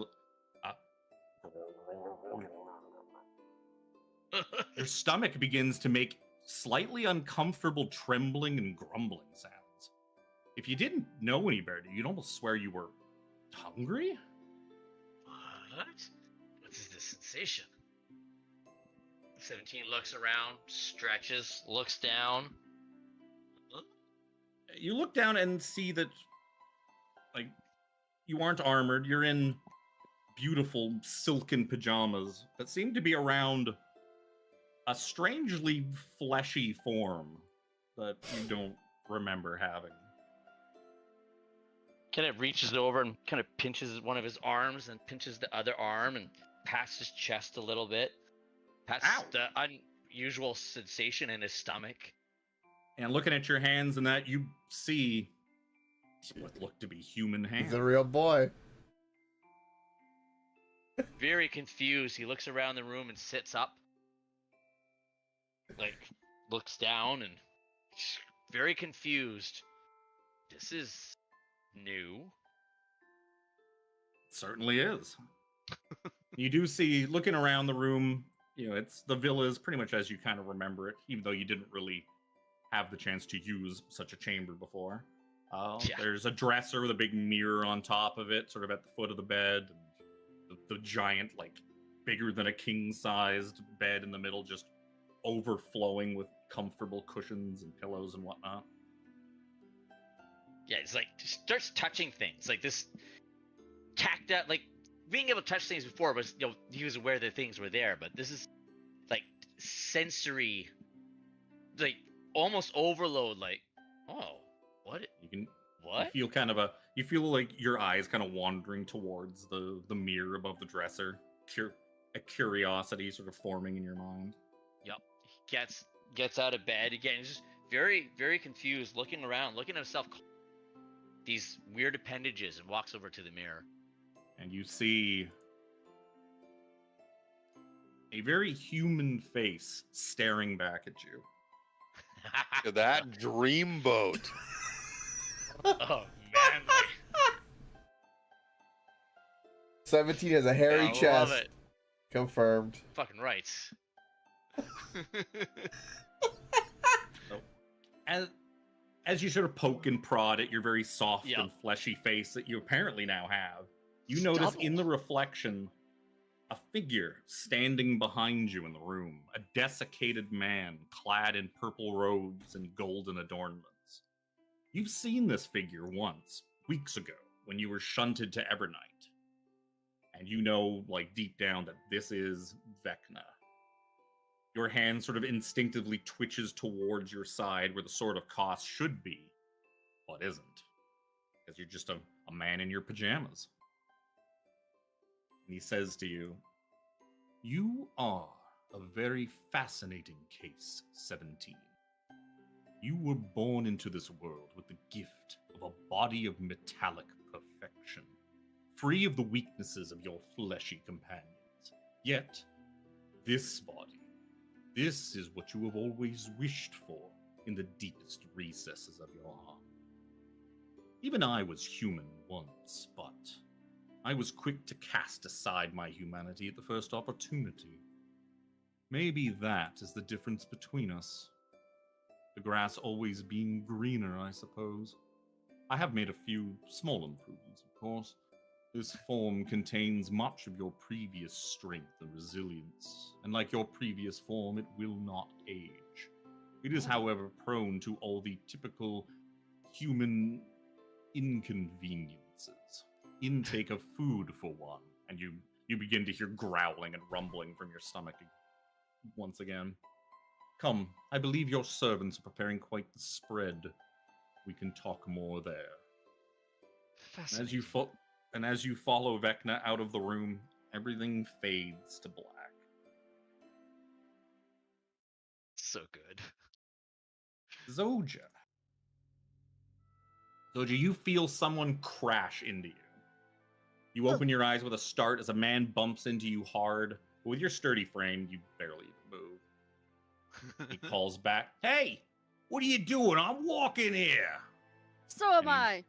your stomach begins to make slightly uncomfortable trembling and grumbling sounds. If you didn't know any better, you'd almost swear you were hungry? What? What is this sensation? 17 looks around, stretches, looks down. Huh? You look down and see that, like, you aren't armored. You're in beautiful silken pajamas that seem to be around a strangely fleshy form that you don't remember having. Kind of reaches over and kind of pinches one of his arms and pinches the other arm and pats his chest a little bit. That's Ow. the unusual sensation in his stomach. And looking at your hands and that, you see what look to be human hands. He's a real boy. Very confused, he looks around the room and sits up. Like, looks down and very confused. This is new. Certainly is. You do see, looking around the room, it's the villa is pretty much as you kind of remember it, even though you didn't really have the chance to use such a chamber before. Yeah. There's a dresser with a big mirror on top of it, sort of at the foot of the bed. The giant, like, bigger than a king-sized bed in the middle, just overflowing with comfortable cushions and pillows and whatnot. Yeah, it's like, just starts touching things. Like, this tactile, like, being able to touch things before was, he was aware that things were there, but this is, like, sensory, like, almost overload, like, oh, what? What? You feel like your eyes kind of wandering towards the mirror above the dresser. A curiosity sort of forming in your mind. Yep. He gets out of bed again. He's just very, very confused, looking around, looking at himself, these weird appendages, and walks over to the mirror. And you see a very human face staring back at you. Look at that dreamboat. Oh, man. 17 has a hairy I chest. love it. Confirmed. Fucking right. As you sort of poke and prod at your very soft Yep. and fleshy face that you apparently now have, you notice in the reflection a figure standing behind you in the room, a desiccated man clad in purple robes and golden adornments. You've seen this figure once, weeks ago, when you were shunted to Evernight. And you know, like, deep down that this is Vecna. Your hand sort of instinctively twitches towards your side where the Sword of Koss should be, but isn't. Because you're just a man in your pajamas. And he says to you, "You are a very fascinating case, 17. You were born into this world with the gift of a body of metallic perfection, free of the weaknesses of your fleshy companions. Yet, this body, this is what you have always wished for in the deepest recesses of your heart. Even I was human once, but I was quick to cast aside my humanity at the first opportunity. Maybe that is the difference between us. The grass always being greener, I suppose. I have made a few small improvements, of course. This form contains much of your previous strength and resilience, and like your previous form, it will not age. It is, however, prone to all the typical human inconveniences. Intake of food, for one, and you begin to hear growling and rumbling from your stomach once again. Come, I believe your servants are preparing quite the spread. We can talk more there." As you follow Vecna out of the room, everything fades to black. So good. Zoja, you feel someone crash into you. You open your eyes with a start as a man bumps into you hard, but with your sturdy frame, you barely even move. He calls back, "Hey, what are you doing? I'm walking here." So am And I.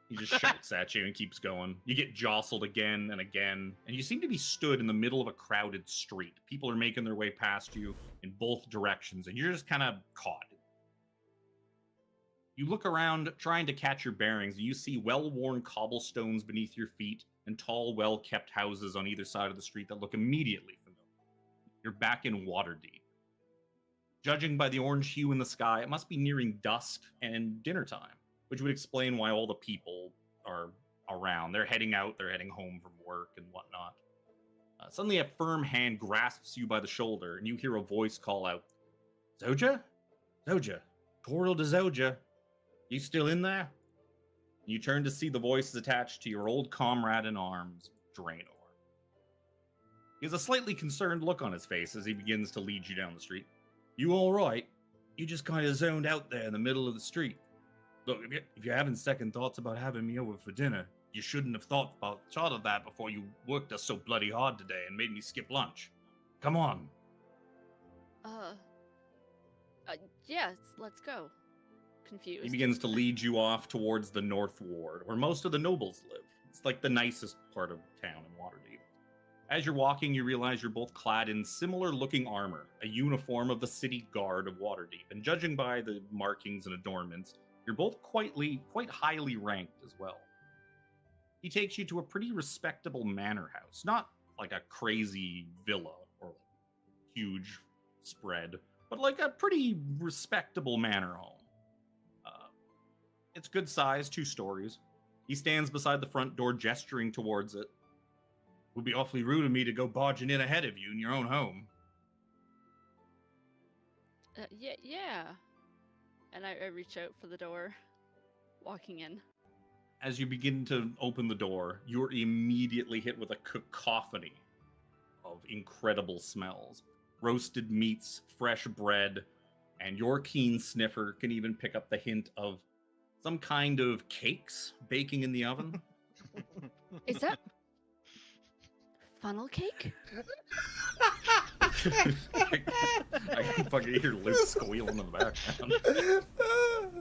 He just shouts at you and keeps going. You get jostled again and again, and you seem to be stood in the middle of a crowded street. People are making their way past you in both directions, and you're just kind of caught. You look around, trying to catch your bearings, and you see well-worn cobblestones beneath your feet and tall, well-kept houses on either side of the street that look immediately familiar. You're back in Waterdeep. Judging by the orange hue in the sky, it must be nearing dusk and dinner time, which would explain why all the people are around. They're heading out, they're heading home from work and whatnot. Suddenly a firm hand grasps you by the shoulder, and you hear a voice call out, "Zoja? Zoja? Toril de Zoja? You still in there?" You turn to see the voice is attached to your old comrade in arms, Draenor. He has a slightly concerned look on his face as he begins to lead you down the street. You all right? You just kind of zoned out there in the middle of the street. Look, if you're having second thoughts about having me over for dinner, you shouldn't have thought of that before you worked us so bloody hard today and made me skip lunch. Come on. Yeah, let's go. Confused. He begins to lead you off towards the North Ward, where most of the nobles live. It's like the nicest part of town in Waterdeep. As you're walking, you realize you're both clad in similar-looking armor, a uniform of the city guard of Waterdeep, and judging by the markings and adornments, you're both quite highly ranked as well. He takes you to a pretty respectable manor house, not like a crazy villa or huge spread, but like a pretty respectable manor home. It's good size, 2 stories. He stands beside the front door, gesturing towards it. Would be awfully rude of me to go barging in ahead of you in your own home. Yeah. And I reach out for the door, walking in. As you begin to open the door, you're immediately hit with a cacophony of incredible smells. Roasted meats, fresh bread, and your keen sniffer can even pick up the hint of some kind of cakes baking in the oven. Is that funnel cake? I can fucking hear Luke squealing in the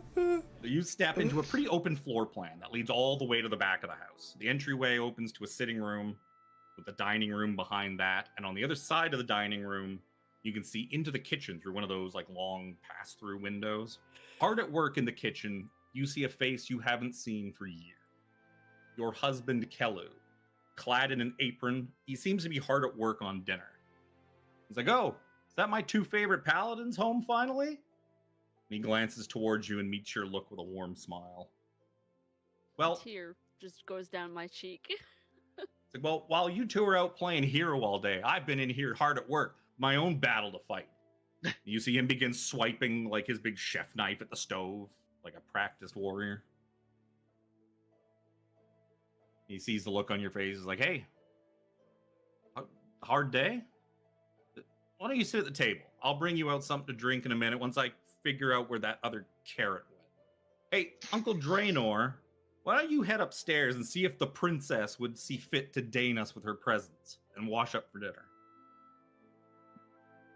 background. You step into a pretty open floor plan that leads all the way to the back of the house. The entryway opens to a sitting room with the dining room behind that, and on the other side of the dining room, you can see into the kitchen through one of those like long pass-through windows. Hard at work in the kitchen, you see a face you haven't seen for years. Your husband, Kelu, clad in an apron. He seems to be hard at work on dinner. He's like, oh, is that my 2 favorite paladins home finally? And he glances towards you and meets your look with a warm smile. Well, a tear just goes down my cheek. It's like, well, while you 2 are out playing hero all day, I've been in here hard at work, my own battle to fight. You see him begin swiping like his big chef knife at the stove, like a practiced warrior. He sees the look on your face. He's like, hey, hard day? Why don't you sit at the table? I'll bring you out something to drink in a minute once I figure out where that other carrot went. Hey, Uncle Draenor, why don't you head upstairs and see if the princess would see fit to deign us with her presence and wash up for dinner?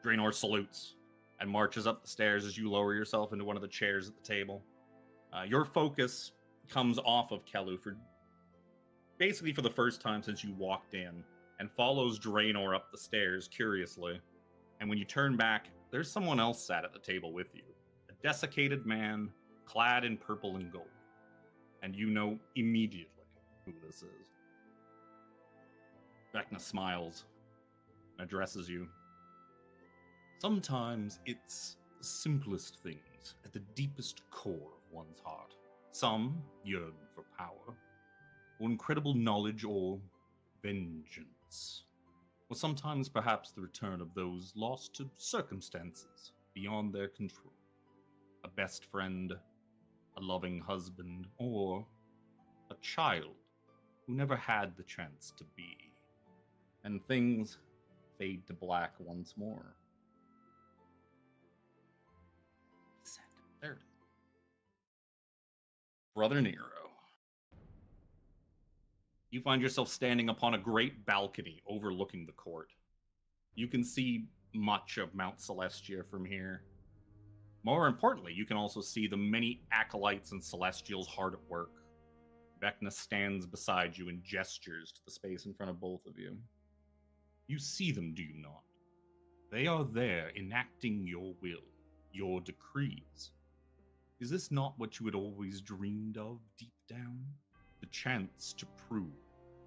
Draenor salutes and marches up the stairs as you lower yourself into one of the chairs at the table. Your focus comes off of Kelu for basically for the first time since you walked in, and follows Draenor up the stairs curiously. And when you turn back, there's someone else sat at the table with you. A desiccated man, clad in purple and gold. And you know immediately who this is. Vecna smiles and addresses you. Sometimes it's the simplest things at the deepest core of one's heart. Some yearn for power, or incredible knowledge, or vengeance. Or sometimes perhaps the return of those lost to circumstances beyond their control. A best friend, a loving husband, or a child who never had the chance to be. And things fade to black once more. There it is. Brother Nero. You find yourself standing upon a great balcony overlooking the court. You can see much of Mount Celestia from here. More importantly, you can also see the many acolytes and celestials hard at work. Vecna stands beside you and gestures to the space in front of both of you. You see them, do you not? They are there enacting your will, your decrees. Is this not what you had always dreamed of deep down? The chance to prove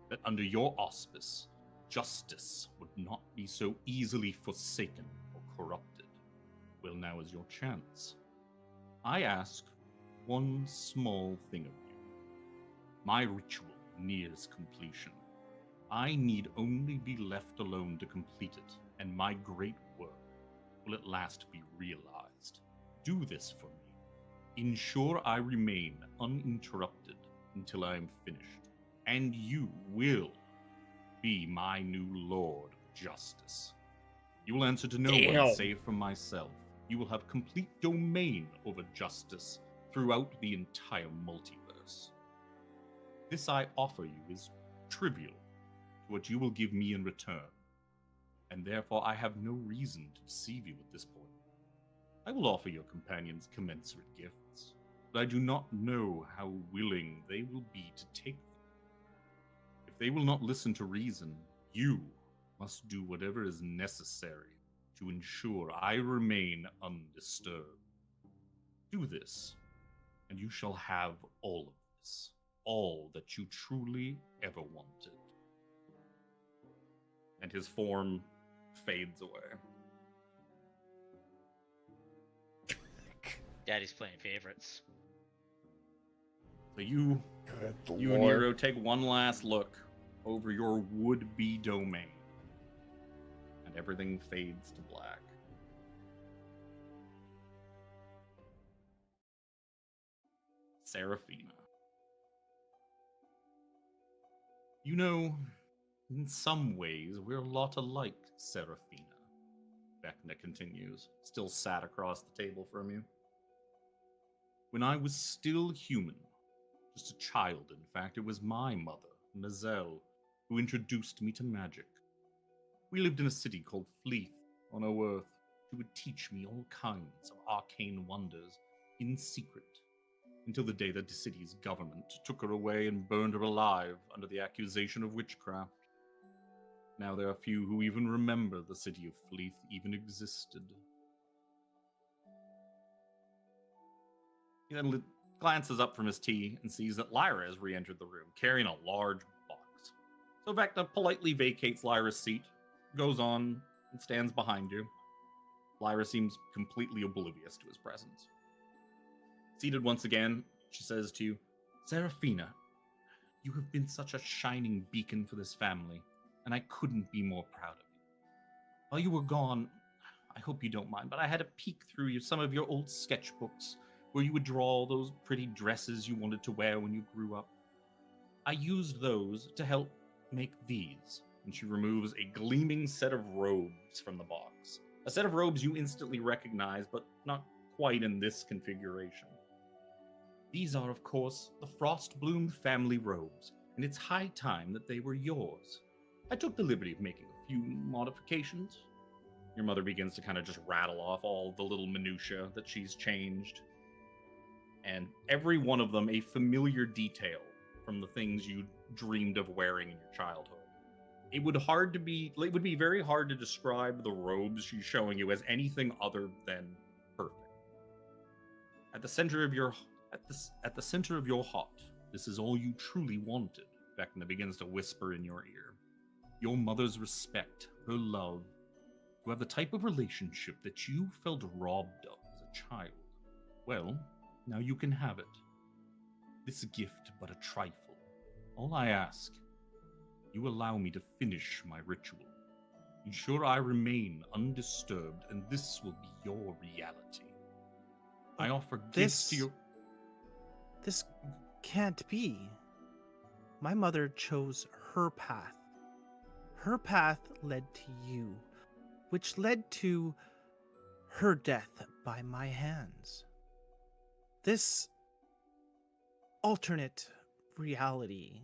that under your auspice, justice would not be so easily forsaken or corrupted. Well, now is your chance. I ask one small thing of you. My ritual nears completion. I need only be left alone to complete it, and my great work will at last be realized. Do this for me. Ensure I remain uninterrupted until I am finished, and you will be my new lord, justice. You will answer to no Damn. one save from myself. You will have complete domain over justice throughout the entire multiverse. This I offer you is trivial to what you will give me in return, and therefore I have no reason to deceive you at this point. I will offer your companions commensurate gifts, but I do not know how willing they will be to take them. If they will not listen to reason, you must do whatever is necessary to ensure I remain undisturbed. Do this, and you shall have all of this, all that you truly ever wanted. And his form fades away. Daddy's playing favorites. So you and Nero take one last look over your would-be domain, and everything fades to black. Seraphina. You know, in some ways, we're a lot alike, Seraphina. Vecna continues, still sat across the table from you. When I was still human, just a child, in fact, it was my mother, Mazel, who introduced me to magic. We lived in a city called Fleeth on our Earth. She would teach me all kinds of arcane wonders in secret, until the day that the city's government took her away and burned her alive under the accusation of witchcraft. Now there are few who even remember the city of Fleeth even existed. He then glances up from his tea and sees that Lyra has re-entered the room, carrying a large box. So Vecna politely vacates Lyra's seat, goes on, and stands behind you. Lyra seems completely oblivious to his presence. Seated once again, she says to you, Seraphina, you have been such a shining beacon for this family, and I couldn't be more proud of you. While you were gone, I hope you don't mind, but I had a peek through some of your old sketchbooks where you would draw those pretty dresses you wanted to wear when you grew up. I used those to help make these. And she removes a gleaming set of robes from the box. A set of robes you instantly recognize, but not quite in this configuration. These are, of course, the Frostbloom family robes, and it's high time that they were yours. I took the liberty of making a few modifications. Your mother begins to kind of just rattle off all the little minutiae that she's changed. And every one of them a familiar detail from the things you dreamed of wearing in your childhood. It would be very hard to describe the robes she's showing you as anything other than perfect. At the center of your heart, this is all you truly wanted, Vecna begins to whisper in your ear. Your mother's respect, her love, to have the type of relationship that you felt robbed of as a child. Well, now you can have it. This gift but a trifle. All I ask, you allow me to finish my ritual. Ensure I remain undisturbed, and this will be your reality. I offer gifts to you. This can't be. My mother chose her path. Her path led to you, which led to her death by my hands. This alternate reality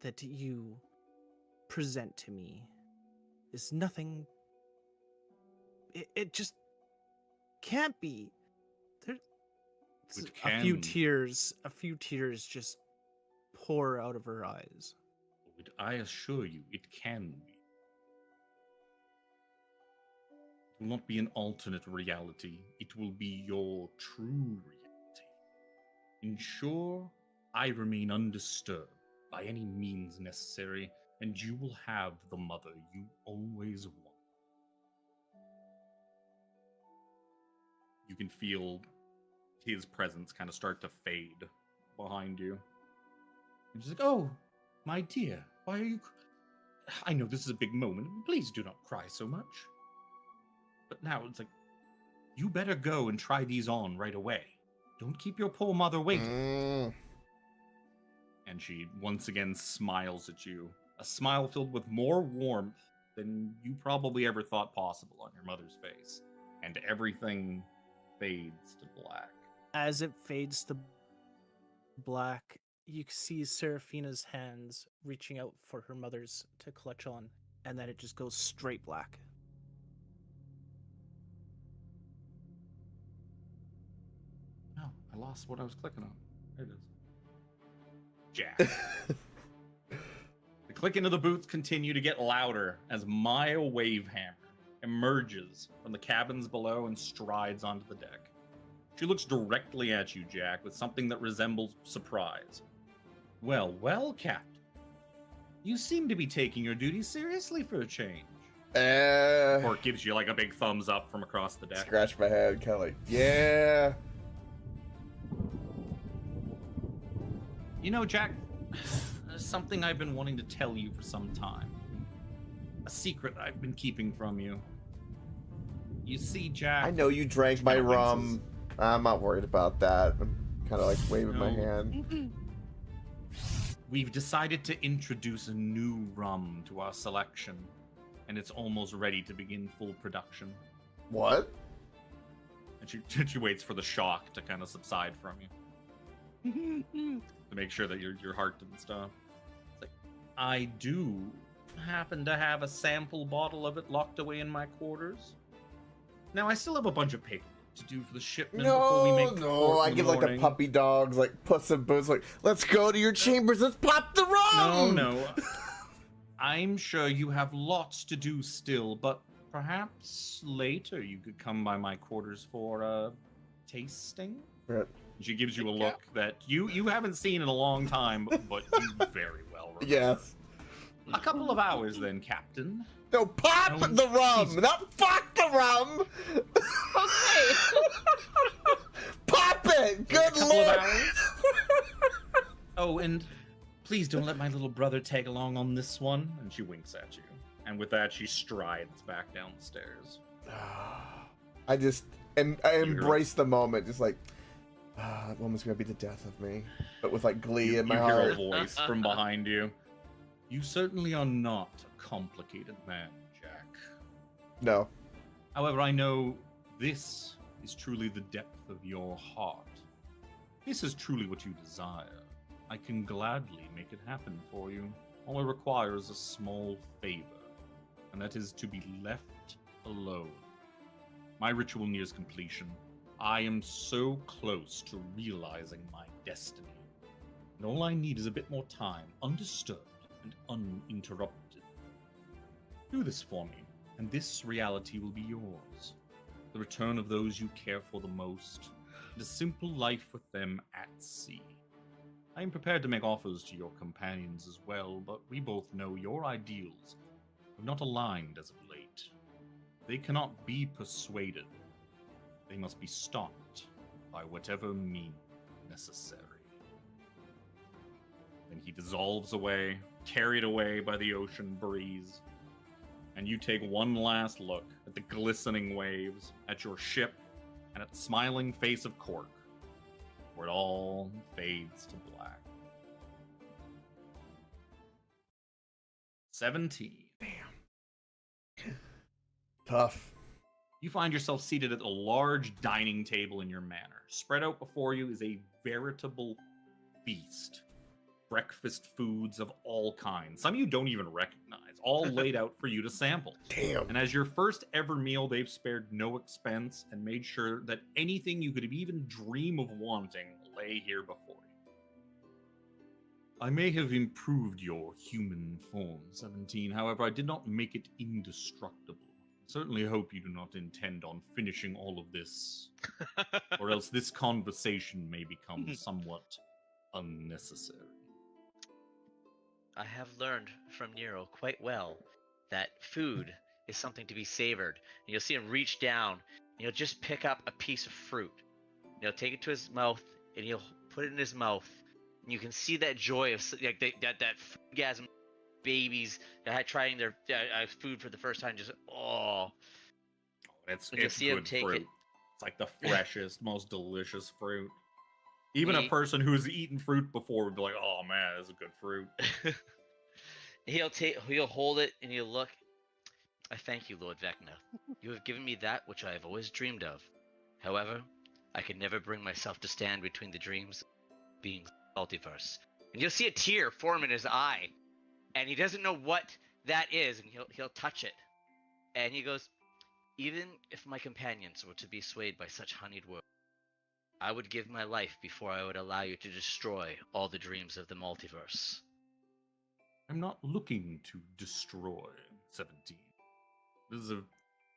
that you present to me is nothing. It just can't be. A few tears just pour out of her eyes. I assure you, it can be. It will not be an alternate reality. It will be your true reality. Ensure I remain undisturbed by any means necessary, and you will have the mother you always want. You can feel his presence kind of start to fade behind you. And she's like, oh, my dear, why are you... I know this is a big moment. Please do not cry so much. But now it's like, you better go and try these on right away. Don't keep your poor mother waiting. And she once again smiles at you. A smile filled with more warmth than you probably ever thought possible on your mother's face, and everything fades to black. As it fades to black, you see Seraphina's hands reaching out for her mother's to clutch on, and then it just goes straight black. No, I lost what I was clicking on. There it is. Jack. The clicking of the boots continue to get louder as Maya Wavehammer emerges from the cabins below and strides onto the deck. She looks directly at you, Jack, with something that resembles surprise. Well, Captain. You seem to be taking your duties seriously for a change. Or it gives you like a big thumbs up from across the deck. Scratch my head, kind of like, yeah. You know, Jack, there's something I've been wanting to tell you for some time. A secret I've been keeping from you. You see, Jack... I know you drank my rum. I'm not worried about that. I'm kind of like waving my hand. We've decided to introduce a new rum to our selection, and it's almost ready to begin full production. What? And she waits for the shock to kind of subside from you. To make sure that your heart didn't stop. It's like, I do happen to have a sample bottle of it locked away in my quarters. Now, I still have a bunch of paperwork to do for the shipment before we make No, I give like the puppy dogs, like Puss in Boots, like, let's go to your chambers, let's pop the rum! No. I'm sure you have lots to do still, but perhaps later you could come by my quarters for a tasting? Right. She gives you a look that you haven't seen in a long time, but you very well remember. Yes. A couple of hours then, Captain. No, pop the rum, not fuck the rum! Okay. Pop it! Good Of lord! hours. Oh, and please don't let my little brother tag along on this one. And she winks at you. And with that, she strides back down the stairs. I embrace the moment, just like, that woman's gonna be the death of me. But with like glee in my you hear heart. a voice from behind you. You certainly are not a complicated man, Jack. No. However, I know this is truly the depth of your heart. This is truly what you desire. I can gladly make it happen for you. All it requires is a small favor, and that is to be left alone. My ritual nears completion. I am so close to realizing my destiny. And all I need is a bit more time, undisturbed and uninterrupted. Do this for me, and this reality will be yours. The return of those you care for the most, and a simple life with them at sea. I am prepared to make offers to your companions as well, but we both know your ideals have not aligned as of late. They cannot be persuaded. They must be stopped by whatever means necessary. Then he dissolves away, carried away by the ocean breeze, and you take one last look at the glistening waves, at your ship, and at the smiling face of Cork, where it all fades to black. 17. Damn. Tough. You find yourself seated at a large dining table in your manor. Spread out before you is a veritable feast. Breakfast foods of all kinds. Some you don't even recognize, all laid out for you to sample. Damn. And as your first ever meal, they've spared no expense and made sure that anything you could even dream of wanting lay here before you. I may have improved your human form, 17. However, I did not make it indestructible. Certainly hope you do not intend on finishing all of this, or else this conversation may become somewhat unnecessary. I have learned from Nero quite well that food is something to be savored. And you'll see him reach down, and he'll just pick up a piece of fruit. And he'll take it to his mouth, and he'll put it in his mouth. And you can see that joy of like that foodgasm. Babies that are trying their food for the first time, just it's good fruit. It's like the freshest, most delicious fruit. Even a person who's eaten fruit before would be like, "Oh man, that's a good fruit." He'll hold it and he'll look, I thank you, Lord Vecna. You have given me that which I have always dreamed of. However, I could never bring myself to stand between the dreams of being multiverse. And you'll see a tear form in his eye, and he doesn't know what that is, and he'll touch it. And he goes, even if my companions were to be swayed by such honeyed words, I would give my life before I would allow you to destroy all the dreams of the multiverse. I'm not looking to destroy 17. This is a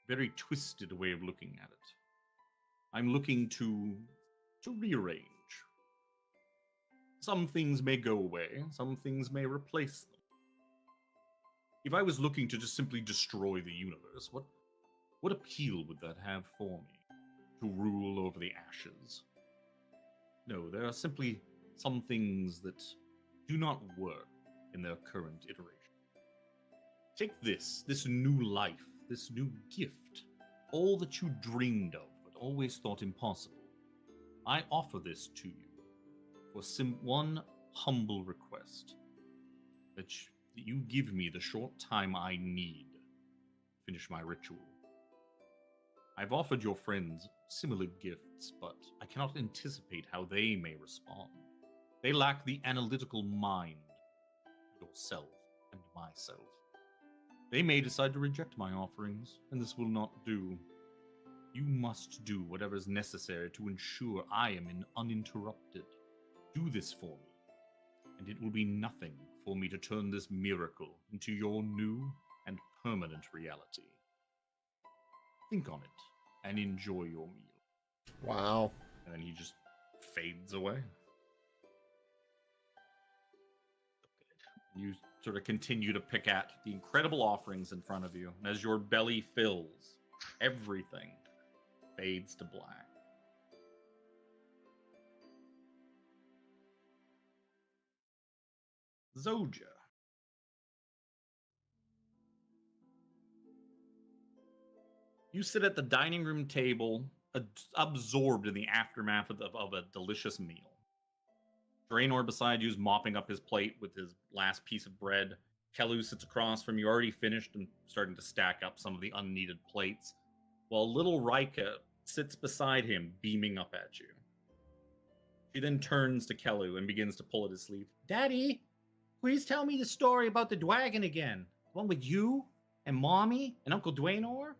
very twisted way of looking at it. I'm looking to rearrange. Some things may go away, some things may replace them. If I was looking to just simply destroy the universe, what appeal would that have for me? To rule over the ashes? No, there are simply some things that do not work in their current iteration. Take this new life, this new gift, all that you dreamed of but always thought impossible. I offer this to you for one humble request, that you give me the short time I need to finish my ritual. I've offered your friends similar gifts, but I cannot anticipate how they may respond. They lack the analytical mind of yourself and myself. They may decide to reject my offerings, and this will not do. You must do whatever is necessary to ensure I am uninterrupted. Do this for me, and it will be nothing for me to turn this miracle into your new and permanent reality. Think on it, and enjoy your meal. Wow. And then he just fades away. You sort of continue to pick at the incredible offerings in front of you, and as your belly fills, everything fades to black. Zoja. You sit at the dining room table, absorbed in the aftermath of a delicious meal. Draenor beside you is mopping up his plate with his last piece of bread. Kelu sits across from you, already finished and starting to stack up some of the unneeded plates, while little Rika sits beside him, beaming up at you. She then turns to Kelu and begins to pull at his sleeve. Daddy, please tell me the story about the dragon again. The one with you and Mommy and Uncle Draenor?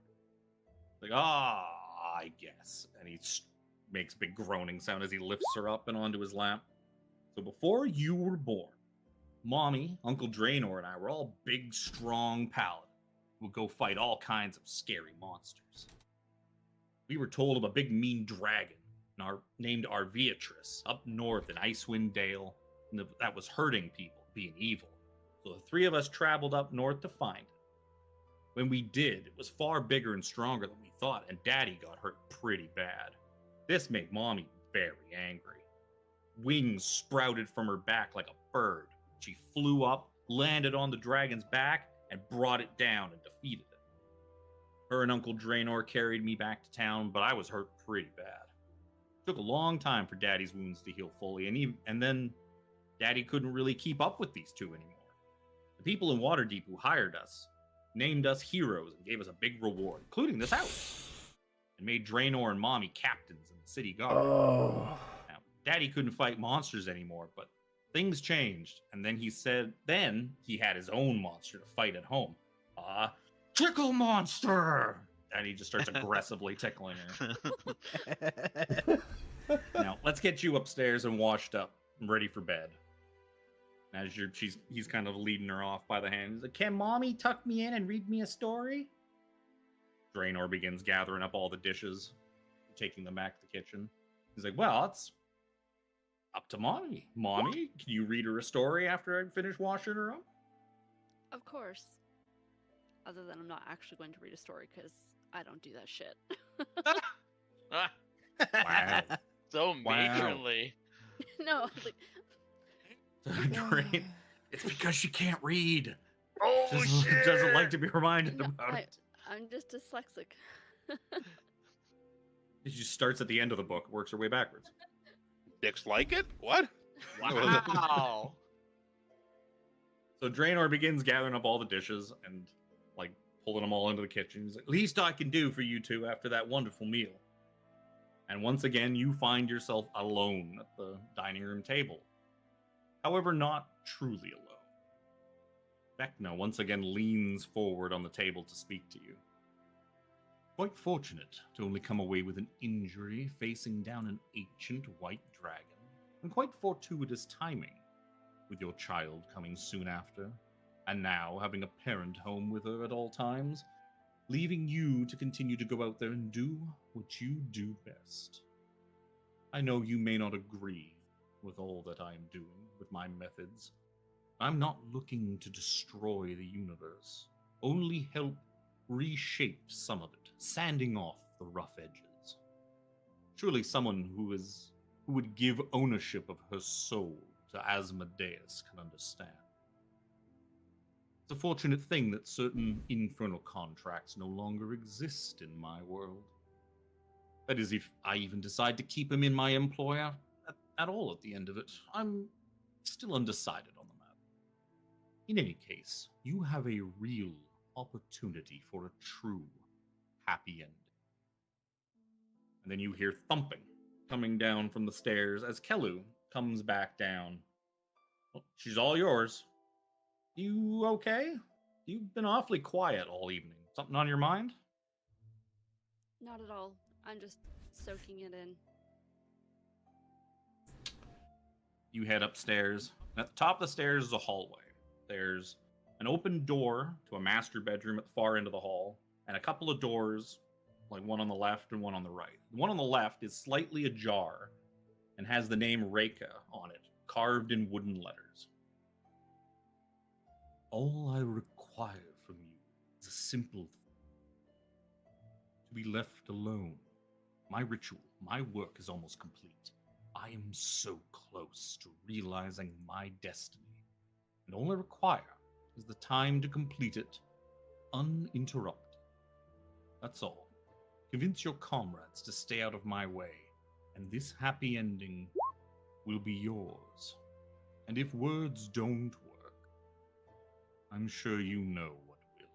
Like, I guess. And he makes a big groaning sound as he lifts her up and onto his lap. So before you were born, Mommy, Uncle Draenor, and I were all big, strong paladins who would go fight all kinds of scary monsters. We were told of a big, mean dragon named Arviatris up north in Icewind Dale that was hurting people, being evil. So the three of us traveled up north to find it. When we did, it was far bigger and stronger than we thought, and Daddy got hurt pretty bad. This made Mommy very angry. Wings sprouted from her back like a bird. She flew up, landed on the dragon's back, and brought it down and defeated it. Her and Uncle Draenor carried me back to town, but I was hurt pretty bad. It took a long time for Daddy's wounds to heal fully, and then Daddy couldn't really keep up with these two anymore. The people in Waterdeep who hired us named us heroes and gave us a big reward, including this house, and made Draenor and Mommy captains in the city guard. Oh. Now, Daddy couldn't fight monsters anymore, but things changed, and then he had his own monster to fight at home. Tickle monster! And he just starts aggressively tickling her. Now, let's get you upstairs and washed up and ready for bed. As he's kind of leading her off by the hand. He's like, can Mommy tuck me in and read me a story? Draenor begins gathering up all the dishes, taking them back to the kitchen. He's like, well, it's up to Mommy. Mommy, can you read her a story after I finish washing her up? Of course. Other than I'm not actually going to read a story because I don't do that shit. Wow. So matronly. No, like, It's because she can't read. Oh, She doesn't like to be reminded no, about it. I'm just dyslexic. She just starts at the end of the book, works her way backwards. Dicks like it? What? Wow. So Draenor begins gathering up all the dishes and pulling them all into the kitchen. He's like, least I can do for you two after that wonderful meal. And once again, you find yourself alone at the dining room table. However, not truly alone. Vecna once again leans forward on the table to speak to you. Quite fortunate to only come away with an injury facing down an ancient white dragon, and quite fortuitous timing, with your child coming soon after, and now having a parent home with her at all times, leaving you to continue to go out there and do what you do best. I know you may not agree with all that I am doing with my methods. I'm not looking to destroy the universe, only help reshape some of it, sanding off the rough edges. Surely someone who would give ownership of her soul to Asmodeus can understand. It's a fortunate thing that certain infernal contracts no longer exist in my world. That is, if I even decide to keep him in my employ at all at the end of it. I'm still undecided on the matter. In any case, you have a real opportunity for a true happy ending. And then you hear thumping coming down from the stairs as Kelu comes back down. Well, she's all yours. You okay? You've been awfully quiet all evening. Something on your mind? Not at all. I'm just soaking it in. You head upstairs. At the top of the stairs is a hallway. There's an open door to a master bedroom at the far end of the hall, and a couple of doors, like one on the left and one on the right. The one on the left is slightly ajar and has the name Reika on it, carved in wooden letters. All I require from you is a simple thing. To be left alone. My ritual, my work is almost complete. I am so close to realizing my destiny. And all I require is the time to complete it uninterrupted. That's all. Convince your comrades to stay out of my way, and this happy ending will be yours. And if words don't work, I'm sure you know what will.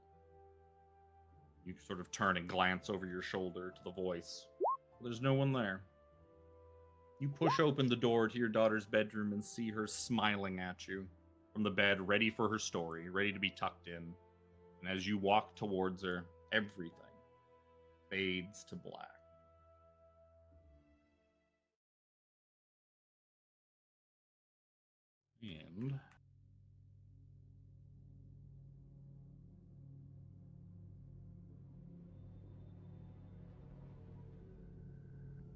You sort of turn and glance over your shoulder to the voice. There's no one there. You push open the door to your daughter's bedroom and see her smiling at you from the bed, ready for her story, ready to be tucked in. And as you walk towards her, everything fades to black.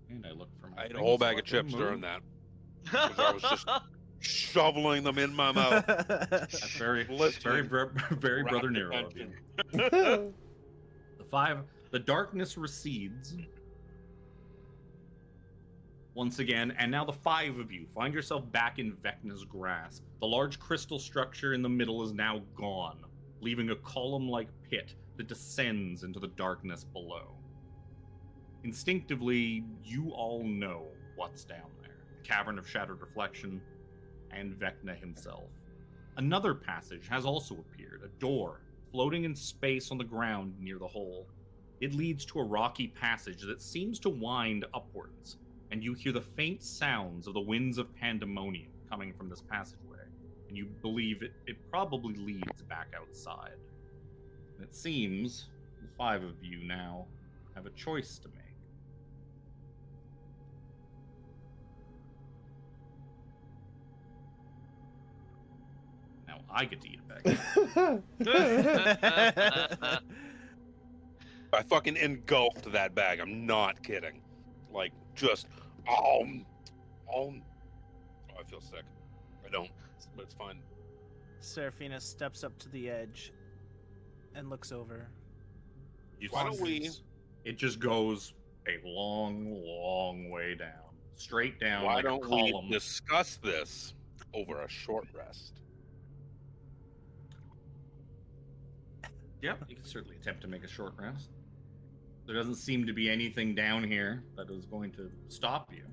And I look for my I ate a thing, whole so bag I of can chips move. during that. Because I was just shoveling them in my mouth. That's very Listening. very Brother Rapt Nero of you. attention. The darkness recedes once again, and now the five of you find yourself back in Vecna's grasp. The large crystal structure in the middle is now gone, leaving a column-like pit that descends into the darkness below. Instinctively, you all know what's down there. The Cavern of Shattered Reflection and Vecna himself. Another passage has also appeared, a door floating in space on the ground near the hole. It leads to a rocky passage that seems to wind upwards, and you hear the faint sounds of the winds of pandemonium coming from this passageway, and you believe it probably leads back outside. And it seems the five of you now have a choice to make. Now I get to eat a bag. I fucking engulfed that bag. I'm not kidding. Like, just, oh, I feel sick. I don't, but it's fine. Seraphina steps up to the edge and looks over. Why don't we? It just goes a long, long way down. Straight down Why like don't a column. we discuss this over a short rest? Yep, you can certainly attempt to make a short rest. There doesn't seem to be anything down here that is going to stop you.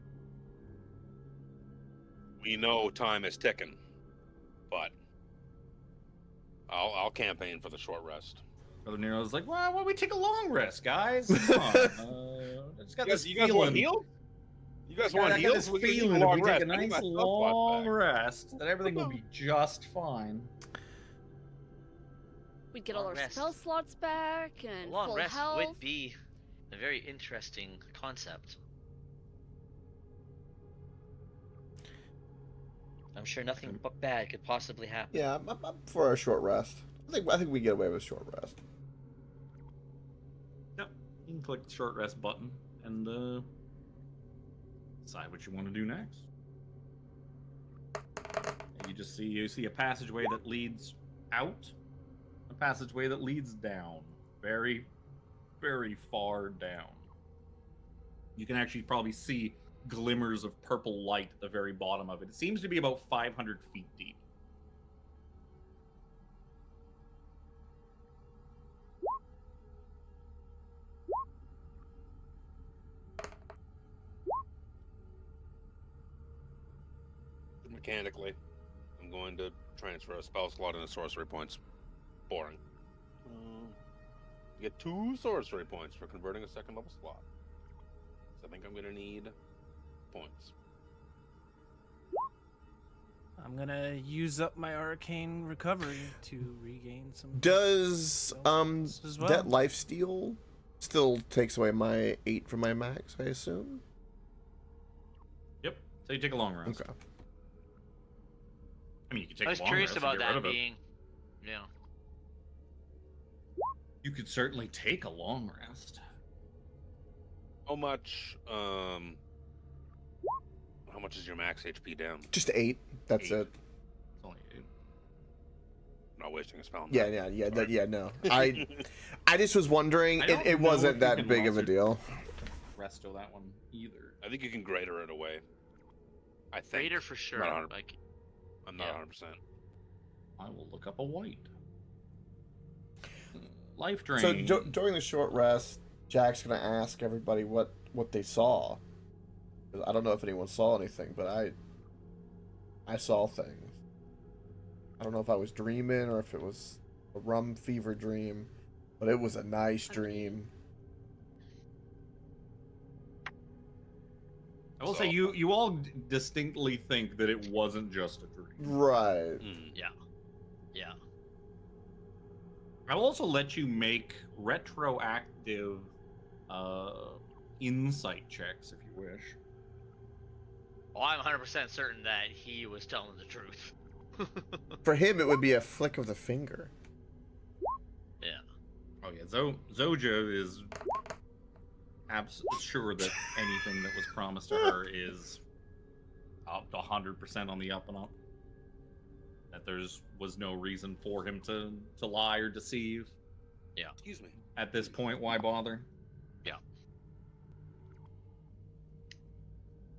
We know time is ticking, but I'll campaign for the short rest. Brother Nero's like, well, why don't we take a long rest, guys? Come on. I just got this You guys want feeling. heal? You guys I want got heal? this We can take feeling a if long we take a rest. I need nice my health pots long back. rest, that everything will be just fine. We'd get Long all our rest. spell slots back A and long full rest health. would be a very interesting concept. I'm sure nothing but bad could possibly happen. Yeah, I'm for a short rest. I think we get away with a short rest. Yep. You can click the short rest button and decide what you want to do next. And you see a passageway that leads out, a passageway that leads down, very, very far down. You can actually probably see glimmers of purple light at the very bottom of it. It seems to be about 500 feet deep. Mechanically, I'm going to transfer a spell slot into sorcery points. Boring. You get 2 sorcery points for converting a second level slot. So I think I'm going to need points. I'm gonna use up my arcane recovery to regain some. Does as well. that lifesteal still takes away my 8 from my max, I assume? Yep. So you take a long rest. Okay. I mean, you could take I was a long curious rest and about get rid that of it. being, yeah. You could certainly take a long rest. How much is your max HP down? Just 8. That's 8. it. It's only 8. Not wasting a spell. Yeah, no. I just was wondering. I don't It know wasn't if you that can big of a monster- deal. Resto that one either. I think you can greater it away. I think. Raider for sure. Not 100 Like, I'm not yeah. 100%. I will look up a white. Life drain. So during the short rest, Jack's gonna ask everybody what they saw. 'Cause I don't know if anyone saw anything, but I saw things. I don't know if I was dreaming or if it was a rum fever dream, but it was a nice dream. I will say you all distinctly think that it wasn't just a dream. Right. yeah. I'll also let you make retroactive insight checks if you wish. Well, I'm 100% certain that he was telling the truth. For him, it would be a flick of the finger. Yeah. Oh yeah, Zoja is sure that anything that was promised to her is up to 100% on the up and up. That was no reason for him to lie or deceive. Yeah. Excuse me. At this point, why bother? Yeah.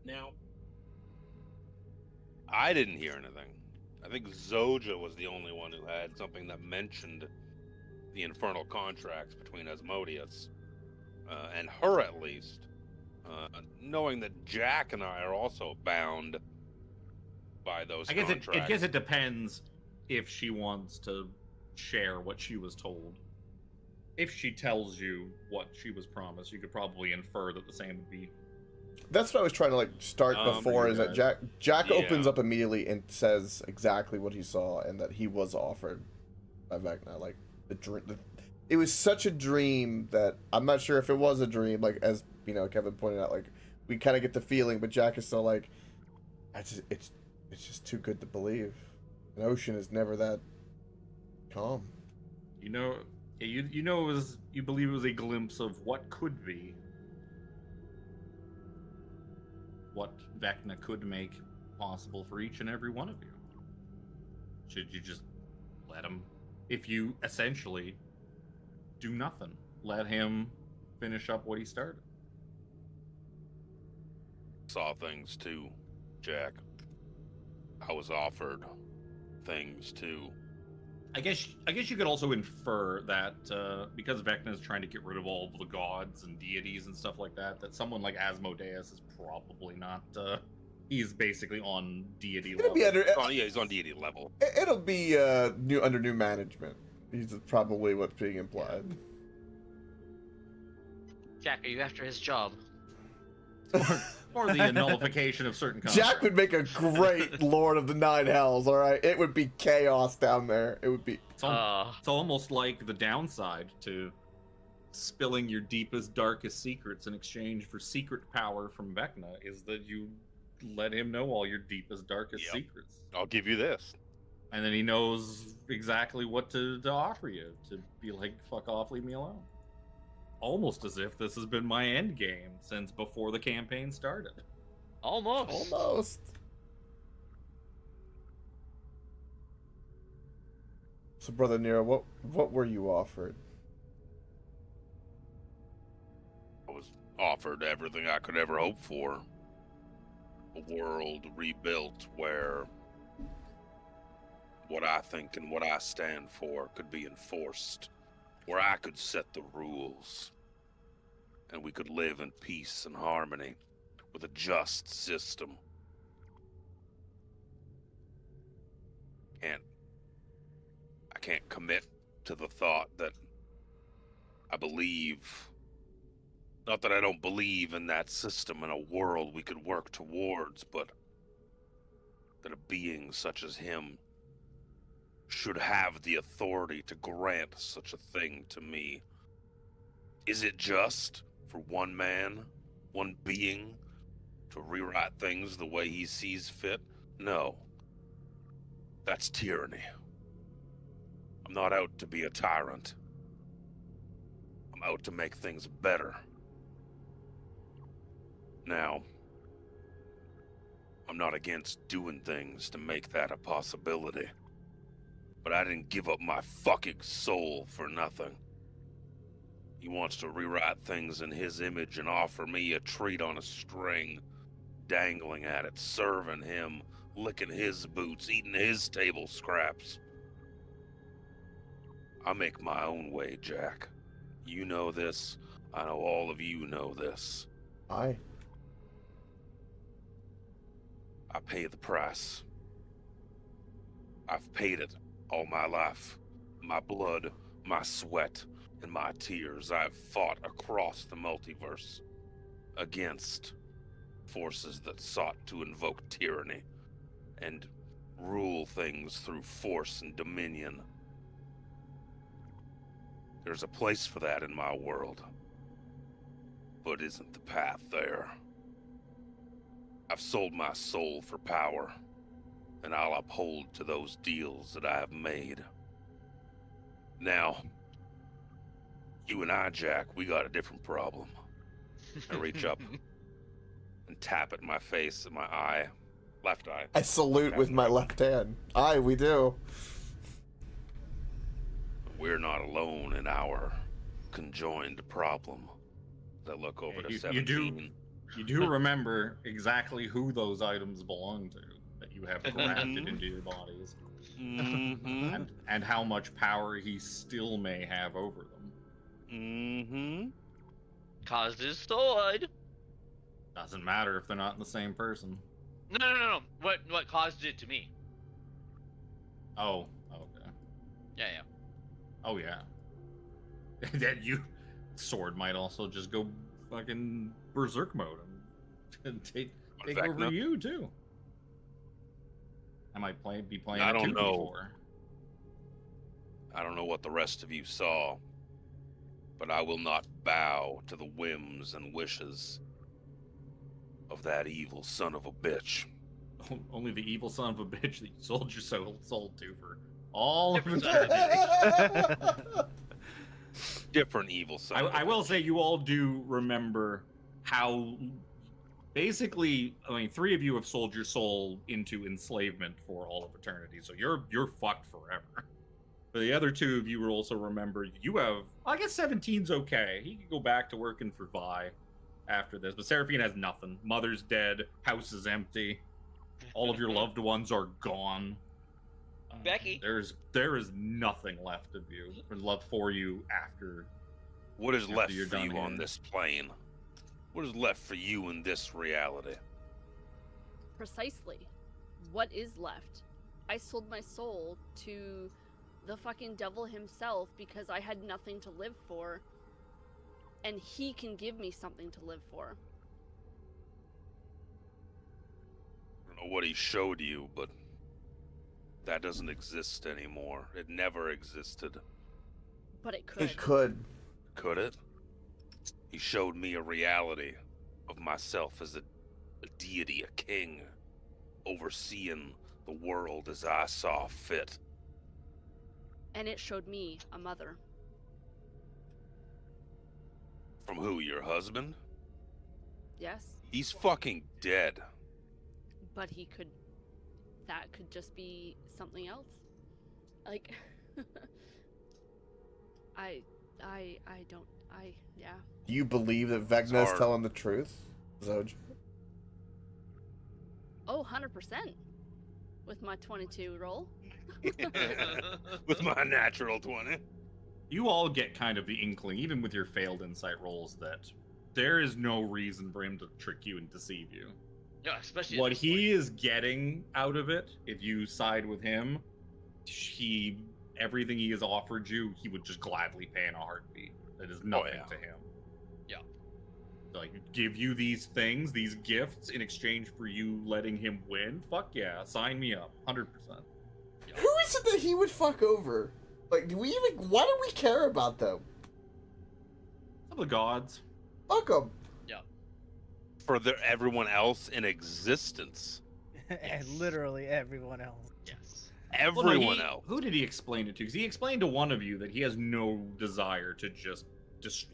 Now, I didn't hear anything. I think Zoja was the only one who had something that mentioned the infernal contracts between Asmodeus and her, at least. Knowing that Jack and I are also bound by those I guess contracts. it depends if she wants to share what she was told. If she tells you what she was promised, you could probably infer that the same would be. That's what I was trying to start before. Is that Jack Yeah. opens up immediately and says exactly what he saw and that he was offered by Vecna. Like it was such a dream that I'm not sure if it was a dream. Like as Kevin pointed out, like we kind of get the feeling, but Jack is still like, it's just too good to believe. An ocean is never that calm. You believe it was a glimpse of what could be. What Vecna could make possible for each and every one of you. Should you just let him, if you essentially do nothing, let him finish up what he started? Saw things too, Jack. I was offered things too. I guess you could also infer that because Vecna is trying to get rid of all of the gods and deities and stuff like that, that someone like Asmodeus is probably not. He's basically on deity level. It'll be under. He's on deity level. It'll be under new management. He's probably what's being implied. Jack, are you after his job? Or the nullification of certain contracts. Jack would make a great Lord of the Nine Hells, alright? It would be chaos down there. It would be... It's almost like the downside to spilling your deepest, darkest secrets in exchange for secret power from Vecna is that you let him know all your deepest, darkest secrets. I'll give you this. And then he knows exactly what to offer you, to be like, fuck off, leave me alone. Almost as if this has been my end game since before the campaign started. Almost. Almost. So, Brother Nero, what were you offered? I was offered everything I could ever hope for. A world rebuilt where what I think and what I stand for could be enforced. Where I could set the rules. And we could live in peace and harmony with a just system. I can't commit to the thought that I believe, not that I don't believe in that system and a world we could work towards, but that a being such as him should have the authority to grant such a thing to me. Is it just for one man, one being, to rewrite things the way he sees fit? No. That's tyranny. I'm not out to be a tyrant. I'm out to make things better. Now, I'm not against doing things to make that a possibility. But I didn't give up my fucking soul for nothing. He wants to rewrite things in his image and offer me a treat on a string, dangling at it, serving him, licking his boots, eating his table scraps. I make my own way, Jack. You know this. I know all of you know this. Aye. I pay the price. I've paid it all my life. My blood, my sweat, and my tears. I've fought across the multiverse against forces that sought to invoke tyranny and rule things through force and dominion. There's a place for that in my world, but isn't the path there. I've sold my soul for power, and I'll uphold to those deals that I have made. Now, you and I, Jack, we got a different problem. I reach up and tap at my face and my eye, left eye. I salute with my left hand. Aye, we do. We're not alone in our conjoined problem. I look over to 17. You do remember exactly who those items belong to that you have grafted into your bodies, and how much power he still may have over them. Caused his sword. Doesn't matter if they're not the same person. No. What caused it to me? Oh, okay. Yeah. Oh yeah. That sword might also just go fucking berserk mode and take over you too. I might be playing. I don't know. Before. I don't know what the rest of you saw, but I will not bow to the whims and wishes of that evil son of a bitch. Only the evil son of a bitch that you sold your soul to for all of eternity. Different evil son. I will say you all do remember how basically, I mean, 3 of you have sold your soul into enslavement for all of eternity, so you're fucked forever. But the other 2 of you will also remember you have, I guess 17's okay. He can go back to working for Vi after this, but Seraphine has nothing. Mother's dead, house is empty, all of your loved ones are gone. Becky, there is nothing left of you, or left for you after. What is left you're for done you on here. this plane? What is left for you in this reality? Precisely. What is left? I sold my soul to the fucking devil himself because I had nothing to live for. And he can give me something to live for. I don't know what he showed you, but that doesn't exist anymore. It never existed. But it could. It could. Could it? He showed me a reality of myself as a deity, a king, overseeing the world as I saw fit. And it showed me a mother. From who, your husband? Yes. He's fucking dead. But he could... That could just be something else. Like... yeah. Do you believe that Vecna's telling the truth, Zoj? Oh, 100%. With my 22 roll. With my natural 20. You all get kind of the inkling, even with your failed insight rolls, that there is no reason for him to trick you and deceive you. Yeah, especially what he is getting out of it, if you side with him, everything he has offered you, he would just gladly pay in a heartbeat. That is nothing to him. Yeah. Like, give you these things, these gifts, in exchange for you letting him win? Fuck yeah, sign me up, 100%. Yeah. Who is it that he would fuck over? Like, why do we care about them? Some of the gods. Fuck them. Yeah. For everyone else in existence. And literally everyone else. Yes. Everyone else. Who did he explain it to? Because he explained to one of you that he has no desire to just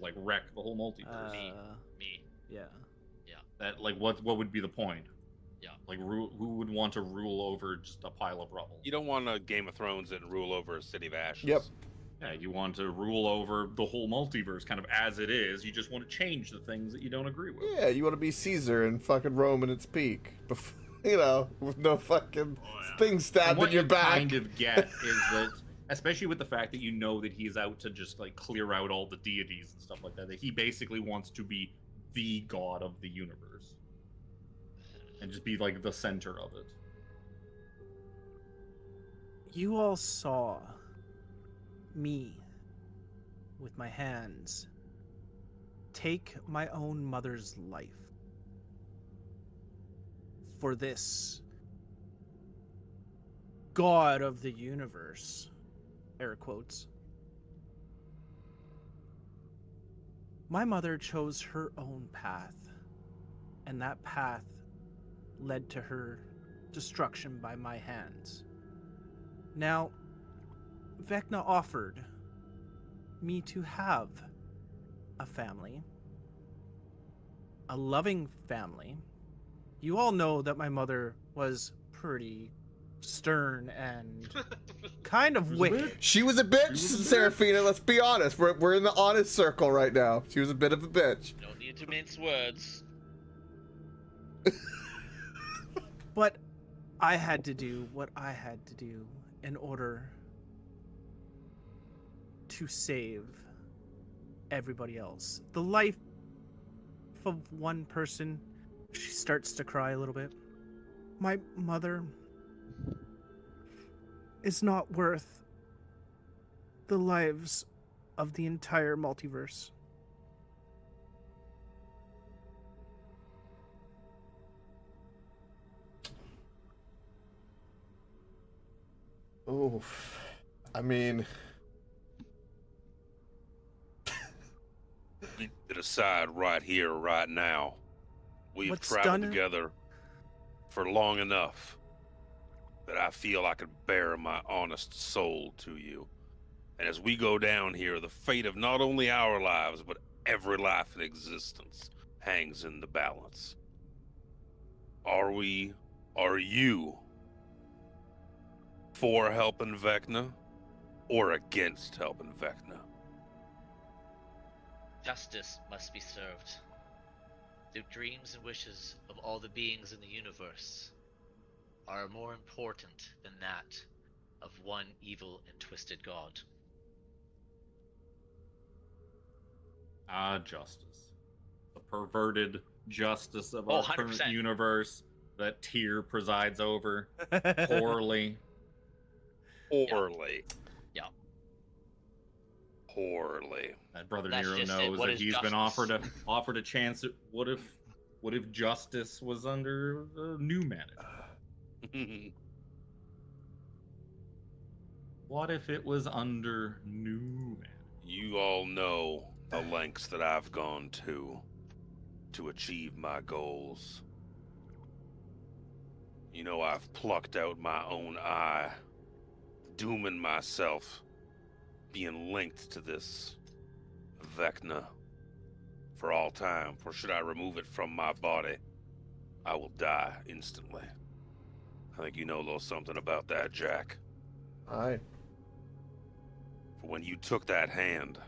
like wreck the whole multiverse. Me. Yeah. That, like, what would be the point? Yeah. Like, who would want to rule over just a pile of rubble? You don't want a Game of Thrones and rule over a city of ashes. Yep. Yeah, you want to rule over the whole multiverse kind of as it is. You just want to change the things that you don't agree with. Yeah, you want to be Caesar and fucking Rome in its peak. You know, with no fucking thing stabbed in your back. What you kind of get is that, especially with the fact that you know that he's out to just, like, clear out all the deities and stuff like that, that he basically wants to be the god of the universe. And just be, like, the center of it. You all saw me with my hands take my own mother's life for this god of the universe, air quotes. My mother chose her own path, and that path led to her destruction by my hands. Now, Vecna offered me to have a family, a loving family. You all know that my mother was pretty stern and kind of wicked. She was a bitch, Serafina, let's be honest. We're in the honest circle right now. She was a bit of a bitch. No need to mince words. But I had to do what I had to do in order to save everybody else. The life of one person, she starts to cry a little bit. My mother is not worth the lives of the entire multiverse. Oof. I mean... Get it aside right here, right now. We've What's traveled done- together for long enough that I feel I could bare my honest soul to you. And as we go down here, the fate of not only our lives, but every life in existence hangs in the balance. Are you for helping Vecna or against helping Vecna? Justice must be served. The dreams and wishes of all the beings in the universe are more important than that of one evil and twisted god. Justice. The perverted justice of Oh, our current 100%. universe that Tyr presides over poorly. Poorly. Yeah. Poorly. That Brother That's Nero just it. knows What that is he's been justice? offered a chance at what if justice was under the new manager? What if it was under new manager? You all know the lengths that I've gone to achieve my goals. You know, I've plucked out my own eye, dooming myself, being linked to this Vecna for all time. For should I remove it from my body, I will die instantly. I think you know a little something about that, Jack. Aye. For when you took that hand,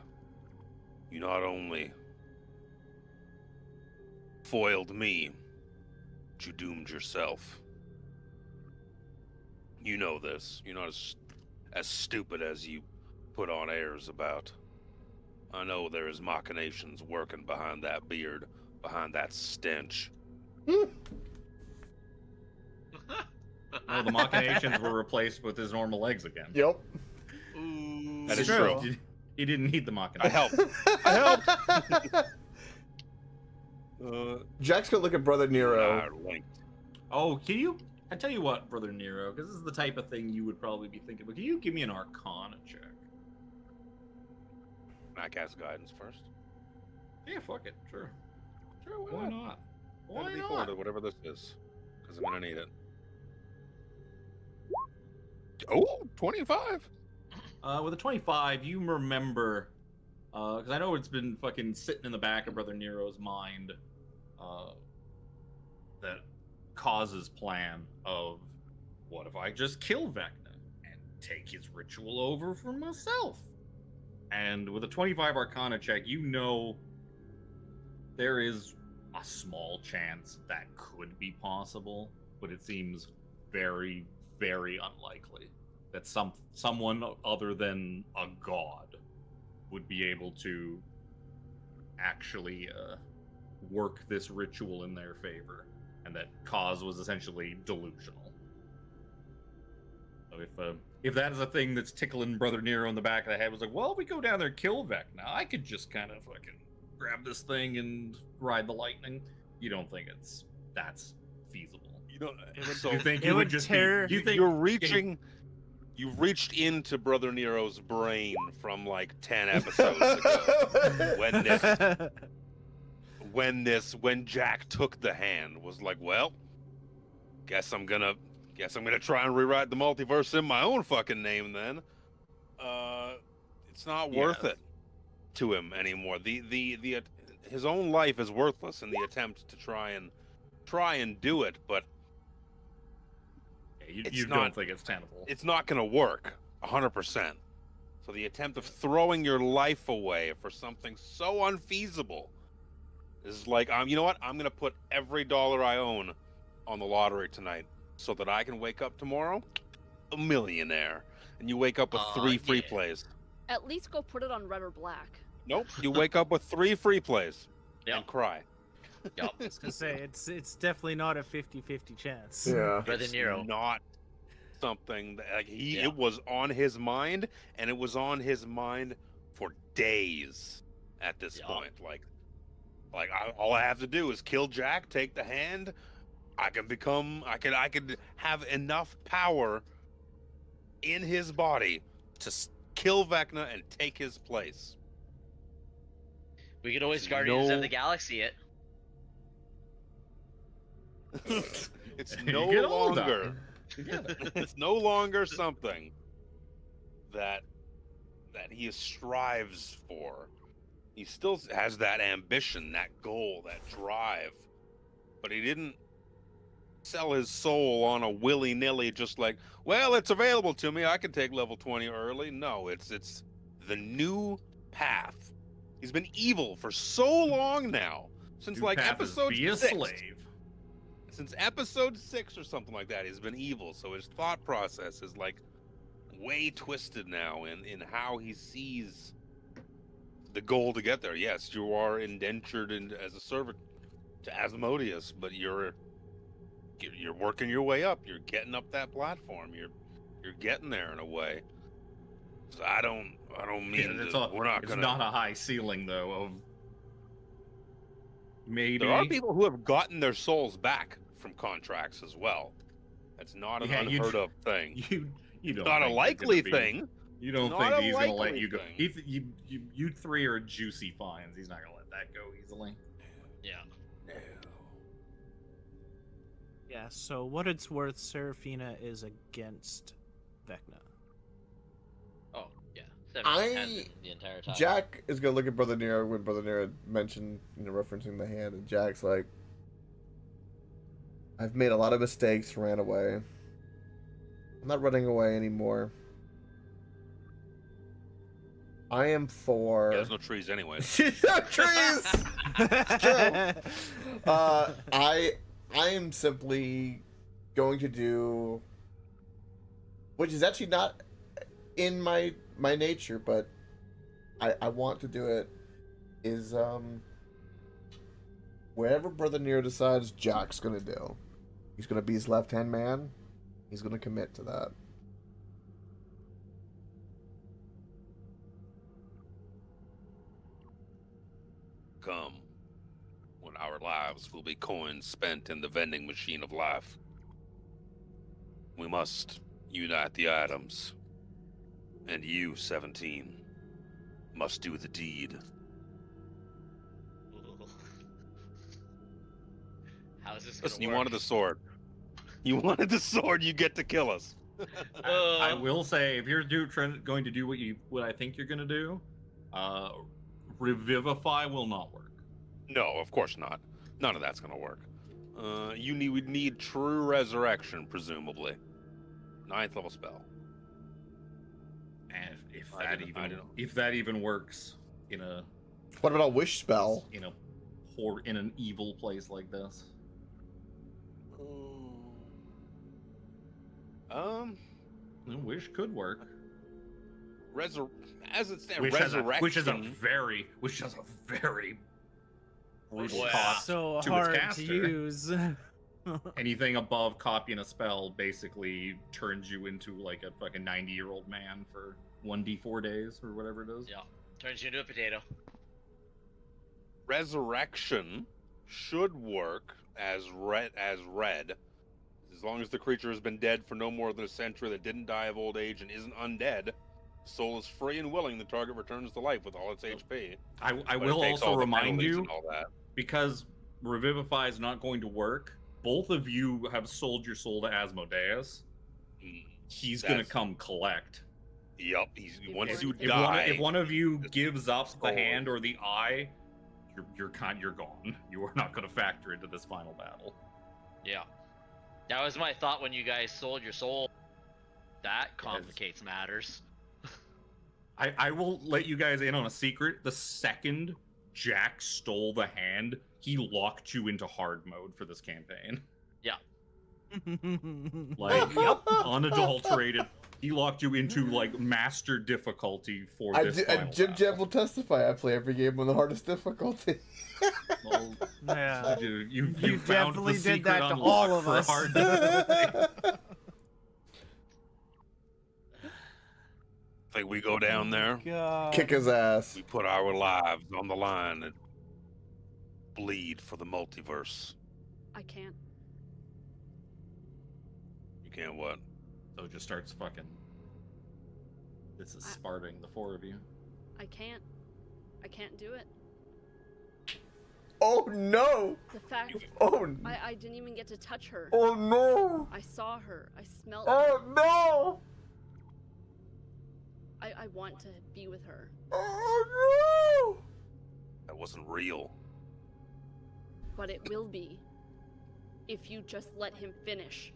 you not only foiled me, but you doomed yourself. You know this. You're not as stupid as you put on airs about. I know there is machinations working behind that beard, behind that stench. No, the machinations were replaced with his normal legs again. Yep. Ooh. That is True. true. He didn't need the I machinations. helped. I helped. Jack's gonna look at Brother Nero. Oh, can you? I tell you what, Brother Nero, because this is the type of thing you would probably be thinking. But can you give me an Arcana check? I cast guidance first. Yeah, fuck it, sure. Sure, Why not? Why Add a D4 not? to whatever this is, because I'm gonna need it. Oh, 25. With a 25, you remember, because I know it's been fucking sitting in the back of Brother Nero's mind, that causes plan of, what if I just kill Vecna and take his ritual over for myself? And with a 25 Arcana check, you know there is a small chance that could be possible, but it seems very, very unlikely that someone other than a god would be able to actually work this ritual in their favor, and that cause was essentially delusional. So if that is a thing that's tickling Brother Nero in the back of the head, was like, well, if we go down there and kill Vecna, I could just kind of fucking grab this thing and ride the lightning. You don't think that's feasible? You don't. You think it you would would just tear- be? You think You're reaching. You've reached into Brother Nero's brain from like 10 episodes ago. When Jack took the hand, was like, well, guess I'm gonna try and rewrite the multiverse in my own fucking name then. It's not worth it to him anymore. His own life is worthless in the attempt to try and do it, but you don't think it's tenable? it's not gonna work 100%. So the attempt of throwing your life away for something so unfeasible is like, you know what? I'm gonna put every dollar I own on the lottery tonight, so that I can wake up tomorrow a millionaire. And you wake up with 3 free plays. At least go put it on red or black. Nope. You wake up with 3 free plays Yep. and cry. Yep. I was gonna say it's definitely not a 50-50 chance. Yeah. Brother It's Nero. not something that Yeah. it was on his mind, and it was on his mind for days at this Yeah. point. All I have to do is kill Jack, take the hand. I could have enough power in his body to kill Vecna and take his place. We could always There's Guardians no- of the Galaxy it. It's You no get all longer done. Together. it's no longer something that he strives for. He still has that ambition, that goal, that drive, but he didn't sell his soul on a willy-nilly, just like, well, it's available to me, I can take level 20 early. No, it's the new path. He's been evil for so long now, since New like path is episode be a 6. slave. Since episode 6 or something like that, he's been evil. So his thought process is like way twisted now in how he sees the goal to get there. Yes, you are indentured as a servant to Asmodeus, but you're working your way up. You're getting up that platform. You're getting there in a way. So I don't mean it's we're not it's gonna. not a high ceiling though. Of maybe There are people who have gotten their souls back from contracts as well. That's not an Yeah, unheard of thing. You don't Not a think likely they're gonna be- thing. You don't Not think a he's gonna let likely you go? thing. You three are juicy finds. He's not gonna let that go easily. Yeah. No. Yeah, so what it's worth, Serafina is against Vecna. Oh, yeah. I- 17 has been the entire time. Jack is gonna look at Brother Nero when Brother Nero mentioned, referencing the hand, and Jack's like, I've made a lot of mistakes, ran away. I'm not running away anymore. I am for. Yeah, there's no trees anyways. No trees. True. I am simply going to do, which is actually not in my nature, but I want to do it. Is wherever Brother Nero decides, Jack's gonna do. He's gonna be his left-hand man. He's gonna commit to that. Come, when our lives will be coins spent in the vending machine of life. We must unite the items, and you, 17, must do the deed. Ooh. How is this gonna Listen, you work? wanted the sword. You wanted the sword. You get to kill us. I will say, if you're going to do what I think you're gonna do, revivify will not work. No, of course not. None of that's gonna work. Would need true resurrection, presumably. 9th level spell. And if I that don't even know. if that even works in a What about a wish spell? in an evil place like this. Wish could work. As it stands, Which resurrection. has a very brutal Wow. cost So to hard its to caster. use. Anything above copying a spell basically turns you into like a fucking 90-year-old man for 1d4 days or whatever it is. Yeah. Turns you into a potato. Resurrection should work as red, as long as the creature has been dead for no more than a century, that didn't die of old age and isn't undead. Soul is free and willing. The target returns to life with all its HP. I But will it takes also all the remind penalties you, and all that. because Revivify is not going to work, both of you have sold your soul to Asmodeus. He's going to That's- come collect. Yup. Once you If die, If one of you it's gives up the stolen. hand or the eye, you're gone. You are not going to factor into this final battle. Yeah. That was my thought when you guys sold your soul. That complicates matters. I will let you guys in on a secret. The second Jack stole the hand, he locked you into hard mode for this campaign. Like, unadulterated. He locked you into like master difficulty for this final Jim battle. Jam will testify. I play every game on the hardest difficulty. Well, Yeah. dude, you You found definitely the did secret that to unlock all of for us. hard difficulty. think we go down there. God. Kick his ass. We put our lives on the line and bleed for the multiverse. I can't. You can't what? So it just starts fucking. This is sparting the four of you. I can't. I can't do it. Oh no! The fact Oh, I didn't even get to touch her. oh no! I saw her. I smelled her. Oh no! I want to be with her. Oh no! That wasn't real. But it will be. If you just let him finish.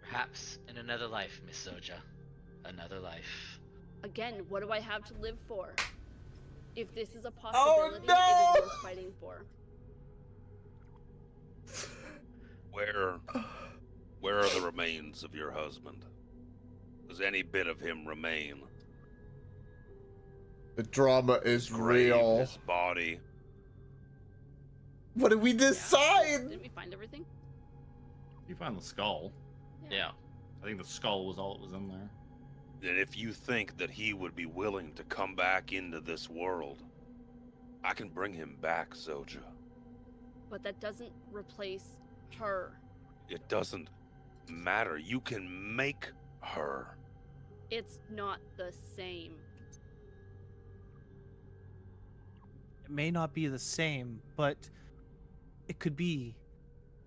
Perhaps in another life, Miss Soja. Another life. Again, what do I have to live for? If this is a possibility, no! it is worth fighting for. Where are the remains of your husband? Does any bit of him remain? The drama is Grave, real. his body. What did we decide? Didn't we find everything? You found the skull. Yeah. I think the skull was all that was in there. And if you think that he would be willing to come back into this world, I can bring him back, Zoja. But that doesn't replace her. It doesn't matter. You can make her. It's not the same. It may not be the same, but it could be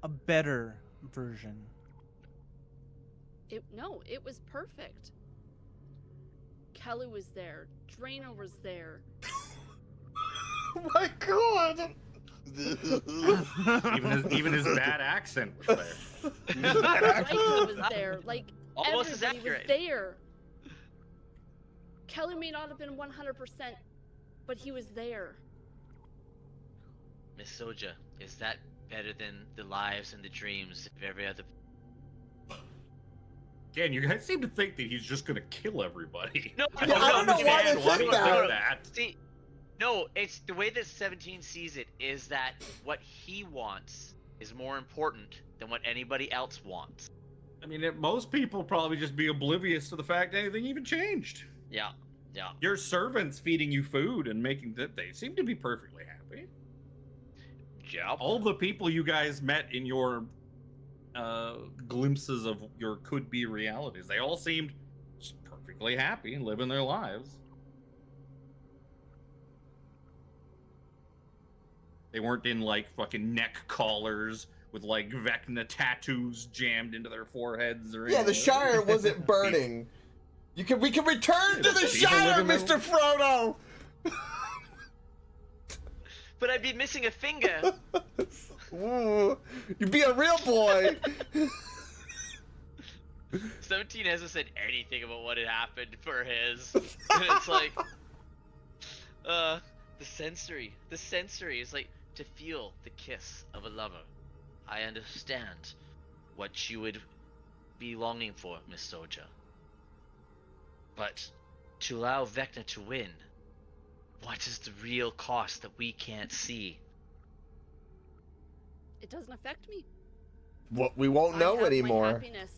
a better version. No, it was perfect. Kelly was there. Draenor was there. Oh my god! even his bad accent was there. Vecna was there. Like, Almost as everybody was accurate. there. Kelly may not have been 100%, but he was there. Miss Soja, is that better than the lives and the dreams of every other? Again, you guys seem to think that he's just gonna kill everybody. No, Yeah, I don't know why they understand think he did that. See, no, it's the way that 17 sees it is that what he wants is more important than what anybody else wants. I mean, most people probably just be oblivious to the fact anything even changed. Yeah, yeah. Your servants feeding you food and making that they seem to be perfectly happy. Yeah. All the people you guys met in your glimpses of your could-be realities, they all seemed just perfectly happy and living their lives. They weren't in like fucking neck collars with like Vecna tattoos jammed into their foreheads or Yeah, the anything. Shire wasn't burning. We can return to the People Shire, living their- Mr. Frodo! But I'd be missing a finger. Ooh, you be a real boy! 17 hasn't said anything about what had happened for his. And it's like, the sensory is like to feel the kiss of a lover. I understand what you would be longing for, Miss Soja. But to allow Vecna to win, what is the real cost that we can't see? It doesn't affect me. What we won't I know have my anymore. happiness.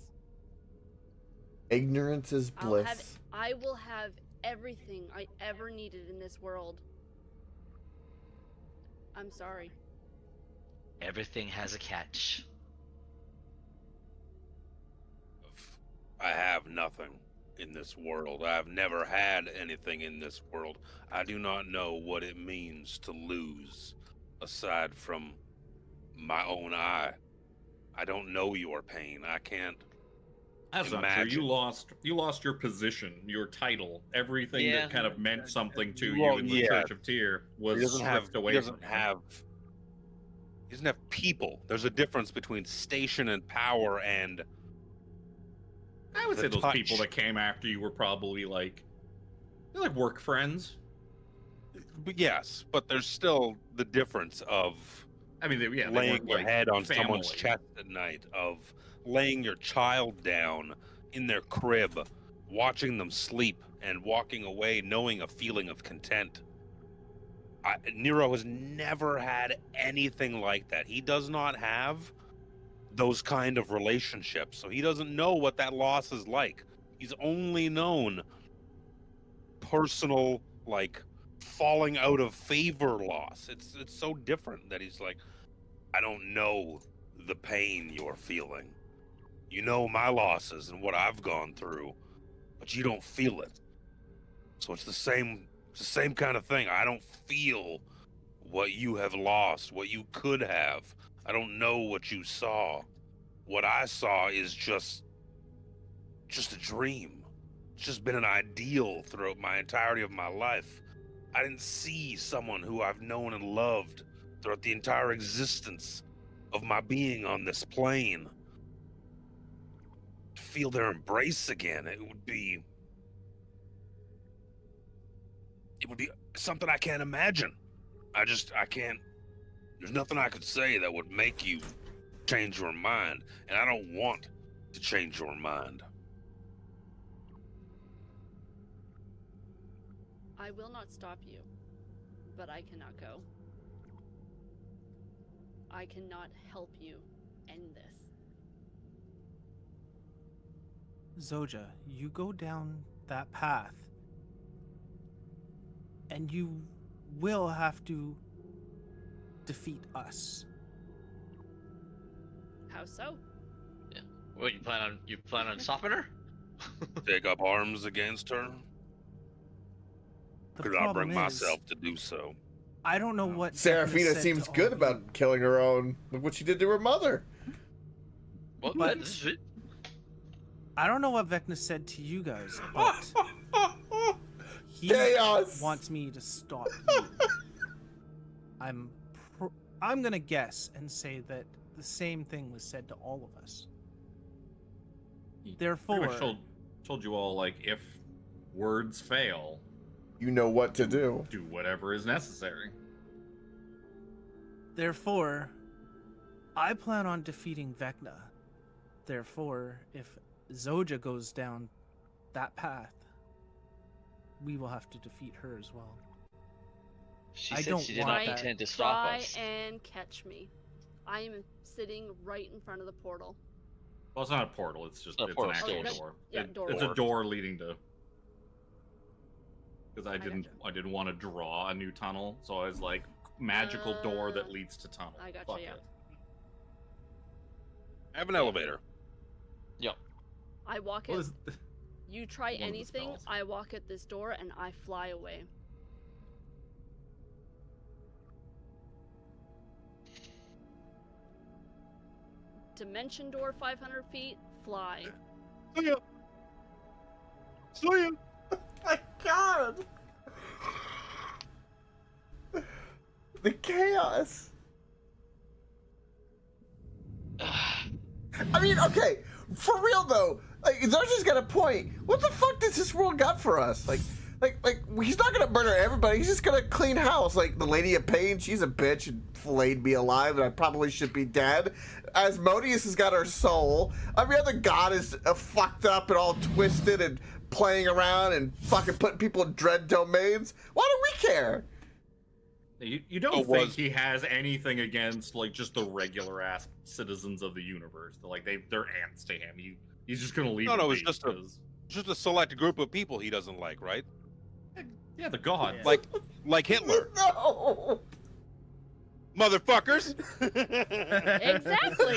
Ignorance is bliss. I will have everything I ever needed in this world. I'm sorry. Everything has a catch. I have nothing in this world. I've never had anything in this world. I do not know what it means to lose, aside from my own eye. I don't know your pain. I can't. That's not true. You lost your position, your title, everything that kind of meant something to you in the Church of Tyr was stripped away. He doesn't have people. There's a difference between station and power and. I would the say those touch. people that came after you were probably they're like work friends. Yes, but there's still the difference of. I mean, they laying weren't, your like, head on family. someone's chest at night, of laying your child down in their crib, watching them sleep, and walking away knowing a feeling of content. Nero has never had anything like that. He does not have those kind of relationships, so he doesn't know what that loss is like. He's only known personal, like, falling out of favor loss. It's so different that he's like, I don't know the pain you're feeling. You know my losses and what I've gone through, but you don't feel it. So it's the same kind of thing. I don't feel what you have lost, what you could have. I don't know what you saw. What I saw is just a dream. It's just been an ideal throughout my entirety of my life. I didn't see someone who I've known and loved throughout the entire existence of my being on this plane. To feel their embrace again, it would be something I can't imagine. I can't. There's nothing I could say that would make you change your mind, and I don't want to change your mind. I will not stop you, but I cannot go. I cannot help you end this. Zoja, you go down that path. And you will have to defeat us. How so? What you plan on stopping her? Take up arms against her? The Could I problem bring is, myself to do so? I don't know what Vecna Serafina said seems to good all of about you. killing her own. Look what she did to her mother. Well, But- this is it. I don't know what Vecna said to you guys, but he Chaos! wants me to stop you. I'm gonna guess and say that the same thing was said to all of us. He Therefore, pretty much told you all, like, if words fail, You know what to do. do whatever is necessary. Therefore, I plan on defeating Vecna. Therefore, if Zoja goes down that path, we will have to defeat her as well. She I said don't she did want not that. intend to stop Try us. and catch me. I am sitting right in front of the portal. Well, it's not a portal. It's just A it's portal, an actual still. door. Yeah, door. It's a door leading to. Because I gotcha. didn't want to draw a new tunnel, so I was like, magical door that Uh, leads to tunnel. I gotcha, Fuck yeah. it. I have an elevator. Yep. I walk What at. is You try one of the anything, spells? I walk at this door and I fly away. Dimension door 500 feet, fly. See ya. See ya. My God! The chaos. I mean, okay, for real though, like Zoja's got a point. What the fuck does this world got for us? Like he's not gonna murder everybody. He's just gonna clean house. Like the Lady of Pain, she's a bitch and flayed me alive, and I probably should be dead. Asmodeus has got her soul. Every other god is fucked up and all twisted and playing around and fucking putting people in dread domains. Why do we care? You don't Oh, think was- he has anything against like just the regular ass citizens of the universe? Like they're ants to him. He's just gonna leave. No, them no, it's be just a- because- Just a select group of people he doesn't like, right? yeah, the gods. Yeah. Like Hitler. No. Motherfuckers! Exactly!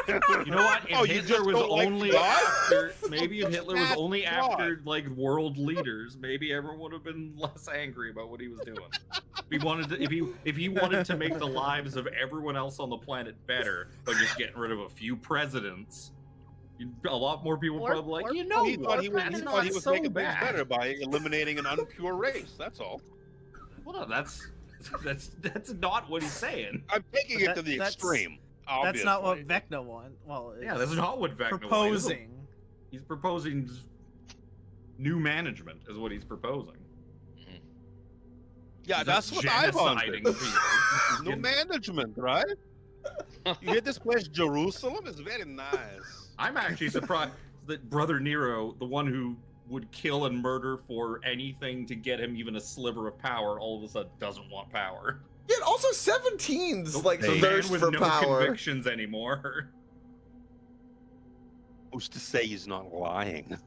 You know what? If Oh, you Hitler just was don't like only God? after, maybe if Hitler was That's only God. after like world leaders, maybe everyone would have been less angry about what he was doing. If he wanted to make the lives of everyone else on the planet better by just getting rid of a few presidents, a lot more people Or- probably like, or- you know, He thought he was, Prime he that's thought he not was so making bad. things better by eliminating an unpure race. That's all. Well, no, that's not what he's saying. I'm taking it That- to the that's- extreme. That's not what obviously. Vecna wants. Well, Yeah, that's not what Vecna wanted. proposing. He's proposing new management, is what he's proposing. Yeah, He's that's not what I genociding wanted. people. He's No getting- management, right? You hear this place, Jerusalem? It's very nice. I'm actually surprised that Brother Nero, the one who would kill and murder for anything to get him even a sliver of power, all of a sudden doesn't want power. Yeah, also 17's like The thirst man with for no power. convictions anymore. Who's to say he's not lying?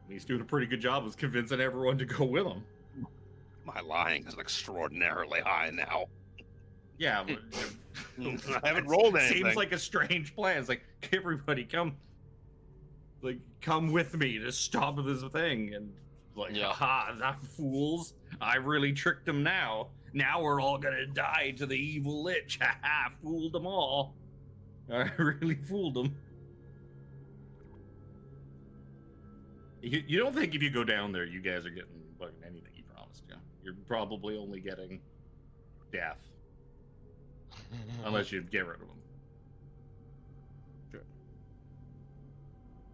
He's doing a pretty good job of convincing everyone to go with him. My lying is extraordinarily high now. Yeah, but, I haven't rolled anything. Seems like a strange plan. It's like, everybody come with me to stop this thing. And like, Yeah. ha, that fools. I really tricked them now. Now we're all gonna die to the evil lich. Ha ha, fooled them all. I really fooled them. You don't think if you go down there, you guys are getting fucking anything he promised you. You're probably only getting death. Unless you get rid of them. Sure.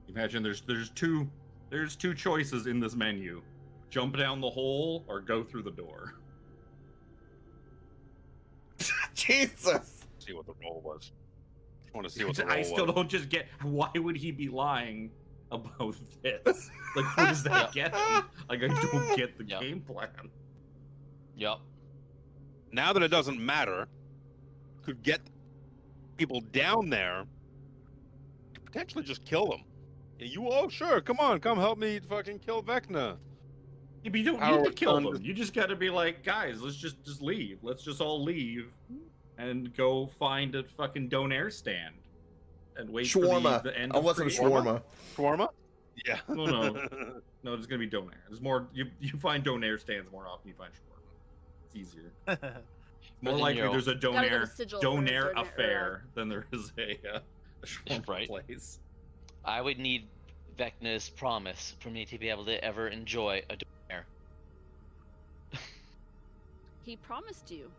Imagine there's two choices in this menu: jump down the hole or go through the door. Jesus. See what the roll was. I want to see what the roll I still was. don't just get why would he be lying about this? Like, what does that get him? Like, I don't get the Yeah. game plan. Yep. Now that it doesn't matter, could get people down there potentially just kill them. And you, oh sure, come on, come help me fucking kill Vecna. Yeah, but you don't Our need to kill son them. just- You just got to be like, guys, let's just leave. Let's just all leave and go find a fucking donair stand and wait for Shawarma. the end I of want some creation. shawarma. Shawarma? Yeah. No, no, there's gonna be donair. There's more. You find donair stands more often. You find shawarma. It's easier. More then likely you'll- there's a Gotta get a donair sigil for a donair donair- or a- affair than there is a shawarma Right. place. I would need Vecna's promise for me to be able to ever enjoy a donair. He promised you.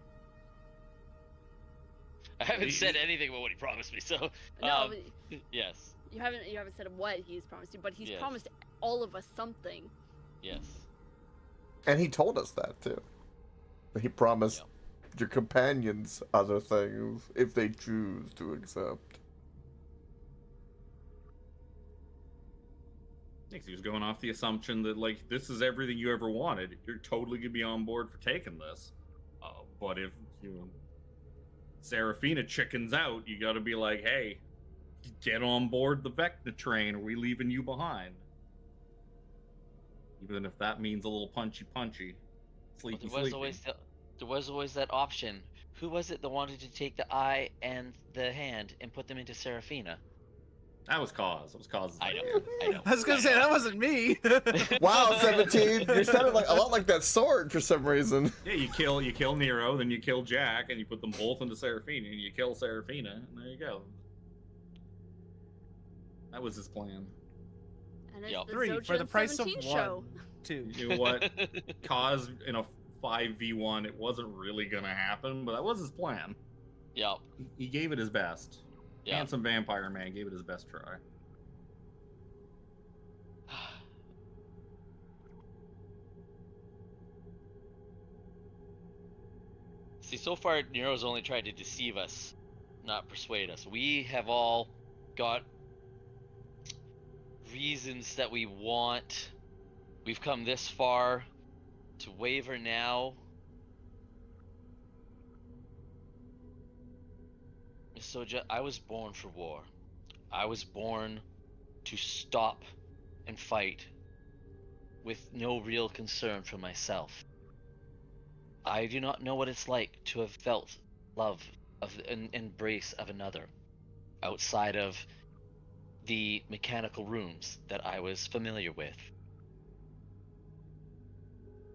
I haven't He- said anything about what he promised me, so No, yes, you haven't said what he's promised you, but he's Yes. promised all of us something. yes. And he told us that too. He promised your companions other things if they choose to accept. He was going off the assumption that like this is everything you ever wanted. You're totally gonna be on board for taking this. But if Serafina chickens out, you gotta be like, hey, get on board the Vecna train, or we leaving you behind. Even if that means a little punchy, sleepy, There was sleepy. there was always that option. Who was it that wanted to take the eye and the hand and put them into Serafina? That was Cause. It was Cause's I know. idea. I know. I was gonna say that wasn't me. Wow, 17! You're sounding like a lot like that sword for some reason. Yeah, you kill Nero, then you kill Jack, and you put them both into Serafina, and you kill Serafina, and there you go. That was his plan. And it's Yup. the 3 Zoja for the and price of 17 one. show. 2. You know what? Cause in a 5v1, it wasn't really gonna happen, but that was his plan. Yep. He gave it his best. Yeah. Handsome vampire man gave it his best try. See, so far Nero's only tried to deceive us, not persuade us. We have all got reasons that we want. We've come this far to waver now. Miss Soja, I was born for war. I was born to stop and fight with no real concern for myself. I do not know what it's like to have felt love of an embrace of another outside of the mechanical rooms that I was familiar with.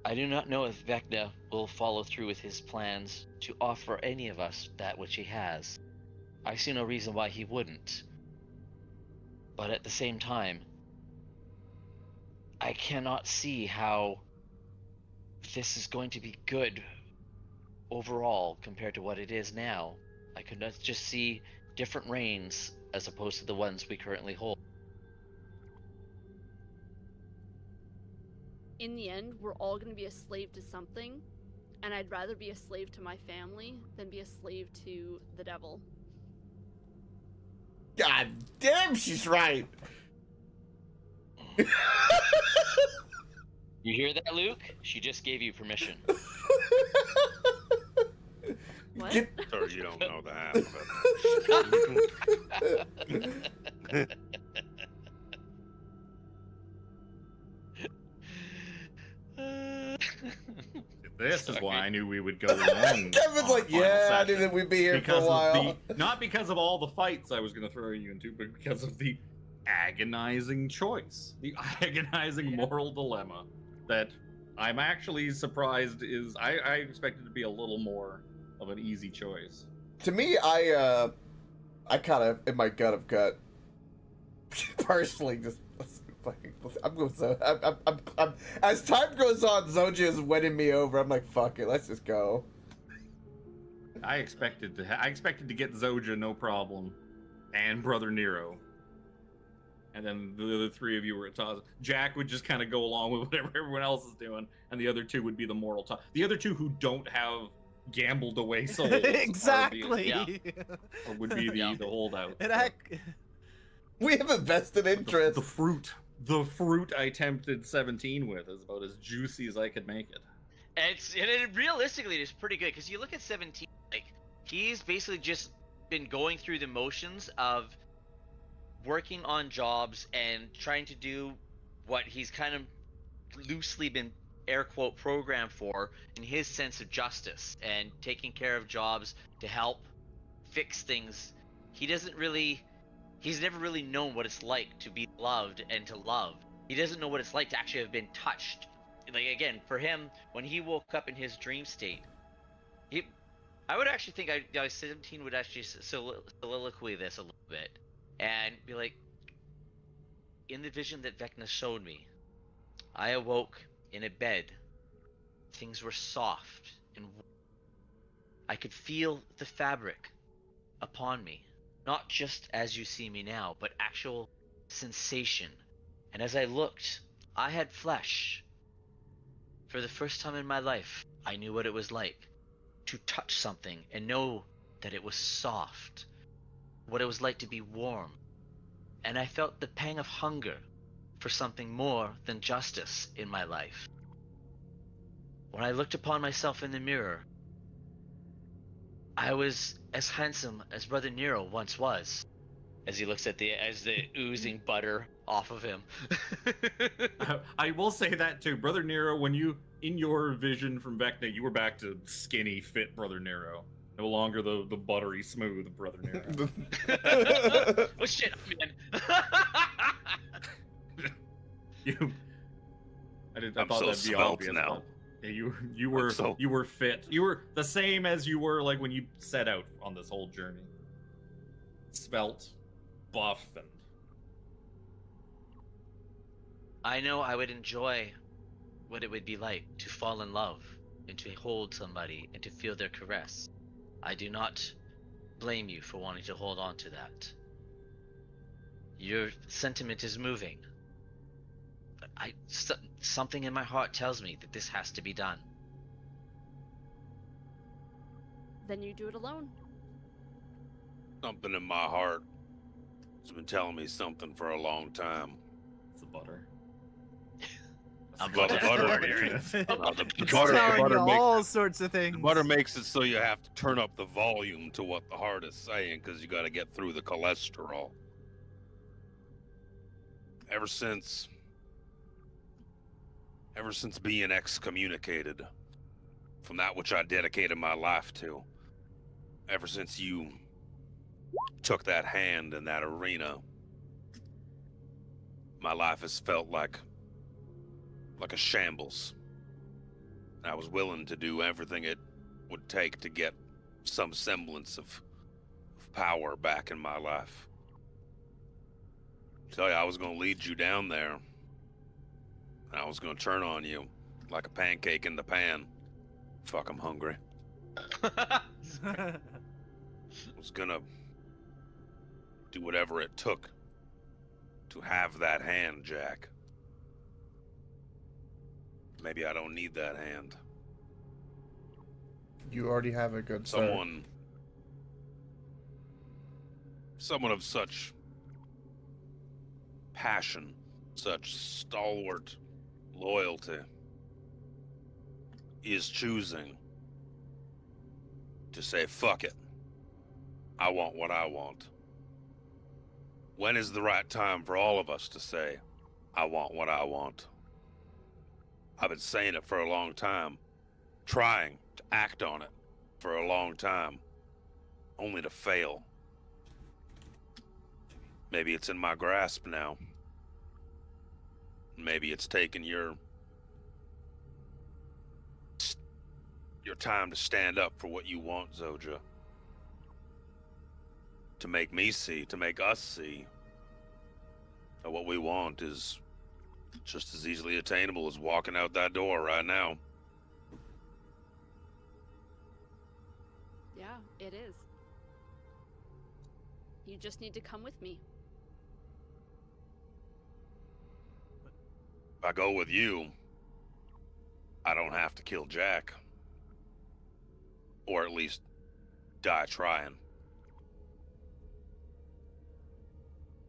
I do not know if Vecna will follow through with his plans to offer any of us that which he has. I see no reason why he wouldn't. But at the same time, I cannot see how this is going to be good overall compared to what it is now. I could not just see different reigns as opposed to the ones we currently hold. In the end, we're all going to be a slave to something, and I'd rather be a slave to my family than be a slave to the devil. God damn, she's right. You hear that, Luke? She just gave you permission. What? Get- Sir, you don't know that. But... This is why Sorry. I knew we would go long. Kevin's on like, Final yeah, I knew Session. that we'd be here for Because a while. of the, not because of all the fights I was going to throw you into, but because of the agonizing choice, the agonizing moral dilemma that I'm actually surprised is. I expected to be a little more of an easy choice. To me, I kind of, in my gut of gut, personally, just fucking. I'm going so. I'm as time goes on, Zoja is winning me over. I'm like, fuck it, let's just go. I expected to get Zoja no problem, and Brother Nero, and then the other three of you were at toss. Jack would just kind of go along with whatever everyone else is doing, and the other two would be the moral toss. The other two who don't have gambled away souls Exactly. would be the holdout. We have a vested interest. The fruit I tempted 17 with is about as juicy as I could make it. And realistically, it's pretty good because you look at 17. Like he's basically just been going through the motions of working on jobs and trying to do what he's kind of loosely been air quote programmed for in his sense of justice and taking care of jobs to help fix things. He's never really known what it's like to be loved and to love. He doesn't know what it's like to actually have been touched. Like, again, for him, when he woke up in his dream state, I would actually think 17 would actually soliloquy this a little bit and be like, in the vision that Vecna showed me, I awoke in a bed. Things were soft and warm. I could feel the fabric upon me, not just as you see me now, but actual sensation. And as I looked, I had flesh. For the first time in my life, I knew what it was like to touch something and know that it was soft, what it was like to be warm. And I felt the pang of hunger for something more than justice in my life. When I looked upon myself in the mirror, I was as handsome as Brother Nero once was. As he looks at the oozing butter off of him. I will say that too, Brother Nero. When you, in your vision from Vecna, you were back to skinny, fit Brother Nero. No longer the buttery, smooth Brother Nero. Oh shit, man. I thought that'd be obvious now. Yeah, you were fit. You were the same as you were like when you set out on this whole journey. Svelte, buff, and I know I would enjoy what it would be like to fall in love and to hold somebody and to feel their caress. I do not blame you for wanting to hold on to that. Your sentiment is moving. Something in my heart tells me that this has to be done. Then you do it alone. Something in my heart has been telling me something for a long time. it's the butter. I'm Well, the butter butter over here. It's telling you all sorts of things. The butter makes it so you have to turn up the volume to what the heart is saying because you got to get through the cholesterol. Ever since being excommunicated from that which I dedicated my life to, ever since you took that hand in that arena, my life has felt like a shambles. I was willing to do everything it would take to get some semblance of power back in my life. I tell you, I was going to lead you down there. I was going to turn on you like a pancake in the pan. Fuck, I'm hungry. I was going to do whatever it took to have that hand, Jack. Maybe I don't need that hand. You already have a good sir. Someone of such passion, such stalwart loyalty, is choosing to say, fuck it. I want what I want. When is the right time for all of us to say, I want what I want? I've been saying it for a long time, trying to act on it for a long time, only to fail. Maybe it's in my grasp now. Maybe it's taken your time to stand up for what you want, Zoja. To make me see, to make us see that what we want is just as easily attainable as walking out that door right now. Yeah, it is. You just need to come with me. If I go with you, I don't have to kill Jack. Or at least die trying.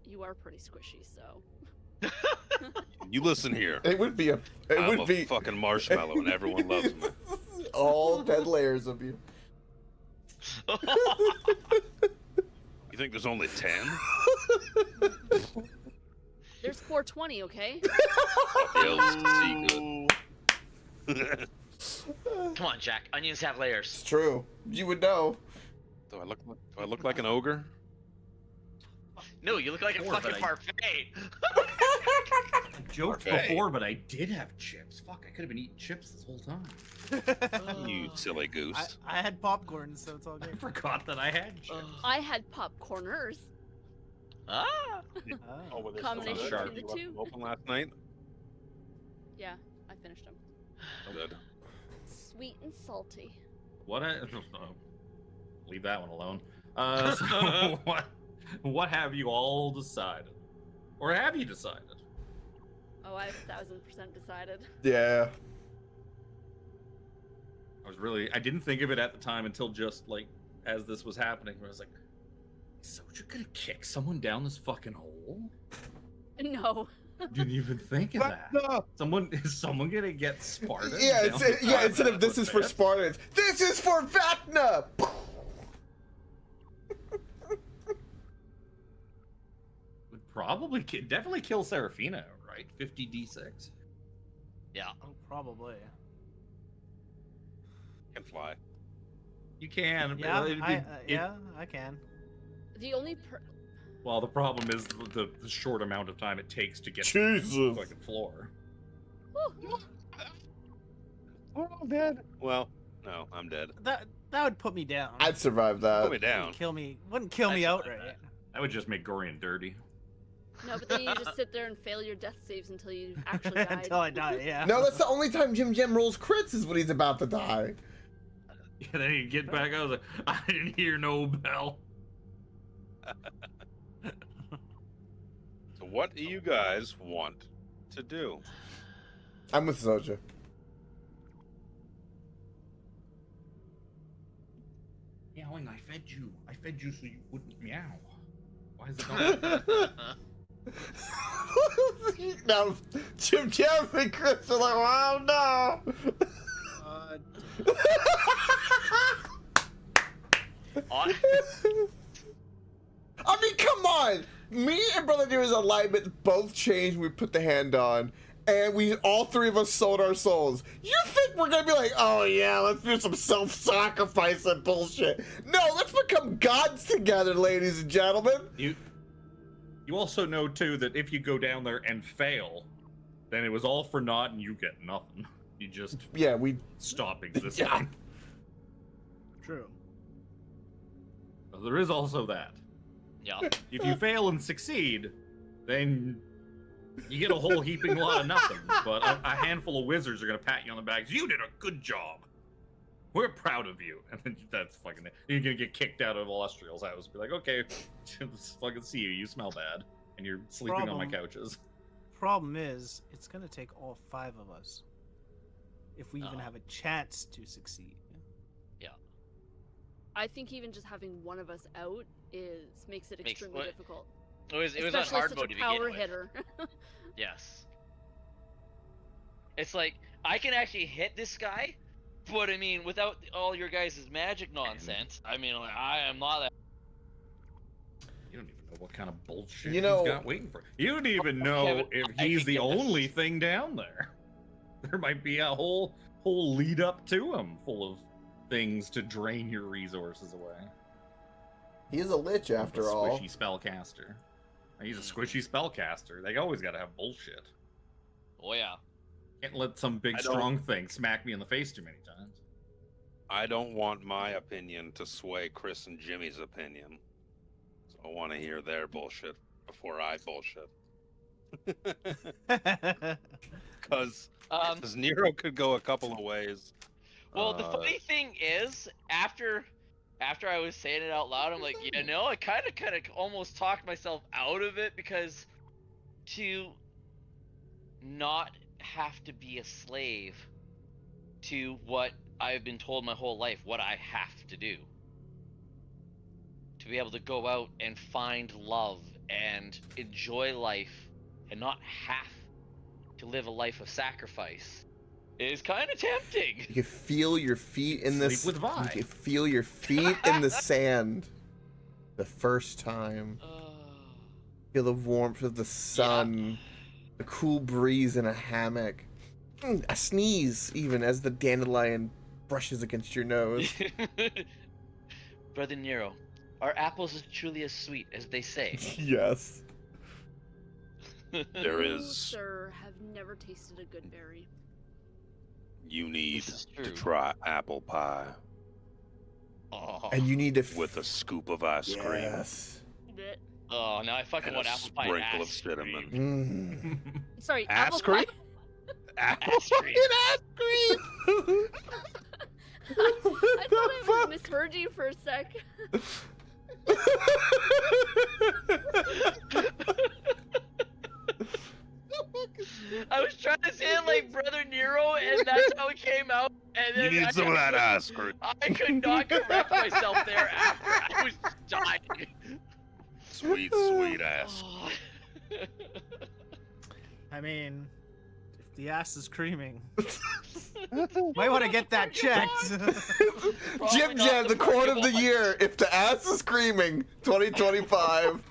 You are pretty squishy, so. You listen here. It would be a. I'm a fucking marshmallow and everyone loves me. All 10 layers of you. You think there's only 10? There's 420, okay? Come on, Jack. Onions have layers. It's true. You would know. Do I look like an ogre? No, you look like a Poor, fucking but parfait. I joked Okay. before, but I did have chips. Fuck, I could have been eating chips this whole time. You silly goose. I had popcorn, so it's all I good. forgot that I had chips. I had popcorners. Ah. Oh. were they Combination still between the sharp? You two. left them open last night? Yeah, I finished them. Good. Sweet and salty. What? Leave that one alone. So what have you all decided, or have you decided? Oh, I 1000% decided. Yeah. I didn't think of it at the time until just like as this was happening. Where I was like, "So you're gonna kick someone down this fucking hole?" No. Didn't even think of that. Is someone gonna get Spartan? Yeah, down the yeah. Instead of that this is for pit? Spartans, this is for Vecna. Would probably definitely kill Serafina, right? 50 d6. Yeah. Oh, probably. Can fly. You can. Yeah, it'd be- yeah, I can. The only Well, the problem is the short amount of time it takes to get Jesus. to the fucking floor. Oh, I'm dead. Well, no, I'm dead. That would put me down. I'd survive that. Put me down. Wouldn't kill me I'd outright. survive That would just make Gorian dirty. No, but then you just sit there and fail your death saves until you actually die. Until I die, yeah. No, that's the only time Jim Jam rolls crits is when he's about to die. Yeah, then you get back. I was like, I didn't hear no bell. So what do you guys want to do? I'm with Zoja. Meowing, I fed you. I fed you so you wouldn't meow. Why is it not? Now, Jim Jam and Chris are like, oh no. On- I mean, come on. Me and Brother Deer's alignment both changed when we put the hand on. And we all three of us sold our souls. You think we're gonna be like, oh yeah, let's do some self-sacrifice and bullshit? No, let's become gods together, ladies and gentlemen. You also know too that if you go down there and fail, then it was all for naught and you get nothing. You just stop existing. Yeah. True. So there is also that. yeah. If you fail and succeed, then you get a whole heaping lot of nothing. But a handful of wizards are gonna pat you on the back. You did a good job. We're proud of you. And then that's fucking it. You're gonna get kicked out of Illustrial's house. Be like, okay, let's fucking see you. You smell bad, and you're sleeping on my couches. Problem is, it's gonna take all 5 of us if we even Uh-huh. have a chance to succeed. I think even just having one of us out makes it extremely what- difficult. It was on Especially hard such mode a to begin power with. hitter. Yes. It's like I can actually hit this guy, but I mean, without all your guys' magic nonsense, I mean, like, I am not that. You don't even know what kind of bullshit You know- he's got waiting for. You don't even know Kevin, if I he's can the get this. only thing down there. There might be a whole lead up to him full of things to drain your resources away. He is a lich after a all. squishy spellcaster. He's a squishy spellcaster. They always got to have bullshit. Oh yeah. Can't let some big I don't- strong thing smack me in the face too many times. I don't want my opinion to sway Chris and Jimmy's opinion. So I want to hear their bullshit before I bullshit. Because Nero could go a couple of ways. Well, the funny thing is, after I was saying it out loud, I'm like, you know, I kind of almost talked myself out of it because to not have to be a slave to what I've been told my whole life, what I have to do. To be able to go out and find love and enjoy life and not have to live a life of sacrifice is kind of tempting. You can feel your feet in the Sleep with Vi. You can feel your feet in the sand. the first time. Feel the warmth of the sun, the cool breeze in a hammock, a sneeze even as the dandelion brushes against your nose. Brother Nero, are apples as truly as sweet as they say? Yes. There You, is. sir, have never tasted a good berry. You need This is to true. try apple pie Oh. And you need to with a scoop of ice cream. Yes. Blech. Oh, now I fucking And want a apple pie. sprinkle of ass cinnamon. Mm. Sorry, Ass apple cream? pie. Apple Ice cream. fucking ice cream! I thought I misheard you for a sec. I was trying to say it like Brother Nero, and that's how it came out. And then You need some of that ice cream. I could not correct myself there after I was dying. Sweet, sweet ass. Oh. I mean, if the ass is creaming, might want to get that checked. Probably Jim not Jam, the quote of the one. year: "If the ass is screaming, 2025."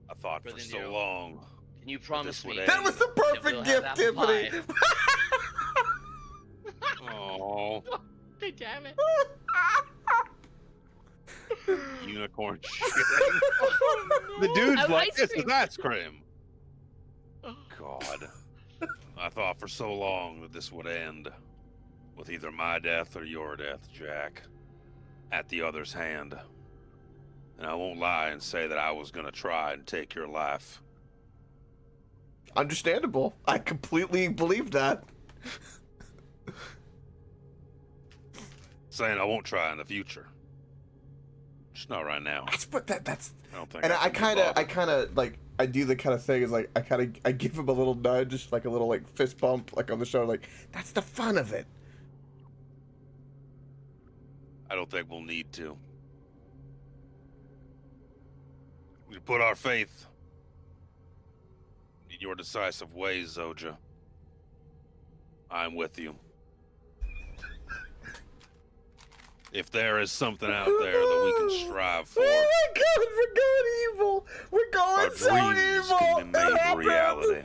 I thought for Brother so Nero. long. Can you promise would me? end. That was the we'll perfect have gift, apple Tiffany. pie? Oh, Damn it. unicorn shit. The dude's Of like, ice this is cream. ice cream. God. I thought for so long that this would end with either my death or your death, Jack, at the other's hand. And I won't lie and say that I was going to try and take your life. Understandable. I completely believe that. Saying I won't try in the future. Just not right now. That's what that's. I don't think And I can be I bothered. kind of like, I do the kind of thing is like, I give him a little nudge, like a little like fist bump, like on the shoulder, like that's the fun of it. I don't think we'll need to. We put our faith in your decisive ways, Zoja. I'm with you. If there is something out there that we can strive for, Oh my God, we're going evil. We're our going so dreams evil. can be It made happened. reality.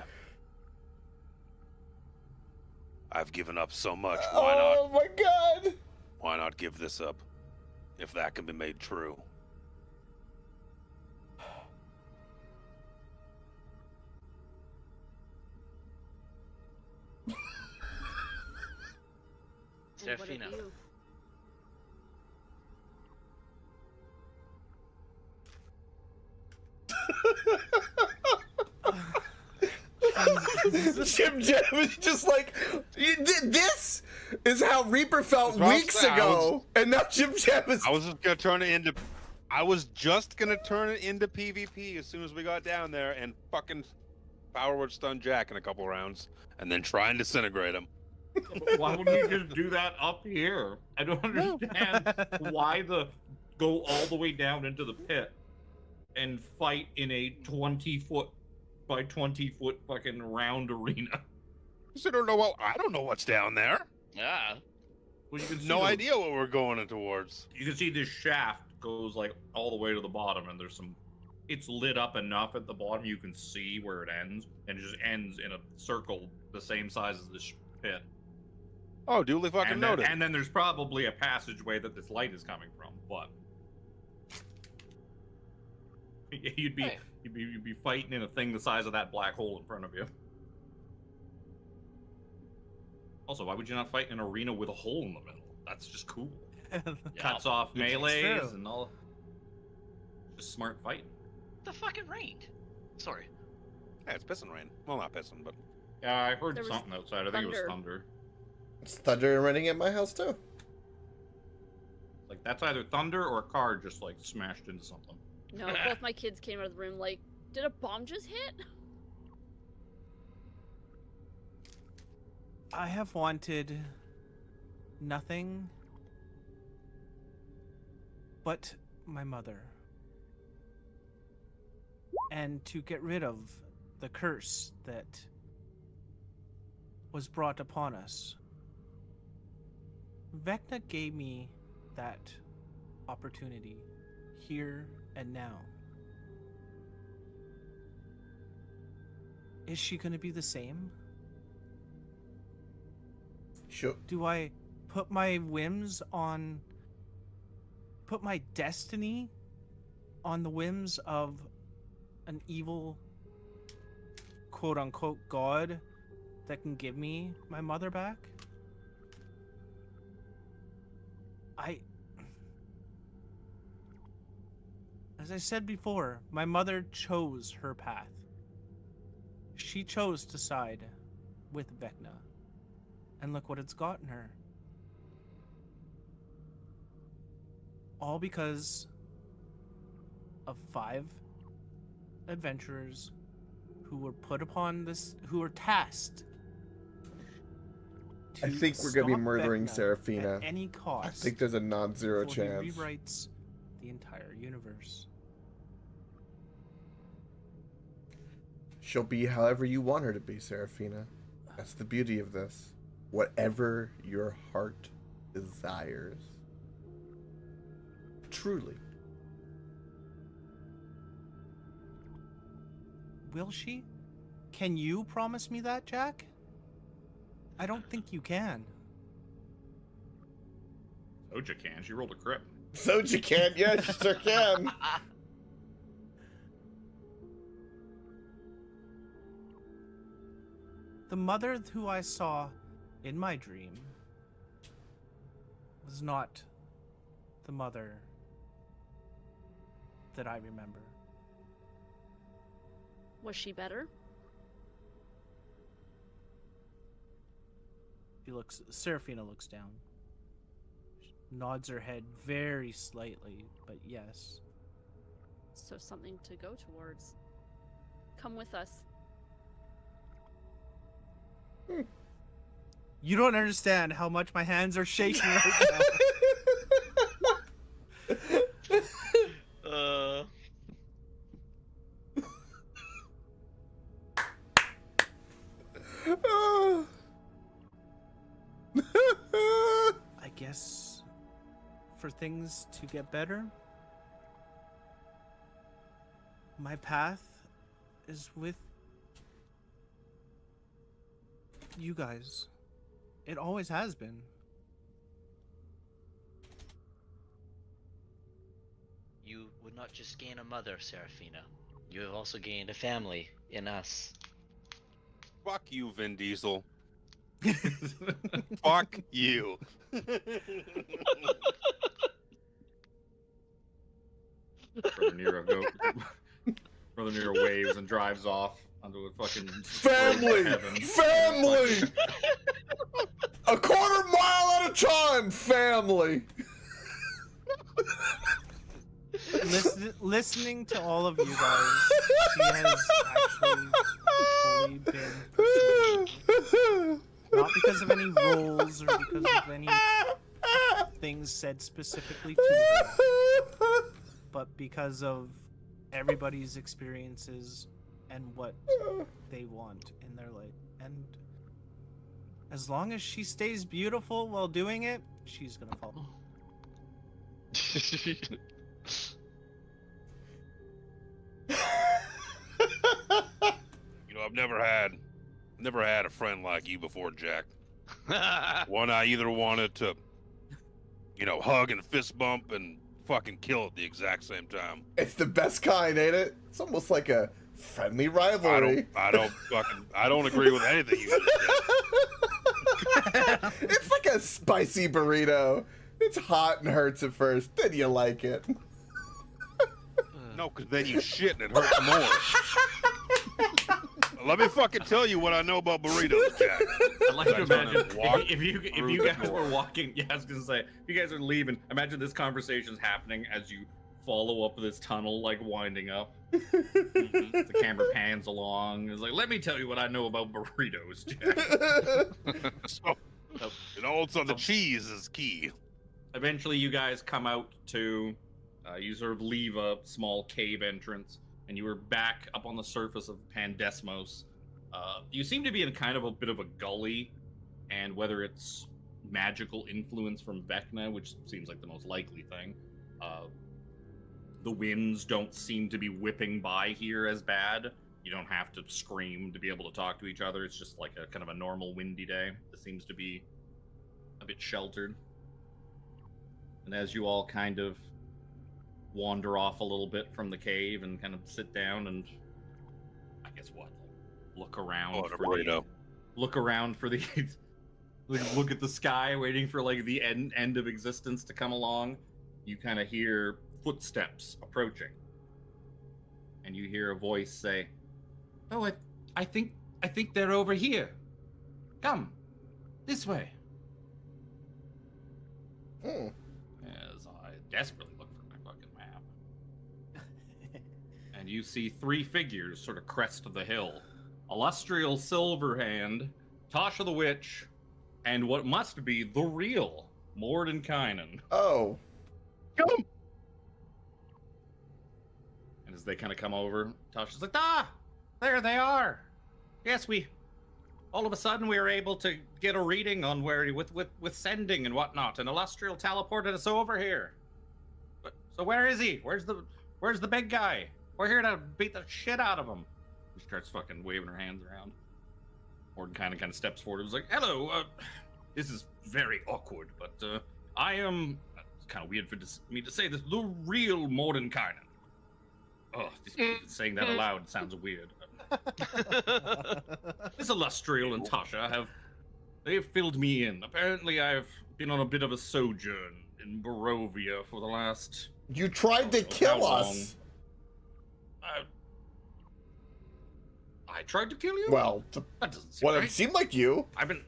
I've given up so much. Why not? Oh my God. Why not give this up? If that can be made true. And what of Serafina. you? Jim Jam is just like, this is how Reaper felt That's what I was weeks saying. ago, and now Jim Jam is. I was just gonna turn it into. I was just gonna turn it into PvP as soon as we got down there and fucking power word stun Jack in a couple rounds, and then try and disintegrate him. Why wouldn't you just do that up here? I don't understand why go all the way down into the pit and fight in a 20-foot by 20-foot fucking round arena. I don't know. Well, I don't know what's down there. Yeah. Well, you can see No idea what we're going towards. You can see this shaft goes like all the way to the bottom, and there's some. It's lit up enough at the bottom you can see where it ends, and it just ends in a circle the same size as the pit. Oh, duly fucking And noted. then there's probably a passageway that this light is coming from, but you'd be Hey. you'd be fighting in a thing the size of that black hole in front of you. Also, why would you not fight in an arena with a hole in the middle? That's just cool. Cuts off It's melees true. and all. Just smart fighting. The fucking rained. Sorry. Yeah, it's pissing rain. Well, not pissing, but Yeah, I heard There was something outside. I think it was thunder. thunder. It's thunder running at my house too. Like that's either thunder or a car just like smashed into something. No, both my kids came out of the room like, did a bomb just hit? I have wanted nothing but my mother. And to get rid of the curse that was brought upon us. Vecna gave me that opportunity here and now. Is she going to be the same? Sure. Do I put my destiny on the whims of an evil, quote unquote, god that can give me my mother back? As I said before, my mother chose her path. She chose to side with Vecna. And look what it's gotten her. All because of 5 adventurers who were put upon this, who were tasked. I think we're gonna be murdering Vecna Seraphina. at any cost. I think there's a non-zero before chance. he rewrites the entire universe. She'll be however you want her to be, Seraphina. That's the beauty of this. Whatever your heart desires. Truly. Will she? Can you promise me that, Jack? I don't think you can. Soja can. She rolled a crit. Soja can, yeah, she sure can. The mother who I saw in my dream was not the mother that I remember. Was she better? Seraphina looks down. Nods her head very slightly, but yes. So something to go towards. Come with us. You don't understand how much my hands are shaking right now. I guess for things to get better, my path is with you guys. It always has been. You would not just gain a mother, Seraphina. You have also gained a family in us. Fuck you, Vin Diesel. Fuck you. Brother Nero waves and drives off onto a fucking Family! Family! A quarter mile at a time, family! Listening to all of you guys, she has actually fully been persuaded. Not because of any roles or because of any things said specifically to her, but because of everybody's experiences and what they want in their life. And as long as she stays beautiful while doing it, she's gonna follow. You know, I've never had a friend like you before, Jack. One I either wanted to, you know, hug and fist bump and fucking kill at the exact same time. It's the best kind, ain't it? It's almost like a friendly rivalry. I don't agree with anything you just said. It's like a spicy burrito. It's hot and hurts at first, then you like it. No, because then you shit and it hurts more. Let me fucking tell you what I know about burritos, Jack. I'd like to imagine if you guys the were walking. Yeah, I was gonna say, if you guys are leaving, imagine this conversation's happening as you follow up this tunnel, like winding up. The camera pans along. It's like, let me tell you what I know about burritos, Jack. So the cheese is key. Eventually, you guys come out to. You sort of leave a small cave entrance, and you are back up on the surface of Pandesmos. You seem to be in kind of a bit of a gully, and whether it's magical influence from Vecna, which seems like the most likely thing. The winds don't seem to be whipping by here as bad. You don't have to scream to be able to talk to each other. It's just like a kind of a normal windy day. It seems to be a bit sheltered. And as you all kind of wander off a little bit from the cave and kind of sit down and, I guess what, look around look around for the look at the sky, waiting for like the end of existence to come along. You kind of hear footsteps approaching, and you hear a voice say, "Oh, I think they're over here. Come, this way." As I desperately look for my fucking map, and you see 3 figures sort of crest the hill: Illustrial Silverhand, Tasha the Witch, and what must be the real Mordenkainen. Oh. Come. And as they kind of come over, Tasha's like, there they are. Yes, all of a sudden we were able to get a reading on where, with sending and whatnot, and Illustrial teleported us over here. But, so where is he? Where's the big guy? We're here to beat the shit out of him. She starts fucking waving her hands around. Morden kind of steps forward and was like, hello, this is very awkward, but I am, it's kind of weird for me to say this, the real Mordenkainen. Oh, just saying that aloud sounds weird. This Illustrial and Tasha they've filled me in. Apparently I've been on a bit of a sojourn in Barovia for the last... You tried to kill us! I tried to kill you? Well, that doesn't seem well, right. It seemed like you. I've been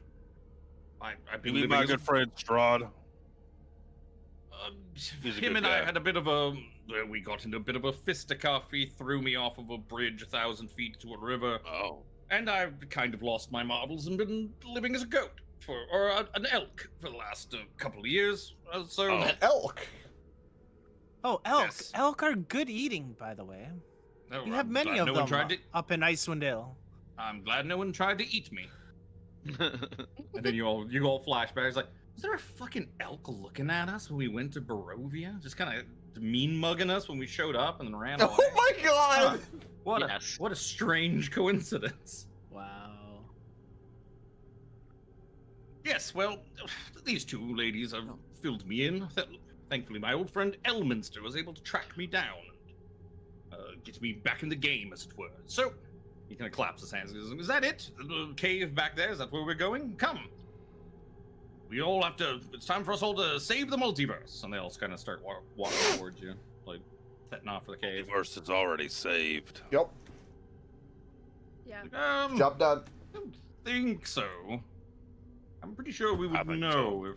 You my good friend Strahd. Him and I had a bit of a... We got into a bit of a fisticuff. He threw me off of a bridge 1,000 feet to a river. Oh. And I've kind of lost my marbles and been living as a goat or an elk for the last couple of years. An elk? Oh, elk. Yes. Elk are good eating, by the way. No, You have I'm many glad of no one them tried to, up in Icewind Dale. I'm glad no one tried to eat me. And then you all flashback. It's like, was there a fucking elk looking at us when we went to Barovia? Just kind of mean mugging us when we showed up and then ran away. Oh my god! Huh. What a strange coincidence. Wow. Yes, well, these 2 ladies have filled me in. Thankfully, my old friend Elminster was able to track me down and get me back in the game, as it were. So, he kind of claps his hands and goes, is that it? The cave back there? Is that where we're going? Come. We all have to... It's time for us all to save the multiverse. And they all kind of start walking towards you, like, setting off for the cave. Multiverse is already saved. Yep. Yeah. Job done. I don't think so. I'm pretty sure we would I think know if...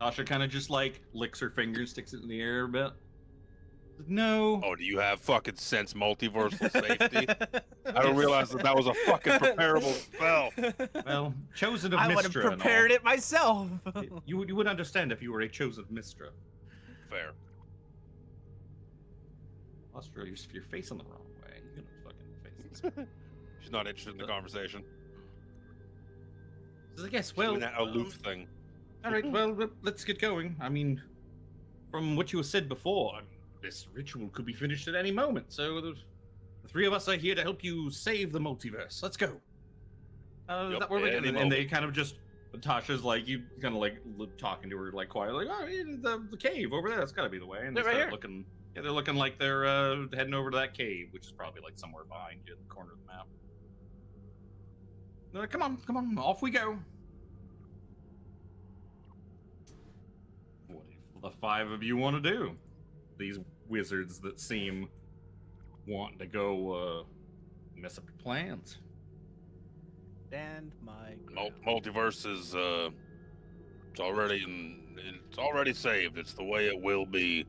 Tasha kind of just, like, licks her finger, sticks it in the air a bit. No. Oh, do you have fucking sense multiversal safety? I don't realize that was a fucking preparable spell. Well, chosen of Mistra. I would have prepared it myself. You would understand if you were a chosen Mistra. Fair. Austria, you're facing the wrong way. You're gonna fucking face this. She's not interested in the conversation. I guess, She's well... doing that aloof thing. Alright, well, let's get going. I mean, from what you said before, this ritual could be finished at any moment, so the 3 of us are here to help you save the multiverse. Let's go. Is that where we're going? And they kind of just... Tasha's like, you kind of like talking to her like quietly, like, oh, the cave over there, that's gotta be the way. And they start looking... Yeah, they're looking like they're heading over to that cave, which is probably like somewhere behind you in the corner of the map. They're like, come on, off we go. What if the 5 of you want to do? These wizards that seem wanting to go mess up your plans. And my ground. Multiverse is it's already saved. It's the way it will be.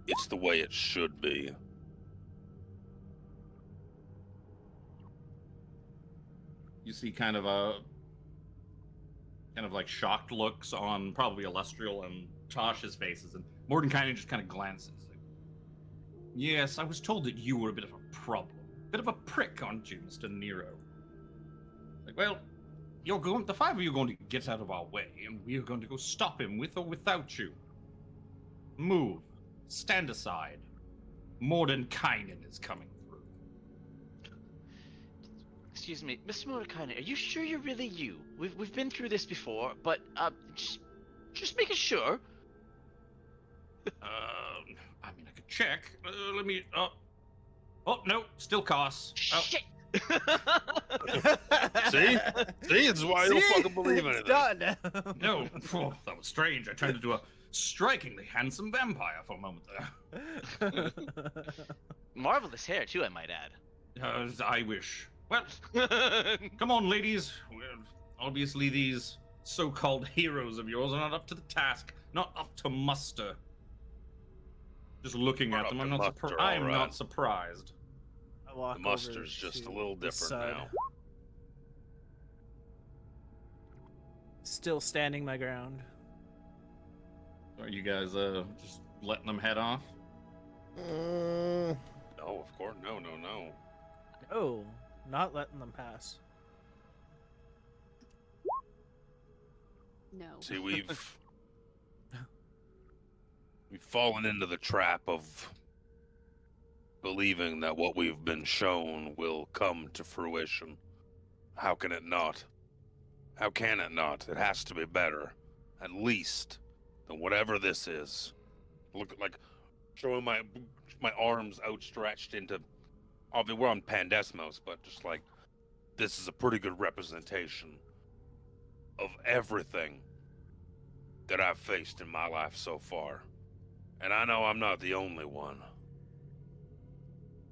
It's the way it should be. You see kind of like shocked looks on probably Illustrial and Tasha's faces, and Morden kind of glances. Like, yes, I was told that you were a bit of a problem. A bit of a prick, aren't you, Mr. Nero? Like, well, the five of you are going to get out of our way, and we are going to go stop him with or without you. Move. Stand aside. Mordenkainen is coming through. Excuse me, Mr. Mordekainen, are you sure you're really you? We've been through this before, but just making sure. I mean, I could check. Let me. Oh no, still costs. Oh. Shit. See, it's why you don't fucking believe It's anything. done. No, that was strange. I turned into a strikingly handsome vampire for a moment there. Marvelous hair too, I might add. I wish. Well, come on, ladies. Well, obviously, these so-called heroes of yours are not up to the task, not up to muster. Just looking Not at them, up I'm to not. muster, I'm alright. not surprised. I walk The muster's over just to a little the different side. now. Still standing my ground. Are you guys just letting them head off? Mm, No, of course, no. Oh, not letting them pass. No. See, we've fallen into the trap of believing that what we've been shown will come to fruition. How can it not? How can it not? It has to be better, at least, than whatever this is. Look, like, showing my arms outstretched into. Obviously, we're on Pandesmos, but just like, this is a pretty good representation of everything that I've faced in my life so far. And I know I'm not the only one.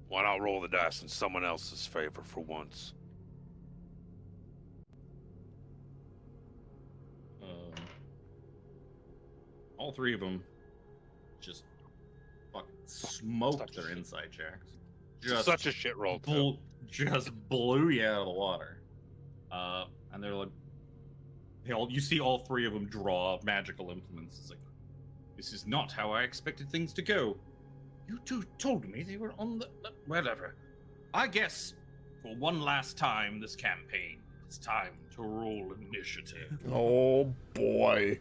Why not roll the dice in someone else's favor for once? All three of them just fucking smoked Such their shit. inside checks. Such a shit roll, too. Just blew you out of the water. And they're like, you see all three of them draw magical implements. It's like, this is not how I expected things to go. You two told me they were on the whatever. I guess for one last time this campaign, it's time to roll initiative. oh boy.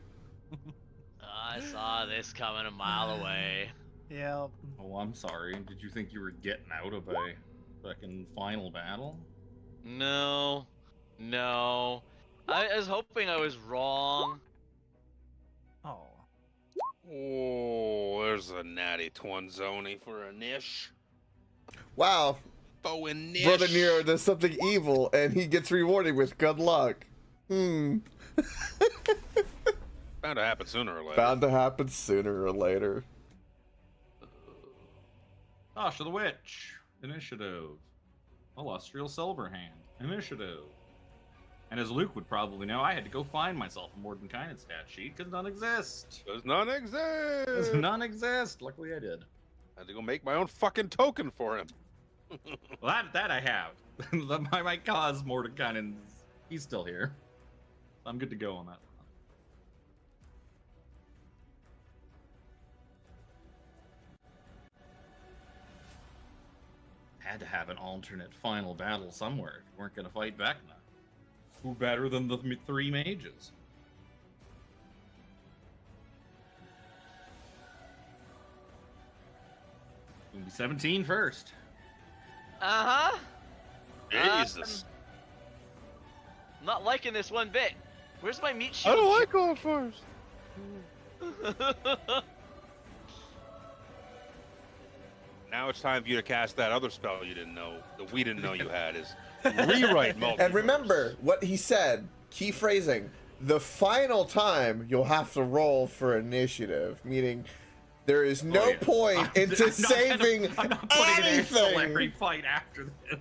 I saw this coming a mile away. Yeah. Oh, I'm sorry. Did you think you were getting out of a fucking final battle? No. I was hoping I was wrong. Oh. Oh, there's a natty Twanzoni for a niche. Wow. Bow and niche. Brother Nero does something evil and he gets rewarded with good luck. Bound to happen sooner or later. Bound to happen sooner or later. Tasha the Witch, initiative. Illustrial Silverhand, initiative. And as Luke would probably know, I had to go find myself a Mordenkainen stat sheet because none exist. Does none exist. None exist. Luckily I did. I had to go make my own fucking token for him. Well, that I have. my cause Mordenkainen, he's still here. I'm good to go on that. Had to have an alternate final battle somewhere if you weren't going to fight Vecna. Who better than the three mages? It'll be 17 first. Uh-huh. Jesus. I'm not liking this one bit. Where's my meat I shield? don't like going first. Now it's time for you to cast that other spell you didn't know, that we didn't know you had, is rewrite multiverse. And remember what he said, key phrasing, the final time you'll have to roll for initiative, meaning there is no point into saving I'm not putting an ancillary anything. fight after this.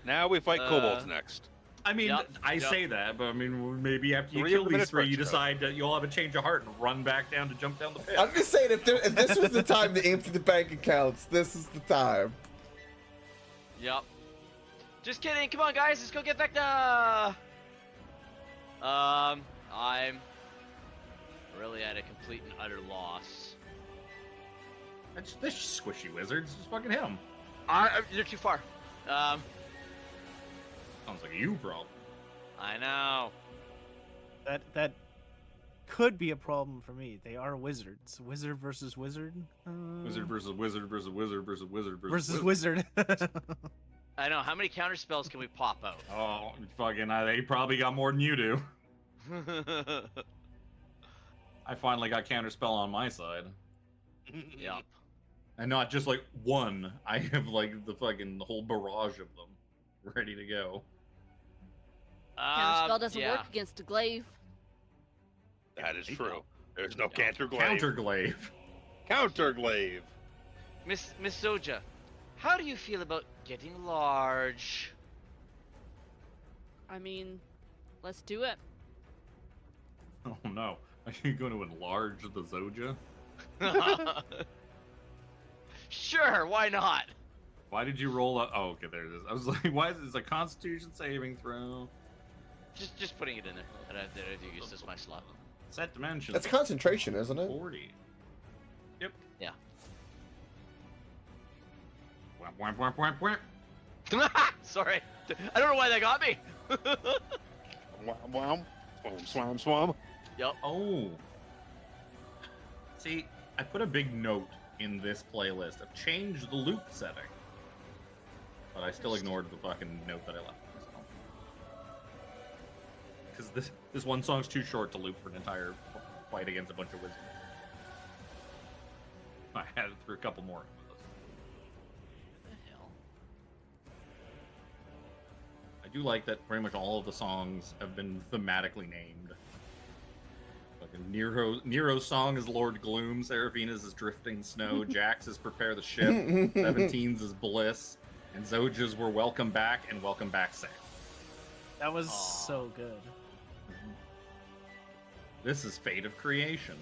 Now we fight kobolds next. I mean, Yup, I yup. say that, but I mean, maybe after you 3 kill these minutes three, you first, decide that you'll have a change of heart and run back down to jump down the pit. I'm just saying, if this was the time to empty the bank accounts, this is the time. Yep. Just kidding. Come on, guys. Let's go get Vecna. I'm really at a complete and utter loss. They're just squishy wizards. Just fucking hit them. You're too far. Sounds like a you problem. I know. That could be a problem for me. They are wizards. Wizard versus wizard. Wizard versus wizard versus wizard versus wizard versus wizard. I know. How many counter spells can we pop out? Oh, fucking! They probably got more than you do. I finally got counterspell on my side. Yep. And not just like one. I have like the whole barrage of them ready to go. Counterspell doesn't yeah. work against a glaive. That is true. There's no Yeah. counterglaive. Counterglaive. Counterglaive. Miss Zoja, how do you feel about getting large? I mean, let's do it. Oh no. Are you going to enlarge the Zoja? Sure, why not? Why did you roll up? Oh, okay, there it is. I was like, why is this a Constitution saving throw? Just putting it in there. I don't use this my slot. Set dimensions. That's concentration, isn't it? 40. Yep. Yeah. Wham, wham, wham, wham, wham. Sorry, I don't know why that got me. Swam, swam, swam. Yep. Oh. See, I put a big note in this playlist of change the loop setting. But I still ignored the fucking note that I left myself. Because this one song's too short to loop for an entire fight against a bunch of wizards. I had it through a couple more. What the hell? I do like that pretty much all of the songs have been thematically named. Fucking Nero's song is Lord Gloom, Seraphina's is Drifting Snow, Jax's is Prepare the Ship, 17's is Bliss, and Zoja's were Welcome Back and Welcome Back Sam. That was Aw. so good. This is Fate of Creation.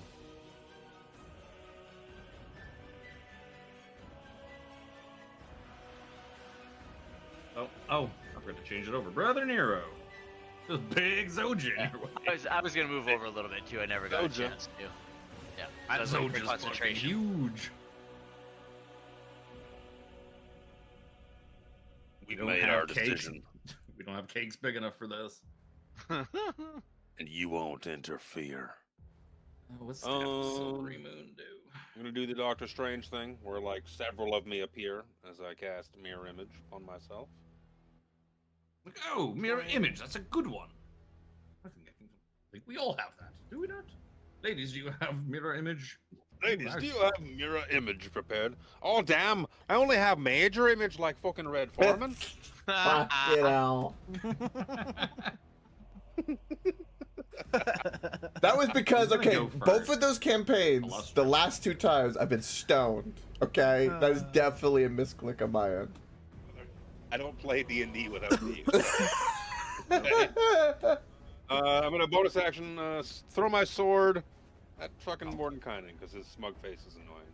Oh, I forgot to change it over. Brother Nero. This big Zoja in your way. I was gonna move over a little bit too. I never got a Zoja. chance to. Yeah. That I was looking for Zoja's fucking concentration. huge. We don't made have our cakes. decision, We don't have cakes big enough for this. and you won't interfere. What's Steph's Silvery Um, Moon do? I'm gonna do the Doctor Strange thing, where like several of me appear as I cast mirror image on myself. Like, oh, mirror image. That's a good one. I think we all have that. Do we not? Ladies, do you have mirror image? Ladies, do you have mirror image prepared? Oh damn! I only have major image like fucking Red Foreman. Fuck it out. That was because, I'm gonna okay, go both first. of those campaigns, Illustrious. the last two times, I've been stoned. Okay, that is definitely a misclick on my end. I don't play D&D without me. I'm gonna bonus action throw my sword at fucking Mordenkainen because his smug face is annoying.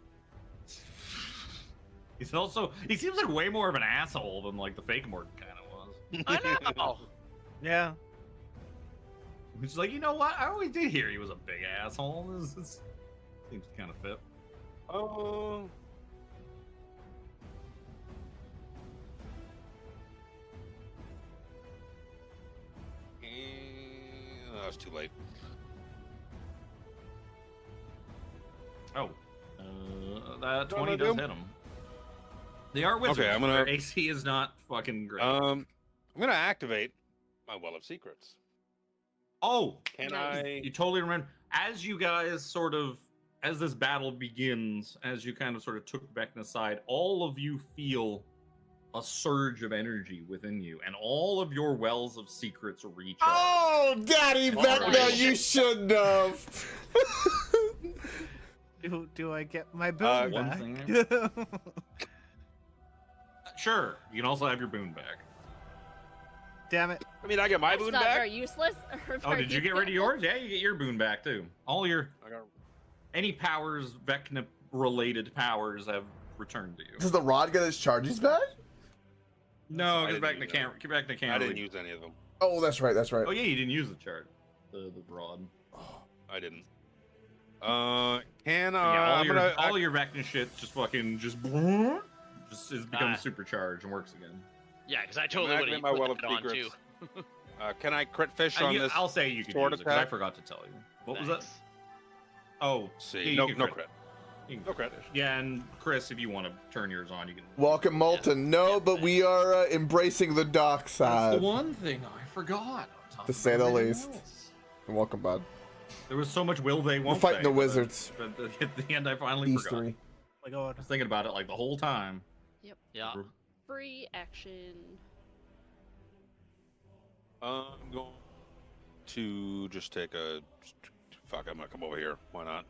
He seems like way more of an asshole than like the fake Morton kind of was. I know. Yeah. He's like, you know what? I always did hear he was a big asshole. This seems to kind of fit. Oh. That's too late. Oh, that What 20 am I does doing? hit him. They are wizards. Okay, I'm gonna- Their AC is not fucking great. I'm gonna activate my Well of Secrets. Oh, Can Nice. I? you totally remember. As you guys sort of, as this battle begins, as you kind of sort of took Vecna aside, all of you feel a surge of energy within you, and all of your wells of secrets recharge. Oh, Daddy Vecna, Alright. you shouldn't have. Do I get my boon one back? thing Sure, you can also have your boon back. Damn it. I mean, I get my That's boon not back. very useless. or Oh, very did you get rid of useful. yours? Yeah, you get your boon back too. All your I got. any powers, Vecna related powers, have returned to you. Does the rod get his charges back? No, I because didn't Vecna use can't. I didn't use any of them. Oh, that's right. That's right. Oh yeah, you didn't use the chart, the rod. I didn't. Can Yeah, I'm gonna. all your Vecna shit just fucking just is becomes Ah. supercharged and works again. Yeah, because I I'm totally gonna would have activate my Well of put that on too. Secrets. Can I crit fish on this? I'll say you can sword use it, 'cause I attack? forgot to tell you. What was Nice. that? Oh, See, yeah, you no, can no crit. You can No crit. Yeah, and Chris, if you want to turn yours on, you can. Welcome, Molten. No, Yeah, but we are embracing the dark That's side. the one thing I forgot. on top To of say the everything least. else. Welcome, bud. There was so much will they We're won't fighting they, the but wizards. at the end, I finally These forgot. three. My God. I was thinking about it like the whole time. Yeah. Free action. I'm going to just take a. Fuck, I'm gonna come over here. Why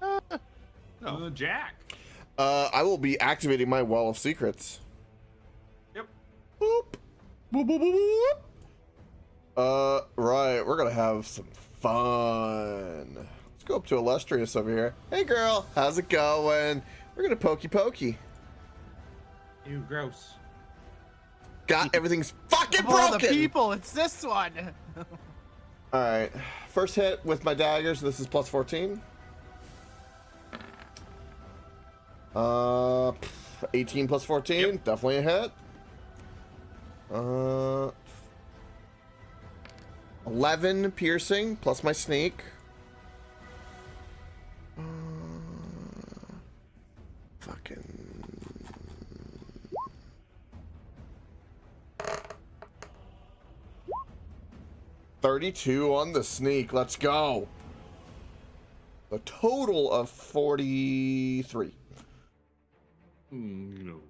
not? No. Jack. I will be activating my Wall of Secrets. Yep. Boop. Boop, boop, boop, boop. Right, we're gonna have some fun. Let's go up to Illustrious over here. Hey, girl, how's it going? We're gonna pokey. Ew, gross. Got everything's fucking Of all the broken. people, it's this one. All right, first hit with my daggers. This is plus 14. 18 plus 14, Yep. definitely a hit. 11 piercing plus my sneak. Fucking. $32 on the sneak. Let's go. A total of 43. No.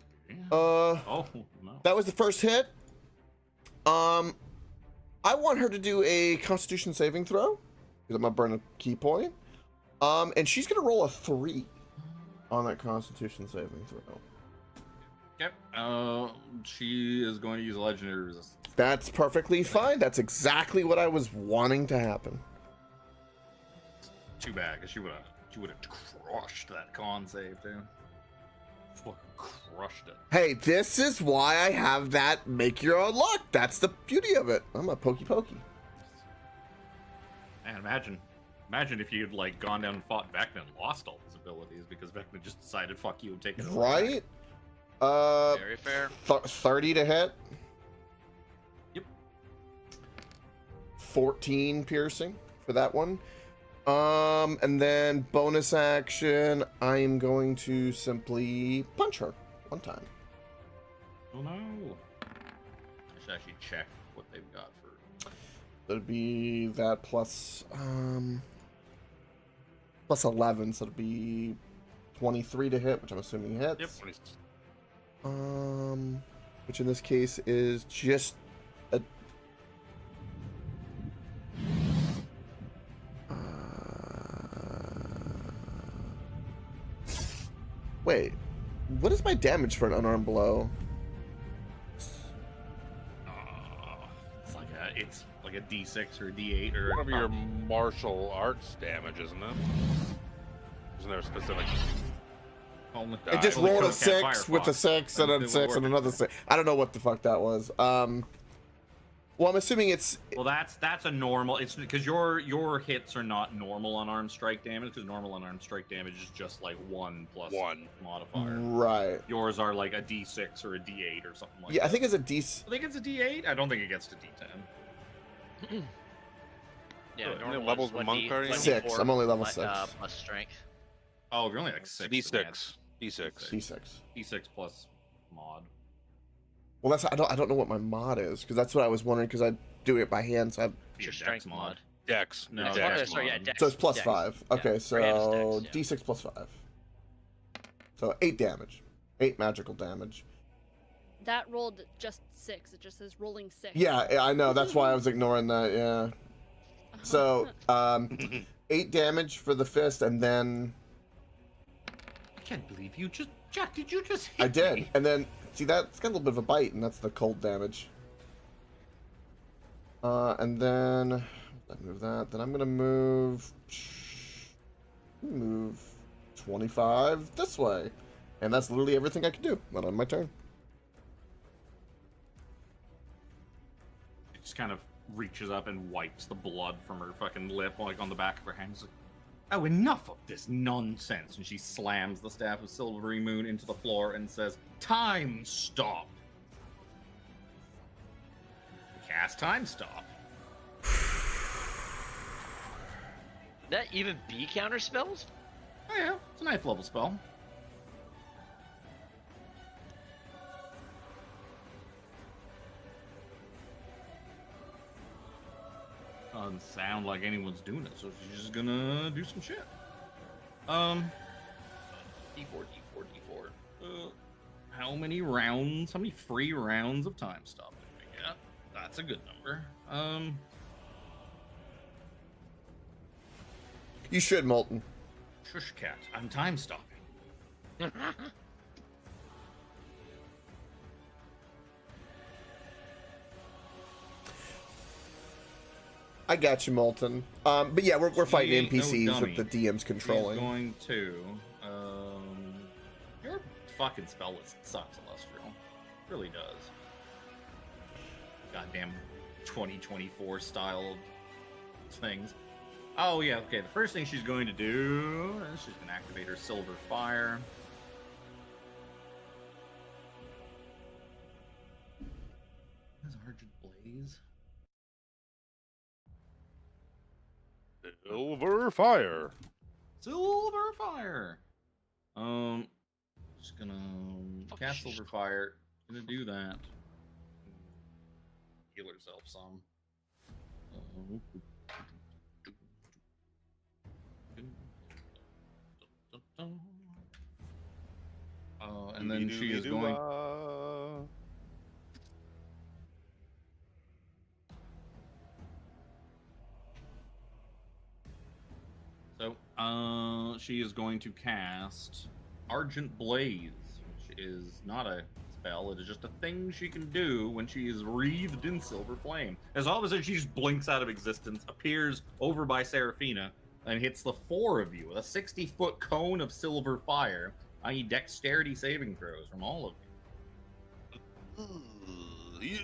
Oh, no. that was the first hit. I want her to do a Constitution saving throw because I'm gonna burn a key point. And she's gonna roll a 3 on that Constitution saving throw. Yep. She is going to use a legendary resistance. That's perfectly fine. That's exactly what I was wanting to happen. Too bad, because she would have crushed that con save, dude. Fucking crushed it. Hey, this is why I have that make your own luck. That's the beauty of it. I'm a pokey. Man, imagine if you'd like gone down and fought Vecna and lost all his abilities because Vecna just decided fuck you and take it all back. Right? Very fair. 30 to hit. Yep. 14 piercing for that one. And then bonus action, I'm going to simply punch her one time. Oh no. I should actually check what they've got for. That'd be that plus 11, so it'd be 23 to hit, which I'm assuming hits. Yep. Which in this case is just a. Wait, what is my damage for an unarmed blow? It's like a D6 or a D8 or One of your martial arts damage, isn't it? Isn't there a specific? only, It just only rolled a Crow can't 6 fire with a Fox. 6 and It a would 6 work. and another 6. I don't know what the fuck that was. Well, I'm assuming it's. Well, that's a normal. It's because your hits are not normal unarmed strike damage. Because normal unarmed strike damage is just like 1 plus 1 modifier. Right. Yours are like a D6 or a D8 or something like Yeah, that. I think it's a D6. I think it's a D8. I don't think it gets to D10. Yeah, How many normal levels is with monk are you? 6. I'm only level plus, 6. plus strength. Oh, if you're only like 6. D6. D6. D6. D6 plus mod. Well, that's I don't know what my mod is because that's what I was wondering because I do it by hand. So, It's your Dex strength mod. Dex. No, Dex Dex mod. Sorry, yeah, mod. Dex. so it's plus Dex. 5. Yeah, Okay, right, so it's Dex, D6 plus 5. So 8 damage. 8 magical damage. That rolled just 6. It just says rolling 6. Yeah, I know. That's why I was ignoring that. Yeah. So 8 damage for the fist, and then I can't believe you just Jack. Did you just? Hit I did, me? and then see that it's got a little bit of a bite, and that's the cold damage. And then I move that. Then I'm gonna move 25 this way, and that's literally everything I can do. Not on my turn. It just kind of reaches up and wipes the blood from her fucking lip, like on the back of her hand. She's like, "Oh, enough of this nonsense!" And she slams the staff of Silvery Moon into the floor and says, "Time stop." cast Time Stop. That even be counter spells? Oh yeah, it's a 9th level spell. Doesn't sound like anyone's doing it, so she's just gonna do some shit. D4, D4, D4. How many rounds? How many free rounds of Time Stop did we get? That's a good number. You should, Molten. Shush cat, I'm time stopping. I got you, Molten. But yeah, we're fighting NPCs no with the DMs controlling. She's going to. Your fucking spell list sucks, Celestial. It really does. Goddamn 2024 style things. Oh yeah, okay. The first thing she's going to do is she's going to activate her Silver Fire. What is Argent Blaze? Silver Fire. Silver Fire. Just gonna cast Silver Fire. Gonna do that. Heal herself some. And then she is going. So, she is going to cast Argent Blaze, which is not a spell. It is just a thing she can do when she is wreathed in silver flame. As all of a sudden, she just blinks out of existence, appears over by Seraphina, and hits the 4 of you with a 60-foot cone of silver fire. I need dexterity saving throws from all of you.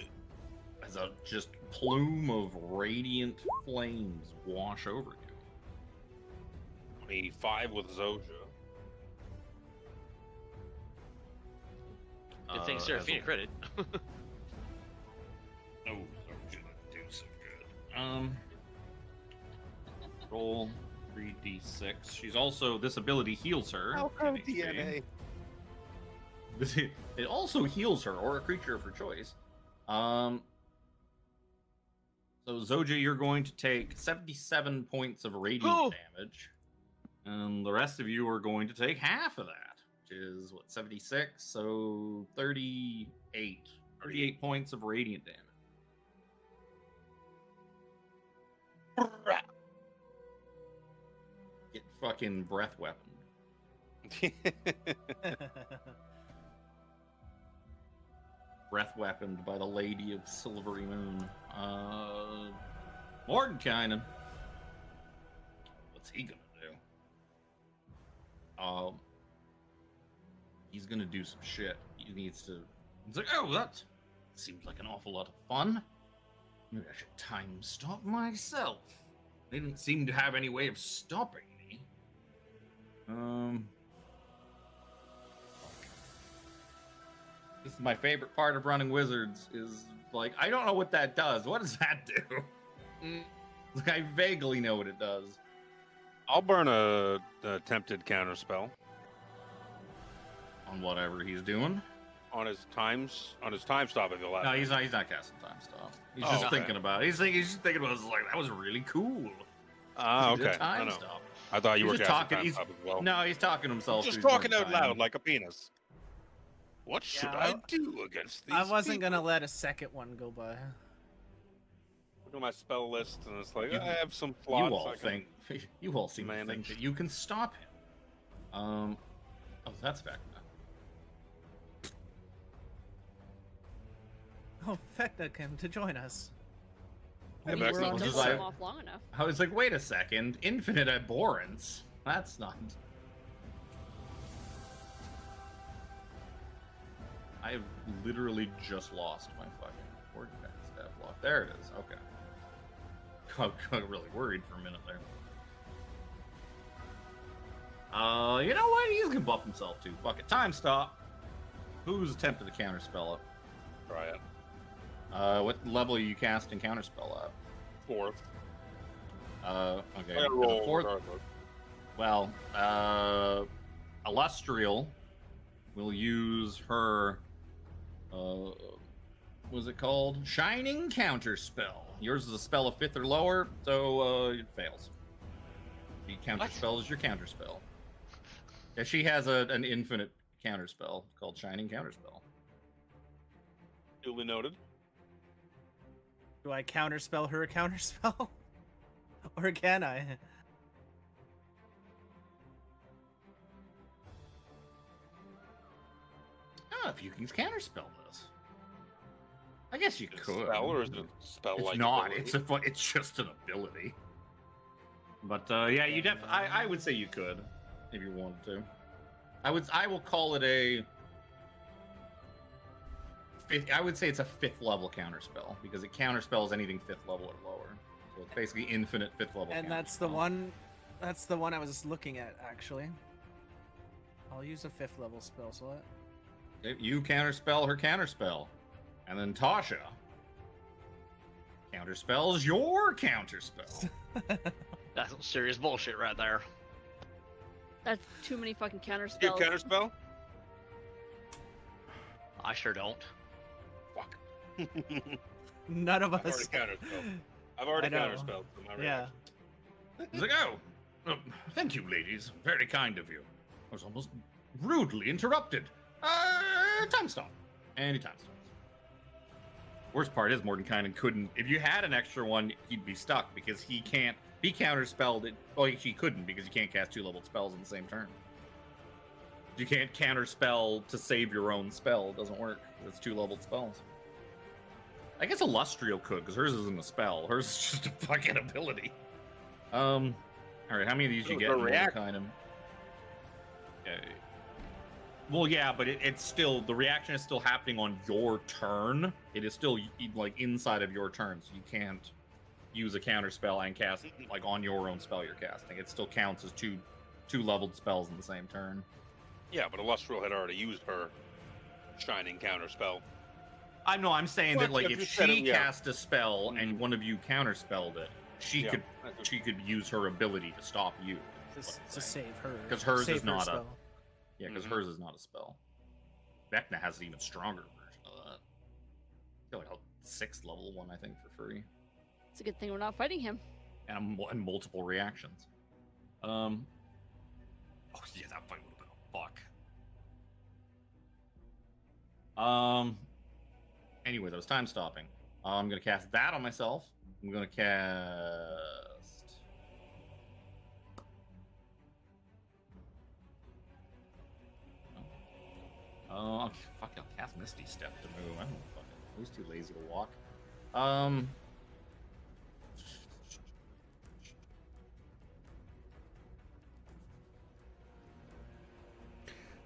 As a just plume of radiant flames wash over you. 25 with Zoja. Good thing Seraphina credit. Oh, I'm gonna do so good. Roll 3d6. She's also, this ability heals her. Welcome DNA. It also heals her or a creature of her choice. So Zoja, you're going to take 77 points of radiant damage. And the rest of you are going to take half of that, which is, what, 76? So 38. 38 points of radiant damage. Get fucking breath weaponed. Breath weaponed by the Lady of Silvery Moon. Mordenkainen. What's he gonna do? He's gonna do some shit. He needs to. He's like, oh, that seems like an awful lot of fun. Maybe I should time stop myself. They didn't seem to have any way of stopping me. This is my favorite part of running wizards. Is like, I don't know what that does. What does that do? Like, I vaguely know what it does. I'll burn a attempted counter spell On whatever he's doing. on his time stop if you'll allow. No, he's not casting time stop. He's just okay. thinking about it. He's just thinking about it. It's like, that was really cool. Ah, He did okay. I time know. stop. I thought you He's were just casting talking. time He's stop as well. no, he's talking to himself. Just through talking his out own loud time. like a penis. What should Yeah, I do against these? I wasn't people? gonna let a second one go by. Look at my spell list, and it's like You- I have some You plots. all I can- think. You all seem to think manage. that you can stop him. Oh, that's Vecna. Oh, Vecna came to join us. Yeah, We Vecna were Vecna on was this just time like- off long enough. I was like, wait a second. Infinite abhorrence. That's not. I have literally just lost my fucking coordinate stat block. There it is. Okay. Got really worried for a minute there. You know what? He's gonna buff himself too. Fuck it. Time stop. Who's attempted to counterspell it? Try it. What level are you casting Counterspell at? 4th. Okay. I gotta roll Fourth. regardless. Well, Illustrial will use her. What's it called? Shining Counterspell. Yours is a spell of 5th or lower, so it fails. The Counterspell is your Counterspell. Yeah, she has an infinite Counterspell called Shining Counterspell. Duly noted. Do I counterspell her a counterspell? Or can I? Oh, if you can Counterspell this. I guess you Is it a could. spell or is it a spell It's like not. ability? It's just an ability. But yeah, you I would say you could if you wanted to. I will call it a. I would say it's a 5th level counterspell because it counterspells anything 5th level or lower. So it's basically infinite 5th level. And that's the one. That's the one I was looking at actually. I'll use a 5th level spell slot. You counterspell her counterspell, and then Tasha counterspells your counterspell. That's some serious bullshit right there. That's too many fucking You counterspells. counterspell? I sure don't. Fuck. None of I've us. already counterspelled. I've already I know. counterspelled. So my Yeah. reaction. He's like, oh, thank you, ladies. Very kind of you. I was almost rudely interrupted. Time stop. Any time stops. Worst part is Mordenkainen couldn't. If you had an extra one, he'd be stuck because he can't be counterspelled. Well, he couldn't because you can't cast 2-leveled spells in the same turn. You can't counterspell to save your own spell. It doesn't work. It's 2-leveled spells. I guess Illustrial could because hers isn't a spell. Hers is just a fucking ability. All right, how many of these you It get? was a react. Kind of. Well, yeah, but it's still the reaction is still happening on your turn. It is still like inside of your turn, so you can't use a counter spell and cast like on your own spell you're casting. It still counts as two leveled spells in the same turn. Yeah, but Illustrial had already used her shining counterspell. I'm saying that Well, like if if you said she it, yeah. cast a spell and one of you counterspelled it, she Yeah. could use her ability to stop you. To save her. 'Cause hers Save is her not a- spell. Yeah, because Mhm. hers is not a spell. Vecna has an even stronger version of that. I feel like a 6th level one, I think, for free. It's a good thing we're not fighting him. And multiple reactions. Oh yeah, that fight would have been a fuck. Anyways, I was time stopping. I'm gonna cast that on myself. I'm gonna cast. Oh, fuck! I'll cast Misty Step to move. I don't fucking. Who's too lazy to walk?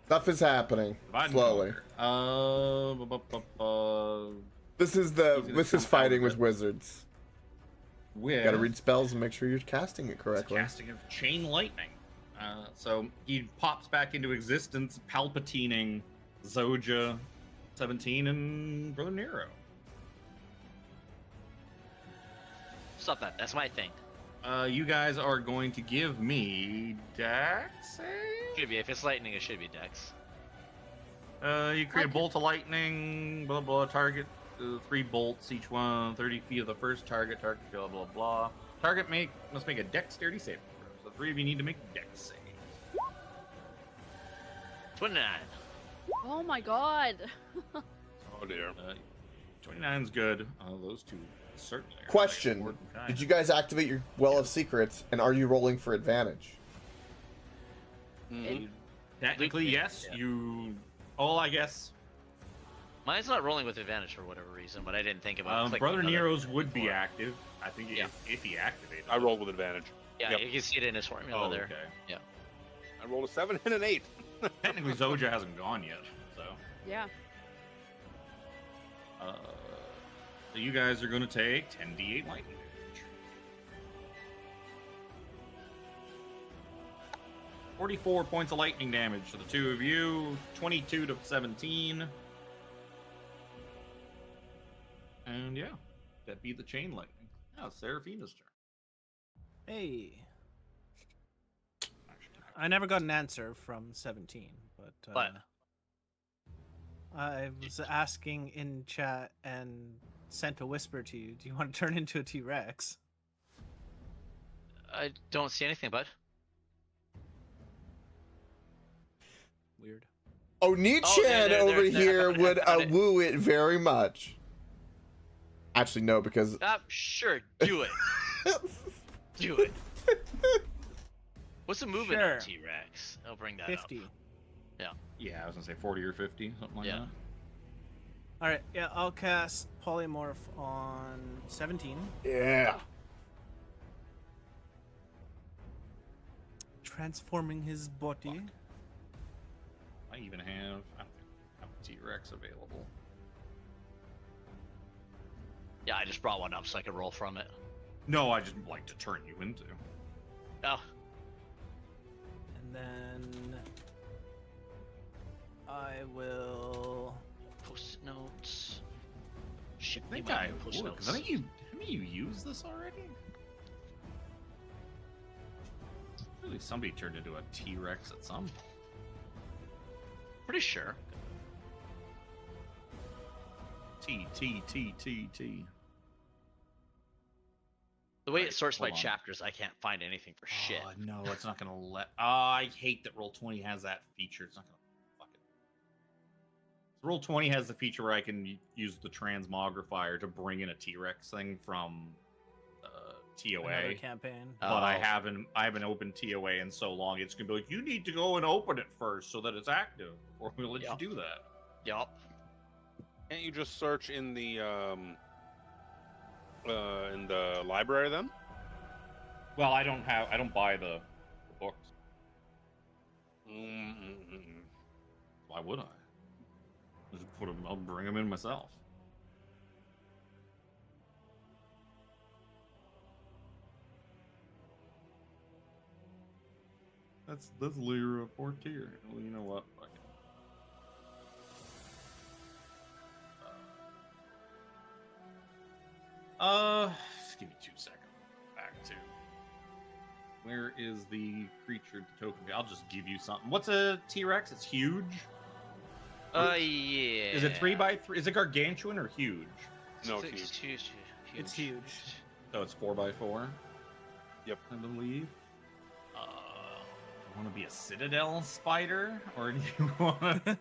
Stuff is happening Divide and slowly. conquer. This is fighting with wizards. With Got to read spells and make sure you're casting it It's a correctly. casting of chain lightning. So he pops back into existence, palpatining Zoja, 17, and Brother Nero. Stop that. That's my thing. You guys are going to give me Dex save? Should be. If it's lightning, it should be Dex. You create a Okay. bolt of lightning, blah blah, target 3 bolts, each one 30 feet of the first target, blah blah blah. Target must make a dexterity saving throw. So 3 of you need to make dex saves. 29. Oh my god. Oh dear. 29's good. Those two certainly are Question: important kind. Did you guys activate your Well of Secrets, and are you rolling for advantage? Mhm. Technically, yes. Yeah. You. Oh, I guess. Mine's not rolling with advantage for whatever reason, but I didn't think about clicking Brother another Nero's button would be before. active. I think Yeah. if he activated. I it. rolled with advantage. Yeah, Yep. you can see it in his formula Oh, there. okay. I rolled a 7 and an 8. Technically, Zoja hasn't gone yet, so. Yeah. So you guys are going to take 10d8 lightning damage. 44 points of lightning damage to the two of you. 22 to 17. And yeah, that be the chain lightning. Yeah, it's Seraphina's turn. Hey. I never got an answer from 17, but What? I was asking in chat and sent a whisper to you. Do you want to turn into a T-Rex? I don't see anything, bud. Weird. Oh, Nichan over here would woo it very much. Actually, no, because Sure, do it. Do it. What's the movement Sure. on T-Rex? I'll bring that 50. up. Yeah. Yeah, I was gonna say 40 or 50, something like Yeah. that. All right, yeah, I'll cast Polymorph on 17. yeah. Transforming his body. I even have T-Rex available. Yeah, I just brought one up so I could roll from it. No, I just like to turn you into. Oh. And then I will. Post notes. Ship I think me my I post would, because notes. haven't you used this already? Really, somebody turned into a T-Rex at some point. Pretty sure. T. The way Right, it sorts by hold on. chapters, I can't find anything for shit. Oh, no, it's not gonna let. I hate that Roll20 has that feature. It's not gonna fuck it. Roll20 has the feature where I can use the transmogrifier to bring in a T-Rex thing from TOA. Another campaign. But I haven't opened TOA in so long. It's gonna be like, you need to go and open it first so that it's active, or we'll let you do that. Yup. Can't you just search in the library then? Well, I don't buy the books. Why would I? Just put them. I'll bring them in myself. That's Lyra Portier. Well, you know what? Fuck it. Just give me 2 seconds. Back to where is the creature, the token? I'll just give you something. What's a T-Rex? It's huge. Yeah. Is it 3x3? Is it gargantuan or huge? No, It's huge. huge. It's huge. So it's 4x4. Yep. I believe. You want to be a citadel spider, or do you want to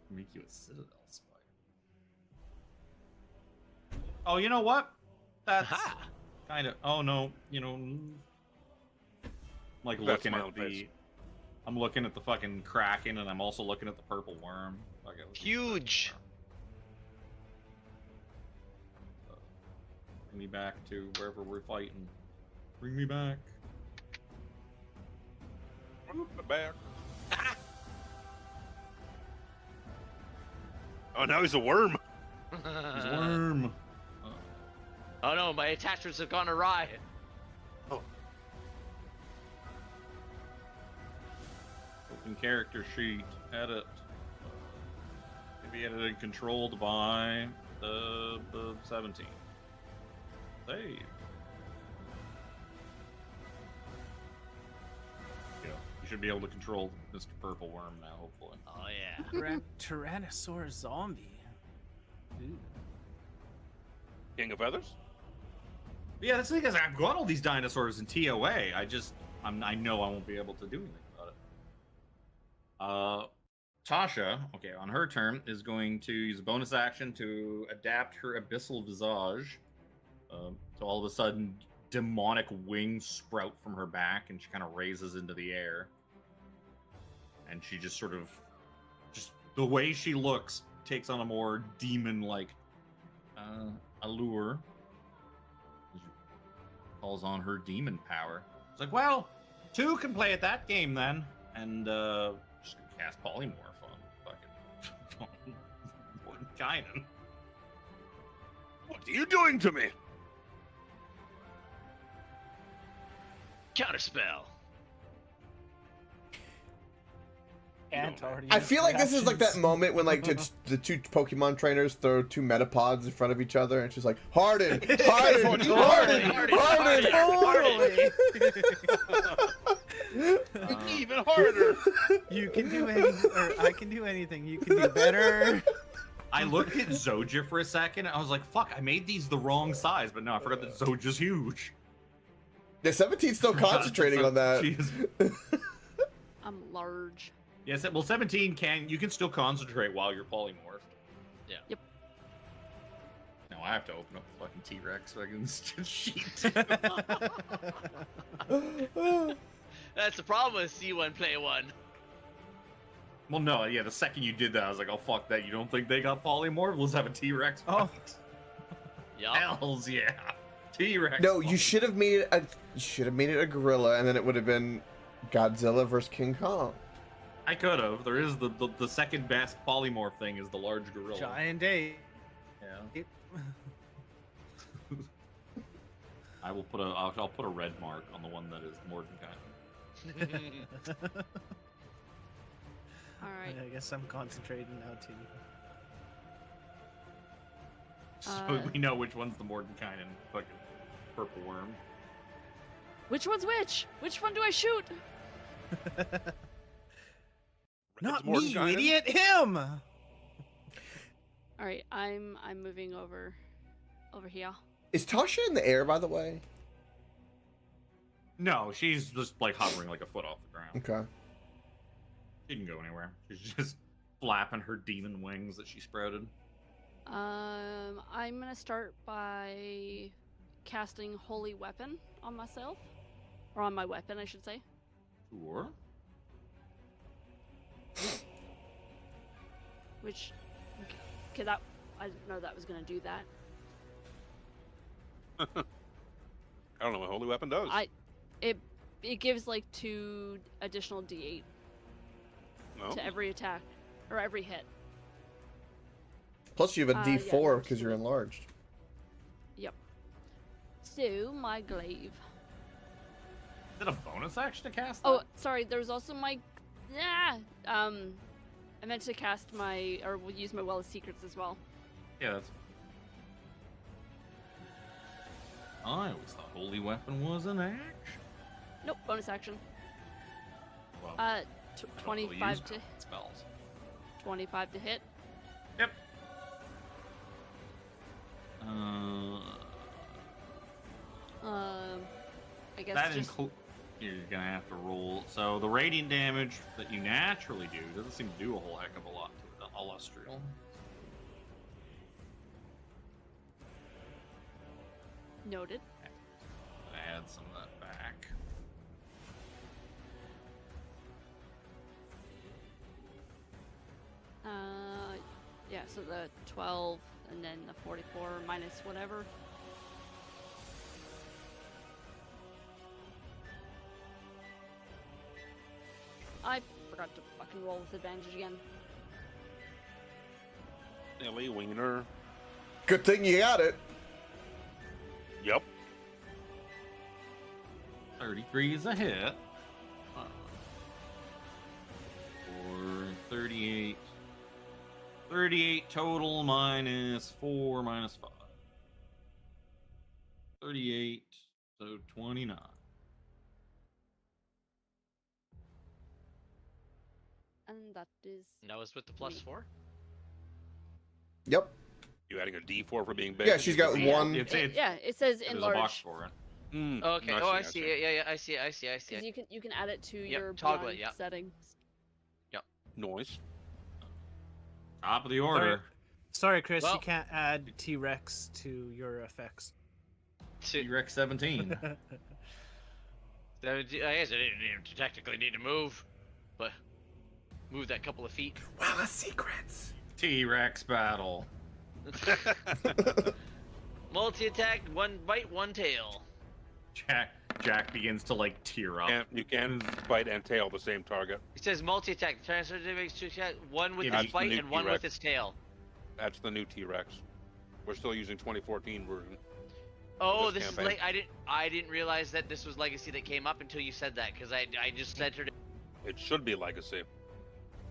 make you a citadel spider? Oh, you know what? That's Aha! kind of. Oh no, like That looking smile at the. face. I'm looking at the fucking kraken, and I'm also looking at the purple worm. Okay, Huge. Bring me back to wherever we're fighting. Bring me back. Back. Oh, now he's a worm. There's a worm. Oh no, my attachments have gone awry. Open character sheet. Edit. Maybe edited and controlled by the 17. Save. Yeah, you should be able to control Mr. Purple Worm now, hopefully. Oh yeah. Tyrannosaurus zombie. Ooh. King of Feathers? Yeah, that's the thing is I've got all these dinosaurs in TOA. I know I won't be able to do anything about it. Tasha, okay, on her turn is going to use a bonus action to adapt her abyssal visage. So all of a sudden, demonic wings sprout from her back, and she kind of raises into the air. And she just sort of, just the way she looks, takes on a more demon-like allure. Calls on her demon power. It's like, well, 2 can play at that game then, and just gonna cast polymorph on fucking Mordenkainen. What are you doing to me? Counterspell. Ant already. I used feel like this is like that reactions. moment when like the two Pokemon trainers throw two Metapods in front of each other, and it's just like Harden, Harden, Harden, Harden. Even harder. You can do anything, or I can do anything. You can do better. I looked at Zoja for a second. And I was like, "Fuck! I made these the wrong size." But no, I forgot that Zoja's huge. The 17's still concentrating on that. I'm large. Yes, well, 17 you can still concentrate while you're polymorphed. Yeah. Yep. Now I have to open up the fucking T-Rex fucking sheet. That's the problem with C1 Play 1. Well, no, yeah, the second you did that, I was like, oh, fuck that. You don't think they got polymorphed? Let's have a T-Rex Oh. fight. Yup. Hells yeah. T-Rex No, you fight. should have made it a gorilla, and then it would have been Godzilla versus King Kong. I could have. There is the second best polymorph thing is the large gorilla. Giant ape. Yeah. I will put I'll put a red mark on the one that is Mordenkainen. All right. I guess I'm concentrating now too. So we know which one's the Mordenkainen fucking purple worm. Which one's which? Which one do I shoot? Not It's me, you Mordenkainen. idiot! Him! All right, I'm moving over here. Is Tasha in the air, by the way? No, she's just like hovering like a foot off the ground. Okay. She can go anywhere. She's just flapping her demon wings that she sprouted. I'm gonna start by casting Holy Weapon on myself, or on my weapon, I should say. Sure. Which, okay, that I didn't know that was gonna do that. I don't know what holy weapon does. It gives like 2 additional D8 No. to every attack or every hit. Plus, you have a Yeah, D4 no, because you're enlarged. Yep. So my glaive. Is it a bonus action to cast? Oh, that? sorry. There was also my. I meant to cast my, or we'll use my Well of Secrets as well. Yeah, that's. I always thought holy weapon was an action. Nope, bonus action. Well, Uh, I don't really 25 use to spells. 25 to hit. Yep. I guess That just you're gonna have to roll. So the radiant damage that you naturally do doesn't seem to do a whole heck of a lot to the Illustrial. noted. Add some of that back. Yeah, so the 12 and then the 44 minus whatever. I forgot to fucking roll with advantage again. Ellie Wiener. Good thing you got it. Yep. 33 is a hit. Or 38. 38 total minus 4 minus 5. 38, so 29. And that is And that was with the +4? Yep. You adding a D4 for being big? Yeah, she's got Yeah, one. yeah, it says There's a box enlarge. for it. Mm, Okay. I Oh, I see, see it. Yeah, I see it. I see Because it. you can add it to Yep, your toggle it, beyond yeah. settings. Noise. Top of the order. Sorry, Chris, Well- you can't add T-Rex to your effects. T-Rex 17. I guess I didn't technically need to move, but move that couple of feet. Well, the secrets. T-Rex battle. Multi-attack, 1 bite, 1 tail. Jack begins to like tear up. You can bite and tail the same target. It says multi-attack. Transfer to attack, 1 with Yeah, its that's the bite new and 1 T-Rex. with its tail. That's the new T-Rex. We're still using 2014 version. Oh, this this is campaign. like I didn't realize that this was Legacy that came up until you said that because I just entered it. It should be Legacy.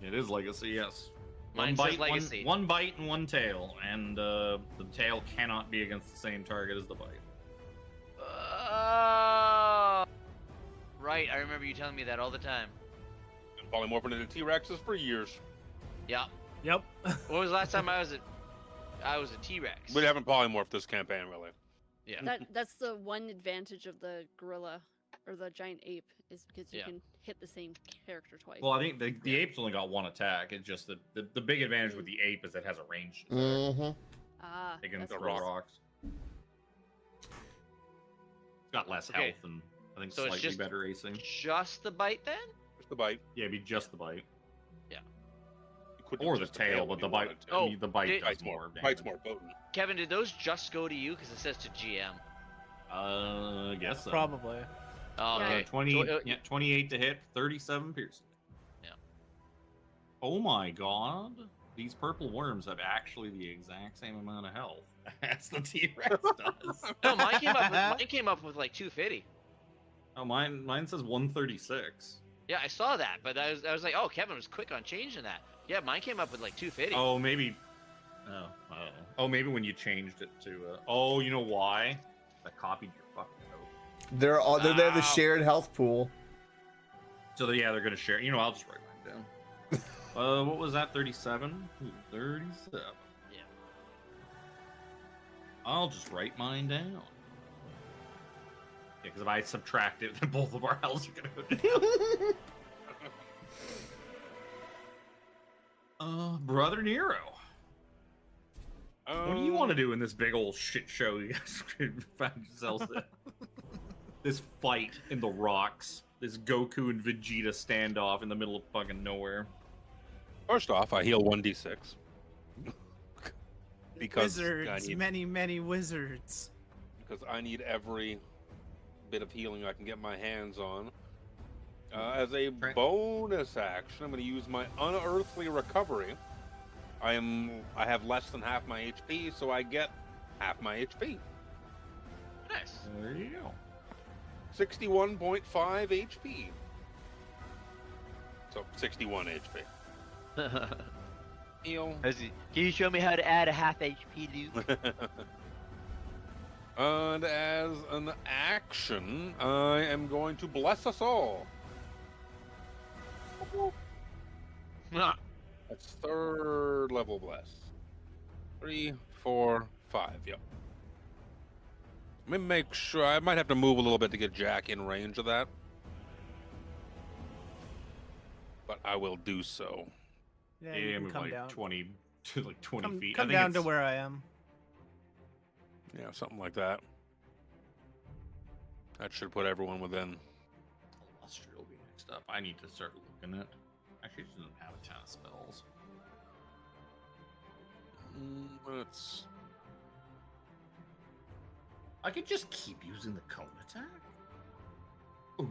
It is legacy, yes. Mine One says bite, legacy. one bite and one tail, and the tail cannot be against the same target as the bite. Right, I remember you telling me that all the time. Been polymorphing into T-Rexes for years. Yeah. Yep. When was the last time I was a T-Rex? We haven't polymorphed this campaign, really. Yeah. That's the one advantage of the gorilla or the giant ape is because you Yeah. can hit the same character twice. Well, I think the ape's only got one attack. It's just that the big advantage with the ape is it has a ranged attack Mm-hmm. Ah, against that's the nice. rocks. It's got less Okay. health and I think So it's slightly just- better acing. Just the bite then? Just the bite. Yeah, it'd be just the bite. You could do Or the just tail, but if the you bite, wanted to. I mean, the bite it- does Bite's more more, damage. bite's more potent. Kevin, did those just go to you? Because it says to GM. I guess so. Probably. Oh, Yeah. okay. 28 to hit, 37 piercing. Yeah. Oh my god. These purple worms have actually the exact same amount of health as the T-Rex does. No, mine came up with like 250. Oh, mine says 136. Yeah, I saw that, but I was like, oh, Kevin was quick on changing that. Yeah, mine came up with like 250. Oh, maybe. Oh, maybe when you changed it to. Oh, you know why? I copied your fucking code. They have the Wow. shared health pool. So they're gonna share. You know, I'll just write mine down. What was that? 37. Ooh, 37. Yeah. I'll just write mine down. Yeah, because if I subtract it, then both of our healths are gonna go down. Brother Nero. What do you want to do in this big old shit show you guys found yourselves in? This fight in the rocks. This Goku and Vegeta standoff in the middle of fucking nowhere. First off, I heal 1d6. because Wizards, many wizards. because I need every bit of healing I can get my hands on. As a bonus action, I'm going to use my unearthly recovery. I have less than half my HP, so I get half my HP. Nice. There you go. 61.5 HP. So 61 HP. Heal. Can you show me how to add a half HP, Luke? And as an action, I am going to bless us all. That's third level bless. 3, 4, 5. Yep. Let me make sure. I might have to move a little bit to get Jack in range of that. But I will do so. Yeah, Yeah, you can move come like down. 20 to like 20 feet. I Come think down to it's- where I am. Yeah, something like that. That should put everyone within. Austria will be next up. I need to start looking at. Actually, it doesn't have a ton of spells. Let's. I could just keep using the cone attack. Ooh.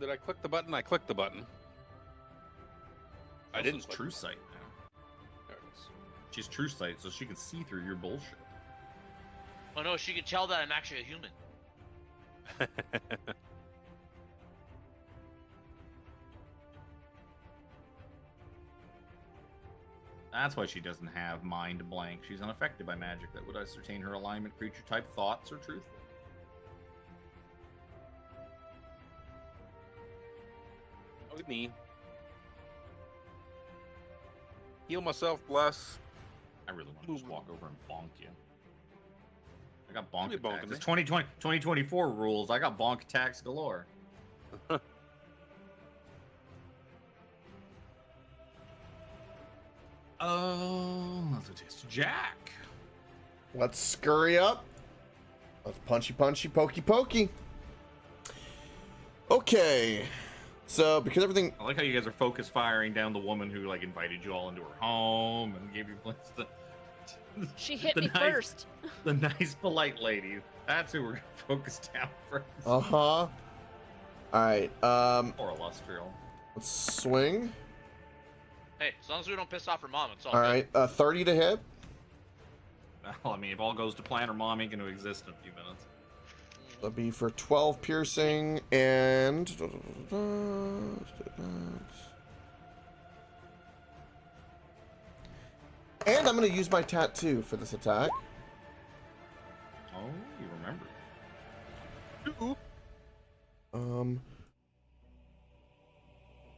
Did I click the button? I clicked the button. I didn't. True sight now. There it is. She's true sight, so she can see through your bullshit. Oh no, she can tell that I'm actually a human. That's why she doesn't have mind blank. She's unaffected by magic that would ascertain her alignment, creature type, thoughts, or truthful. Look at me. Heal myself, bless. I really want to just walk over and bonk you. I got bonk Give me bonk attacks. me. It's 2024 rules. I got bonk attacks galore. Let's do this. Jack. Let's scurry up. Let's punchy, pokey, pokey. Okay. So, because everything... I like how you guys are focus firing down the woman who like invited you all into her home and gave you place to... She hit The me nice- first. The nice, polite lady. That's who we're gonna focus down first. Uh-huh. Alright, Or illustrial. let's swing. Hey, as long as we don't piss off her mom, it's all Alright, 30 to hit. Well, I mean, if all goes to plan, her mom ain't gonna exist in a few minutes. good. That'll be for 12 piercing and. And I'm going to use my tattoo for this attack. Oh, you remember.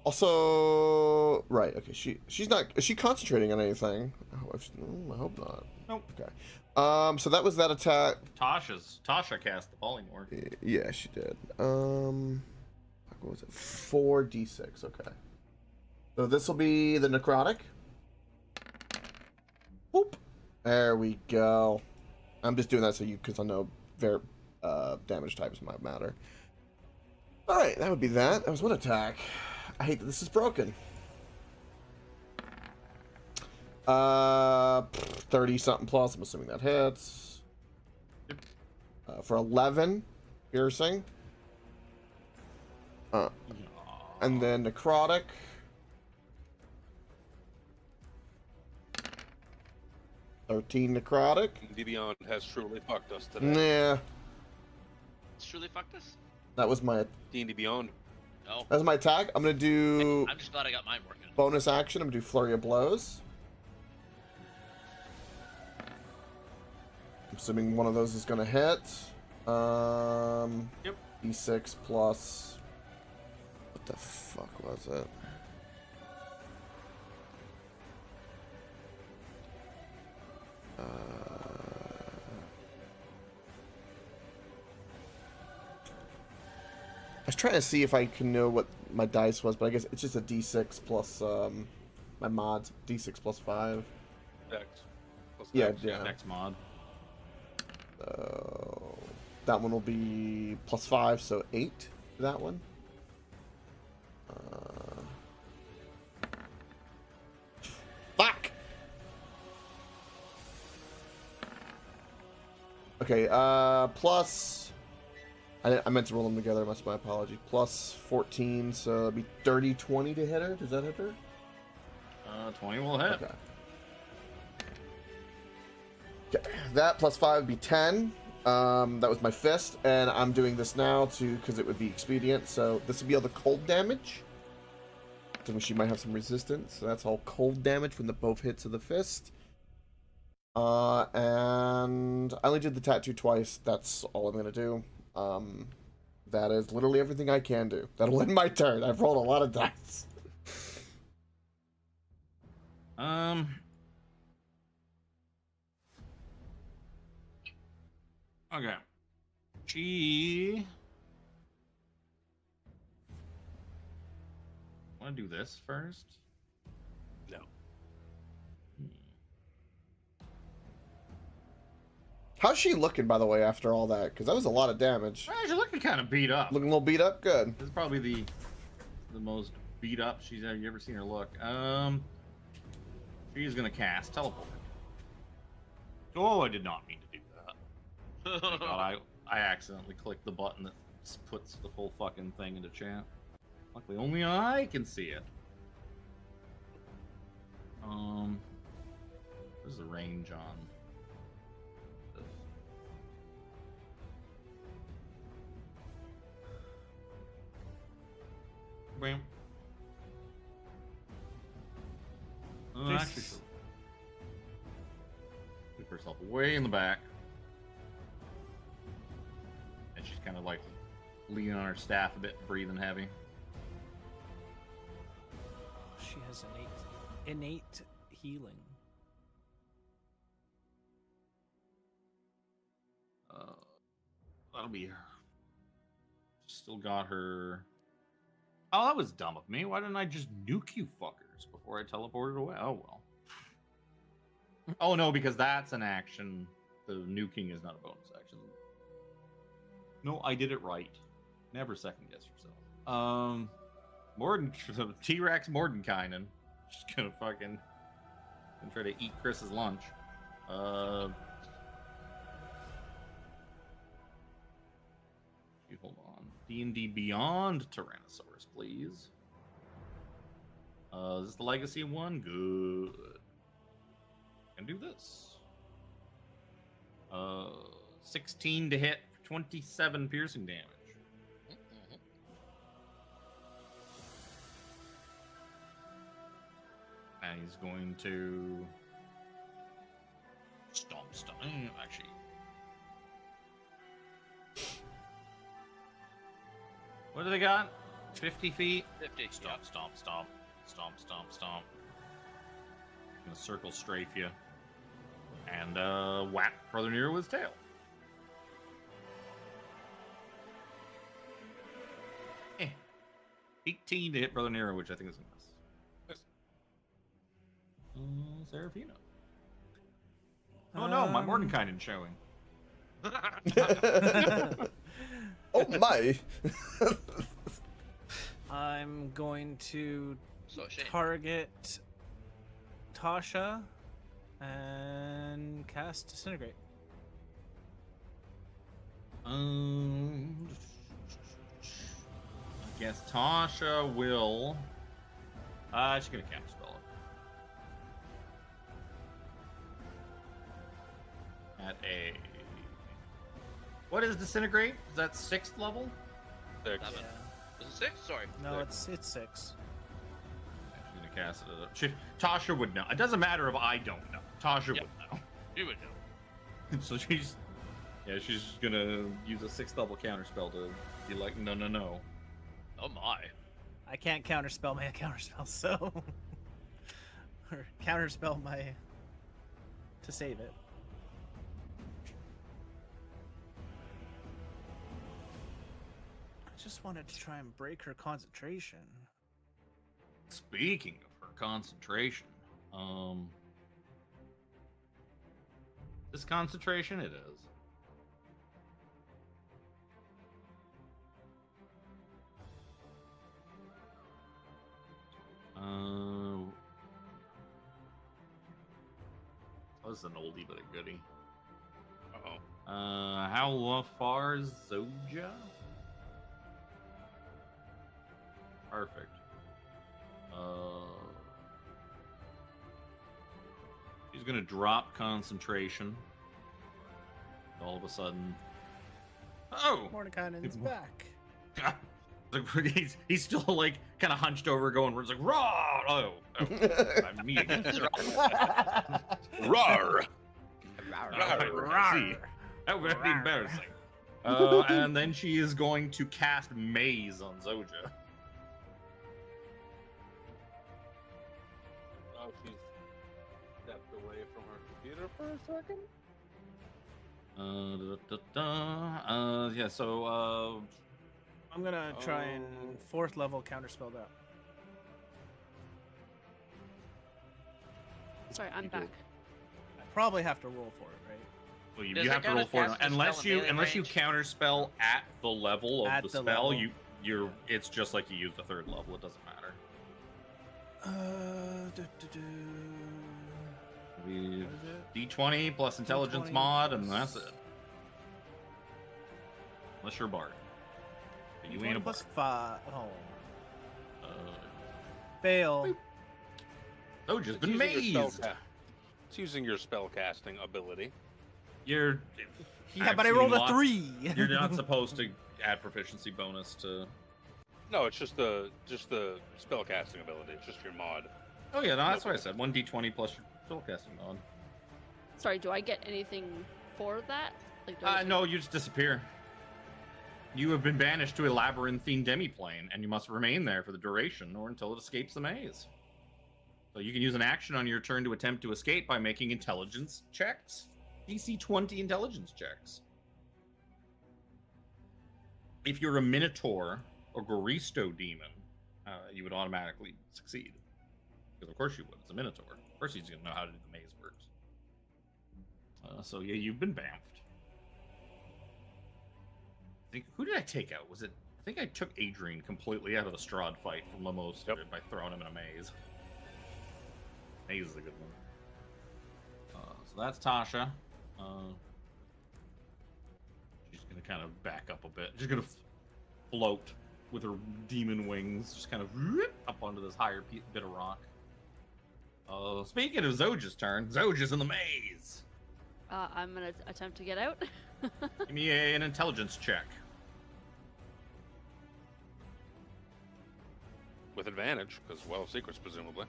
Also, right. Okay. She's not. Is she concentrating on anything? I hope not. Nope. Okay. So that was that attack. Tasha cast the polymorph. Yeah, she did. What was it? 4d6. Okay. So this will be the necrotic. Whoop. There we go. I'm just doing that so because I know damage types might matter. All right, that would be that. That was one attack. I hate that this is broken. 30 something plus. I'm assuming that hits. For 11 piercing. And then necrotic. 13 necrotic. Beyond has truly fucked us today. Yeah, It's truly fucked us. that was my D&D Beyond. Oh, that's my attack. I'm gonna do I'm just glad I got mine working. bonus action. I'm gonna do flurry of blows. I'm assuming one of those is gonna hit. Yep. D6 plus. What the fuck was it? I was trying to see if I can know what my dice was, but I guess it's just a D6 plus my mods. D6 plus 5. Dex. Plus Yeah, Dex. yeah. Next mod. That one will be plus 5, so 8 for that one. Fuck! Okay, plus... I meant to roll them together, that's my apology. Plus 14, so it'd be 30, 20 to hit her? Does that hit her? 20 will hit. Okay. Okay, that plus 5 would be 10. That was my fist, and I'm doing this now because it would be expedient. So this would be all the cold damage. So she might have some resistance. So that's all cold damage from the both hits of the fist. And I only did the tattoo twice. That's all I'm gonna do. That is literally everything I can do. That'll end my turn. I've rolled a lot of dice. Okay. She. Want to do this first? No. How's she looking, by the way, after all that? Because that was a lot of damage. She's looking kind of beat up. Looking a little beat up? Good. This is probably the most beat up you ever seen her look. She's gonna cast teleport. Oh, I did not mean to do that. Thank God, I accidentally clicked the button that puts the whole fucking thing into chat. Luckily, only I can see it. Where's the range on this? Bam. Actually, she'll keep herself way in the back. And she's kind of like leaning on her staff a bit, breathing heavy. She has innate healing. That'll be her. Still got her. Oh, that was dumb of me. Why didn't I just nuke you fuckers before I teleported away? Oh, well. Oh, no, because that's an action. The nuking is not a bonus action. No, I did it right. Never second guess yourself. T-Rex Mordenkainen. Just gonna fucking try to eat Chris's lunch. Hold on. D&D Beyond Tyrannosaurus, please. Is this the legacy one? Good. Can do this. 16 to hit, 27 piercing damage. Mhm. And he's going to stomp. Actually, what do they got? 50 feet. 50. Stomp, Yep. stomp, stomp, stomp, stomp, stomp. Gonna circle strafe you, and whack Brother Nero with his tail. Eh. 18 to hit Brother Nero, which I think is a miss. Serafino. Oh no, my Mordenkainen's showing. Oh my! I'm going to So shame. target Tasha and cast Disintegrate. I guess Tasha will. She's gonna counterspell it. At a. What is Disintegrate? Is that 6th level? 6. Seven. Yeah. Was it 6? Sorry. No, it's 6. She's gonna cast it. Tasha would know. It doesn't matter if I don't know. Tasha Yep. would know. You would know. So she's just gonna use a 6th level counterspell to be like, no. Oh my. I can't counterspell my counterspell, so or counterspell my to save it. I just wanted to try and break her concentration. Speaking of her concentration, this concentration it is. That was an oldie but a goodie. Uh-oh. How far is Zoja? Perfect. He's gonna drop concentration. All of a sudden, oh! Mordenkainen's back. He's still like kind of hunched over, going. It's like raw. Oh, I'm me again. Rawr! See, that would be embarrassing. And then she is going to cast Maze on Zoja. Oh, she's stepped away from her computer for a second. Yeah. So, I'm gonna try and 4th level counterspell that. Sorry, I'm back. I probably have to roll for it, right? well, you Does have it to roll for it cast a unless spell in you melee you range? counterspell at the level of At the the spell. level. You're it's just like you used the 3rd level. It doesn't matter. We- What is it? D20 plus intelligence D20 mod, and plus- that's it. Unless you're a bard. But you 20 ain't a plus bard. 5. Oh, Uh, fail. oh, just It's been using your mazed. It's using your spell casting ability. You're. Yeah, I've but I seen rolled a lots- 3. You're not supposed to add proficiency bonus to. No, it's just the spell casting ability. It's just your mod. Oh yeah, no, that's what I said. 1d20 plus your spellcasting mod. Sorry, do I get anything for that? Like, do I get No, you just disappear. You have been banished to a labyrinthine demiplane, and you must remain there for the duration or until it escapes the maze. So you can use an action on your turn to attempt to escape by making intelligence checks. DC 20 intelligence checks. If you're a Minotaur or Goristo demon, you would automatically succeed. Because of course you would. It's a Minotaur. Of course he's going to know how to do the maze works. So yeah, you've been bamfed. Who did I take out? I think I took Adrian completely out of the Strahd fight from Limos by throwing him in a maze. Maze is a good one. So that's Tasha. She's gonna kind of back up a bit. She's gonna float with her demon wings, just kind of up onto this higher bit of rock. Speaking of Zoja's turn, Zoja's in the maze. I'm gonna attempt to get out. Give me an intelligence check. With advantage, because Well of Secrets, presumably.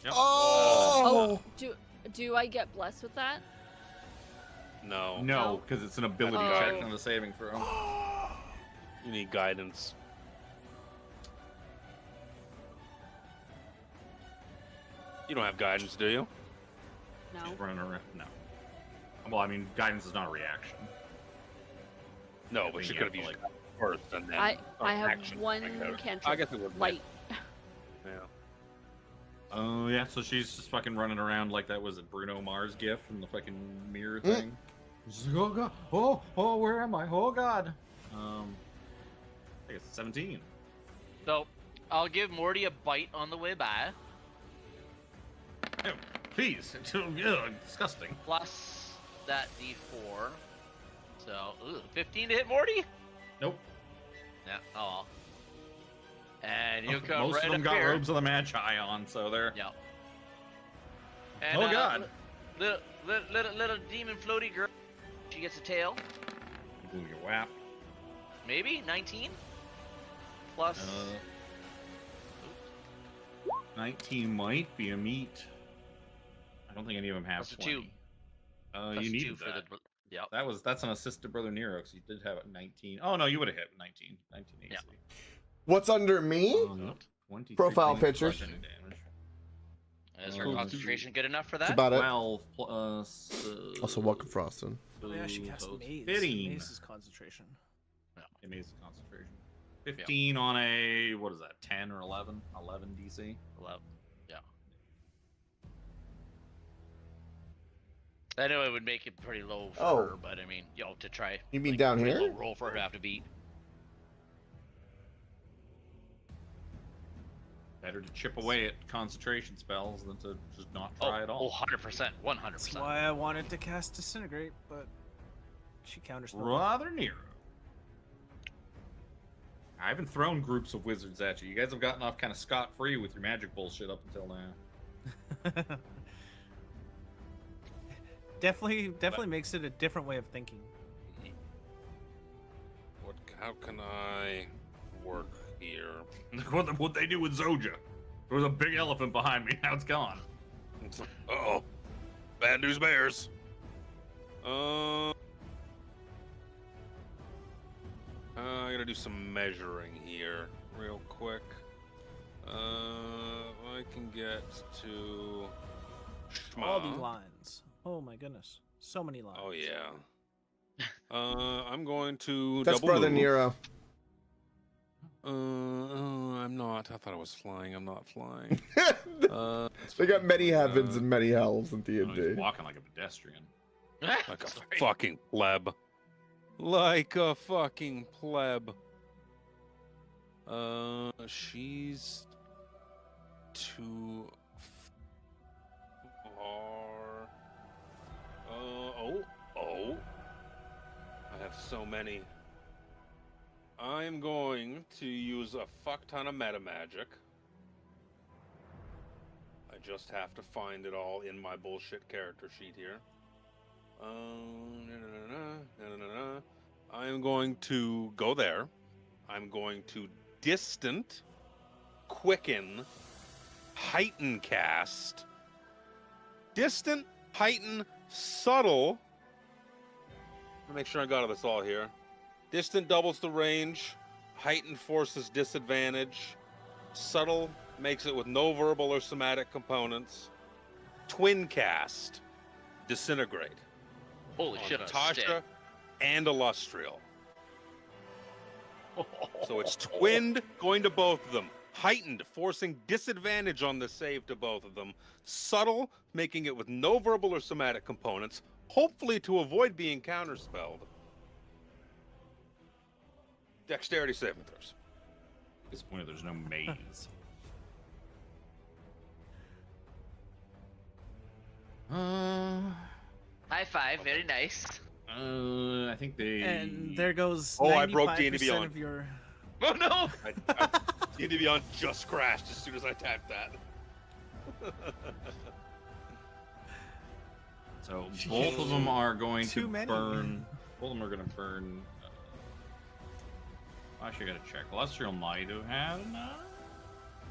Yep. Oh! Do I get blessed with that? No. No, because it's an ability Oh. check on the saving throw. You need guidance. You don't have guidance, do you? No. She's running around. No. Well, I mean, guidance is not a reaction. No, I but think she you could have have to, used it first and then. I have action. one I cantrip. guess it would. Light. Yeah. Oh, yeah, so she's just fucking running around like that was a Bruno Mars gif from the fucking mirror thing. She's like, oh, God. Oh, where am I? Oh, God. I think it's 17. So, I'll give Morty a bite on the way by. No, please. Ugh, disgusting. Plus that D4. So, 15 to hit Morty? Nope. Yeah, oh well. And you come Most right of them up got here. robes of the Magi on, so they're... Yeah. And, Oh, God. Little demon floaty girl. She gets a tail. Ooh, your whap. Maybe 19. Plus. 19 might be a meet. I don't think any of them have Plus a 20. 2. Plus You a needed 2 for that. the. Yep. That's an assist to Brother Nero, because you did have it 19. Oh, no, you would have hit 19. 19 AC. Yeah. What's under me? 23 Profile points pictures. slashing damage. Is her Cool. concentration good enough for That's that? about it. 12 plus... Also, welcome, Froston. Oh yeah, she cast so Maze. 15. Maze is concentration. It makes the concentration. 15 on a, what is that, 10 or 11? 11 DC? 11. Yeah. I know it would make it pretty low for Oh. her, but I mean, to try. You mean like, down pretty here? low roll for her to have to beat. Better to chip away at concentration spells than to just not try at all. 100%. 100%. That's why I wanted to cast Disintegrate, but she counterspelled. Brother Nero. I haven't thrown groups of wizards at you. You guys have gotten off kind of scot-free with your magic bullshit up until now. Definitely makes it a different way of thinking. How can I work here? What'd they do with Zoja? There was a big elephant behind me. Now it's gone. Uh-oh. Bad news bears. I gotta do some measuring here real quick. I can get to All the Shma. lines. Oh my goodness. So many lines. Oh yeah. I'm going to That's double Brother move. Nero. I'm not. I thought I was flying. I'm not flying. They got many heavens and many hells in Oh, he's D&D. walking like a pedestrian. Like a Sorry. fucking pleb. Like a fucking pleb. She's too far. Oh. I have so many. I'm going to use a fuck ton of meta magic. I just have to find it all in my bullshit character sheet here. I am going to go there. I'm going to distant, quicken, heighten cast. Distant, heighten, subtle. Let me make sure I got this all here. Distant doubles the range. Heightened forces disadvantage. Subtle makes it with no verbal or somatic components. Twin cast. Disintegrate. Holy On shit, on a Tasha stick. and Illustrial. So it's twinned, going to both of them. Heightened, forcing disadvantage on the save to both of them. Subtle, making it with no verbal or somatic components, hopefully to avoid being counterspelled. Dexterity saving throws. At this point, there's no maze. High five, very nice. I think they... And there goes Oh, I broke 95% D&D Beyond. of your. Oh no! D&D Beyond just crashed as soon as I tapped that. So both of them are going Too to many. burn Both of them are gonna burn. Actually, I gotta check. Celestial might have had enough.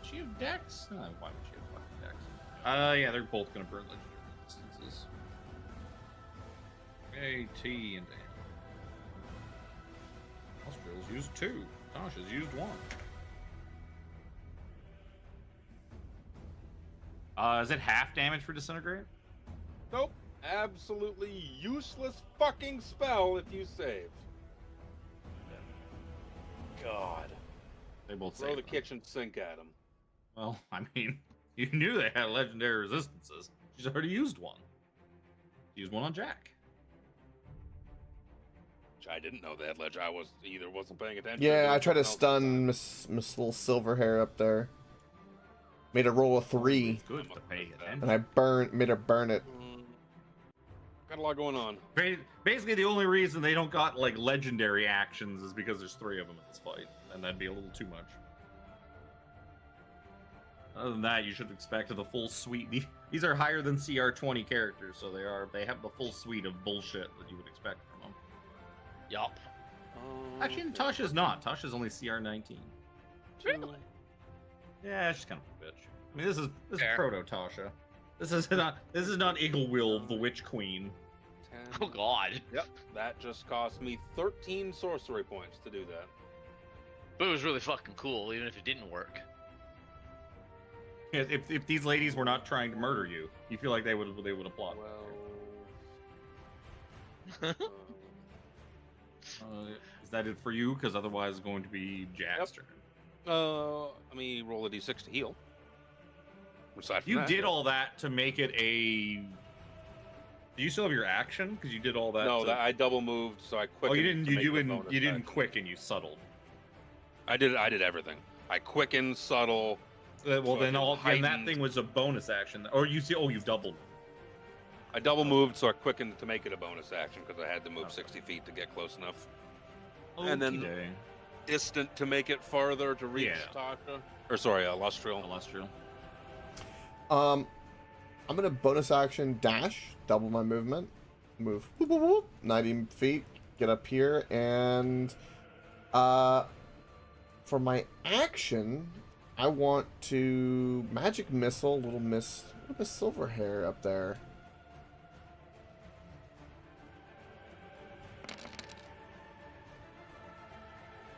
Did she have Dex? Why would she have fucking Dex? Yeah, they're both gonna burn legendary distances. A, T, and A. Australia's used 2. Tasha's used 1. Is it half damage for disintegrate? Nope. Absolutely useless fucking spell if you save. God. They both Throw save the them. kitchen sink at him. Well, I mean, you knew they had legendary resistances. She's already used 1. She used 1 on Jack. Which I didn't know they had ledge. I wasn't paying attention. Yeah, I tried to Something else stun Miss Little Silver Hair up there. Made a roll of 3, It's good to pay attention. and I made her burn it. Got a lot going on. Basically, the only reason they don't got like legendary actions is because there's 3 of them in this fight, and that'd be a little too much. Other than that, you should expect the full suite. These are higher than CR20 characters, so they have the full suite of bullshit that you would expect from them. Yup. Actually, Tasha's not. Tasha's only CR19. Really? Yeah, she's kind of a bitch. I mean, this is Fair. proto Tasha. This is not Igglewilv, the Witch Queen. 10. Oh god. Yep, that just cost me 13 sorcery points to do that. But it was really fucking cool, even if it didn't work. If these ladies were not trying to murder you, you feel like they would applaud. Well, Is that it for you? Because otherwise, it's going to be Jack's turn. let me roll a d6 to heal. Aside from You that, did all that to make it a. Do you still have your action? Because you did all that. No, to... I double moved, so I quickened. Oh, you didn't. to You make the didn't. bonus You didn't action. quicken. You settled. I did everything. I quickened, subtle. Well, So then I all. And that heightened. thing was a bonus action. Or you see? Oh, you've doubled. I double moved, so I quickened to make it a bonus action because I had to move 60 feet to get close enough. And then- Okey-day. Distant to make it farther to reach Tasha. Or sorry, Lustriel. Celestial. I'm gonna bonus action dash, double my movement, move whoop, whoop, whoop, 90 feet, get up here, and for my action, I want to magic missile little Miss Silverhair up there.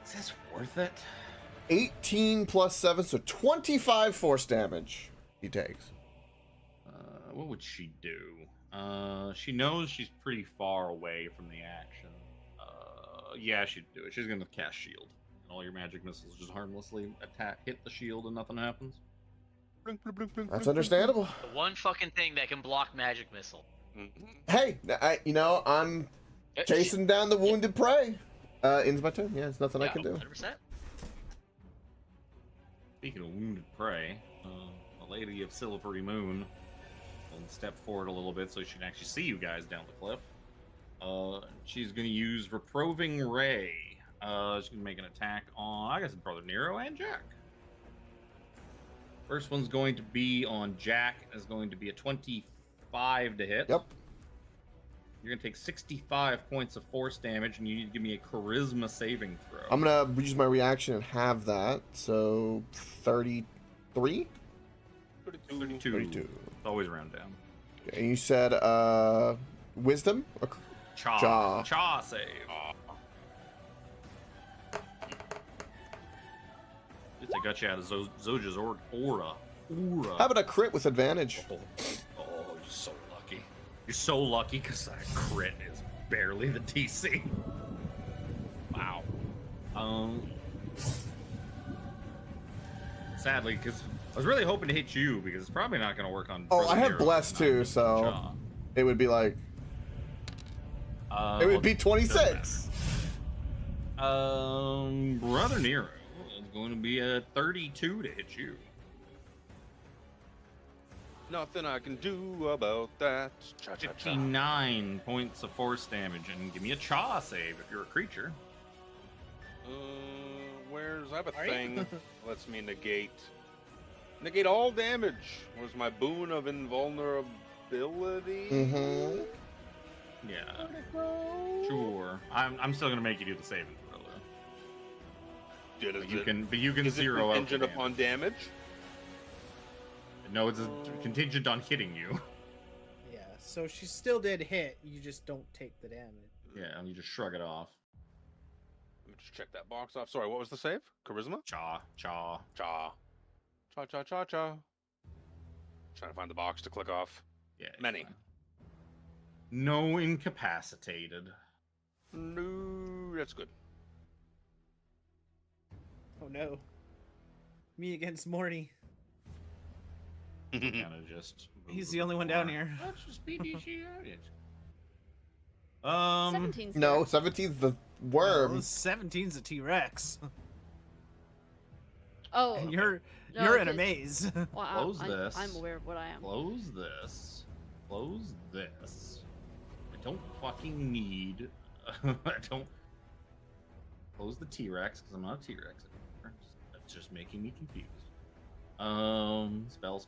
Is this worth it? 18 plus 7, so 25 force damage he takes. What would she do? She knows she's pretty far away from the action. Yeah, she'd do it. She's gonna cast shield. And all your magic missiles just harmlessly hit the shield and nothing happens. That's understandable. The one fucking thing that can block magic missile. Hey, I'm chasing down the wounded prey. Ends my turn. Yeah, there's nothing I can do. 100%. Speaking of wounded prey, the Lady of Silvery Moon will step forward a little bit so she can actually see you guys down the cliff. She's going to use Reproving Ray. She's going to make an attack on, I guess, Brother Nero and Jack. First one's going to be on Jack. It's going to be a 25 to hit. Yep. You're going to take 65 points of force damage, and you need to give me a charisma saving throw. I'm gonna use my reaction and have that. So 33. 32. It's Always round down. Okay, and you said wisdom. Or... Cha. Cha save. At least I got you out of Zoja's aura. How about a crit with advantage? Oh, you're so lucky. You're so lucky because that crit is barely the DC. Wow. Sadly, because I was really hoping to hit you because it's probably not going to work on. Oh, Brother I have Nero bless and too, not so Cha. it would be like it would be 26. Brother Nero is going to be a 32 to hit you. Nothing I can do about that. Cha cha cha. 59 points of force damage, and give me a Cha save if you're a creature. Where's I have a thing lets me negate all damage. Where's my boon of invulnerability? Mm-hmm. Yeah. Sure. I'm still gonna make you do the saving throw though. But you can is zero it out the contingent upon damage? No, it's contingent on hitting you. Yeah, so she still did hit. You just don't take the damage. Yeah, you just shrug it off. Let me just check that box off. Sorry, what was the save? Charisma? Cha. Cha. Cha. Trying to find the box to click off. Yeah. Many. Fine. No incapacitated. No, that's good. Oh no. Me against Morty. Kind of just. He's the only one down here. Let's just beat these shit out of it. 17's No, there. 17's the worm. 17's a T-Rex. Oh, And you're no, in a because- maze. Well, Close this. I'm aware of what I am. Close this. Close this. I don't fucking need. I don't. Close the T-Rex because I'm not a T-Rex anymore. That's just making me confused. Spells.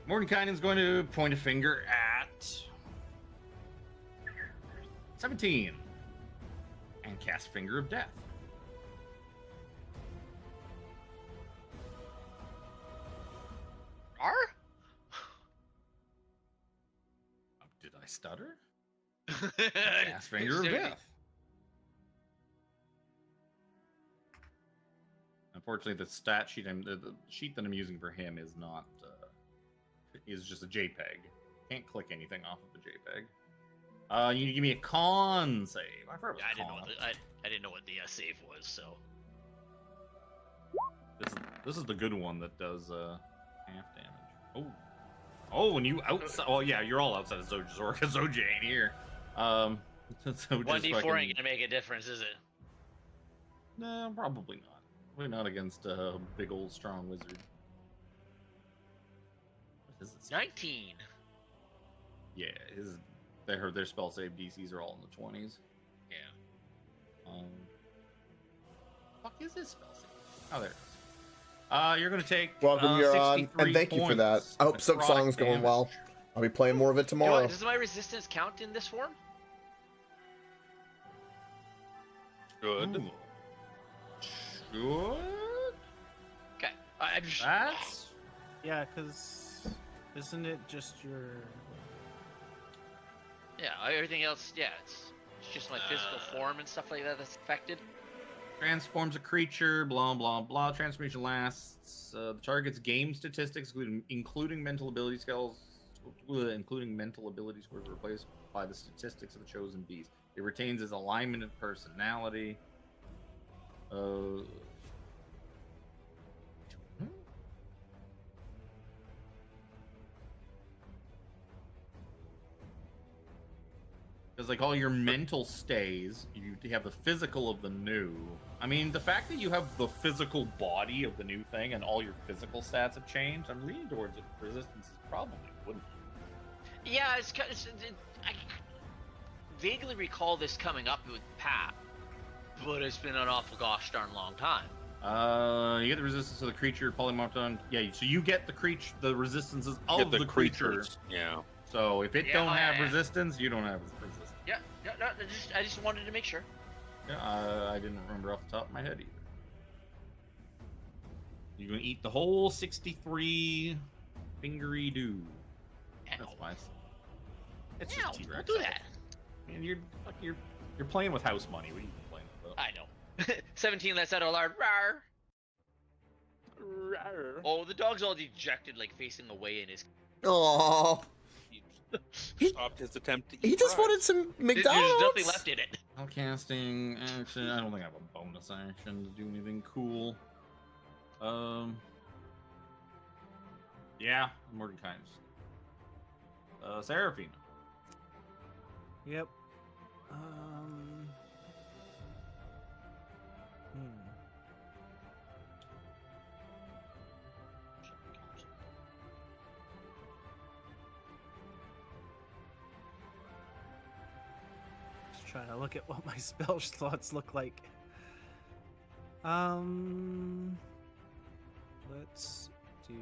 Mordenkainen's going to point a finger at 17 and cast Finger of Death. Are? Did I stutter? Cast Finger of Death. Unfortunately, the stat sheet, the sheet that I'm using for him is not, is just a JPEG. Can't click anything off of the JPEG. You need to give me a con save. I forgot Yeah, I didn't know con. what I didn't know what the save was. So This is the good one that does half damage. Oh, and you outside. Oh yeah, you're all outside of Zoja's Orca. Zoja ain't here. So 1d4 ain't gonna make a difference, is it? No, probably not. Probably not against a big old strong wizard. What is this? 19. Yeah, their spell save DCs are all in the 20s. Yeah. Fuck is this spell save? Oh, there it is. You're gonna take. Welcome, you're on, 63 and thank you for that. points I hope Silk necrotic Song's going damage. well. I'll be playing more of it You know what, tomorrow. does my resistance count in this form? Good. Ooh. Good. Okay. I'm just. That's. Yeah, because isn't it just your... Yeah. Everything else. Yeah. It's just my physical form and stuff like that that's affected. Transforms a creature, blah blah blah. Transformation lasts. The target's game statistics, including mental ability scores, replaced by the statistics of the chosen beast. It retains its alignment and personality. Because like all your mental stays, you have the physical of the new. I mean, the fact that you have the physical body of the new thing and all your physical stats have changed, I'm leaning towards it. Resistance is probably wouldn't. Yeah. I vaguely recall this coming up with Pat, but it's been an awful gosh darn long time. You get the resistance of the creature, polymorph. Yeah, so you get the resistances of Get the creature. creatures. Yeah. So if it Yeah, don't have yeah. resistance, you don't have resistance. Yeah. No, I just wanted to make sure. Yeah, I didn't remember off the top of my head either. You're gonna eat the whole 63 fingery do. That's Ow. fine. It's Ow, just T-Rex. don't do that. Man, you're playing with house money. What are you playing with? I know. 17 lets out a loud rawr. Oh, the dog's all dejected, like facing away in his. Aww. He- Stopped his attempt to eat He just fries. wanted some There's McDonald's. nothing left in it. Casting action. I don't think I have a bonus action to do anything cool. Yeah, Mordenkainen's. Seraphina. Yep. trying to look at what my spell slots look like. Let's do.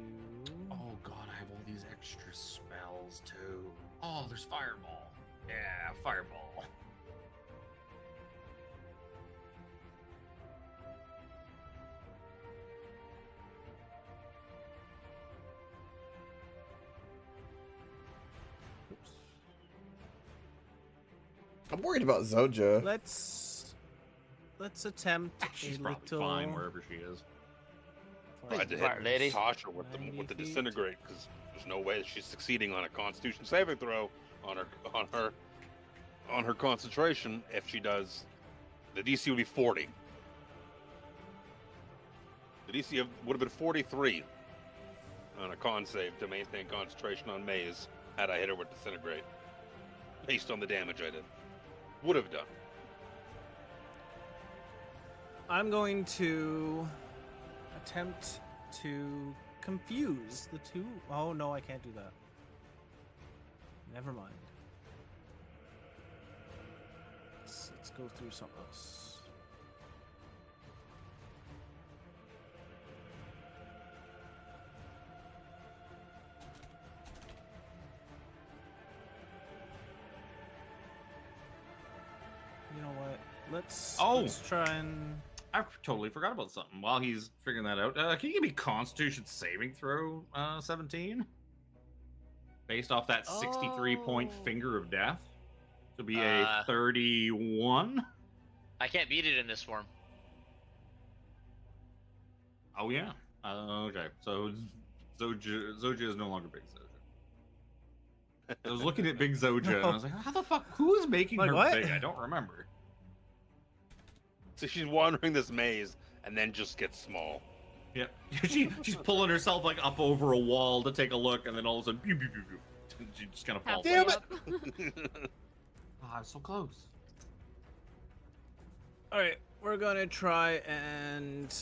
Oh god, I have all these extra spells too. Oh, there's fireball. Yeah, fireball. I'm worried about Zoja. Let's attempt She's a probably little. fine wherever she is. I had to Smart hit lady. Tasha with 90 the feet. disintegrate because there's no way she's succeeding on a Constitution saving throw on her concentration. If she does, the DC would be 40. The DC would have been 43 on a con save to maintain concentration on Maze had I hit her with disintegrate, based on the damage I did. Would have done. I'm going to attempt to confuse the two. Oh no, I can't do that. Never mind. Let's go through something else. You know what? Let's try and. I totally forgot about something. While he's figuring that out, can you give me Constitution saving throw 17? Based off that 63-point Oh. finger of death? To be a 31? I can't beat it in this form. Oh, yeah. Okay, so Zoja is no longer Big Zoja. I was looking at Big Zoja, and I was like, how the fuck? Who is making Like her what? big? I don't remember. So she's wandering this maze and then just gets small. Yeah, she's pulling herself like up over a wall to take a look, and then all of a sudden, pew, pew, pew, pew, she just kind of falls. Halfway Damn up. Oh, I was so close. All right, we're gonna try and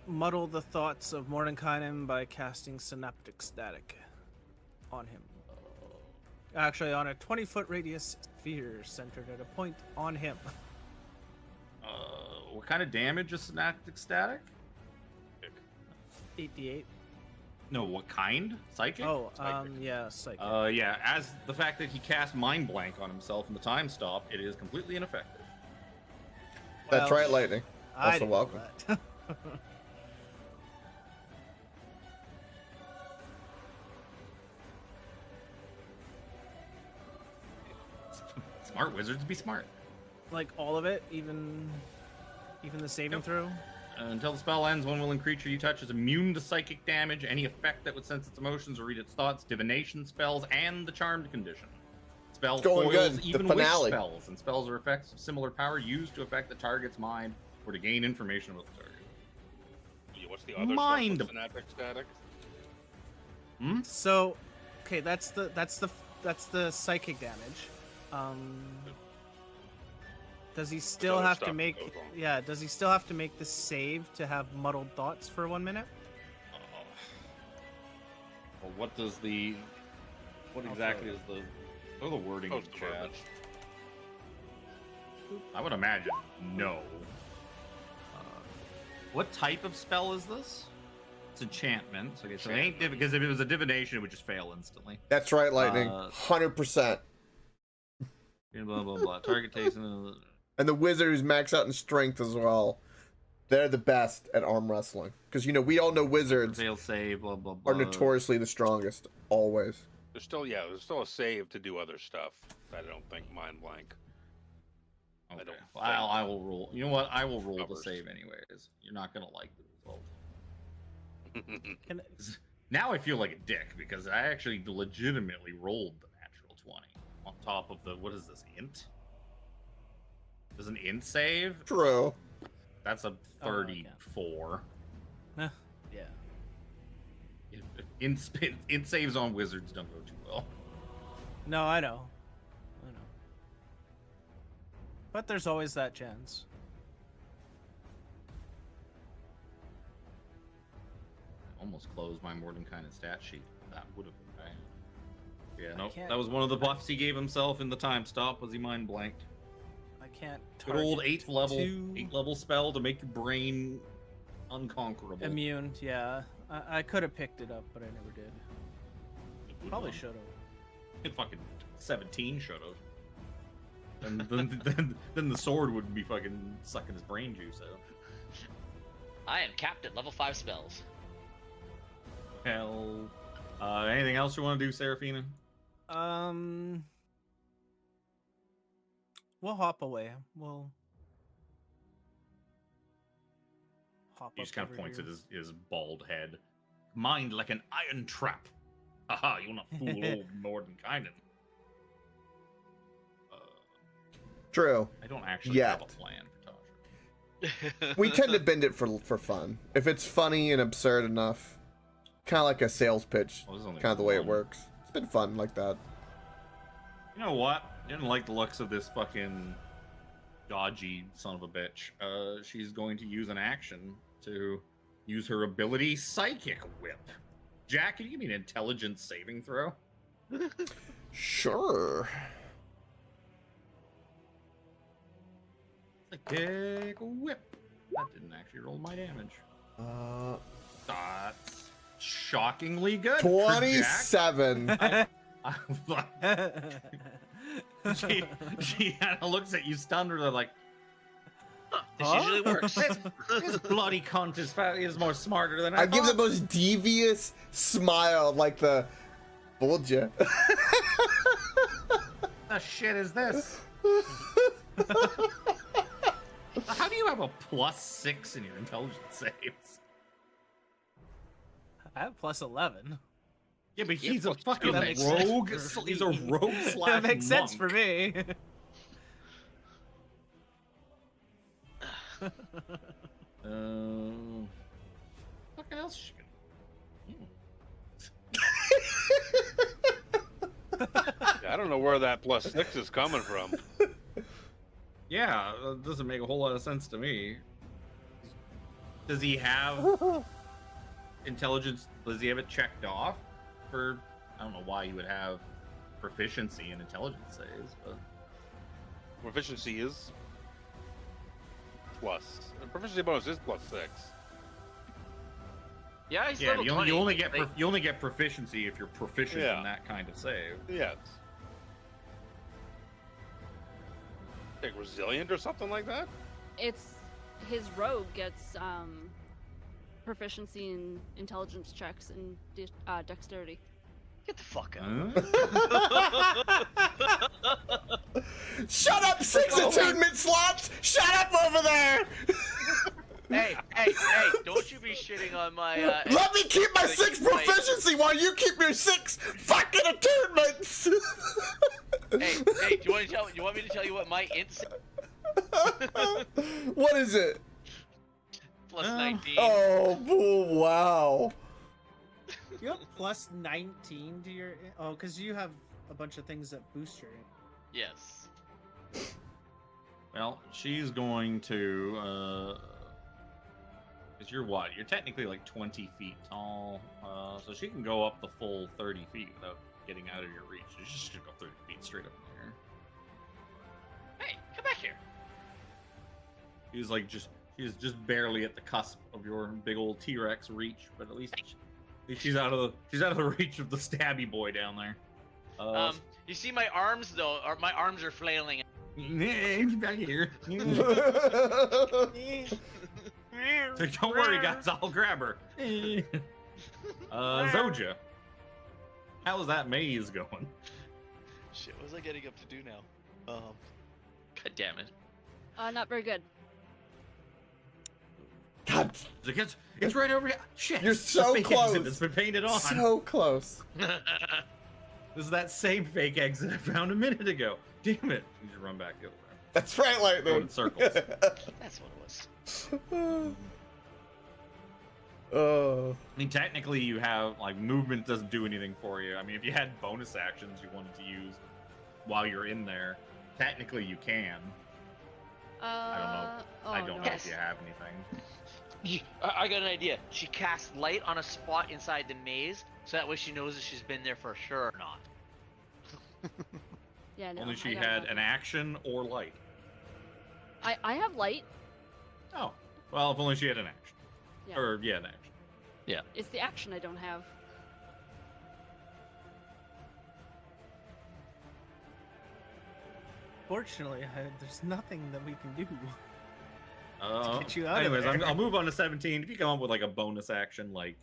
muddle the thoughts of Mordenkainen by casting Synaptic Static on him. Actually, on a 20-foot radius sphere centered at a point on him. What kind of damage is Synaptic Static? 8d8. No, what kind? Psychic? Oh, Psychic. yeah, psychic. Yeah, as the fact that he cast Mind Blank on himself in the time stop, it is completely ineffective. That's Well, right, Lightning. I Also didn't know welcome. that. Smart wizards be smart. Like all of it, even the saving Yep. throw. Until the spell ends, one willing creature you touch is immune to psychic damage, any effect that would sense its emotions or read its thoughts, divination spells, and the charmed condition. Spell It's going foils good. The even wish finale. spells, and spells or effects of similar power used to affect the target's mind or to gain information about the target. Yeah, what's the other Mind. stuff with Synaptic Static? So, okay, that's the psychic damage. Does he still other have to stuff make? goes on. Yeah, does he still have to make the save to have muddled thoughts for 1 minute? Well, what does the... What exactly is the... What are the wording in Post chat? verbiage. I would imagine no. What type of spell is this? It's enchantment. Okay, so it ain't because if it was a divination, it would just fail instantly. That's right, Lightning. 100%. Blah blah blah. Target takes. And the wizard who's maxed out in strength as well. They're the best at arm wrestling. Because, you know, we all know wizards Fail save. Blah blah blah. are notoriously the strongest. Always. There's still a save to do other stuff that I don't think Mind Blank. Okay. don't Well, I will roll. You know what? I will roll the Covers. save anyways. You're not gonna like the result. Can, Now I feel like a dick because I actually legitimately rolled the natural 20 on top of the what is this int? Does an int save? True. That's a Oh, okay. 34. yeah. Int saves on wizards don't go too well. No, I know. But there's always that chance. Almost closed my Mordenkainen stat sheet. That would have been bad. Yeah, I no, can't- that was one of the buffs he gave himself in the time stop. Was he mind blanked? can't Good target old 8th level, two 8th level spell to make your brain unconquerable. immune. Yeah, I could have picked it up, but I never did. Probably should have. It fucking 17 should have. And then the sword would be fucking sucking his brain juice out. I am capped at level 5 spells. Hell. Anything else you want to do, Seraphina? We'll hop away. We'll hop He up just kind of over points here. at his bald head. Mind like an iron trap. Haha, you'll not fool old Mordenkainen. True. I don't actually Yet. have a plan for Tasha. We tend to bend it for fun. If it's funny and absurd enough, kind of like a sales pitch, Well, there's only kind of the way it one. works. It's been fun like that. You know what? Didn't like the looks of this fucking dodgy son of a bitch. She's going to use an action to use her ability Psychic Whip. Jack, can you give me an intelligence saving throw? Sure. Psychic Whip. That didn't actually roll my damage. That's shockingly good. for Jack. 27. She kind of looks at you stunned, or they're like, This Huh? usually works. this bloody cunt is more smarter than I I give the thought. most devious smile, like the fooled ya. The shit is this? How do you have a +6 in your intelligence saves? I have plus 11. Yeah, but Yeah, he's a plus two. fucking That makes sense rogue. for He's a me. rogue slash That makes sense for monk. me. What else? She can... I don't know where that +6 is coming from. Yeah, that doesn't make a whole lot of sense to me. Does he have intelligence? Does he have it checked off? For I don't know why you would have proficiency in intelligence saves, but Proficiency is plus. Proficiency bonus is +6. Yeah, he's yeah, level you 20. only get Like, you only get proficiency if you're proficient Yeah. in that kind of save. Yes. Like resilient or something like that? It's his rogue gets proficiency in intelligence checks and dexterity. Get the fuck out. Shut up, 6 attunement slots! Shut up over there! Hey, don't you be shitting on my, Let me keep my 6 my- proficiency while you keep your 6 fucking attunements! Hey, do you want me to tell you what my int says? What is it? Plus 19. Oh, wow. You have plus 19 to your. Oh, because you have a bunch of things that boost your. Yes. Well, she's going to. Because you're what? You're technically like 20 feet tall, so she can go up the full 30 feet without getting out of your reach. She's just gonna go 30 feet straight up in the air. Hey, come back here. She's just barely at the cusp of your big old T-Rex reach, but at least she's out of the reach of the stabby boy down there. You see my arms though? Or my arms are flailing. He's back here. So don't worry, guys. I'll grab her. Zoja, how's that maze going? Shit, what was I getting up to do now? God damn it. Not very good. God, It's right over here. Shit, You're it's the so fake close. exit that's been painted on. so close. This is that same fake exit I found a minute ago. Damn it! You should run back the other way. That's right, Go Lightning. in circles. That's what it was. Oh. I mean, technically, you have like movement doesn't do anything for you. I mean, if you had bonus actions you wanted to use while you're in there, technically you can. I don't know Yes. if you have anything. I got an idea. She casts light on a spot inside the maze, so that way she knows if she's been there for sure or not. Yeah, no. Only she I got had nothing. an action or light. I have light. Oh, well, if only she had an action. Yeah. Or, yeah, an action. It's the action I don't have. Fortunately, there's nothing that we can do. Get you out of anyways, there. I'll move on to 17. If you come up with like a bonus action, like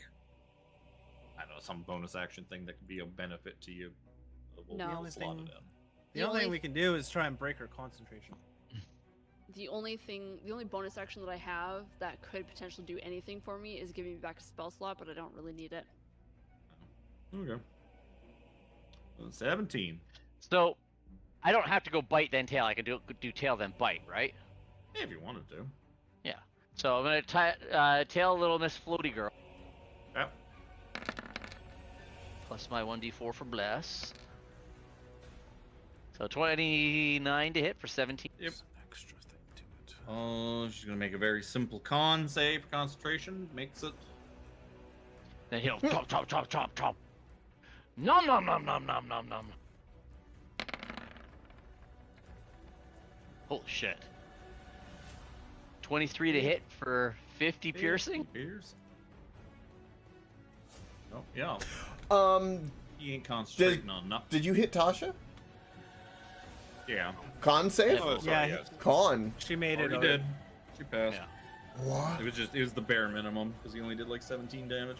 I don't know, some bonus action thing that could be a benefit to you, we'll No. slot it in. The only thing we can do is try and break her concentration. The only bonus action that I have that could potentially do anything for me is giving me back a spell slot, but I don't really need it. Okay. 17. So, I don't have to go bite then tail. I can do tail then bite, right? Yeah, if you wanted to. Yeah. So I'm gonna tail little Miss Floaty Girl. Yep. Plus my 1d4 for bless. So 29 to hit for 17. Yep. Some extra thing to it. Oh, she's gonna make a very simple con save for concentration. Makes it. Then he'll chop, chop, chop, chop, chop. Nom nom nom nom nom nom nom. Holy shit. 23 to hit for 50 piercing. Pierce. Oh yeah. He ain't Did, concentrating on nothing. did you hit Tasha? Yeah. Con save? Oh, sorry, Yeah, yes. Con. She made it. Already did. She passed. Yeah. What? It was the bare minimum because he only did like 17 damage.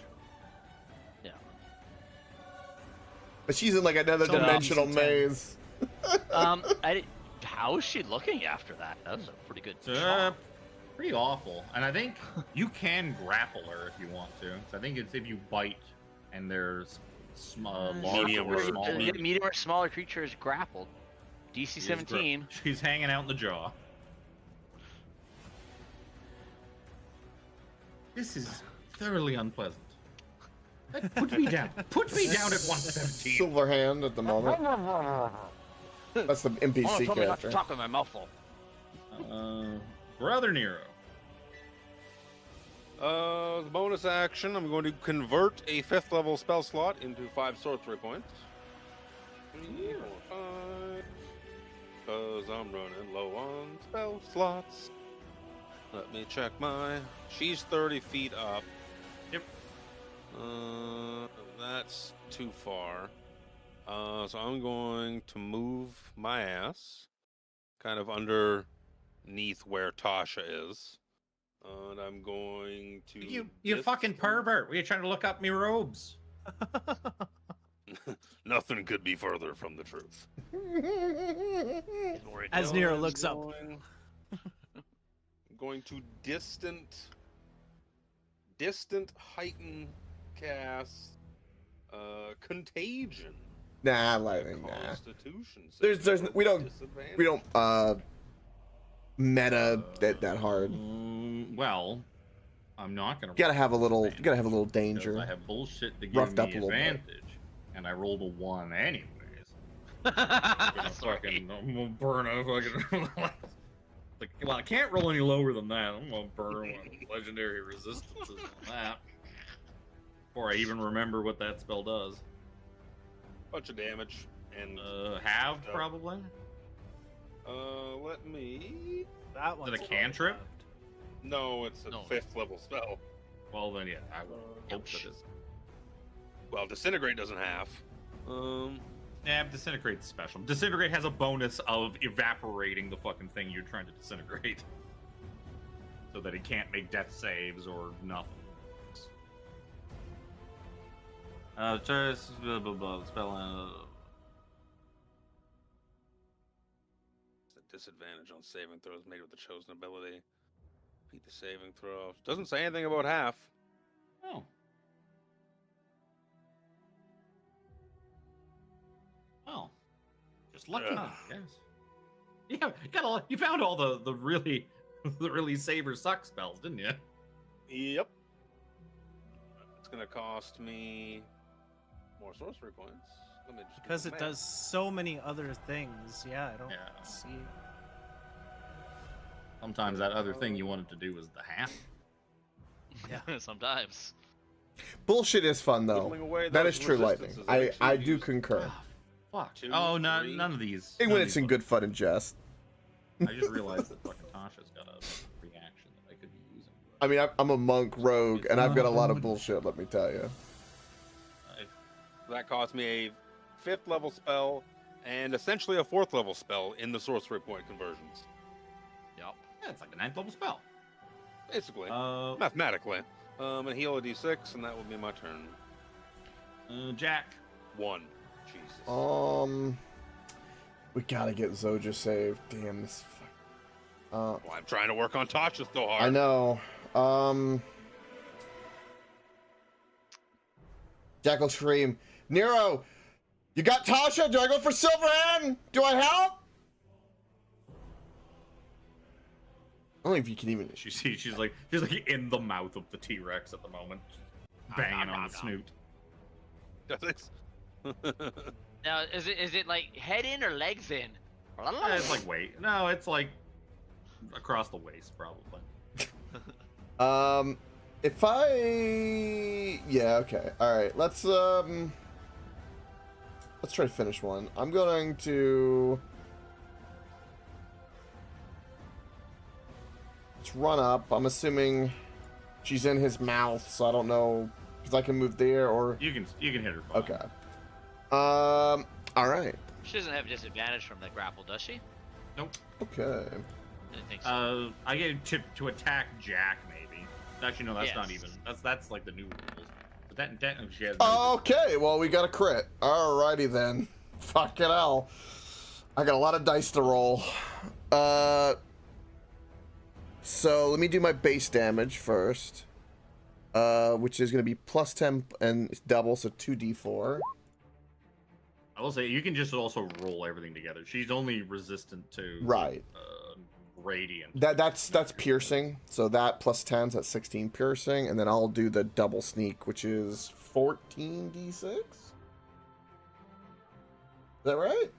Yeah. But she's in like another So, dimensional so 10. maze. How is she looking after that? That was a pretty good It's shot. pretty awful. And I think you can grapple her if you want to. So I think it's if you bite and there's large Medium or or small. Medium or smaller creature is grappled. DC 17. She's hanging out in the jaw. This is thoroughly unpleasant. Put me down. Put me down at 117. Silver hand at the moment. That's the NPC Tell me not to character. talk with my mouth full. Brother Nero. The bonus action, I'm going to convert a 5th level spell slot into 5 sorcery points. 3, 4, 5. Because I'm running low on spell slots. Let me check my. She's 30 feet up. Yep. That's too far. So I'm going to move my ass kind of underneath where Tasha is. And I'm going to. You fucking pervert. Were you trying to look up me robes? Nothing could be further from the truth. As Nero looks up. Going to distant heighten cast contagion. Nah, lightning. Nah. Constitution. There's save we don't disadvantage. meta that hard. Well, I'm not gonna. You gotta have a little because danger. I have bullshit to give Roughed me up a little bit. advantage, and I rolled a 1 anyways. I'm gonna burn a fucking. Like, well, I can't roll any lower than that. I'm gonna burn one legendary resistances on that before I even remember what that spell does. Bunch of damage and Halved probably. let me. That Is one's it a cantrip? No, it's a No. 5th level spell. Well then, yeah, I would hope that it's. Well, disintegrate doesn't have. Yeah, Disintegrate's special. Disintegrate has a bonus of evaporating the fucking thing you're trying to disintegrate. So that it can't make death saves or nothing. Just blah, blah, blah, spell. It's a disadvantage on saving throws made with the chosen ability. Beat the saving throw. Doesn't say anything about half. Oh. Oh. Just lucky, Ugh. I guess. Yeah, you found all the really the really save or suck spells, didn't you? Yep. It's gonna cost me more sorcery points. Let me just Because do it the does math. so many other things. Yeah, I don't Yeah. see. Sometimes that other thing you wanted to do was the half. Sometimes. Bullshit is fun though. Whittling away That those is true, lightning. resistances that I actually do use. concur. Fuck. 2, Oh, no, 3. none of these. Even none when of it's these in good fun and jest. I just realized that fucking Tasha's got a reaction that I could be using. I mean, I'm a monk rogue, and I've got a lot of bullshit, let me tell you. That cost me a 5th level spell and essentially a 4th level spell in the sorcery point conversions. Yep. Yeah, it's like a 9th level spell. Basically. Mathematically. And heal a d6, and that will be my turn. Jack. 1. Jesus. We gotta get Zoja saved. Damn this. Well, I'm trying to work on Tasha so hard. I know. Jackal Scream. Nero, you got Tasha? Do I go for Silverhand? Do I help? I don't know if you can even. She's like in the mouth of the T-Rex at the moment, banging on the snoot. Now, is it like head in or legs in? It's like wait. No, it's like across the waist probably. If I, yeah, okay, all right. Let's try to finish one. I'm going to. Let's run up. I'm assuming she's in his mouth, so I don't know because I can move there or You can hit her. Fine. okay. All right. She doesn't have disadvantage from the grapple, does she? Nope. Okay. I didn't think so. I gave tip to attack Jack maybe. Actually, no, that's Yes. not even. That's like the new rules. But that technically she has. Okay. Well, we got a crit. Alrighty then. Fucking hell. I got a lot of dice to roll. So let me do my base damage first, which is going to be plus 10 and it's double, so 2d4. I will say you can just also roll everything together. She's only resistant to Right. radiant. That's piercing, so that plus 10's at 16 piercing, and then I'll do the double sneak, which is 14d6. Is that right?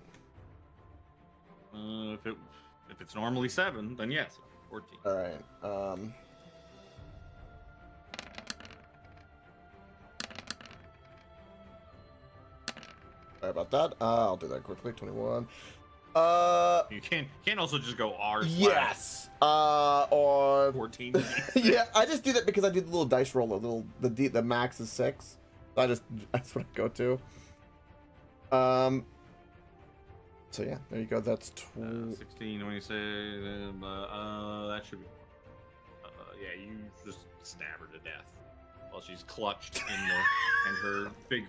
If it's normally 7, then yes, 14. All right. Sorry about that. I'll do that quickly. 21. You can't also just go R. Yes. Or 14. yeah, I just do that because I do the little dice roll. The max is 6. So that's what I go to. So yeah, there you go. That's 16. When you say that should be. Yeah, you just stab her to death while she's clutched in her big,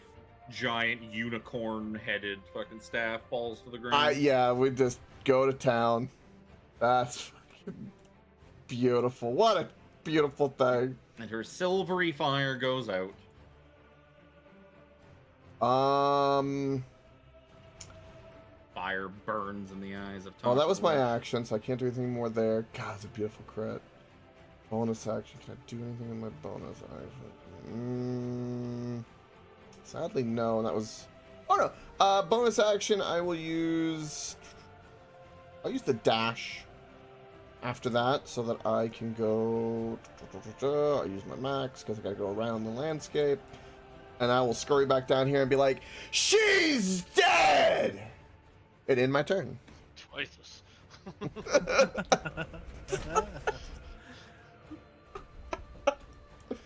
giant unicorn-headed fucking staff falls to the ground. Yeah, we just go to town. That's fucking beautiful. What a beautiful thing. And her silvery fire goes out. Fire burns in the eyes of Tasha. Oh, that was my action, so I can't do anything more there. God, it's a beautiful crit. Bonus action. Can I do anything in my bonus action? Sadly, no. That was. Oh no. Bonus action. I'll use the dash after that, so that I can go. I'll use my max because I gotta go around the landscape, and I will scurry back down here and be like, "She's dead!" And end my turn. Twice. Bit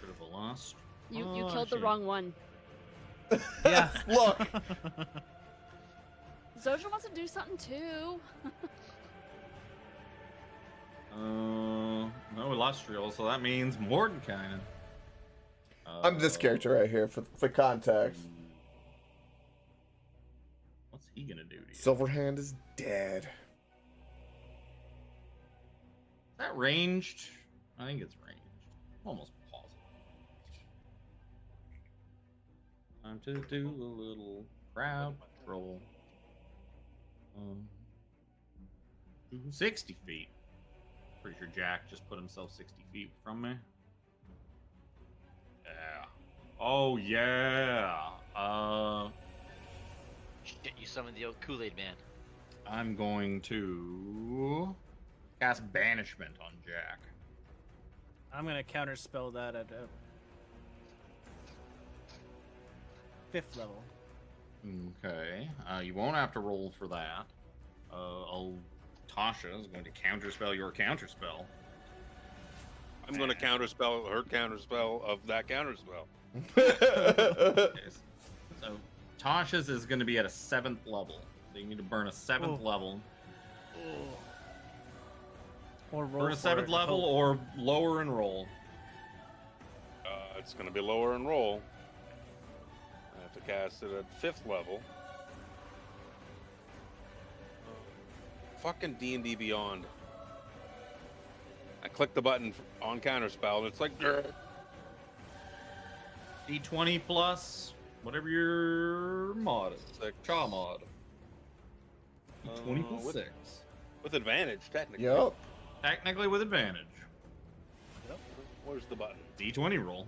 of a loss. You killed the wrong one. Yeah. Look. Zoja wants to do something too. No Illustrial, so that means Mordenkainen. I'm this character right here for context. What's he gonna do to you? Silverhand is dead. Is that ranged? I think it's ranged. Almost positive. Time to do a little crowd control. 60 feet. Pretty sure Jack just put himself 60 feet from me. Yeah. Oh yeah. Shit, you summoned the old Kool-Aid man. I'm going to cast Banishment on Jack. I'm gonna counterspell that at a 5th level. Okay. You won't have to roll for that. I'll Tasha is going to counterspell your counterspell. I'm going to counterspell her counterspell of that counterspell. Okay, so Tasha's is going to be at a 7th level. So you need to burn a 7th level. Or roll Burn a for 7th it, level hope. or lower and roll. It's going to be lower and roll. I have to cast it at 5th level. Fucking D&D Beyond. I click the button on counterspell and it's like D20 plus whatever your mod is. Cha mod. D20 plus 6. with advantage, technically. Yep. Technically with advantage. Yep. Where's the button? D20 roll.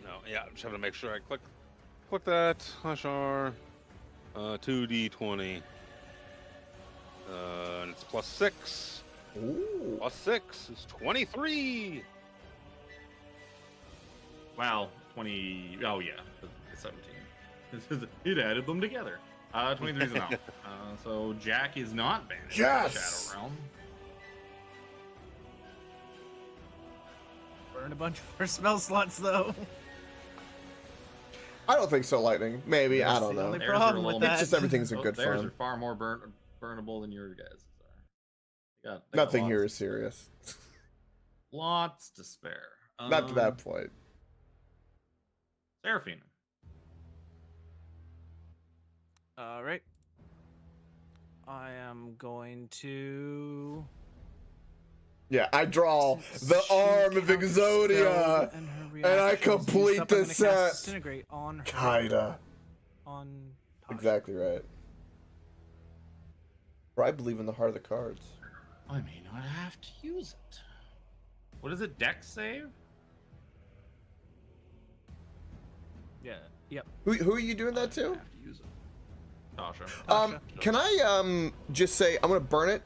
No, yeah, I'm just having to make sure I click that. Hashar. 2d20. And it's plus 6. Ooh. Plus 6 is 23. Wow, 20. Oh, yeah, it's 17. It added them together. 23 is enough. So Jack is not banished from the Yes! Shadow Realm. Burn a bunch of our spell slots, though. I don't think so, Lightning. Maybe, I don't the know. only Theirs are problem a with little- that. It's just everything's in Oh, good theirs fun. are far more burnable than your guys' are. They got Nothing here lots is serious. Lots to spare. Not to that point. Seraphine. All right. I am going to. Yeah, I draw Since the she arm of counterspelled Exodia, and her and I reactions used complete up, the I'm gonna cast set. Disintegrate on her. Kinda. On Tasha. Exactly right. Or I believe in the heart of the cards. I may not have to use it. What is it? Dex save? Yeah. Yep. Who are you doing that I to? have to use it. Tasha. Tasha. Can I just say I'm gonna burn it?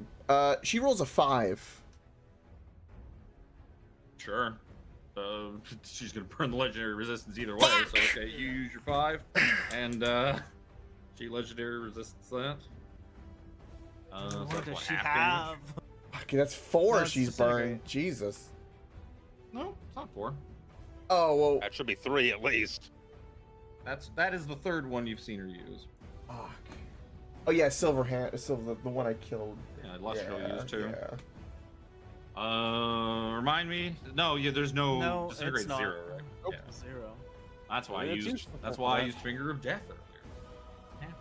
She rolls a 5. Sure. She's gonna burn the legendary resistance either way. So okay, you use your 5, and she legendary resistance that. So What that's does what, she half have? damage? Okay, that's 4 That's she's disintegrate. burned. Jesus. No, it's not 4. Oh well. That should be 3 at least. That is the 3rd one you've seen her use. Fuck. Oh yeah, silver hand. Silver, the one I killed. Yeah, Lustro used too. Yeah. Remind me. No, yeah, there's no, No, disintegrate it's not. 0, right? Nope. Yeah. 0. That's why I Yeah, it's used. useful That's for why I that. used Finger of Death earlier. Have to.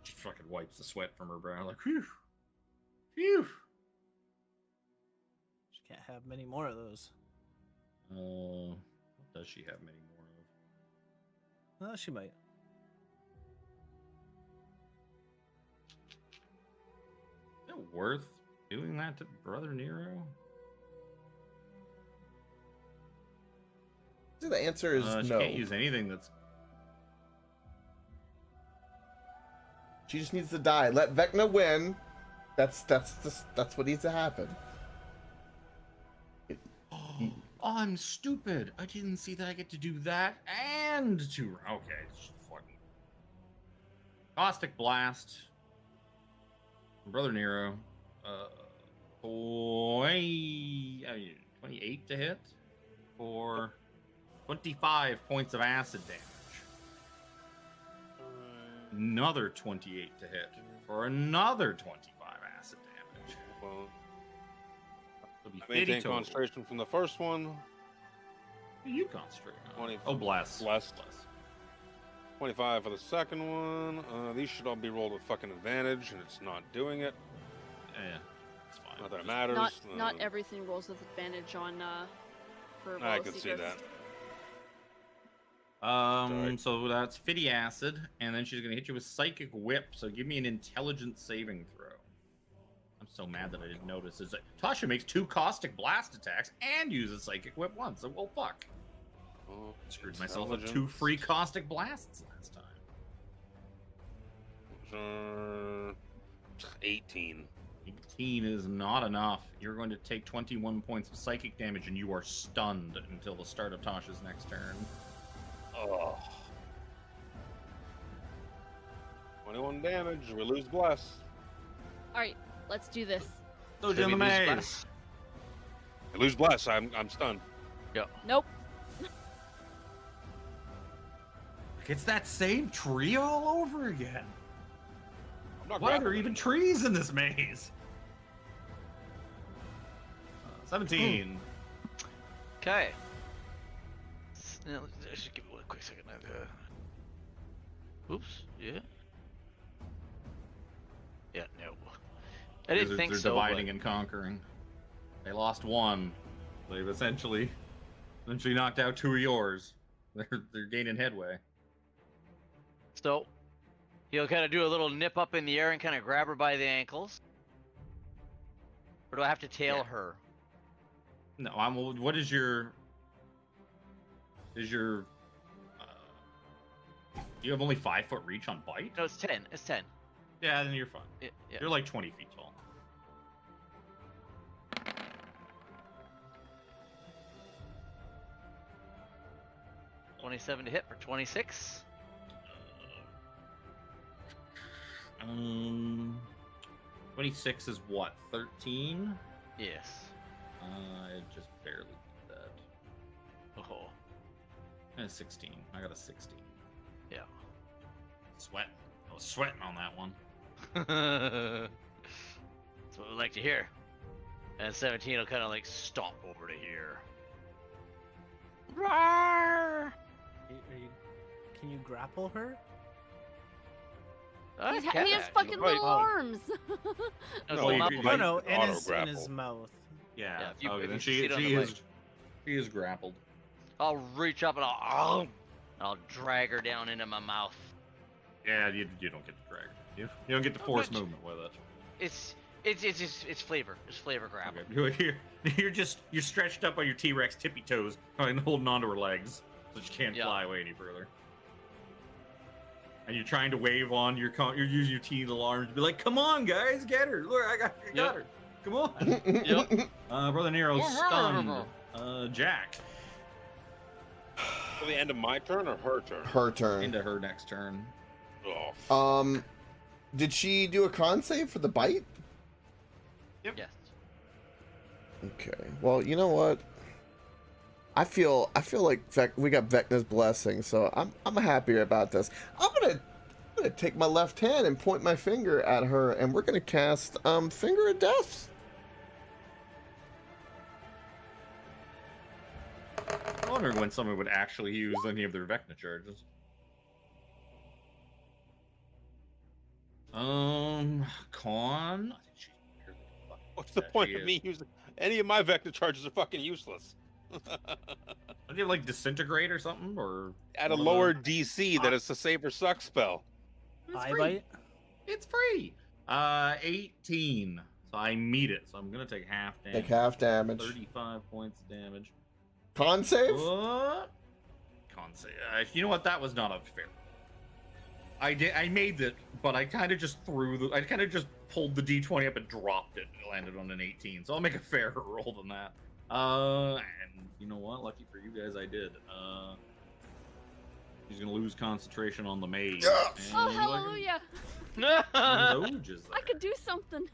Just fucking wipes the sweat from her brow, like whew, phew. She can't have many more of those. What does she have many more of? She might. Is it worth doing that to Brother Nero? So the answer is She no. can't use anything that's. She just needs to die. Let Vecna win. That's what needs to happen. Oh, I'm stupid. I didn't see that I get to do that and to. Okay, it's fucking. Caustic Blast. Brother Nero. 28 to hit for 25 points of acid damage. Another 28 to hit for another 25 acid damage. Well, It'll be I 50 maintain total. concentration from the first one. What are you concentrating on? 20 Oh, bless. Bless. 25 for the second one. These should all be rolled with fucking advantage, and it's not doing it. Yeah, it's fine. Not that it Just- matters. Not everything rolls with advantage on for I Bow can see Secrets. that. Sorry. So that's Fitty Acid, and then she's gonna hit you with Psychic Whip. So give me an Intelligence saving throw. I'm so mad that I didn't notice. It's like Tasha makes 2 Caustic Blast attacks and uses Psychic Whip once. So well, fuck. Oh, Screwed myself with 2 intelligence. free Caustic Blasts last time. 18. 18 is not enough. You're going to take 21 points of psychic damage, and you are stunned until the start of Tasha's next turn. Oh. 21 damage. We lose bless. All right, let's do this. Those Should in the we lose maze. bless? I lose bless. I'm stunned. Nope. It's that same tree all over again. I'm not Why are there grappling even it. trees in this maze? 17. Okay. Now, just give me one quick second. Oops. Yeah. Yeah. No. I didn't Wizards think are so. dividing but- and conquering. They lost one. They've essentially knocked out 2 of yours. They're gaining headway. So, he'll kind of do a little nip up in the air and kind of grab her by the ankles. Or do I have to tail Yeah. her? No, what is your? Do you have only 5 foot reach on bite? No, it's 10. It's 10. Yeah, then you're fine. Yeah. You're like 20 feet tall. Uh, 27 to hit for 26. 26 is what? 13? Yes. I just barely did that. Oh. 16. I got a 16. Yeah. Sweat. I was sweating on that one. That's what we like to hear. And 17 will kind of like stomp over to here. Roar! Are you, can you grapple her? I He can has actually. fucking Right. little Oh. arms. That's No, a you lot could- more- No, Like in auto his grapple. mouth. Yeah. Yeah, if you- okay, if then you she sit on the she is grappled. I'll reach up and I'll drag her down into my mouth. Yeah, you don't get to drag. You don't get to force but- movement with it. It's flavor. It's flavor grapple. Okay. You're stretched up on your T-Rex tippy toes, and holding onto her legs, so she can't Yeah. fly away any further. And you're trying to wave on you're using your teething arms to be like, "Come on, guys, get her! Look, I got Yep. her! Come on!" Yep. Brother Nero's stunned. Jack For the end of my turn or her turn? Her turn. into her next turn. Oh, Did she do a con save for the bite? Yes. Okay. Well, you know what? I feel like we got Vecna's blessing, so I'm happy about this. I'm gonna take my left hand and point my finger at her, and we're gonna cast Finger of Death. I'm wondering when someone would actually use any of their Vecna charges. Con. I think she's barely fucking- what's the Yeah, point she of is. me using any of my Vecna charges? Are fucking useless. Do you have like disintegrate or something, or At a one of lower the- DC, that it's a save or suck spell. It's Eye free. bite? It's free. 18. So I meet it. So I'm gonna take half damage. Take half damage. 35 points of damage. Con save? What? Can't say. You know what? That was not unfair. I made it, but I kind of just I kind of just pulled the d20 up and dropped it. It landed on an 18. So I'll make a fairer roll than that. And you know what? Lucky for you guys, I did. She's gonna lose concentration on the maze. Yeah. Oh, And hallelujah! Zoj is I could do something.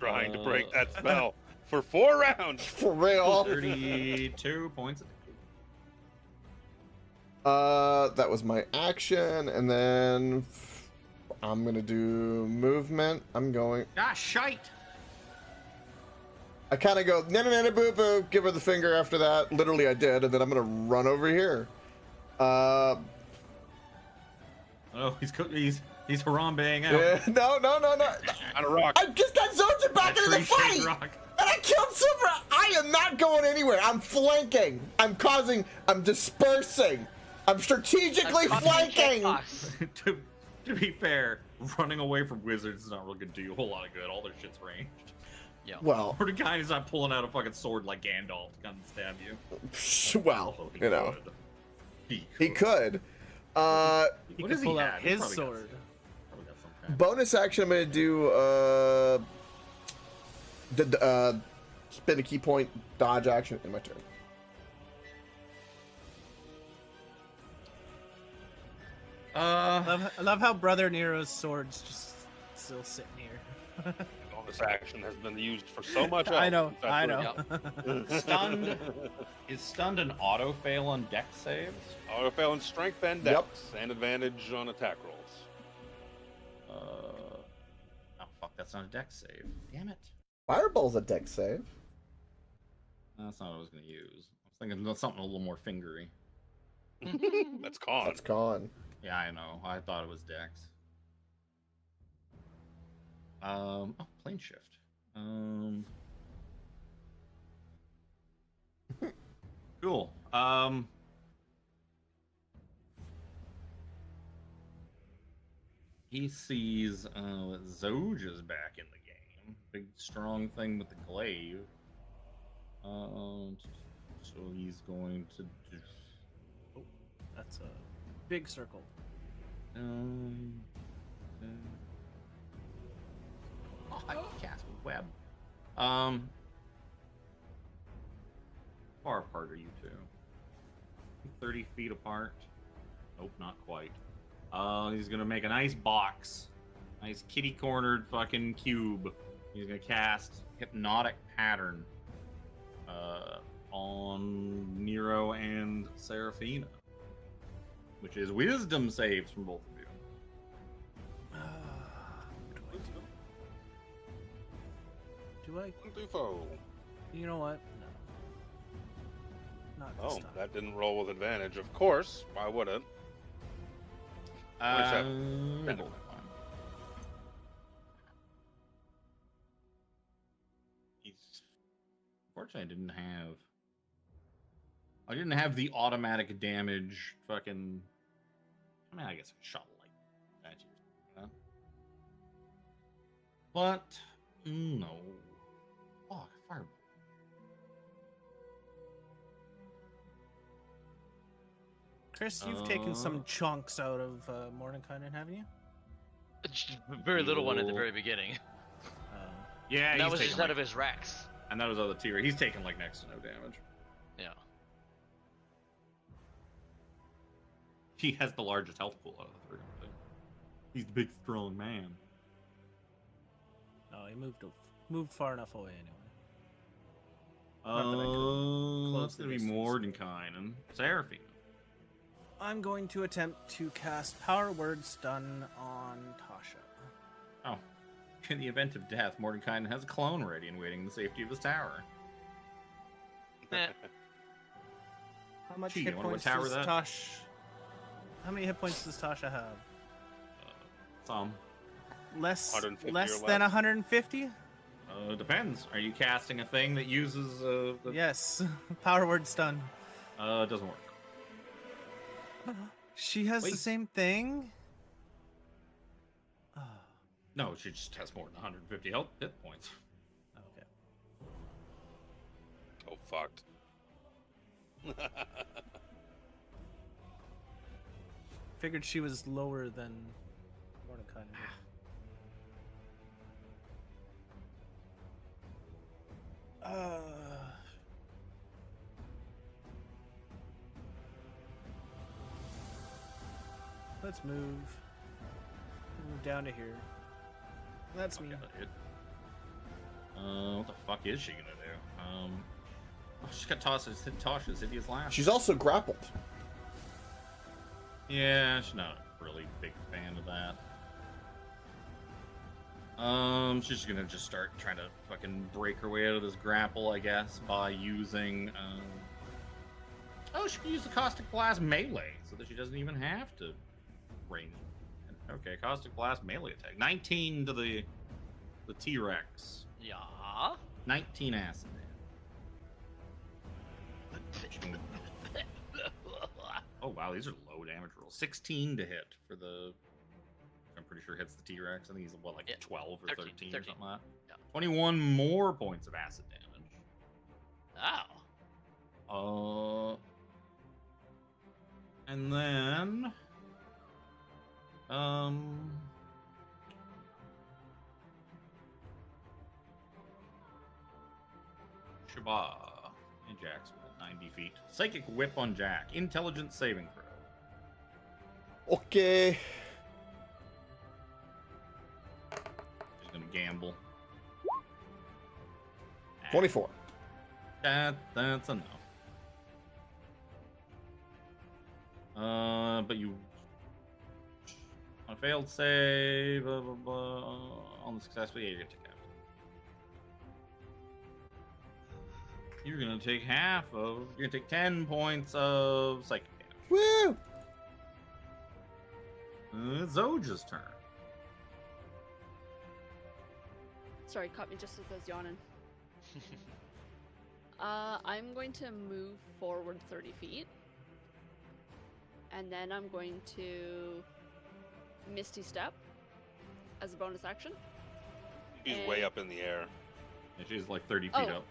Trying to break that spell for 4 rounds. For real? 32 points. That was my action, and then I'm gonna do movement. I'm going. Ah, shite! I kind of go na boo boo. Give her the finger after that. Literally, I did, and then I'm gonna run over here. Oh, he's harambeing out. Yeah, no. On a rock. I just got Zoja back That into the tree-shaped fight, rock. and I killed Silver. I am not going anywhere. I'm flanking. I'm dispersing. I'm strategically flanking. to be fair, running away from wizards is not really gonna do you a whole lot of good. All their shit's ranged. Yeah. Well, Or the guy is not pulling out a fucking sword like Gandalf to come and stab you. well, Although he you know, could. he could. He What could does he pull have? out He's his probably got- sword. Probably got some kind of- Bonus action, I'm gonna do spend a key point dodge action in my turn. I love how Brother Nero's sword's just still sitting here. bonus action has been used for so much. I know, else. In fact, I we're- know. Stunned. Is stunned an auto fail on deck saves? Auto fail in strength and Yep. dex, and advantage on attack rolls. Oh fuck, that's not a deck save. Damn it. Fireball's a deck save. That's not what I was gonna use. I was thinking of something a little more fingery. That's con. That's con. Yeah, I know. I thought it was dex. Oh, plane shift. Cool. He sees Zoja's back in the game. Big strong thing with the glaive. So he's going to do. Oh, that's a big circle. Oh, I can cast web. How far apart are you two? 30 feet apart. Nope, not quite. He's gonna make a nice box, nice kitty-cornered fucking cube. He's gonna cast Hypnotic Pattern on Nero and Seraphina, which is Wisdom saves from both of you. What do I do? Do I? Foe. You know what? No. Not this Oh, time. that didn't roll with advantage. Of course. Why would it? Both Benefit. fine. Unfortunately, I didn't have the automatic damage fucking. I mean, I guess I shot light at you. But no. Fuck, fireball. Chris, you've taken some chunks out of Mordenkainen, haven't you? Very little one at the very beginning. Yeah, And that he's was taking, just out like- of his Rex. And that was other tier. He's taking like next to no damage. Yeah. He has the largest health pool out of the three. I think. He's the big strong man. No, he moved far enough away anyway. Not that I could close That's the gonna be distance. Mordenkainen. Seraphine. I'm going to attempt to cast Power Word Stun on Tasha. Oh. In the event of death, Mordenkainen has a clone ready and waiting in the safety of his tower. Eh. How much Gee, hit I wonder what points tower does that- Tasha? How many hit points does Tasha have? Some. Less 150 less or than less. 150? Depends. Are you casting a thing that uses the... Yes. Power Word Stun. It doesn't work. She has Wait. the same thing? Oh, No, she just has more than 150 hit points. okay. Oh, fucked. Figured she was lower than Mordenkainen. Let's move. Move down to here. That's me. Fuck, got hit. What the fuck is she gonna do? Oh, she's got Tasha's hideous laugh. She's also grappled. Yeah, she's not a really big fan of that. She's just gonna start trying to fucking break her way out of this grapple, I guess, by using, oh, she can use the Caustic Blast melee, so that she doesn't even have to range. Okay, Caustic Blast melee attack. 19 to the T-Rex. Yeah. 19 acid damage. Oh wow, these are low damage rolls. 16 to hit for the. I'm pretty sure hits the T-Rex. I think he's what, like Yeah, 12 or 13 or something like that. Yeah. 21 more points of acid damage. Wow. And then Shabba and Jack's within 90 feet. Psychic Whip on Jack. Intelligence saving throw. Okay. She's gonna gamble. 24. That's enough. But you on a failed save, blah, blah, blah, on the successful, yeah, you're gonna take half. You're gonna take you're gonna take 10 points of psychic damage. Woo! Zoja's turn. Sorry, caught me just as I was yawning. I'm going to move forward 30 feet. And then I'm going to Misty Step as a bonus action. She's way up in the air. And she's like 30 feet up.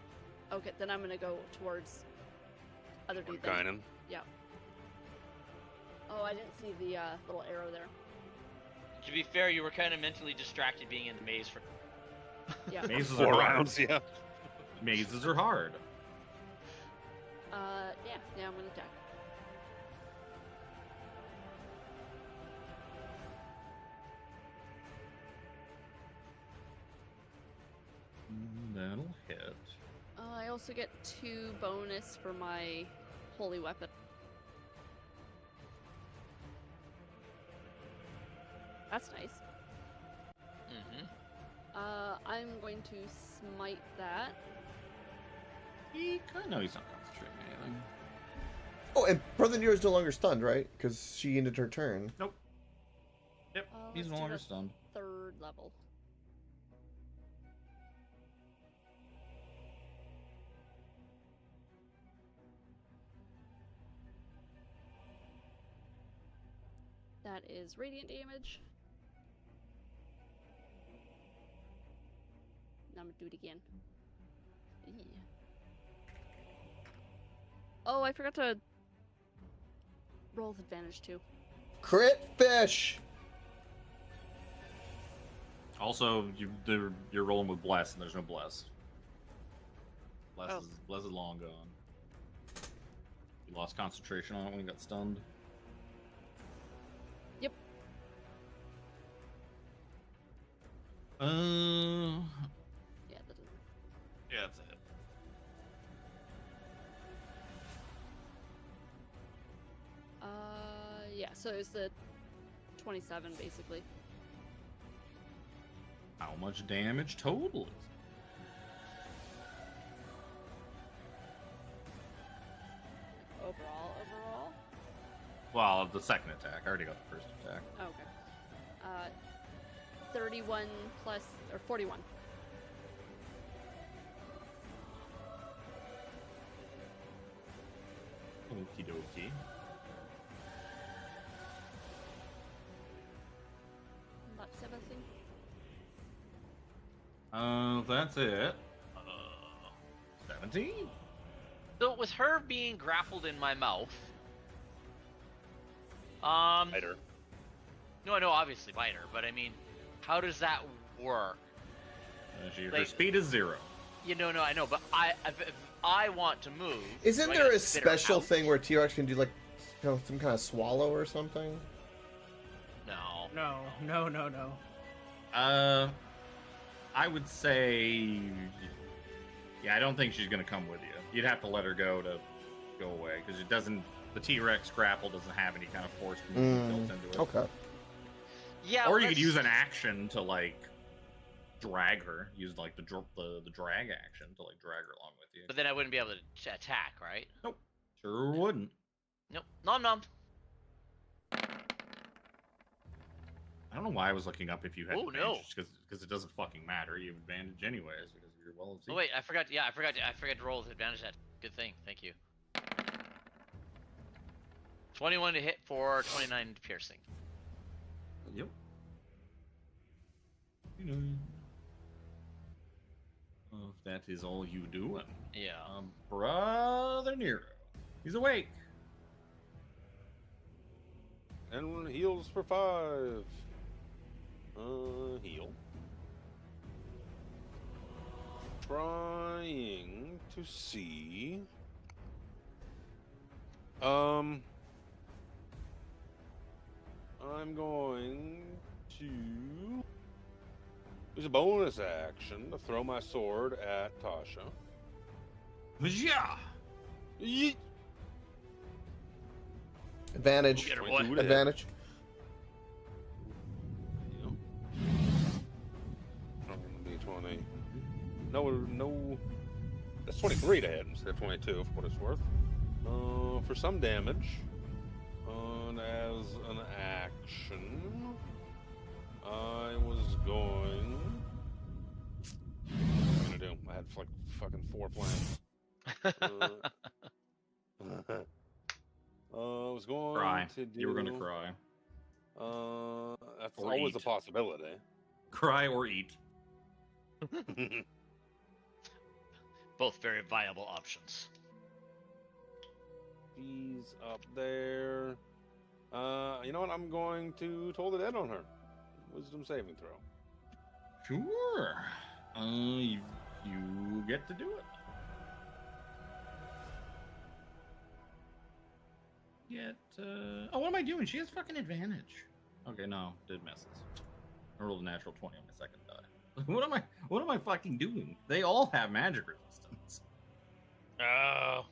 Okay, then I'm gonna go towards other dude. Kynan. Yeah. Oh, I didn't see the little arrow there. To be fair, you were kind of mentally distracted being in the maze for. Yeah. Mazes 4 are rounds, hard. yeah. Mazes are hard. Yeah, I'm gonna attack. That'll hit. I also get 2 bonus for my holy weapon. That's nice. I'm going to smite that. He's not concentrating anything. Oh, and Brother Nero is no longer stunned, right? Because she ended her turn. Nope. Yep, he's Let's no do longer the stunned. 3rd level. That is radiant damage. Now I'm gonna do it again. Eee. Oh, I forgot to roll with advantage too. Crit fish! Also, you're rolling with bless, and there's no bless. Bless is long gone. You lost concentration on it when you got stunned. Yep. Yeah, that doesn't. Yeah, that's it. Yeah, so it's the 27 basically. How much damage total is it? Overall? Well, the second attack. I already got the first attack. Okay. 31 plus, or 41. Okie dokie. That's everything. That's it. 17? So with her being grappled in my mouth, Bite her. no, I know obviously bite her, but I mean, how does that work? Her speed is 0. You know, no, I know, but if I want to move. Isn't do I there gotta a spit her special out? thing where T-Rex can do like some kind of swallow or something? No. No. I would say, yeah, I don't think she's gonna come with you. You'd have to let her go to go away because it doesn't. The T-Rex grapple doesn't have any kind of force built into it. Okay. Yeah. Or you could use an action to like drag her. Use like the drag action to like drag her along with you. But then I wouldn't be able to attack, right? Nope. Sure wouldn't. Nope. Nom nom. I don't know why I was looking up if you had Oh, no. advantage, because it doesn't fucking matter. You have advantage anyways because you're well. Oh wait, I forgot. Yeah, I forgot to roll with advantage. That good thing. Thank you. 21 to hit for 29 piercing. Yep. Well, if that is all you doing. Yeah. Brother Nero. He's awake. And heals for 5. Heal. Trying to see. I'm going to use a bonus action to throw my sword at Tasha. Yeah. Yeet. Advantage. Get her, boy. 22 to hit. Advantage. Yep. I'm gonna be 20. No. That's 23 to hit instead of 22, for what it's worth. For some damage, and as an action, I was going. What was I gonna do? I had like fucking 4 plans. I was going Cry. to do. You were gonna cry. That's Or always a eat. possibility. Cry or eat. Both very viable options. She's up there. You know what? I'm going to Toll the Dead on her. Wisdom saving throw. Sure. You get to do it. Oh, what am I doing? She has fucking advantage. Okay, no, did misses. I rolled a natural 20 on my second die. What am I fucking doing? They all have magic resistance. Oh.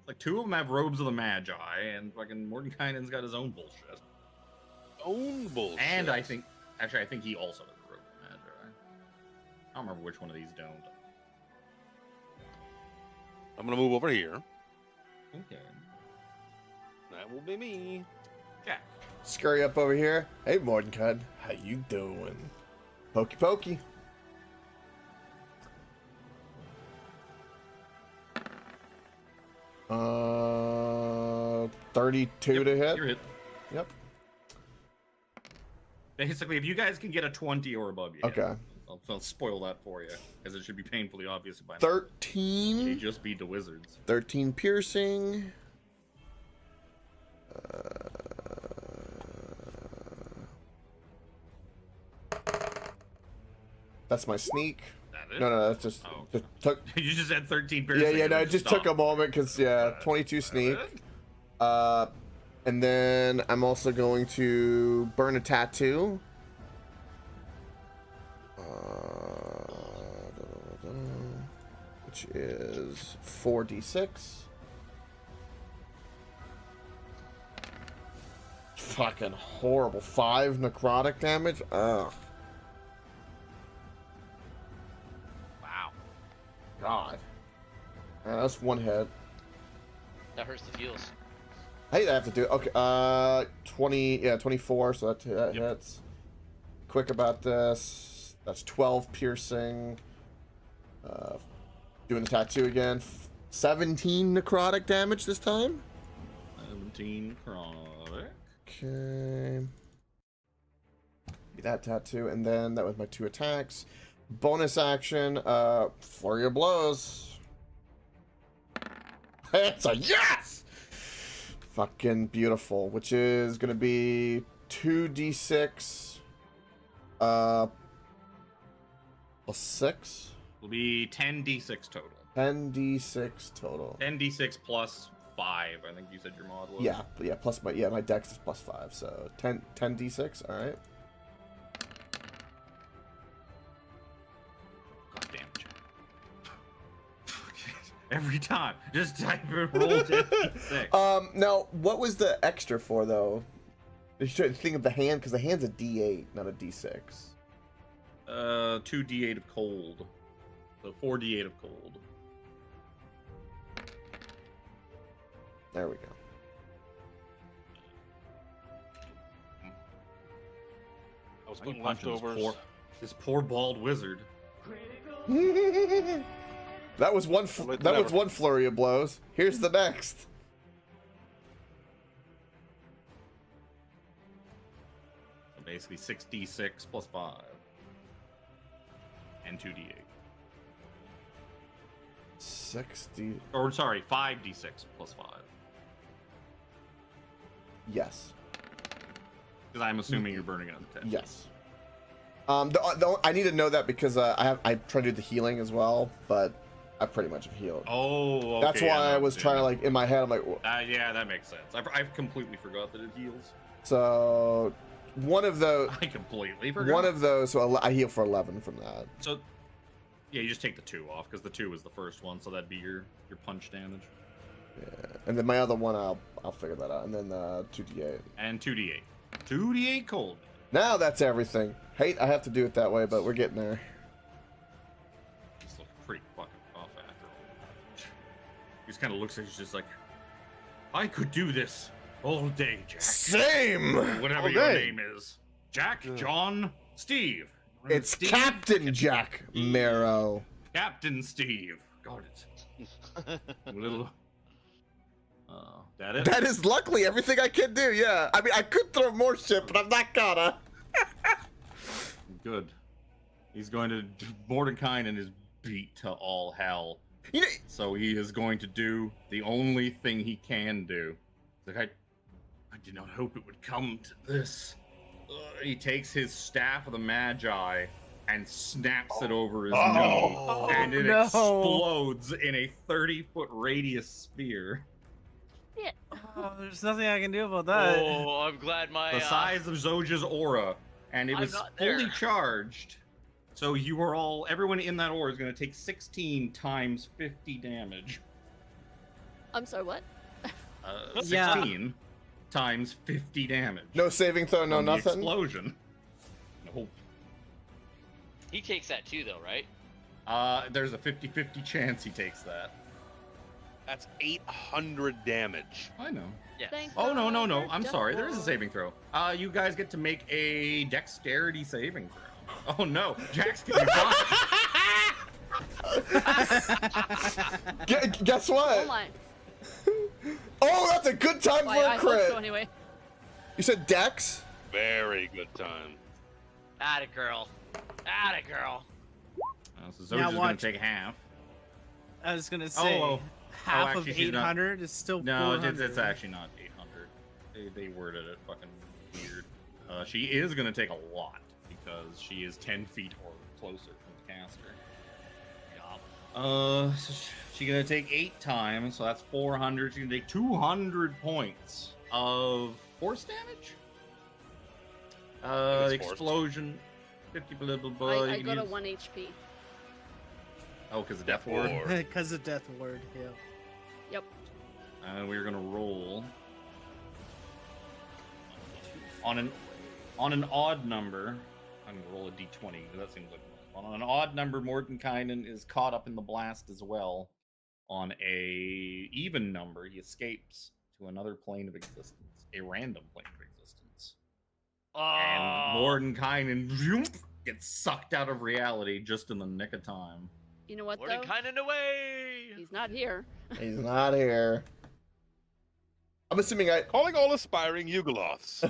Like 2 of them have robes of the Magi, and fucking Mordenkainen's got his own bullshit. Own bullshit. And I think he also has a robe of the Magi. I don't remember which one of these don't. I'm gonna move over here. Okay. That will be me. Jack. Scurry up over here. Hey, Mordenkainen. How you doing? Pokey pokey. Uh, 32 to hit. You're hit. Yep. Basically, if you guys can get a 20 or above, you hit. Okay. I'll spoil that for you, because it should be painfully obvious by now. 13. They just beat the wizards. 13 piercing. That's my sneak. That it? No, that's just, Oh, just took. You just had 13 piercing. Yeah, no, and it just took a stopped. moment because 22 sneak. And then I'm also going to burn a tattoo. Which is 4d6. Fucking horrible. 5 necrotic damage. Ugh. Wow. God. That's 1 hit. That hurts the feels. I hate I have to do it. Okay, 24, so that hits. Quick about this. That's 12 piercing. Doing the tattoo again. 17 necrotic damage this time. 17 necrotic. Okay. That tattoo, and then that was my 2 attacks. Bonus action, flurry of blows. It's a yes! Fucking beautiful, which is gonna be 2d6 plus 6. Will be 10d6 total. 10d6 total. 10d6 plus 5. I think you said your mod was. Yeah, plus my dex is plus 5, so 10d6, alright. God damn it, Jack. Every time. Just type and roll 10d6. Now, what was the extra for, though? You should think of the hand, because the hand's a d8, not a d6. 2d8 of cold. So 4d8 of cold. There we go. I was Why are you putting punching leftovers. This poor bald wizard. That was one. That was one flurry of blows. Here's the next. So basically 6d6 plus 5. And 2d8. 60. Or sorry, 5d6 plus 5. Yes. Because I'm assuming you're burning it on the 10. Yes. I need to know that because I try to do the healing as well, but I pretty much have healed. Oh, okay. That's why I was trying to, like, in my head, I'm like. Yeah, that makes sense. I've completely forgot that it heals. So, one of those. I completely forgot. One of those. So I heal for 11 from that. So, Yeah, you just take the 2 off because the 2 was the first one, so that'd be your punch damage. Yeah, and then my other one, I'll figure that out. And then 2d8. And 2d8. 2d8 cold. Now that's everything. Hate I have to do it that way, but we're getting there. He's looking pretty fucking rough after all. He just kind of looks at you, just like, I could do this all day, Jack. Same. Whatever All your day. name is. Jack, John, Steve. It's Steve? Captain Jack Marrow. Captain Steve. God, it's a little. That it? That is luckily everything I can do. Yeah, I mean I could throw more shit, but I'm not gonna. Good. He's going to. Mordenkainen is beat to all hell. You know, So he is going to do the only thing he can do. He's like, I did not hope it would come to this. He takes his Staff of the Magi and snaps it over his nose, and it no. explodes in a 30-foot radius spear. Oh, there's nothing I can do about that. Oh, I'm glad my The size of Zoja's aura, and it I'm was not fully there. charged. So you are all, everyone in that aura is going to take 16 times 50 damage. I'm sorry, what? 16 times 50 damage. no saving throw, no from the nothing. explosion. No. He takes that too, though, right? There's a 50-50 chance he takes that. That's 800 damage. I know. Yes. Thank Oh, no. God, I'm Death sorry. There is a Ward. saving throw. You guys get to make a dexterity saving throw. Oh, no. Jack's getting Guess Oh what? my. Oh, that's a good time Why, for I a hope crit. so anyway. You said Dex? Very good time. Atta girl. Atta girl. So Now Zoja's going watch. to take half. I was gonna say half actually, of she's not- 800 is still No, 400. it's actually not 800. They worded it fucking weird. She is going to take a lot because she is 10 feet or closer from the caster. So she's going to take 8 times, so that's 400. She's going to take 200 points of force damage. it's forced. Explosion. 50 blah, blah, blah. I You can got a use- 1 HP. Oh, because of Death Ward. Because of Death Ward, yeah. Yep. We're going to roll. On an odd number, I'm gonna roll a d20 because that seems like the most fun. On an odd number, Mordenkainen is caught up in the blast as well. On a even number, he escapes to another plane of existence, a random plane of existence. Oh. And Mordenkainen zoom, gets sucked out of reality just in the nick of time. You know what, though? Mordenkainen away. He's not here. He's not here. I'm assuming I. Calling all aspiring Yugoloths.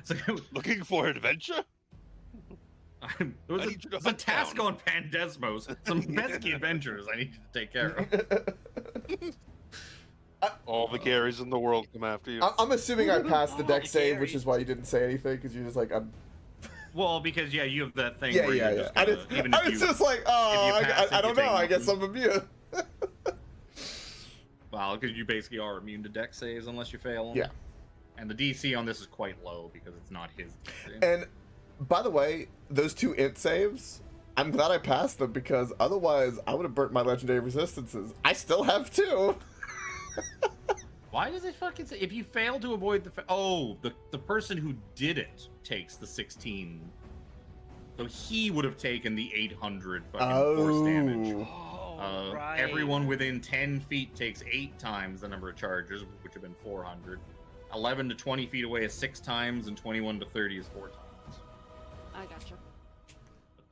So, Looking for adventure? there was I a, need you to there's a hunt task down. on Pandesmos, some pesky adventures I need you to take care of. All the Garys in the world come after you. I'm assuming I passed the Oh, deck save, Gary. which is why you didn't say anything, because you're just like, I'm. Well, because yeah, you have that thing Yeah, where yeah, you're yeah. just I, gonna, didn't, even I if was you, just like, oh, if you pass I it, don't you know. take I guess nothing. I'm immune. well, because you basically are immune to deck saves unless you fail. them. Yeah. And the DC on this is quite low because it's not his DC. And by the way, those 2 int saves, I'm glad I passed them because otherwise I would have burnt my legendary resistances. I still have 2. Why does it fucking say if you fail to avoid the person who did it takes the 16. So he would have taken the 800 fucking force damage. Oh, right. Everyone within 10 feet takes 8 times the number of charges, which have been 400. 11 to 20 feet away is 6 times, and 21 to 30 is 4 times. I gotcha.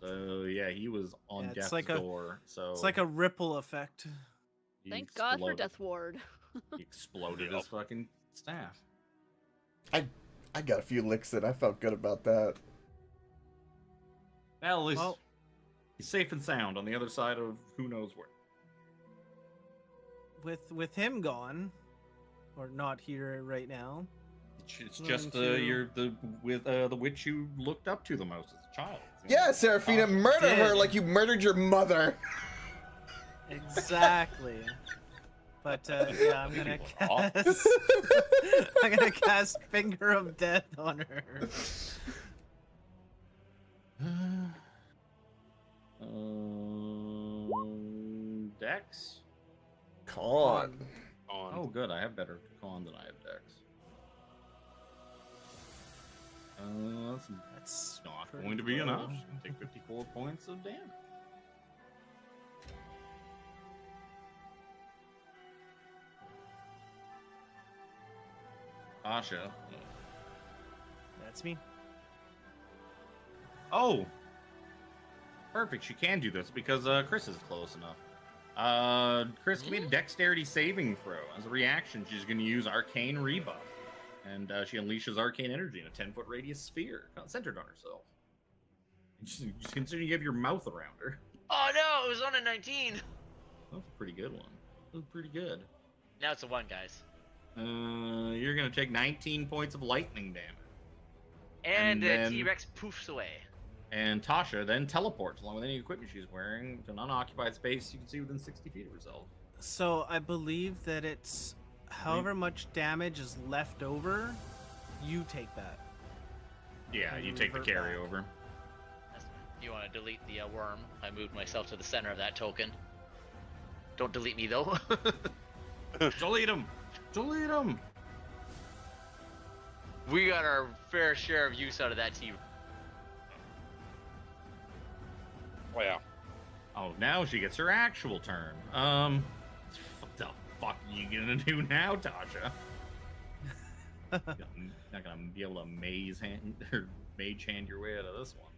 But yeah, he was on Yeah, it's death's like a- door. So It's like a ripple effect. he Thank God for exploded. Death Ward. He exploded his fucking staff. I got a few licks in. I felt good about that. Well, at least Well- he's safe and sound on the other side of who knows where. With him gone, or not here right now. It's Going just to- the witch you looked up to the most as a child. Yeah, Seraphina, murder her did. like you murdered your mother. Exactly. But yeah, I'm gonna People are off. cast. I'm gonna cast Finger of Death on her. Dex? Con. On. Oh, good. I have better con than I have Dex. That's not pretty going to be low. enough. She's going to take 54 points of damage. Asha. That's me. Oh! Perfect. She can do this because Chris is close enough. Chris can make a dexterity saving throw. As a reaction, she's going to use Arcane Rebuff. And she unleashes Arcane Energy in a 10-foot radius sphere centered on herself. Just consider you have your mouth around her. Oh no, it was on a 19. That's a pretty good one. That's pretty good. Now it's a 1, guys. You're going to take 19 points of lightning damage. And then- T-Rex poofs away. And Tasha then teleports along with any equipment she's wearing to an unoccupied space you can see within 60 feet of herself. So I believe that it's however much damage is left over, you take that. Yeah, And you you take the revert back. carryover. You want to delete the worm? I moved myself to the center of that token. Don't delete me though. Delete him! Delete him! We got our fair share of use out of that T. Oh, yeah. Oh, now she gets her actual turn. What the fuck are you gonna do now, Tasha? You're not gonna be able to mage hand your way out of this one.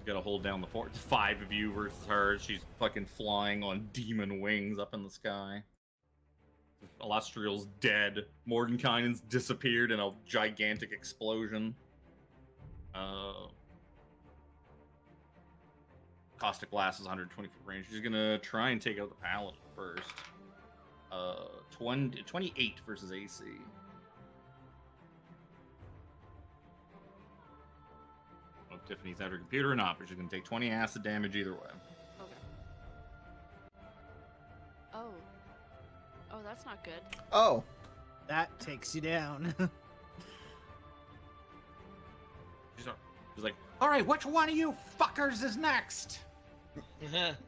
You gotta hold down the fort. It's 5 of you versus her. She's fucking flying on demon wings up in the sky. Elastriel's dead. Mordenkainen's disappeared in a gigantic explosion. Caustic Blast is 120 foot range. She's gonna try and take out the Paladin first. 28 versus AC. I don't know if Tiffany's at her computer or not, but she's gonna take 20 acid damage either way. Okay. Oh. Oh, that's not good. Oh. That takes you down. She's like, all right, which one of you fuckers is next?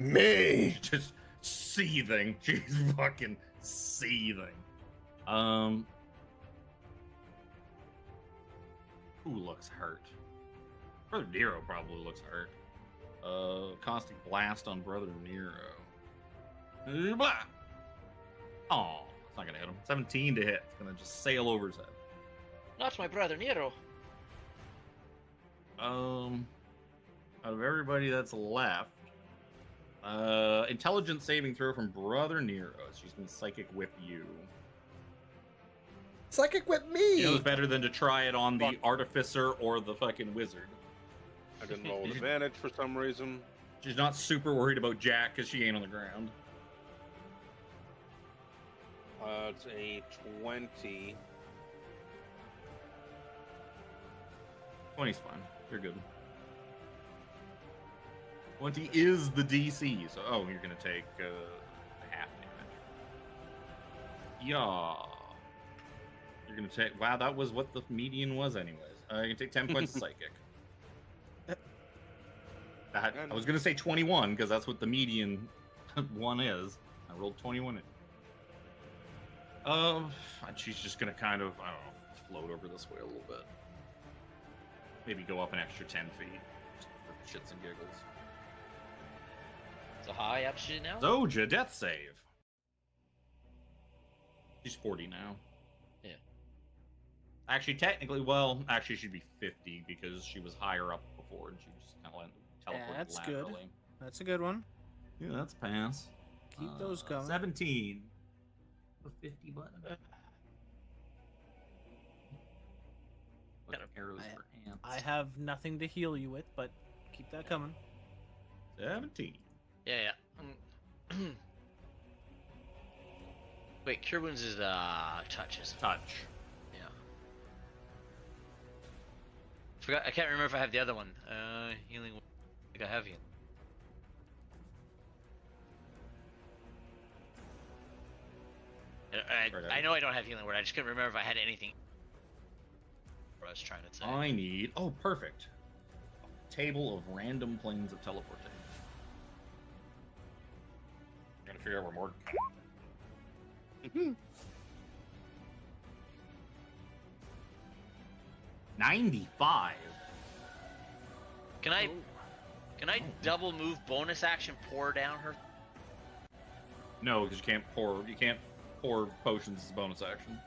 Me. Just seething. She's fucking seething. Who looks hurt? Brother Nero probably looks hurt. Caustic Blast on Brother Nero. Blah. Oh, it's not gonna hit him. 17 to hit. It's gonna just sail over his head. Not my brother Nero. Out of everybody that's left, intelligence saving throw from Brother Nero. She's gonna psychic whip you. Psychic whip me. She knows better than to try it on the Fuck. artificer or the fucking wizard. I didn't roll with advantage for some reason. She's not super worried about Jack because she ain't on the ground. It's a 20. 20's fine. You're good. 20 is the DC, so you're gonna take half damage. Yeah. You're gonna take. Wow, that was what the median was, anyways. You can take 10 points of psychic. That I was gonna say 21 because that's what the median one is. I rolled 21. And she's just gonna kind of, I don't know, float over this way a little bit. Maybe go up an extra 10 feet, just for shits and giggles. So how high up is she now? Zoja, death save. She's 40 now. Yeah. Actually, actually she'd be 50 because she was higher up before and she just kind of teleported That's good. laterally. That's a good one. Yeah, that's a pass. Keep those going. 17. A 50 button. Look, arrows for ants. I have nothing to heal you with, but keep that coming. 17. Yeah. Wait, Cure Wounds is touches. Touch. Yeah. Forgot. I can't remember if I have the other one. Healing. I think I have you. I know I don't have healing word. I just couldn't remember if I had anything. was trying to say. I need. Oh, perfect. A table of random planes of teleportation. I'm gonna figure out where Morgan. 95. Can I double move bonus action pour down her? No, because you can't pour potions as a bonus action.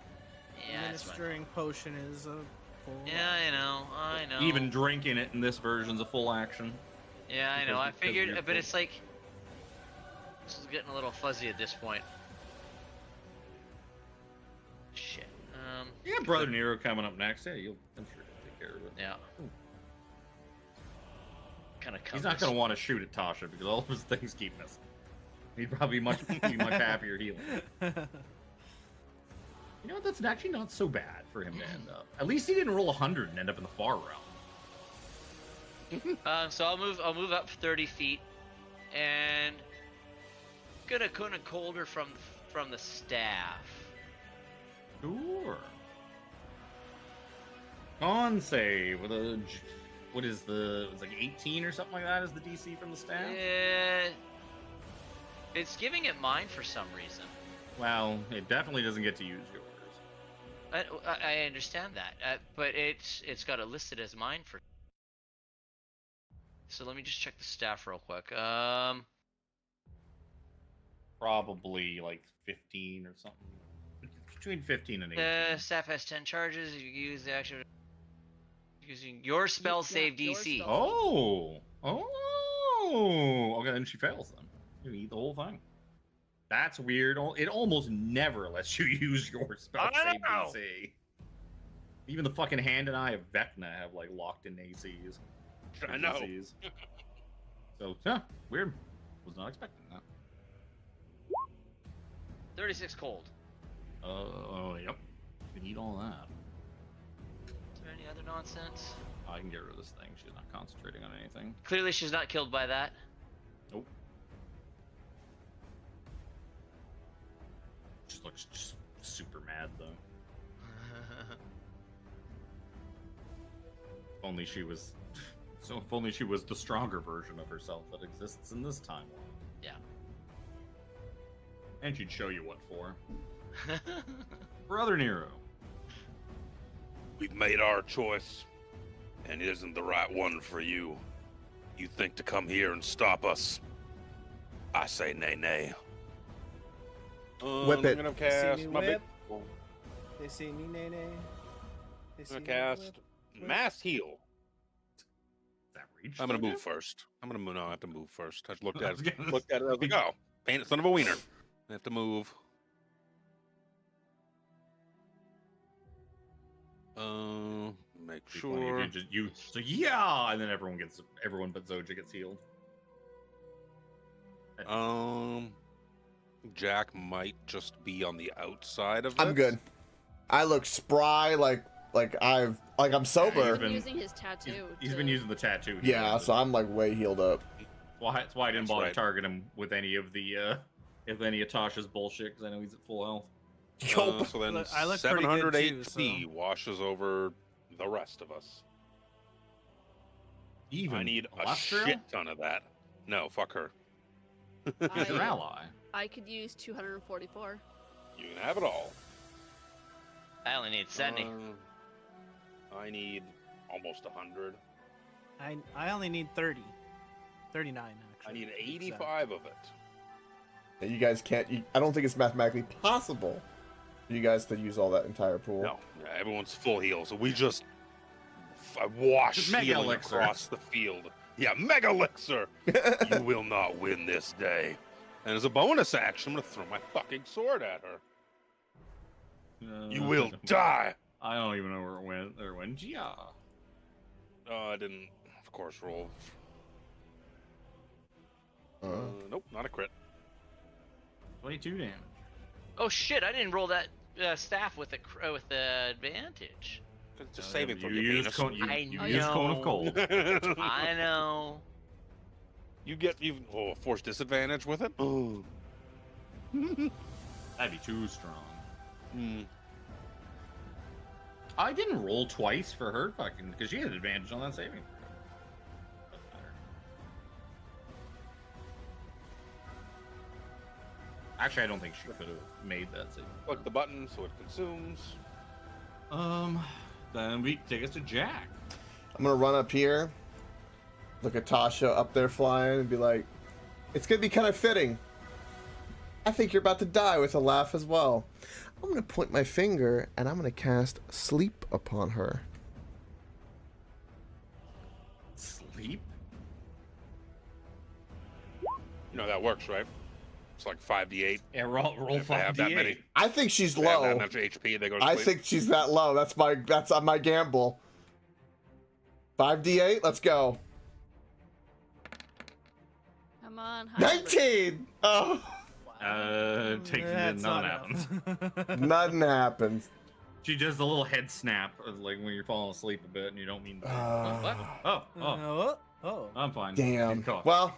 Yeah, that's fine. Administering potion is a full. Yeah, I know. Even drinking it in this version's a full action. Yeah, I know. Because- I because figured, you're but it's like this is getting a little fuzzy at this point. Shit. Yeah, Brother Nero coming up next. Yeah, I'm sure he'll take care of it. Yeah. Kind of. He's not going to want to shoot at Tasha because all of his things keep missing. He'd probably be much happier healing. You know what? That's actually not so bad for him to end up. At least he didn't roll 100 and end up in the far realm. So I'll move up 30 feet, and gonna kind of hold her from the staff. Sure. Con save with a. What is the? It's like 18 or something like that is the DC from the staff? Yeah. It's giving it mine for some reason. Well, it definitely doesn't get to use yours. I understand that, but it's got it listed as mine for. So let me just check the staff real quick. Probably like 15 or something. Between 15 and 18. The staff has 10 charges. You use the action using your spell save your DC. spell Okay, then she fails then. You eat the whole thing. That's weird. It almost never lets you use your spell save DC. Even the fucking Hand and Eye of Vecna have like locked in ACs. I know. DCs. So, yeah, weird. Was not expecting that. 36 cold. Yep. We need all that. Is there any other nonsense? I can get rid of this thing. She's not concentrating on anything. Clearly she's not killed by that. Nope. Just looks just super mad though. If only she was. So if only she was the stronger version of herself that exists in this timeline. Yeah. And she'd show you what for. Brother Nero. We've made our choice, and it isn't the right one for you. You think to come here and stop us? I say nay, nay. Whip it. I'm gonna They see cast me my big. whip. They see me nay nay. They see I'm me gonna cast whip. mass heal. That reach. I'm gonna still move first. I'm gonna move. No, I have to move first. I just looked I at was it. gonna Looked at it. I was like, oh, paint son of a wiener. I have to move. Make It'd be funny sure. if you so yeah, and then everyone but Zoja gets healed. Jack might just be on the outside of. I'm this. good. I look spry, like I'm sober. He's been using his tattoo. He's been using the tattoo. Yeah, so I'm like way healed up. That's why I didn't That's bother right. targeting him with any of the any of Tasha's bullshit because I know he's at full health. Yo, So then I look pretty 700 good too, HP washes over the rest of us. Even I need a Alastria? shit ton of that. No, fuck her. He's your ally. I could use 244. You can have it all. I only need 70. I need almost 100. I only need 30. 39 I actually. need to be exact. 85 of it. you guys can't. I don't think it's mathematically possible for you guys to use all that entire pool. No, everyone's full heal, so we just wash Just mega healing elixir. across the field. Yeah, mega elixir. You will not win this day. And as a bonus action, I'm gonna throw my fucking sword at her. You will die. I don't even know where it went. There it went. Yeah. Oh, I didn't, of course, roll. Nope, not a crit. 22 damage. Oh shit! I didn't roll that staff with the advantage. Just saving you for used Venus. cone, you I used cone of know. cold. I know. You force disadvantage with it. Oh. That'd be too strong. I didn't roll twice for her fucking because she had advantage on that saving. Doesn't matter. Actually, I don't think she could have made that saving. Click the button so it consumes. Then we take us to Jack. I'm gonna run up here, look at Tasha up there flying, and be like, "It's gonna be kind of fitting. I think you're about to die," with a laugh as well. I'm gonna point my finger and I'm gonna cast Sleep upon her. Sleep? You know that works, right? It's like 5d8. Yeah, roll If they have that many, 5d8. I think she's they have that low. much HP, they go to I sleep. think she's that low. That's on my gamble. 5d8. Let's go. Come on. high. 19. Oh, Takes That's nothing not happens. enough. nothing happens. She does the little head snap, of like when you're falling asleep a bit and you don't mean to. What? Oh. I'm fine. Damn. Good cough. Well,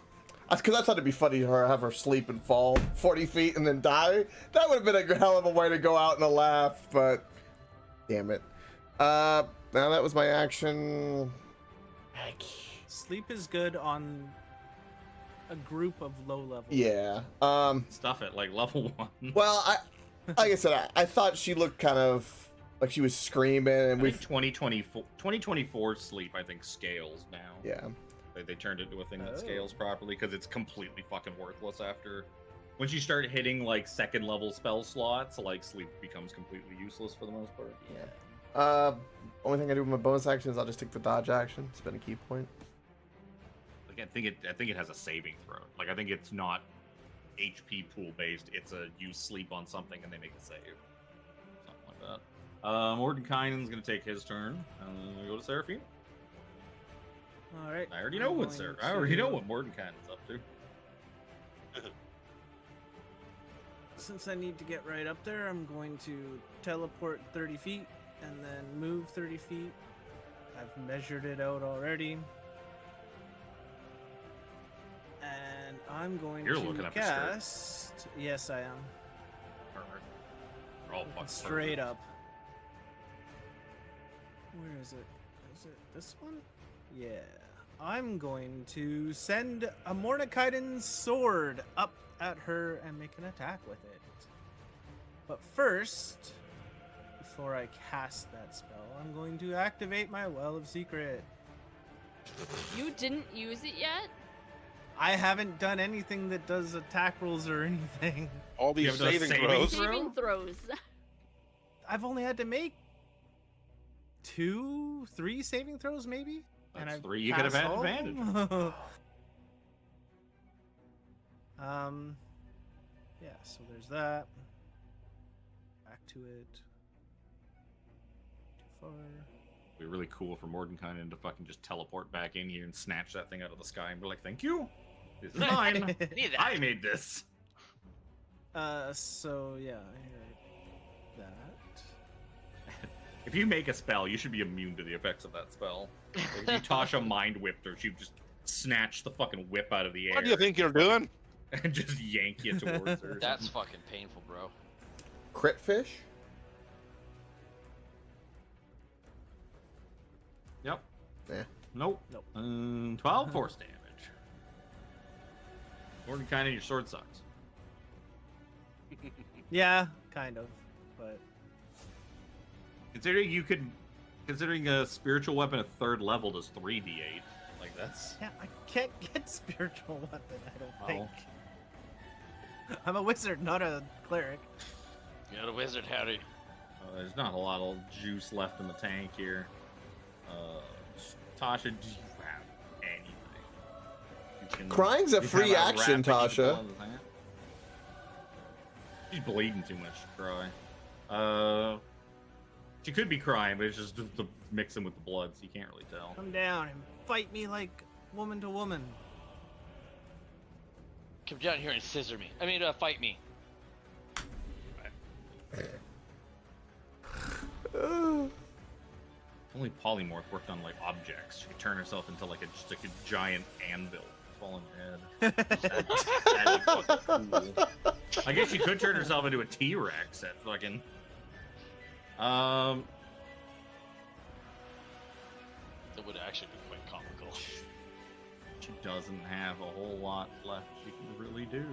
that's because I thought it'd be funny to have her sleep and fall 40 feet and then die. That would have been a hell of a way to go out in a laugh, but damn it. Now that was my action. Sleep is good on a group of low level. Yeah. Stuff it like level 1. Well, like I said, I thought she looked kind of like she was screaming, and I we. think 2024 sleep, I think, scales now. Yeah. They turned it into a thing that Oh. scales properly because it's completely fucking worthless after. Once you start hitting like second level spell slots, like sleep becomes completely useless for the most part. Yeah. Only thing I do with my bonus action is I'll just take the dodge action. Spend a key point. Like I think it has a saving throw. Like I think it's not HP pool based. It's a you sleep on something and they make a save. Something like that. Mordenkainen's gonna take his turn. And we go to Seraphine. All right. I already know I'm what going I already know to- what Mordenkainen's up to. Since I need to get right up there, I'm going to teleport 30 feet and then move 30 feet. I've measured it out already. And I'm going You're to looking up the skirt. cast. Yes, I am. Perfect. We're all fucking Straight perfect. up. Where is it? Is it this one? Yeah. I'm going to send a Mordekaiden's sword up at her and make an attack with it. But first, before I cast that spell, I'm going to activate my Well of Secret. You didn't use it yet? I haven't done anything that does attack rolls or anything. All You these have those saving saving throws. throws? Saving throws. I've only had to make 2-3 saving throws, maybe? That's I've 3 you could have passed had all of advantage. them? Yeah, so there's that. Back to it. Too far. It'd be really cool for Mordenkainen to fucking just teleport back in here and snatch that thing out of the sky and be like, "Thank you. This is mine. Need that. I made this." So yeah, I heard that. If you make a spell, you should be immune to the effects of that spell. Like, if you Tasha mind whipped her, she'd just snatch the fucking whip out of the air What do you think you're doing? and just yank you towards her. or That's something. fucking painful, bro. Crit fish. Yep. Yeah. Nope. Nope. 12 force damage. Mordenkainen, your sword sucks. Yeah, kind of, but Considering a spiritual weapon at 3rd level does 3d8. Like that's yeah, I can't get spiritual weapon. I don't Oh. think. I'm a wizard, not a cleric. You're not a wizard, howdy. there's not a lot of juice left in the tank here. Tasha, do you have anything? You can- Crying's a you free have action, wrap that you can Tasha. pull out of the tank? She's bleeding too much to cry. She could be crying, but it's just to mix them with the blood, so you can't really tell. Come down and fight me like woman to woman. Come down here and scissor me. Fight me. If only Polymorph worked on like objects, she could turn herself into like just like a giant anvil fall on your head. That'd be fucking cool. I guess she could turn herself into a T-Rex at fucking. That would actually be quite comical. She doesn't have a whole lot left she can really do.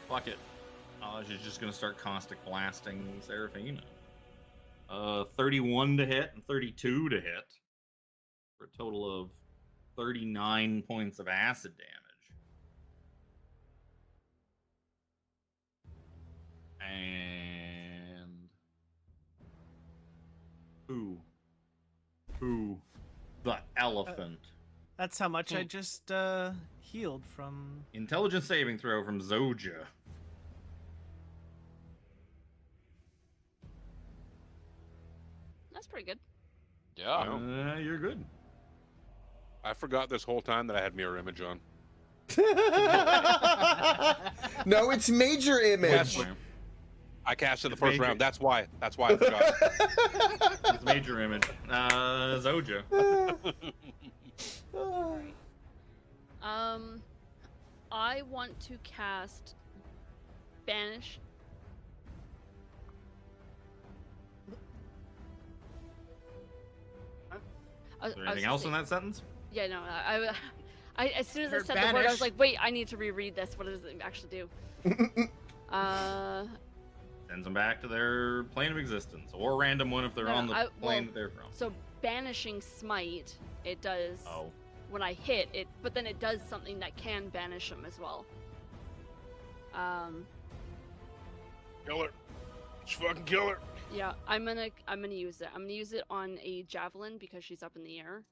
Fuck it. She's just gonna start caustic blasting Seraphina. 31 to hit and 32 to hit. For a total of 39 points of acid damage. And who? The elephant. That's how much I just healed from. Intelligence saving throw from Zoja. That's pretty good. Yeah. You're good. I forgot this whole time that I had mirror image on. No, it's major image. Yes. I cast it the It's first major. round. That's why I forgot. It's major image. Zoja. I want to cast Banish. Is there anything else in that sentence? Yeah, no. I as soon as I Her said the word, I banish. was like, wait, I need to reread this. What does it actually do? Sends them back to their plane of existence, or a random one if they're on the plane that they're from. So banishing smite, it does Oh. when I hit it, but then it does something that can banish them as well. Kill her. Just fucking kill her. Yeah, I'm gonna use it. I'm gonna use it on a javelin because she's up in the air.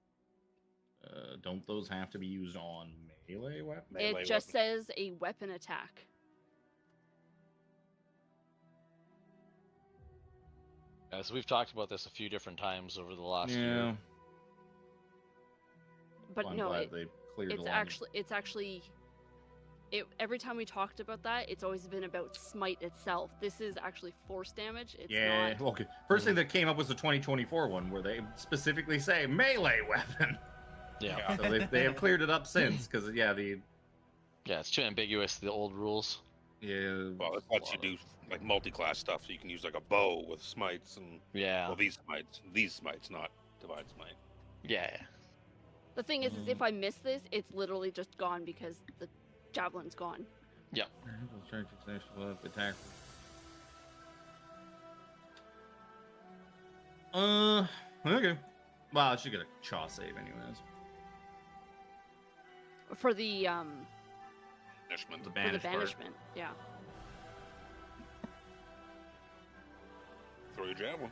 Don't those have to be used on melee weapons? It just says a weapon attack. Yeah, so we've talked about this a few different times over the last Yeah. year. But Well, I'm no, glad they cleared the line. it's actually every time we talked about that, it's always been about smite itself. This is actually force damage. It's Yeah. not. Okay. First thing that came up was the 2024 one, where they specifically say melee weapon. Yeah. So they have cleared it up since, because Yeah, it's too ambiguous, the old rules. yeah. Well, it lets you do like multi-class stuff, so you can use like a bow with smites and Yeah. well, these smites, not divide smite. Yeah. The thing is if I miss this, it's literally just gone because the javelin's gone. Attack. Okay. Well, I should get a chaw save anyways. For the Punishment. The for the banish part. banishment. Yeah. Throw your javelin.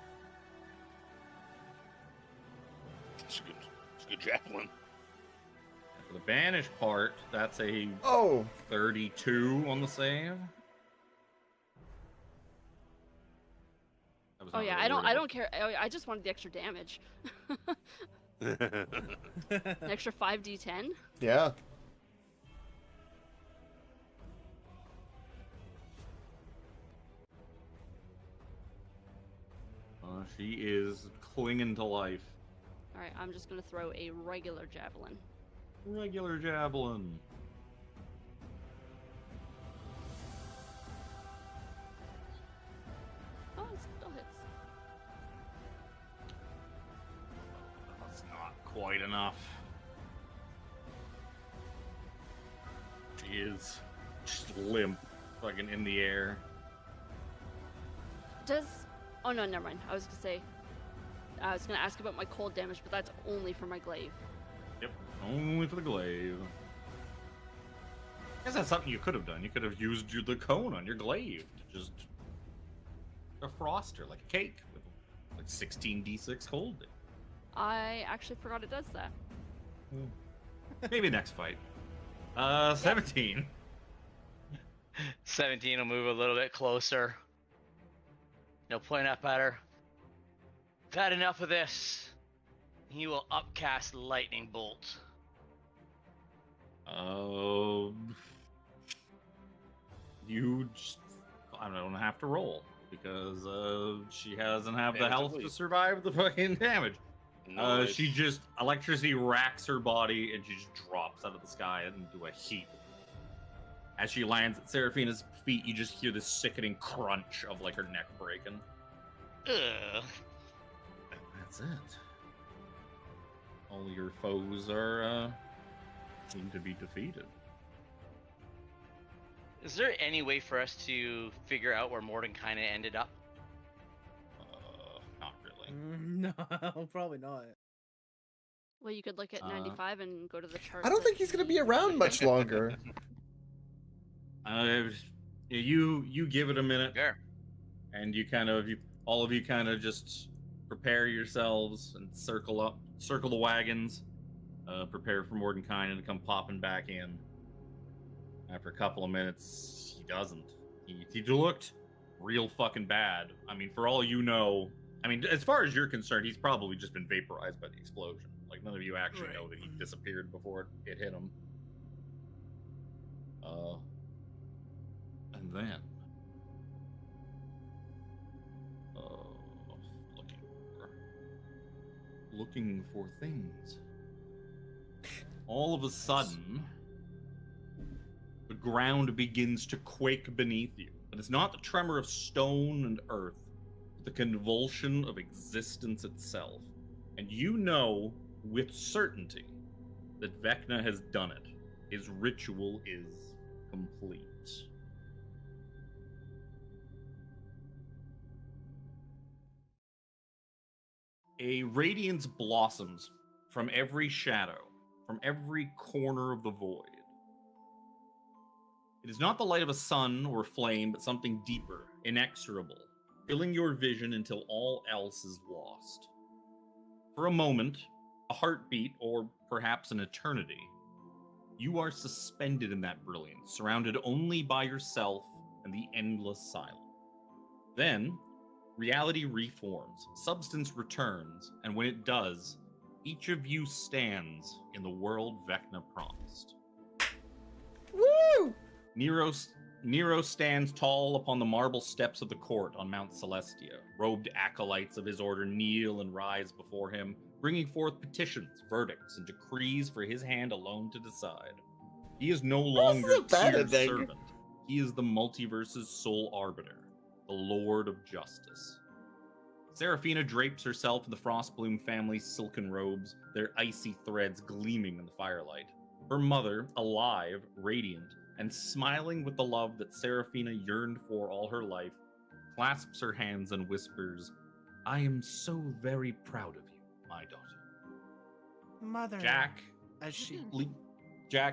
It's a good javelin. For the banish part, that's a Oh, 32 on the save. That was Oh not yeah, really I worried don't care. I just wanted the extra damage. An extra 5d10. yeah. She is clinging to life. All right, I'm just gonna throw a regular javelin. Regular javelin. Oh, it still hits. That's not quite enough. She is just limp, fucking in the air. Does oh no, never mind. I was gonna ask about my cold damage, but that's only for my glaive. Yep, only for the glaive. I guess that's something you could have done. You could have used the cone on your glaive to just defrost her like a cake with like 16d6 cold. I actually forgot it does that. Maybe next fight. 17. 17 will move a little bit closer. He'll point up at her. I've had enough of this. He will upcast lightning bolt. You just, I don't have to roll because she doesn't have the Damage health at to least. survive the fucking damage. Nice. She just electricity racks her body and she just drops out of the sky into a heap. As she lands at Seraphina's feet, you just hear this sickening crunch of like her neck breaking. Ugh. That's it. All your foes are seem to be defeated. Is there any way for us to figure out where Mordenkainen ended up? Not really. No, probably not. Well, you could look at 95 and go to the chart. I don't think he's gonna be around much longer. You give it a minute, Sure. and all of you kind of just prepare yourselves and circle the wagons, prepare for Mordenkainen to come popping back in. After a couple of minutes, he doesn't. He looked real fucking bad. I mean, for all you know, as far as you're concerned, he's probably just been vaporized by the explosion. Like, none of you actually know that he disappeared before it hit him. And then... looking for things. All of a sudden, the ground begins to quake beneath you. But it's not the tremor of stone and earth, but the convulsion of existence itself. And you know with certainty that Vecna has done it. His ritual is complete. A radiance blossoms from every shadow, from every corner of the void. It is not the light of a sun or flame, but something deeper, inexorable, filling your vision until all else is lost. For a moment, a heartbeat, or perhaps an eternity, you are suspended in that brilliance, surrounded only by yourself and the endless silence. Then, reality reforms, substance returns, and when it does, each of you stands in the world Vecna promised. Woo! Nero stands tall upon the marble steps of the court on Mount Celestia. Robed acolytes of his order kneel and rise before him, bringing forth petitions, verdicts, and decrees for his hand alone to decide. He is no longer Tyr's servant. He is the multiverse's sole arbiter, the Lord of Justice. Seraphina drapes herself in the Frostbloom family's silken robes, their icy threads gleaming in the firelight. Her mother, alive, radiant, and smiling with the love that Seraphina yearned for all her life, clasps her hands and whispers, "I am so very proud of you, my daughter." Mother. Jack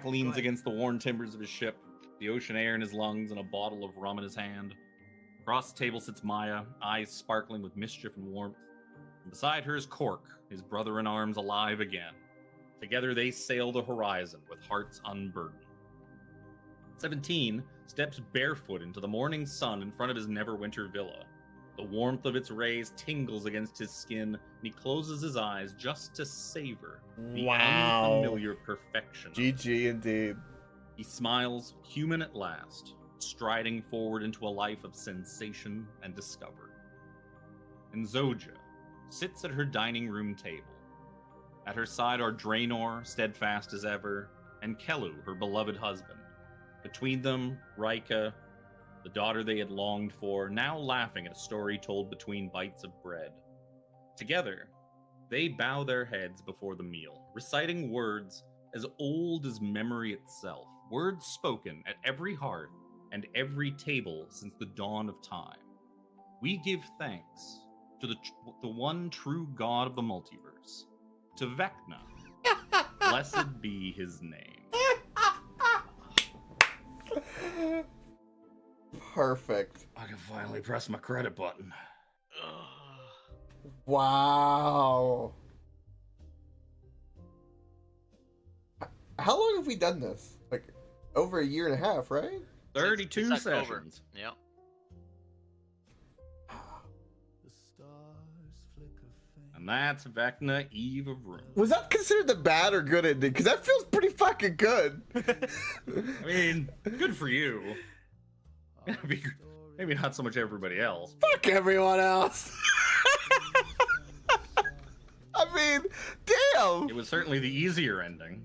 leans against the worn timbers of his ship, the ocean air in his lungs and a bottle of rum in his hand. Across the table sits Maya, eyes sparkling with mischief and warmth. And beside her is Cork, his brother in arms, alive again. Together they sail the horizon with hearts unburdened. 17 steps barefoot into the morning sun in front of his Neverwinter villa. The warmth of its rays tingles against his skin, and he closes his eyes just to savor the unfamiliar perfection. GG indeed. He smiles, human at last, striding forward into a life of sensation and discovery. And Zoja sits at her dining room table. At her side are Draenor, steadfast as ever, and Kelu, her beloved husband. Between them, Rika, the daughter they had longed for, now laughing at a story told between bites of bread. Together, they bow their heads before the meal, reciting words as old as memory itself, words spoken at every hearth and every table since the dawn of time. We give thanks to the one true God of the multiverse, to Vecna. Blessed be his name. Perfect. I can finally press my credit button. Wow. How long have we done this? Like, over a year and a half, right? 32 It's October. sessions. Yep. And that's Vecna, Eve of Ruin. Was that considered the bad or good ending? Because that feels pretty fucking good. I mean, good for you. Maybe not so much everybody else. Fuck everyone else. I mean, damn. It was certainly the easier ending.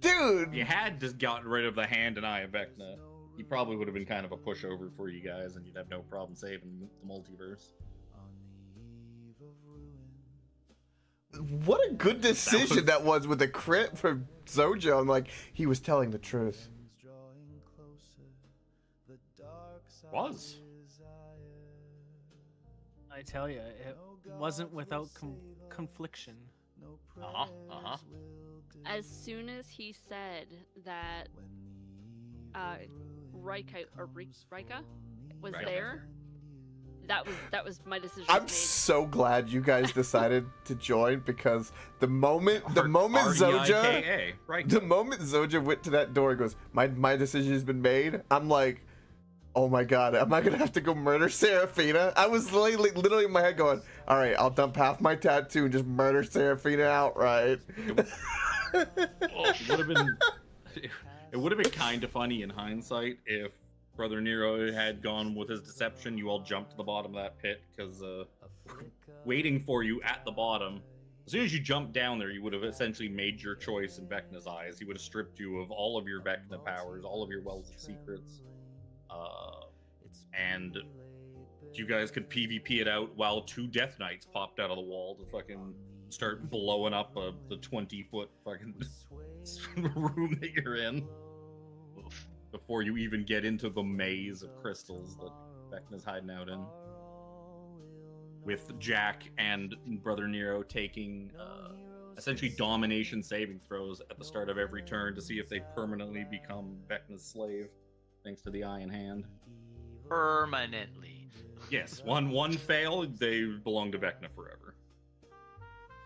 Dude. If you had just gotten rid of the hand and eye of Vecna, he probably would have been kind of a pushover for you guys, and you'd have no problem saving the multiverse. what a good decision that was with a crit from Zojo. I'm like, he was telling the truth. Was. I tell you, it wasn't without confliction. As soon as he said that Rika was Rika. there, that was my decision. I'm made. so glad you guys decided to join, because the moment Zoja R-E-I-K-A, right. the moment Zoja went to that door and goes, my decision has been made, I'm like, oh my god, am I gonna have to go murder Seraphina? I was literally in my head going, all right, I'll dump half my tattoo and just murder Seraphina outright. It would have been kind of funny in hindsight if Brother Nero had gone with his deception. You all jumped to the bottom of that pit, because waiting for you at the bottom, as soon as you jumped down there, you would have essentially made your choice in Vecna's eyes. He would have stripped you of all of your Vecna powers, all of your wells of secrets, and you guys could PvP it out while 2 Death Knights popped out of the wall to fucking start blowing up the 20-foot fucking room that you're in before you even get into the maze of crystals that Vecna's hiding out in. With Jack and Brother Nero taking essentially domination saving throws at the start of every turn to see if they permanently become Vecna's slave, thanks to the Eye in Hand. Permanently. Yes, one fail, they belong to Vecna forever.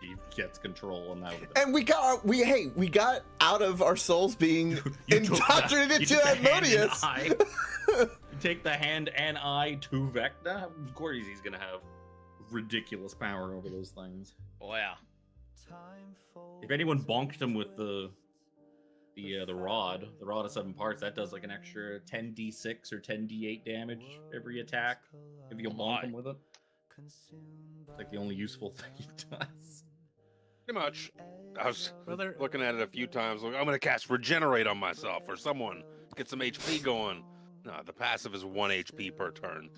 He gets control, and that was it. And we got out of our souls being indoctrinated to Asmodeus. You take the hand and eye to Vecna. Of course, he's gonna have ridiculous power over those things. Oh yeah. If anyone bonked him with the rod of 7 parts, that does like an extra 10d6 or 10d8 damage every attack if you bonk him with it. It's like the only useful thing he does. Pretty much. I was looking at it a few times. Like, I'm gonna cast Regenerate on myself or someone. Get some HP going. No, the passive is 1 HP per turn.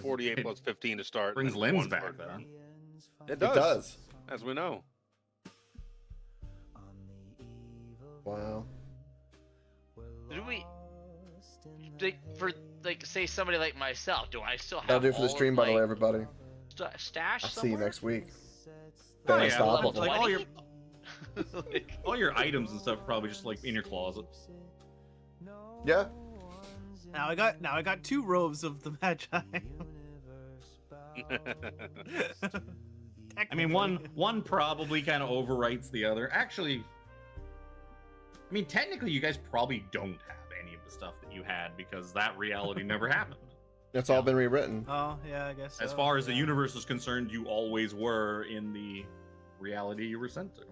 48 plus 15 to start. Brings and limbs 1 back per though. turn. It does. As we know. Wow. Do we say somebody like myself? Do I still have? That'll do for the stream, by the way, everybody. Stash. I'll see you next week. Oh, Stay yeah, unstoppable. like all your items and stuff are probably just like in your closet. Yeah. Now I got 2 robes of the Magi. I mean, one probably kind of overwrites the other. Actually, I mean, technically, you guys probably don't have any of the stuff that you had because that reality never happened. It's all been rewritten. Oh yeah, I guess. As far as the universe is concerned, you always were in the reality you were sent to.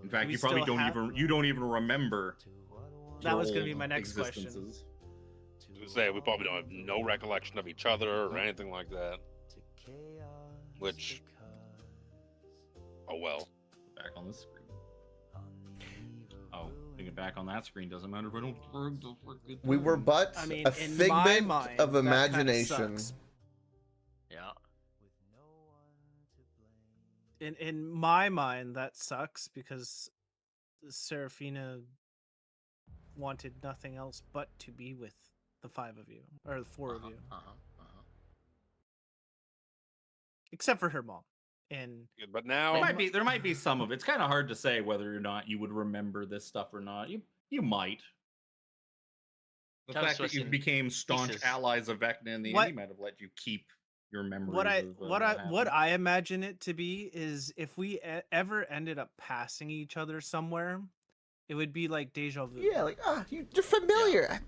In fact, you probably don't even remember. That was going to be my next question. Say we probably don't have no recollection of each other or anything like that. Which, oh well. Back on this screen. Oh, putting it back on that screen doesn't matter if I don't. We were but a figment of imagination. Yeah. In my mind, that sucks because Seraphina wanted nothing else but to be with the 5 of you, or the 4 of you, except for her mom. And but now there might be some of it. It's kind of hard to say whether or not you would remember this stuff or not. You might. The fact that you became staunch allies of Vecna in the end might have let you keep your memories. What I imagine it to be is if we ever ended up passing each other somewhere, it would be like deja vu. Yeah, like you're familiar. Yeah.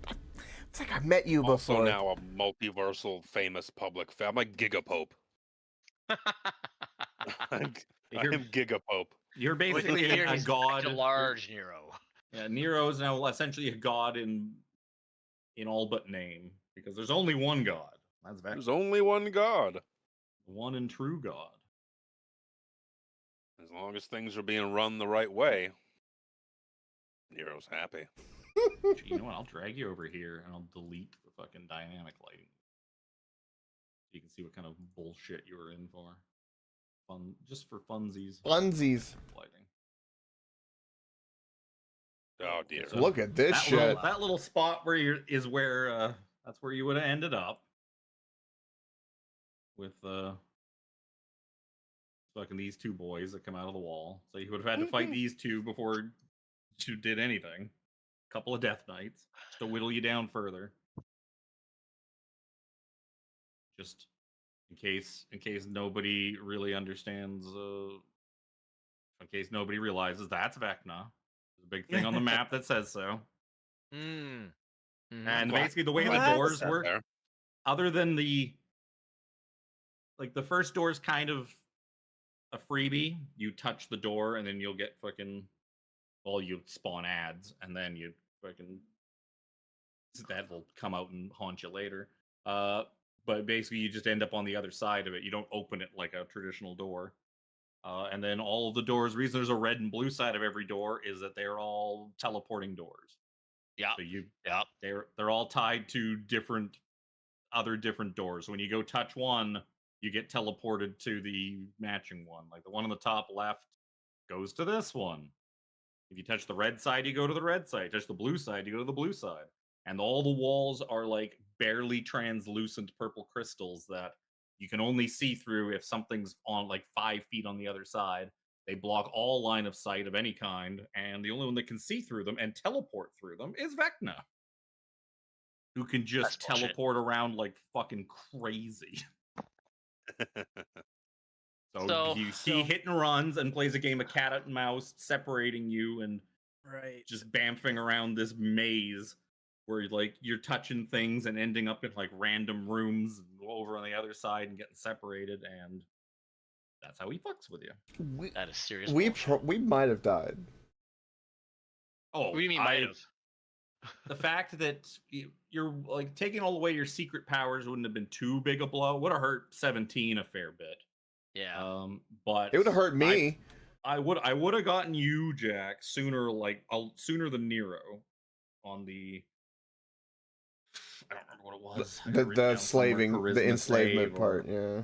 It's like I met you before. Also now a multiversal famous public. I'm like Gigapope. I'm Gigapope. You're basically a god. A large Nero. Yeah, Nero is now essentially a god in all but name, because there's only one god. That's Vecna. There's only one god. One and true god. As long as things are being run the right way, Nero's happy. You know what? I'll drag you over here and I'll delete the fucking dynamic lighting. You can see what kind of bullshit you were in for. fun, just for funsies. Funsies. Lighting. Oh dear. So Look at this that shit. that little spot where is where that's where you would have ended up with fucking these two boys that come out of the wall. So you would have had to fight these two before you did anything. Couple of death knights just to whittle you down further. Just in case nobody really understands. In case nobody realizes that's Vecna. There's a big thing on the map that says so. And basically the way the doors work, other than the first door is kind of a freebie. You touch the door and then you'll get fucking, well, you spawn ads and then you fucking, that will come out and haunt you later. But basically you just end up on the other side of it. You don't open it like a traditional door. And then all of the doors, the reason there's a red and blue side of every door is that they're all teleporting doors. Yeah. So they're all tied to different doors. So when you go touch one, you get teleported to the matching one. Like the one on the top left goes to this one. If you touch the red side, you go to the red side. Touch the blue side, you go to the blue side. And all the walls are like barely translucent purple crystals that you can only see through if something's on like 5 feet on the other side. They block all line of sight of any kind, and the only one that can see through them and teleport through them is Vecna, who can just teleport around like fucking crazy. So you see hit and runs and plays a game of cat and mouse, separating you and just bamfing around this maze where like you're touching things and ending up in like random rooms over on the other side and getting separated, and that's how he fucks with you. That is serious. We might have died. Oh, what do you mean might have? The fact that you're like taking all away your secret powers wouldn't have been too big a blow. Would have hurt 17 a fair bit. Yeah. But it would have hurt me. I would have gotten you, Jack, sooner than Nero on the, I don't remember what it was. The slaving, the enslavement part, yeah.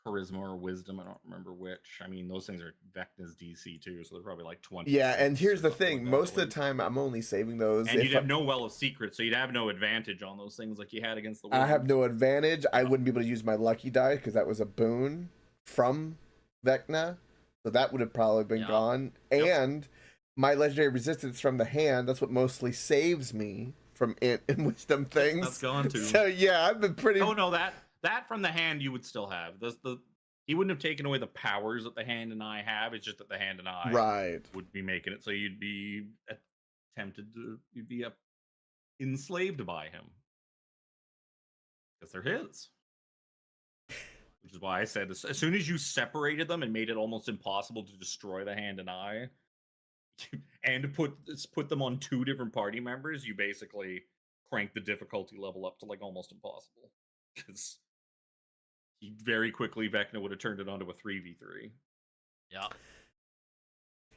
Charisma or wisdom, I don't remember which. I mean, those things are Vecna's DC too, so they're probably like 20. Yeah, and here's the thing: most of the time, I'm only saving those. And you'd have no well of secrets, so you'd have no advantage on those things like you had against the wizards. I have no advantage. I wouldn't be able to use my lucky die because that was a boon from Vecna, so that would have probably been gone. And my legendary resistance from the hand, that's what mostly saves me from int and wisdom things. That's gone too. So yeah, I've been pretty. Oh no, that from the hand you would still have. He wouldn't have taken away the powers that the hand and I have. It's just that the hand and I would be making it. So you'd be enslaved by him because they're his. Which is why I said as soon as you separated them and made it almost impossible to destroy the hand and I, and put them on 2 different party members, you basically crank the difficulty level up to like almost impossible. Because very quickly Vecna would have turned it onto a 3v3. Yeah.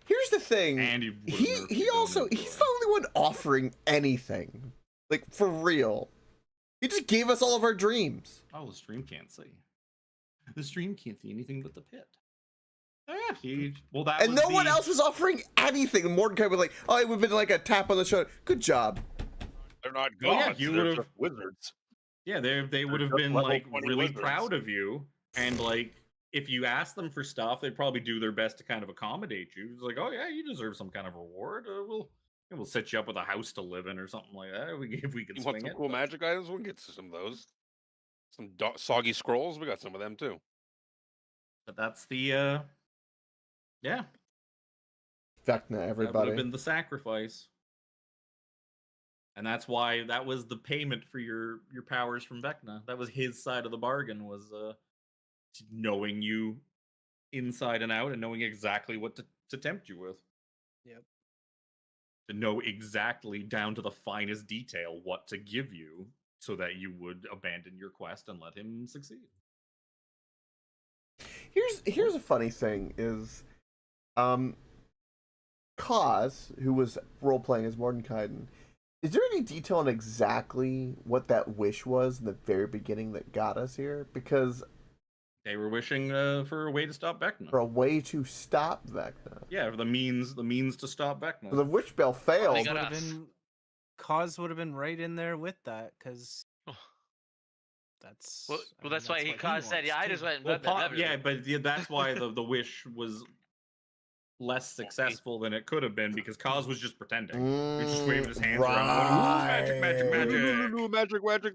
Here's the thing. And he's the only one offering anything. Like for real. He just gave us all of our dreams. Oh, the stream can't see. The stream can't see anything but the pit. Oh, yeah, and no one else was offering anything. And Mordecai was like, "Oh, it would have been like a tap on the shoulder. Good job." They're not gods. You they're just wizards. Yeah, they would have been like really proud of you, and like if you ask them for stuff, they'd probably do their best to kind of accommodate you. It's like, oh yeah, you deserve some kind of reward. We'll set you up with a house to live in or something like that. If we can swing it. Cool magic items, we'll get to some of those. Some soggy scrolls, we got some of them too. But that's the Vecna, everybody. That would have been the sacrifice. And that's why that was the payment for your powers from Vecna. That was his side of the bargain, was knowing you inside and out and knowing exactly what to tempt you with. Yep. To know exactly down to the finest detail what to give you so that you would abandon your quest and let him succeed. Here's a funny thing is Kaz, who was role-playing as Mordenkainen, is there any detail on exactly what that wish was in the very beginning that got us here? Because They were wishing for a way to stop Vecna. For a way to stop Vecna. Yeah, for the means to stop Vecna. So the witch spell failed. got us. Cause would have been right in there with that, because that's. Well, I mean, that's why he what caused said, wants, "Yeah, I too. just went." Well, yeah, but that's why the wish was less successful than it could have been, because Kaz was just pretending. He was just waving his hands around. Magic, magic,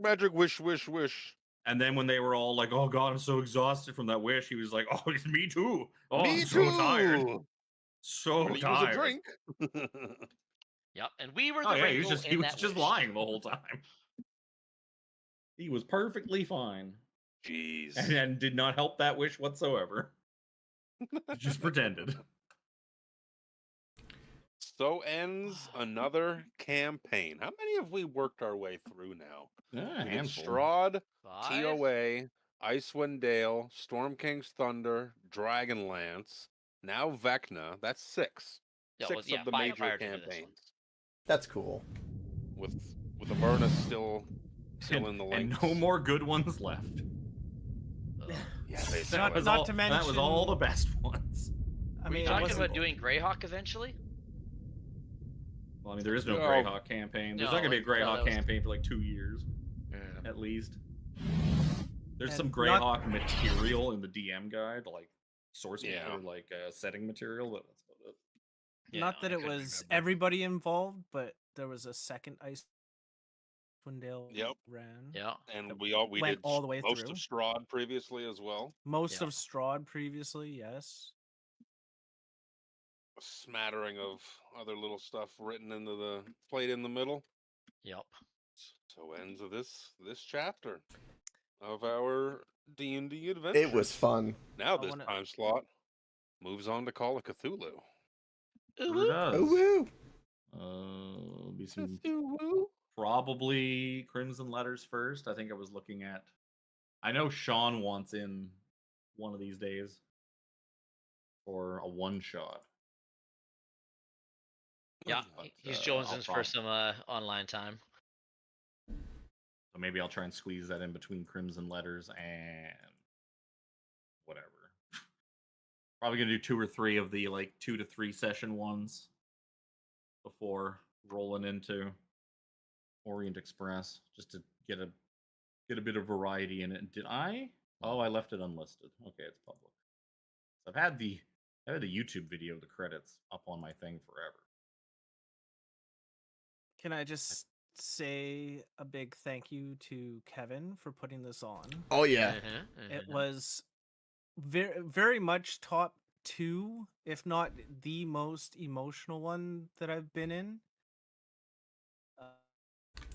Magic, wish. And then when they were all like, "Oh God, I'm so exhausted from that wish," he was like, "Oh, it's me too. Oh, Me I'm too. so tired. So But he tired." was a drink. Yep, and we were the Oh yeah, he was wrinkle just in that wish. lying the whole time. He was perfectly fine. Jeez. And did not help that wish whatsoever. He just pretended. So ends another campaign. How many have we worked our way through now? Yeah, We did Strahd, 5? TOA, Icewind Dale, Storm King's Thunder, Dragonlance, now Vecna. That's 6. Yeah, 6 well, yeah, of the 5 major prior to this one. campaigns. That's cool. With Avernus still in the and links. no more good ones left. Yeah, they Not- it. not to that was all mention- the best ones. I Were mean, you it talking wasn't- about doing Greyhawk eventually? Well, I mean, there is no No. Greyhawk campaign. There's No, not gonna be a well, Greyhawk that was- campaign for like 2 years, Yeah. at least. There's And some not- Greyhawk material in the DM guide, like source Yeah. or like setting material, but that's about it. Yeah, Not that I it couldn't was remember. everybody involved, but there was a second Icewind Dale Yep. ran. Yeah. And that we went did all the way most through. of Strahd previously as well. Most Yeah. of Strahd previously, yes. A smattering of other little stuff written into the plate in the middle. Yep. So ends of this chapter of our D&D adventure. It was fun. Now I this wanna- time slot moves on to Call of Cthulhu. Sure does. Oh woo! Be some Cthulhu. probably Crimson Letters first. I think I was looking at. I know Sean wants in one of these days for a one shot. Yeah. But, He's I'll Jones's for prob- some online time. So maybe I'll try and squeeze that in between Crimson Letters and whatever. Probably gonna do 2 or 3 of the like 2 to 3 session ones before rolling into Orient Express, just to get a bit of variety in it. Did I? Oh, I left it unlisted. Okay, it's public. So I've had the YouTube video of the credits up on my thing forever. Can I just say a big thank you to Kevin for putting this on? Oh yeah. It was very, very much top 2, if not the most emotional one that I've been in.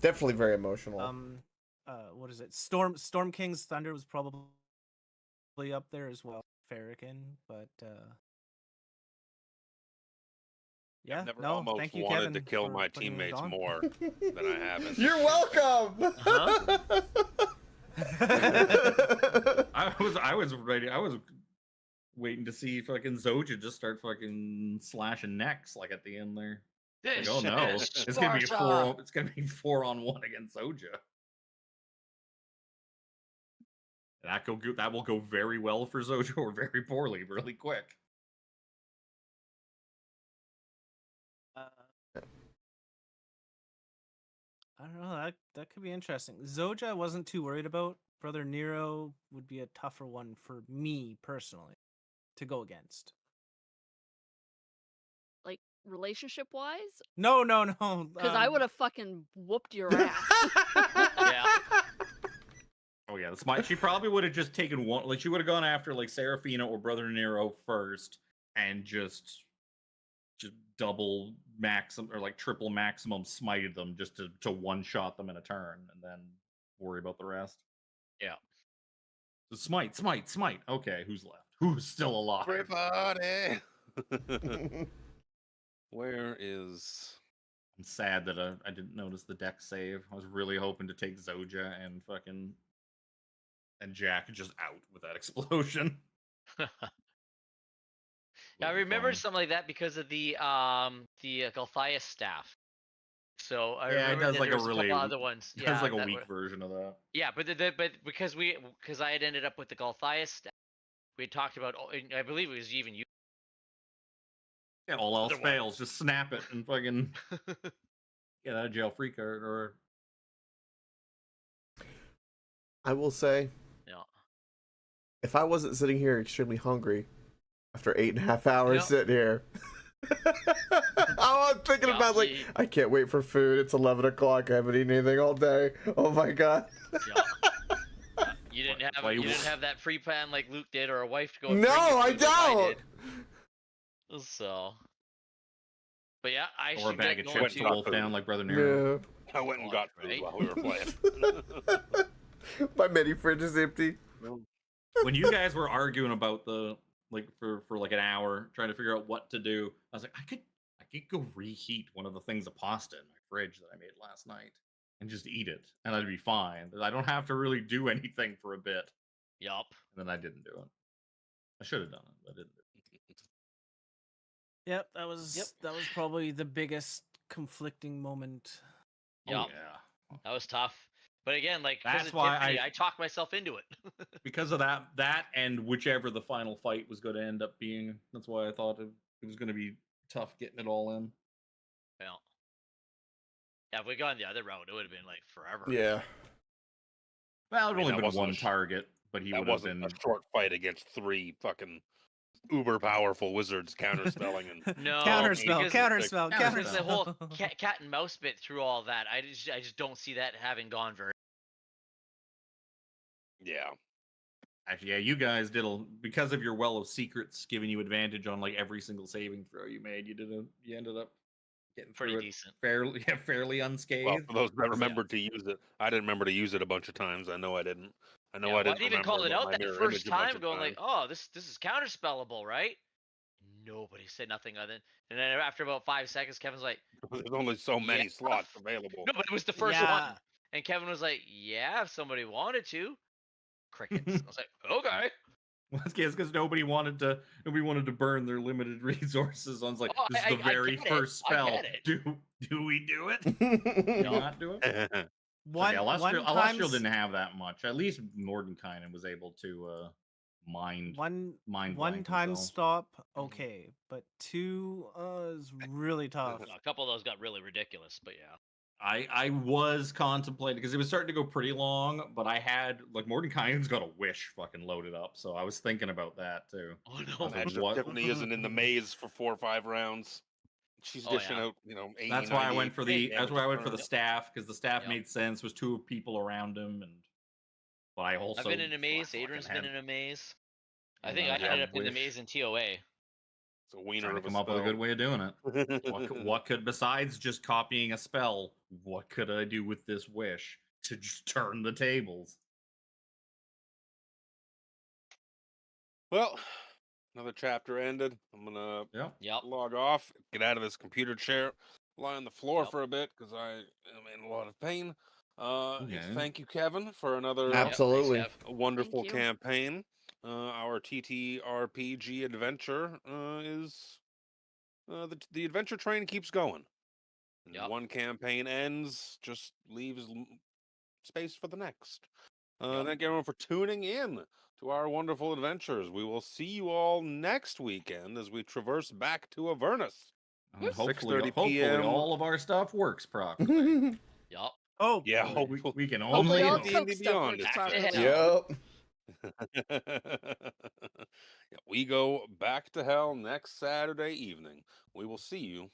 Definitely very emotional. What is it? Storm King's Thunder was probably up there as well. Farrakhan, but yeah, I've never no, almost thank you, wanted Kevin, to kill for my putting it teammates on. more than I haven't. You're welcome. I was ready. I was waiting to see fucking Zoja just start fucking slashing necks like at the end there. Like, This oh no, is it's gonna be Sparta! it's gonna be 4-on-1 against Zoja. That will go very well for Zoja or very poorly, really quick. I don't know. That could be interesting. Zoja, I wasn't too worried about. Brother Nero would be a tougher one for me personally to go against. Like relationship wise, No. because I would have fucking whooped your ass. Yeah. Oh yeah, she probably would have just taken one. Like she would have gone after like Serafina or Brother Nero first, and just double maximum or like triple maximum smited them just to one shot them in a turn, and then worry about the rest. Yeah. So smite. Okay, who's left? Who's still alive? Everybody. Where is? I'm sad that I didn't notice the deck save. I was really hoping to take Zoja and Jack just out with that explosion. I remember something like that because of the Galthias staff. So I Yeah, it remember does that like there a was really couple other ones. That's like a that weak were- version of that. Yeah, but because I had ended up with the Galthias staff, we talked about. I believe it was even you. Yeah, all else Other one. fails, just snap it and fucking get out of jail free card. Or I will say, Yeah. if I wasn't sitting here extremely hungry after 8.5 hours sitting here, I'm thinking Yeah, about like, I can't wait for food. It's 11 o'clock. I haven't eaten anything all day. Oh my god. Yeah. You didn't have that free plan like Luke did, or a wife to go. And No, bring you I food like don't. did. So. But yeah, I or a should bag get of going chips to to. wolf down like Brother Nero. Yeah. I went and got food Right? while we were playing. My mini fridge is empty. When you guys were arguing about the like for like an hour trying to figure out what to do, I was like, I could go reheat one of the things of pasta in my fridge that I made last night and just eat it, and I'd be fine. I don't have to really do anything for a bit. Yup. And then I didn't do it. I should have done it, but I didn't. Yep, that was probably the biggest conflicting moment. Yup. Oh yeah. That was tough. But again, like 'cause That's of why Tiffany, I talked myself into it. because of that and whichever the final fight was going to end up being. That's why I thought it was going to be tough getting it all in. Yeah. Yeah, if we gone the other route, it would have been like forever. Yeah. Well, it I mean, only that been wasn't one a sh- target, but he That would have wasn't been. a short fight against 3 fucking uber powerful wizards counterspelling and No, Counterspell, because- counterspell, Counterspell. The whole counterspell. cat and mouse bit through all that. I just don't see that having gone very. yeah. Actually, yeah, you guys did because of your well of secrets giving you advantage on like every single saving throw you made. You ended up getting Pretty through it decent. fairly unscathed. Well, for those that remembered to use it, I didn't remember to use it a bunch of times. I know I didn't. I know Yeah, I well, didn't I'd even remember called it about out my that mirror first image a bunch time, of going like, times. "Oh, this is counterspellable, right?" Nobody said nothing other. And then after about 5 seconds, Kevin's like, There's only so many Yeah. slots available. "No, but it was the first Yeah. one." And Kevin was like, "Yeah, if somebody wanted to." Crickets. I was like, "Okay." Well, it's because nobody wanted to burn their limited resources. I was like, Oh, this is I the very get it. first I spell. get it. Do we do it? Do we not do it? One Celestial time didn't have that much. At least Mordenkainen was able to mind one blank time himself. stop, okay, but 2 is really tough. A couple of those got really ridiculous, but yeah. I was contemplating because it was starting to go pretty long, but I had like Mordenkainen's got a wish fucking loaded up, so I was thinking about that too. Oh no. I was like, Imagine what? if Tiffany isn't in the maze for 4 or 5 rounds. She's Oh, dishing yeah. out, 80, That's why I went for the. damage That's why I a went for the turn. staff because the staff Yep. made sense. Was 2 people around him, and but I also I've been in a maze. fucking Adrian's had- been in a maze. I and think I had ended up in the wish. maze in TOA. It's a wiener Trying to of a come up with a spell. good way of doing it. What could besides just copying a spell? What could I do with this wish to just turn the tables? Well, another chapter ended. I'm gonna Yeah. log off, get out of this computer chair, lie on the floor Yep. for a bit because I am in a lot of pain. Okay. Thank you, Kevin, for another Absolutely. Yep, thanks, Kev. wonderful Thank you. campaign. Our TTRPG adventure is the adventure train keeps going. And Yep. one campaign ends, just leaves space for the next. Yep. Thank everyone for tuning in to our wonderful adventures. We will see you all next weekend as we traverse back to Avernus. And hopefully, 6:30 hopefully PM. all of our stuff works properly. Yup. Oh, Yeah, we hopefully. can Hopefully only all hope. Coke D&D stuff Beyond works is Back to properly. hell. Yep. Yeah, we go back to hell next Saturday evening. We will see you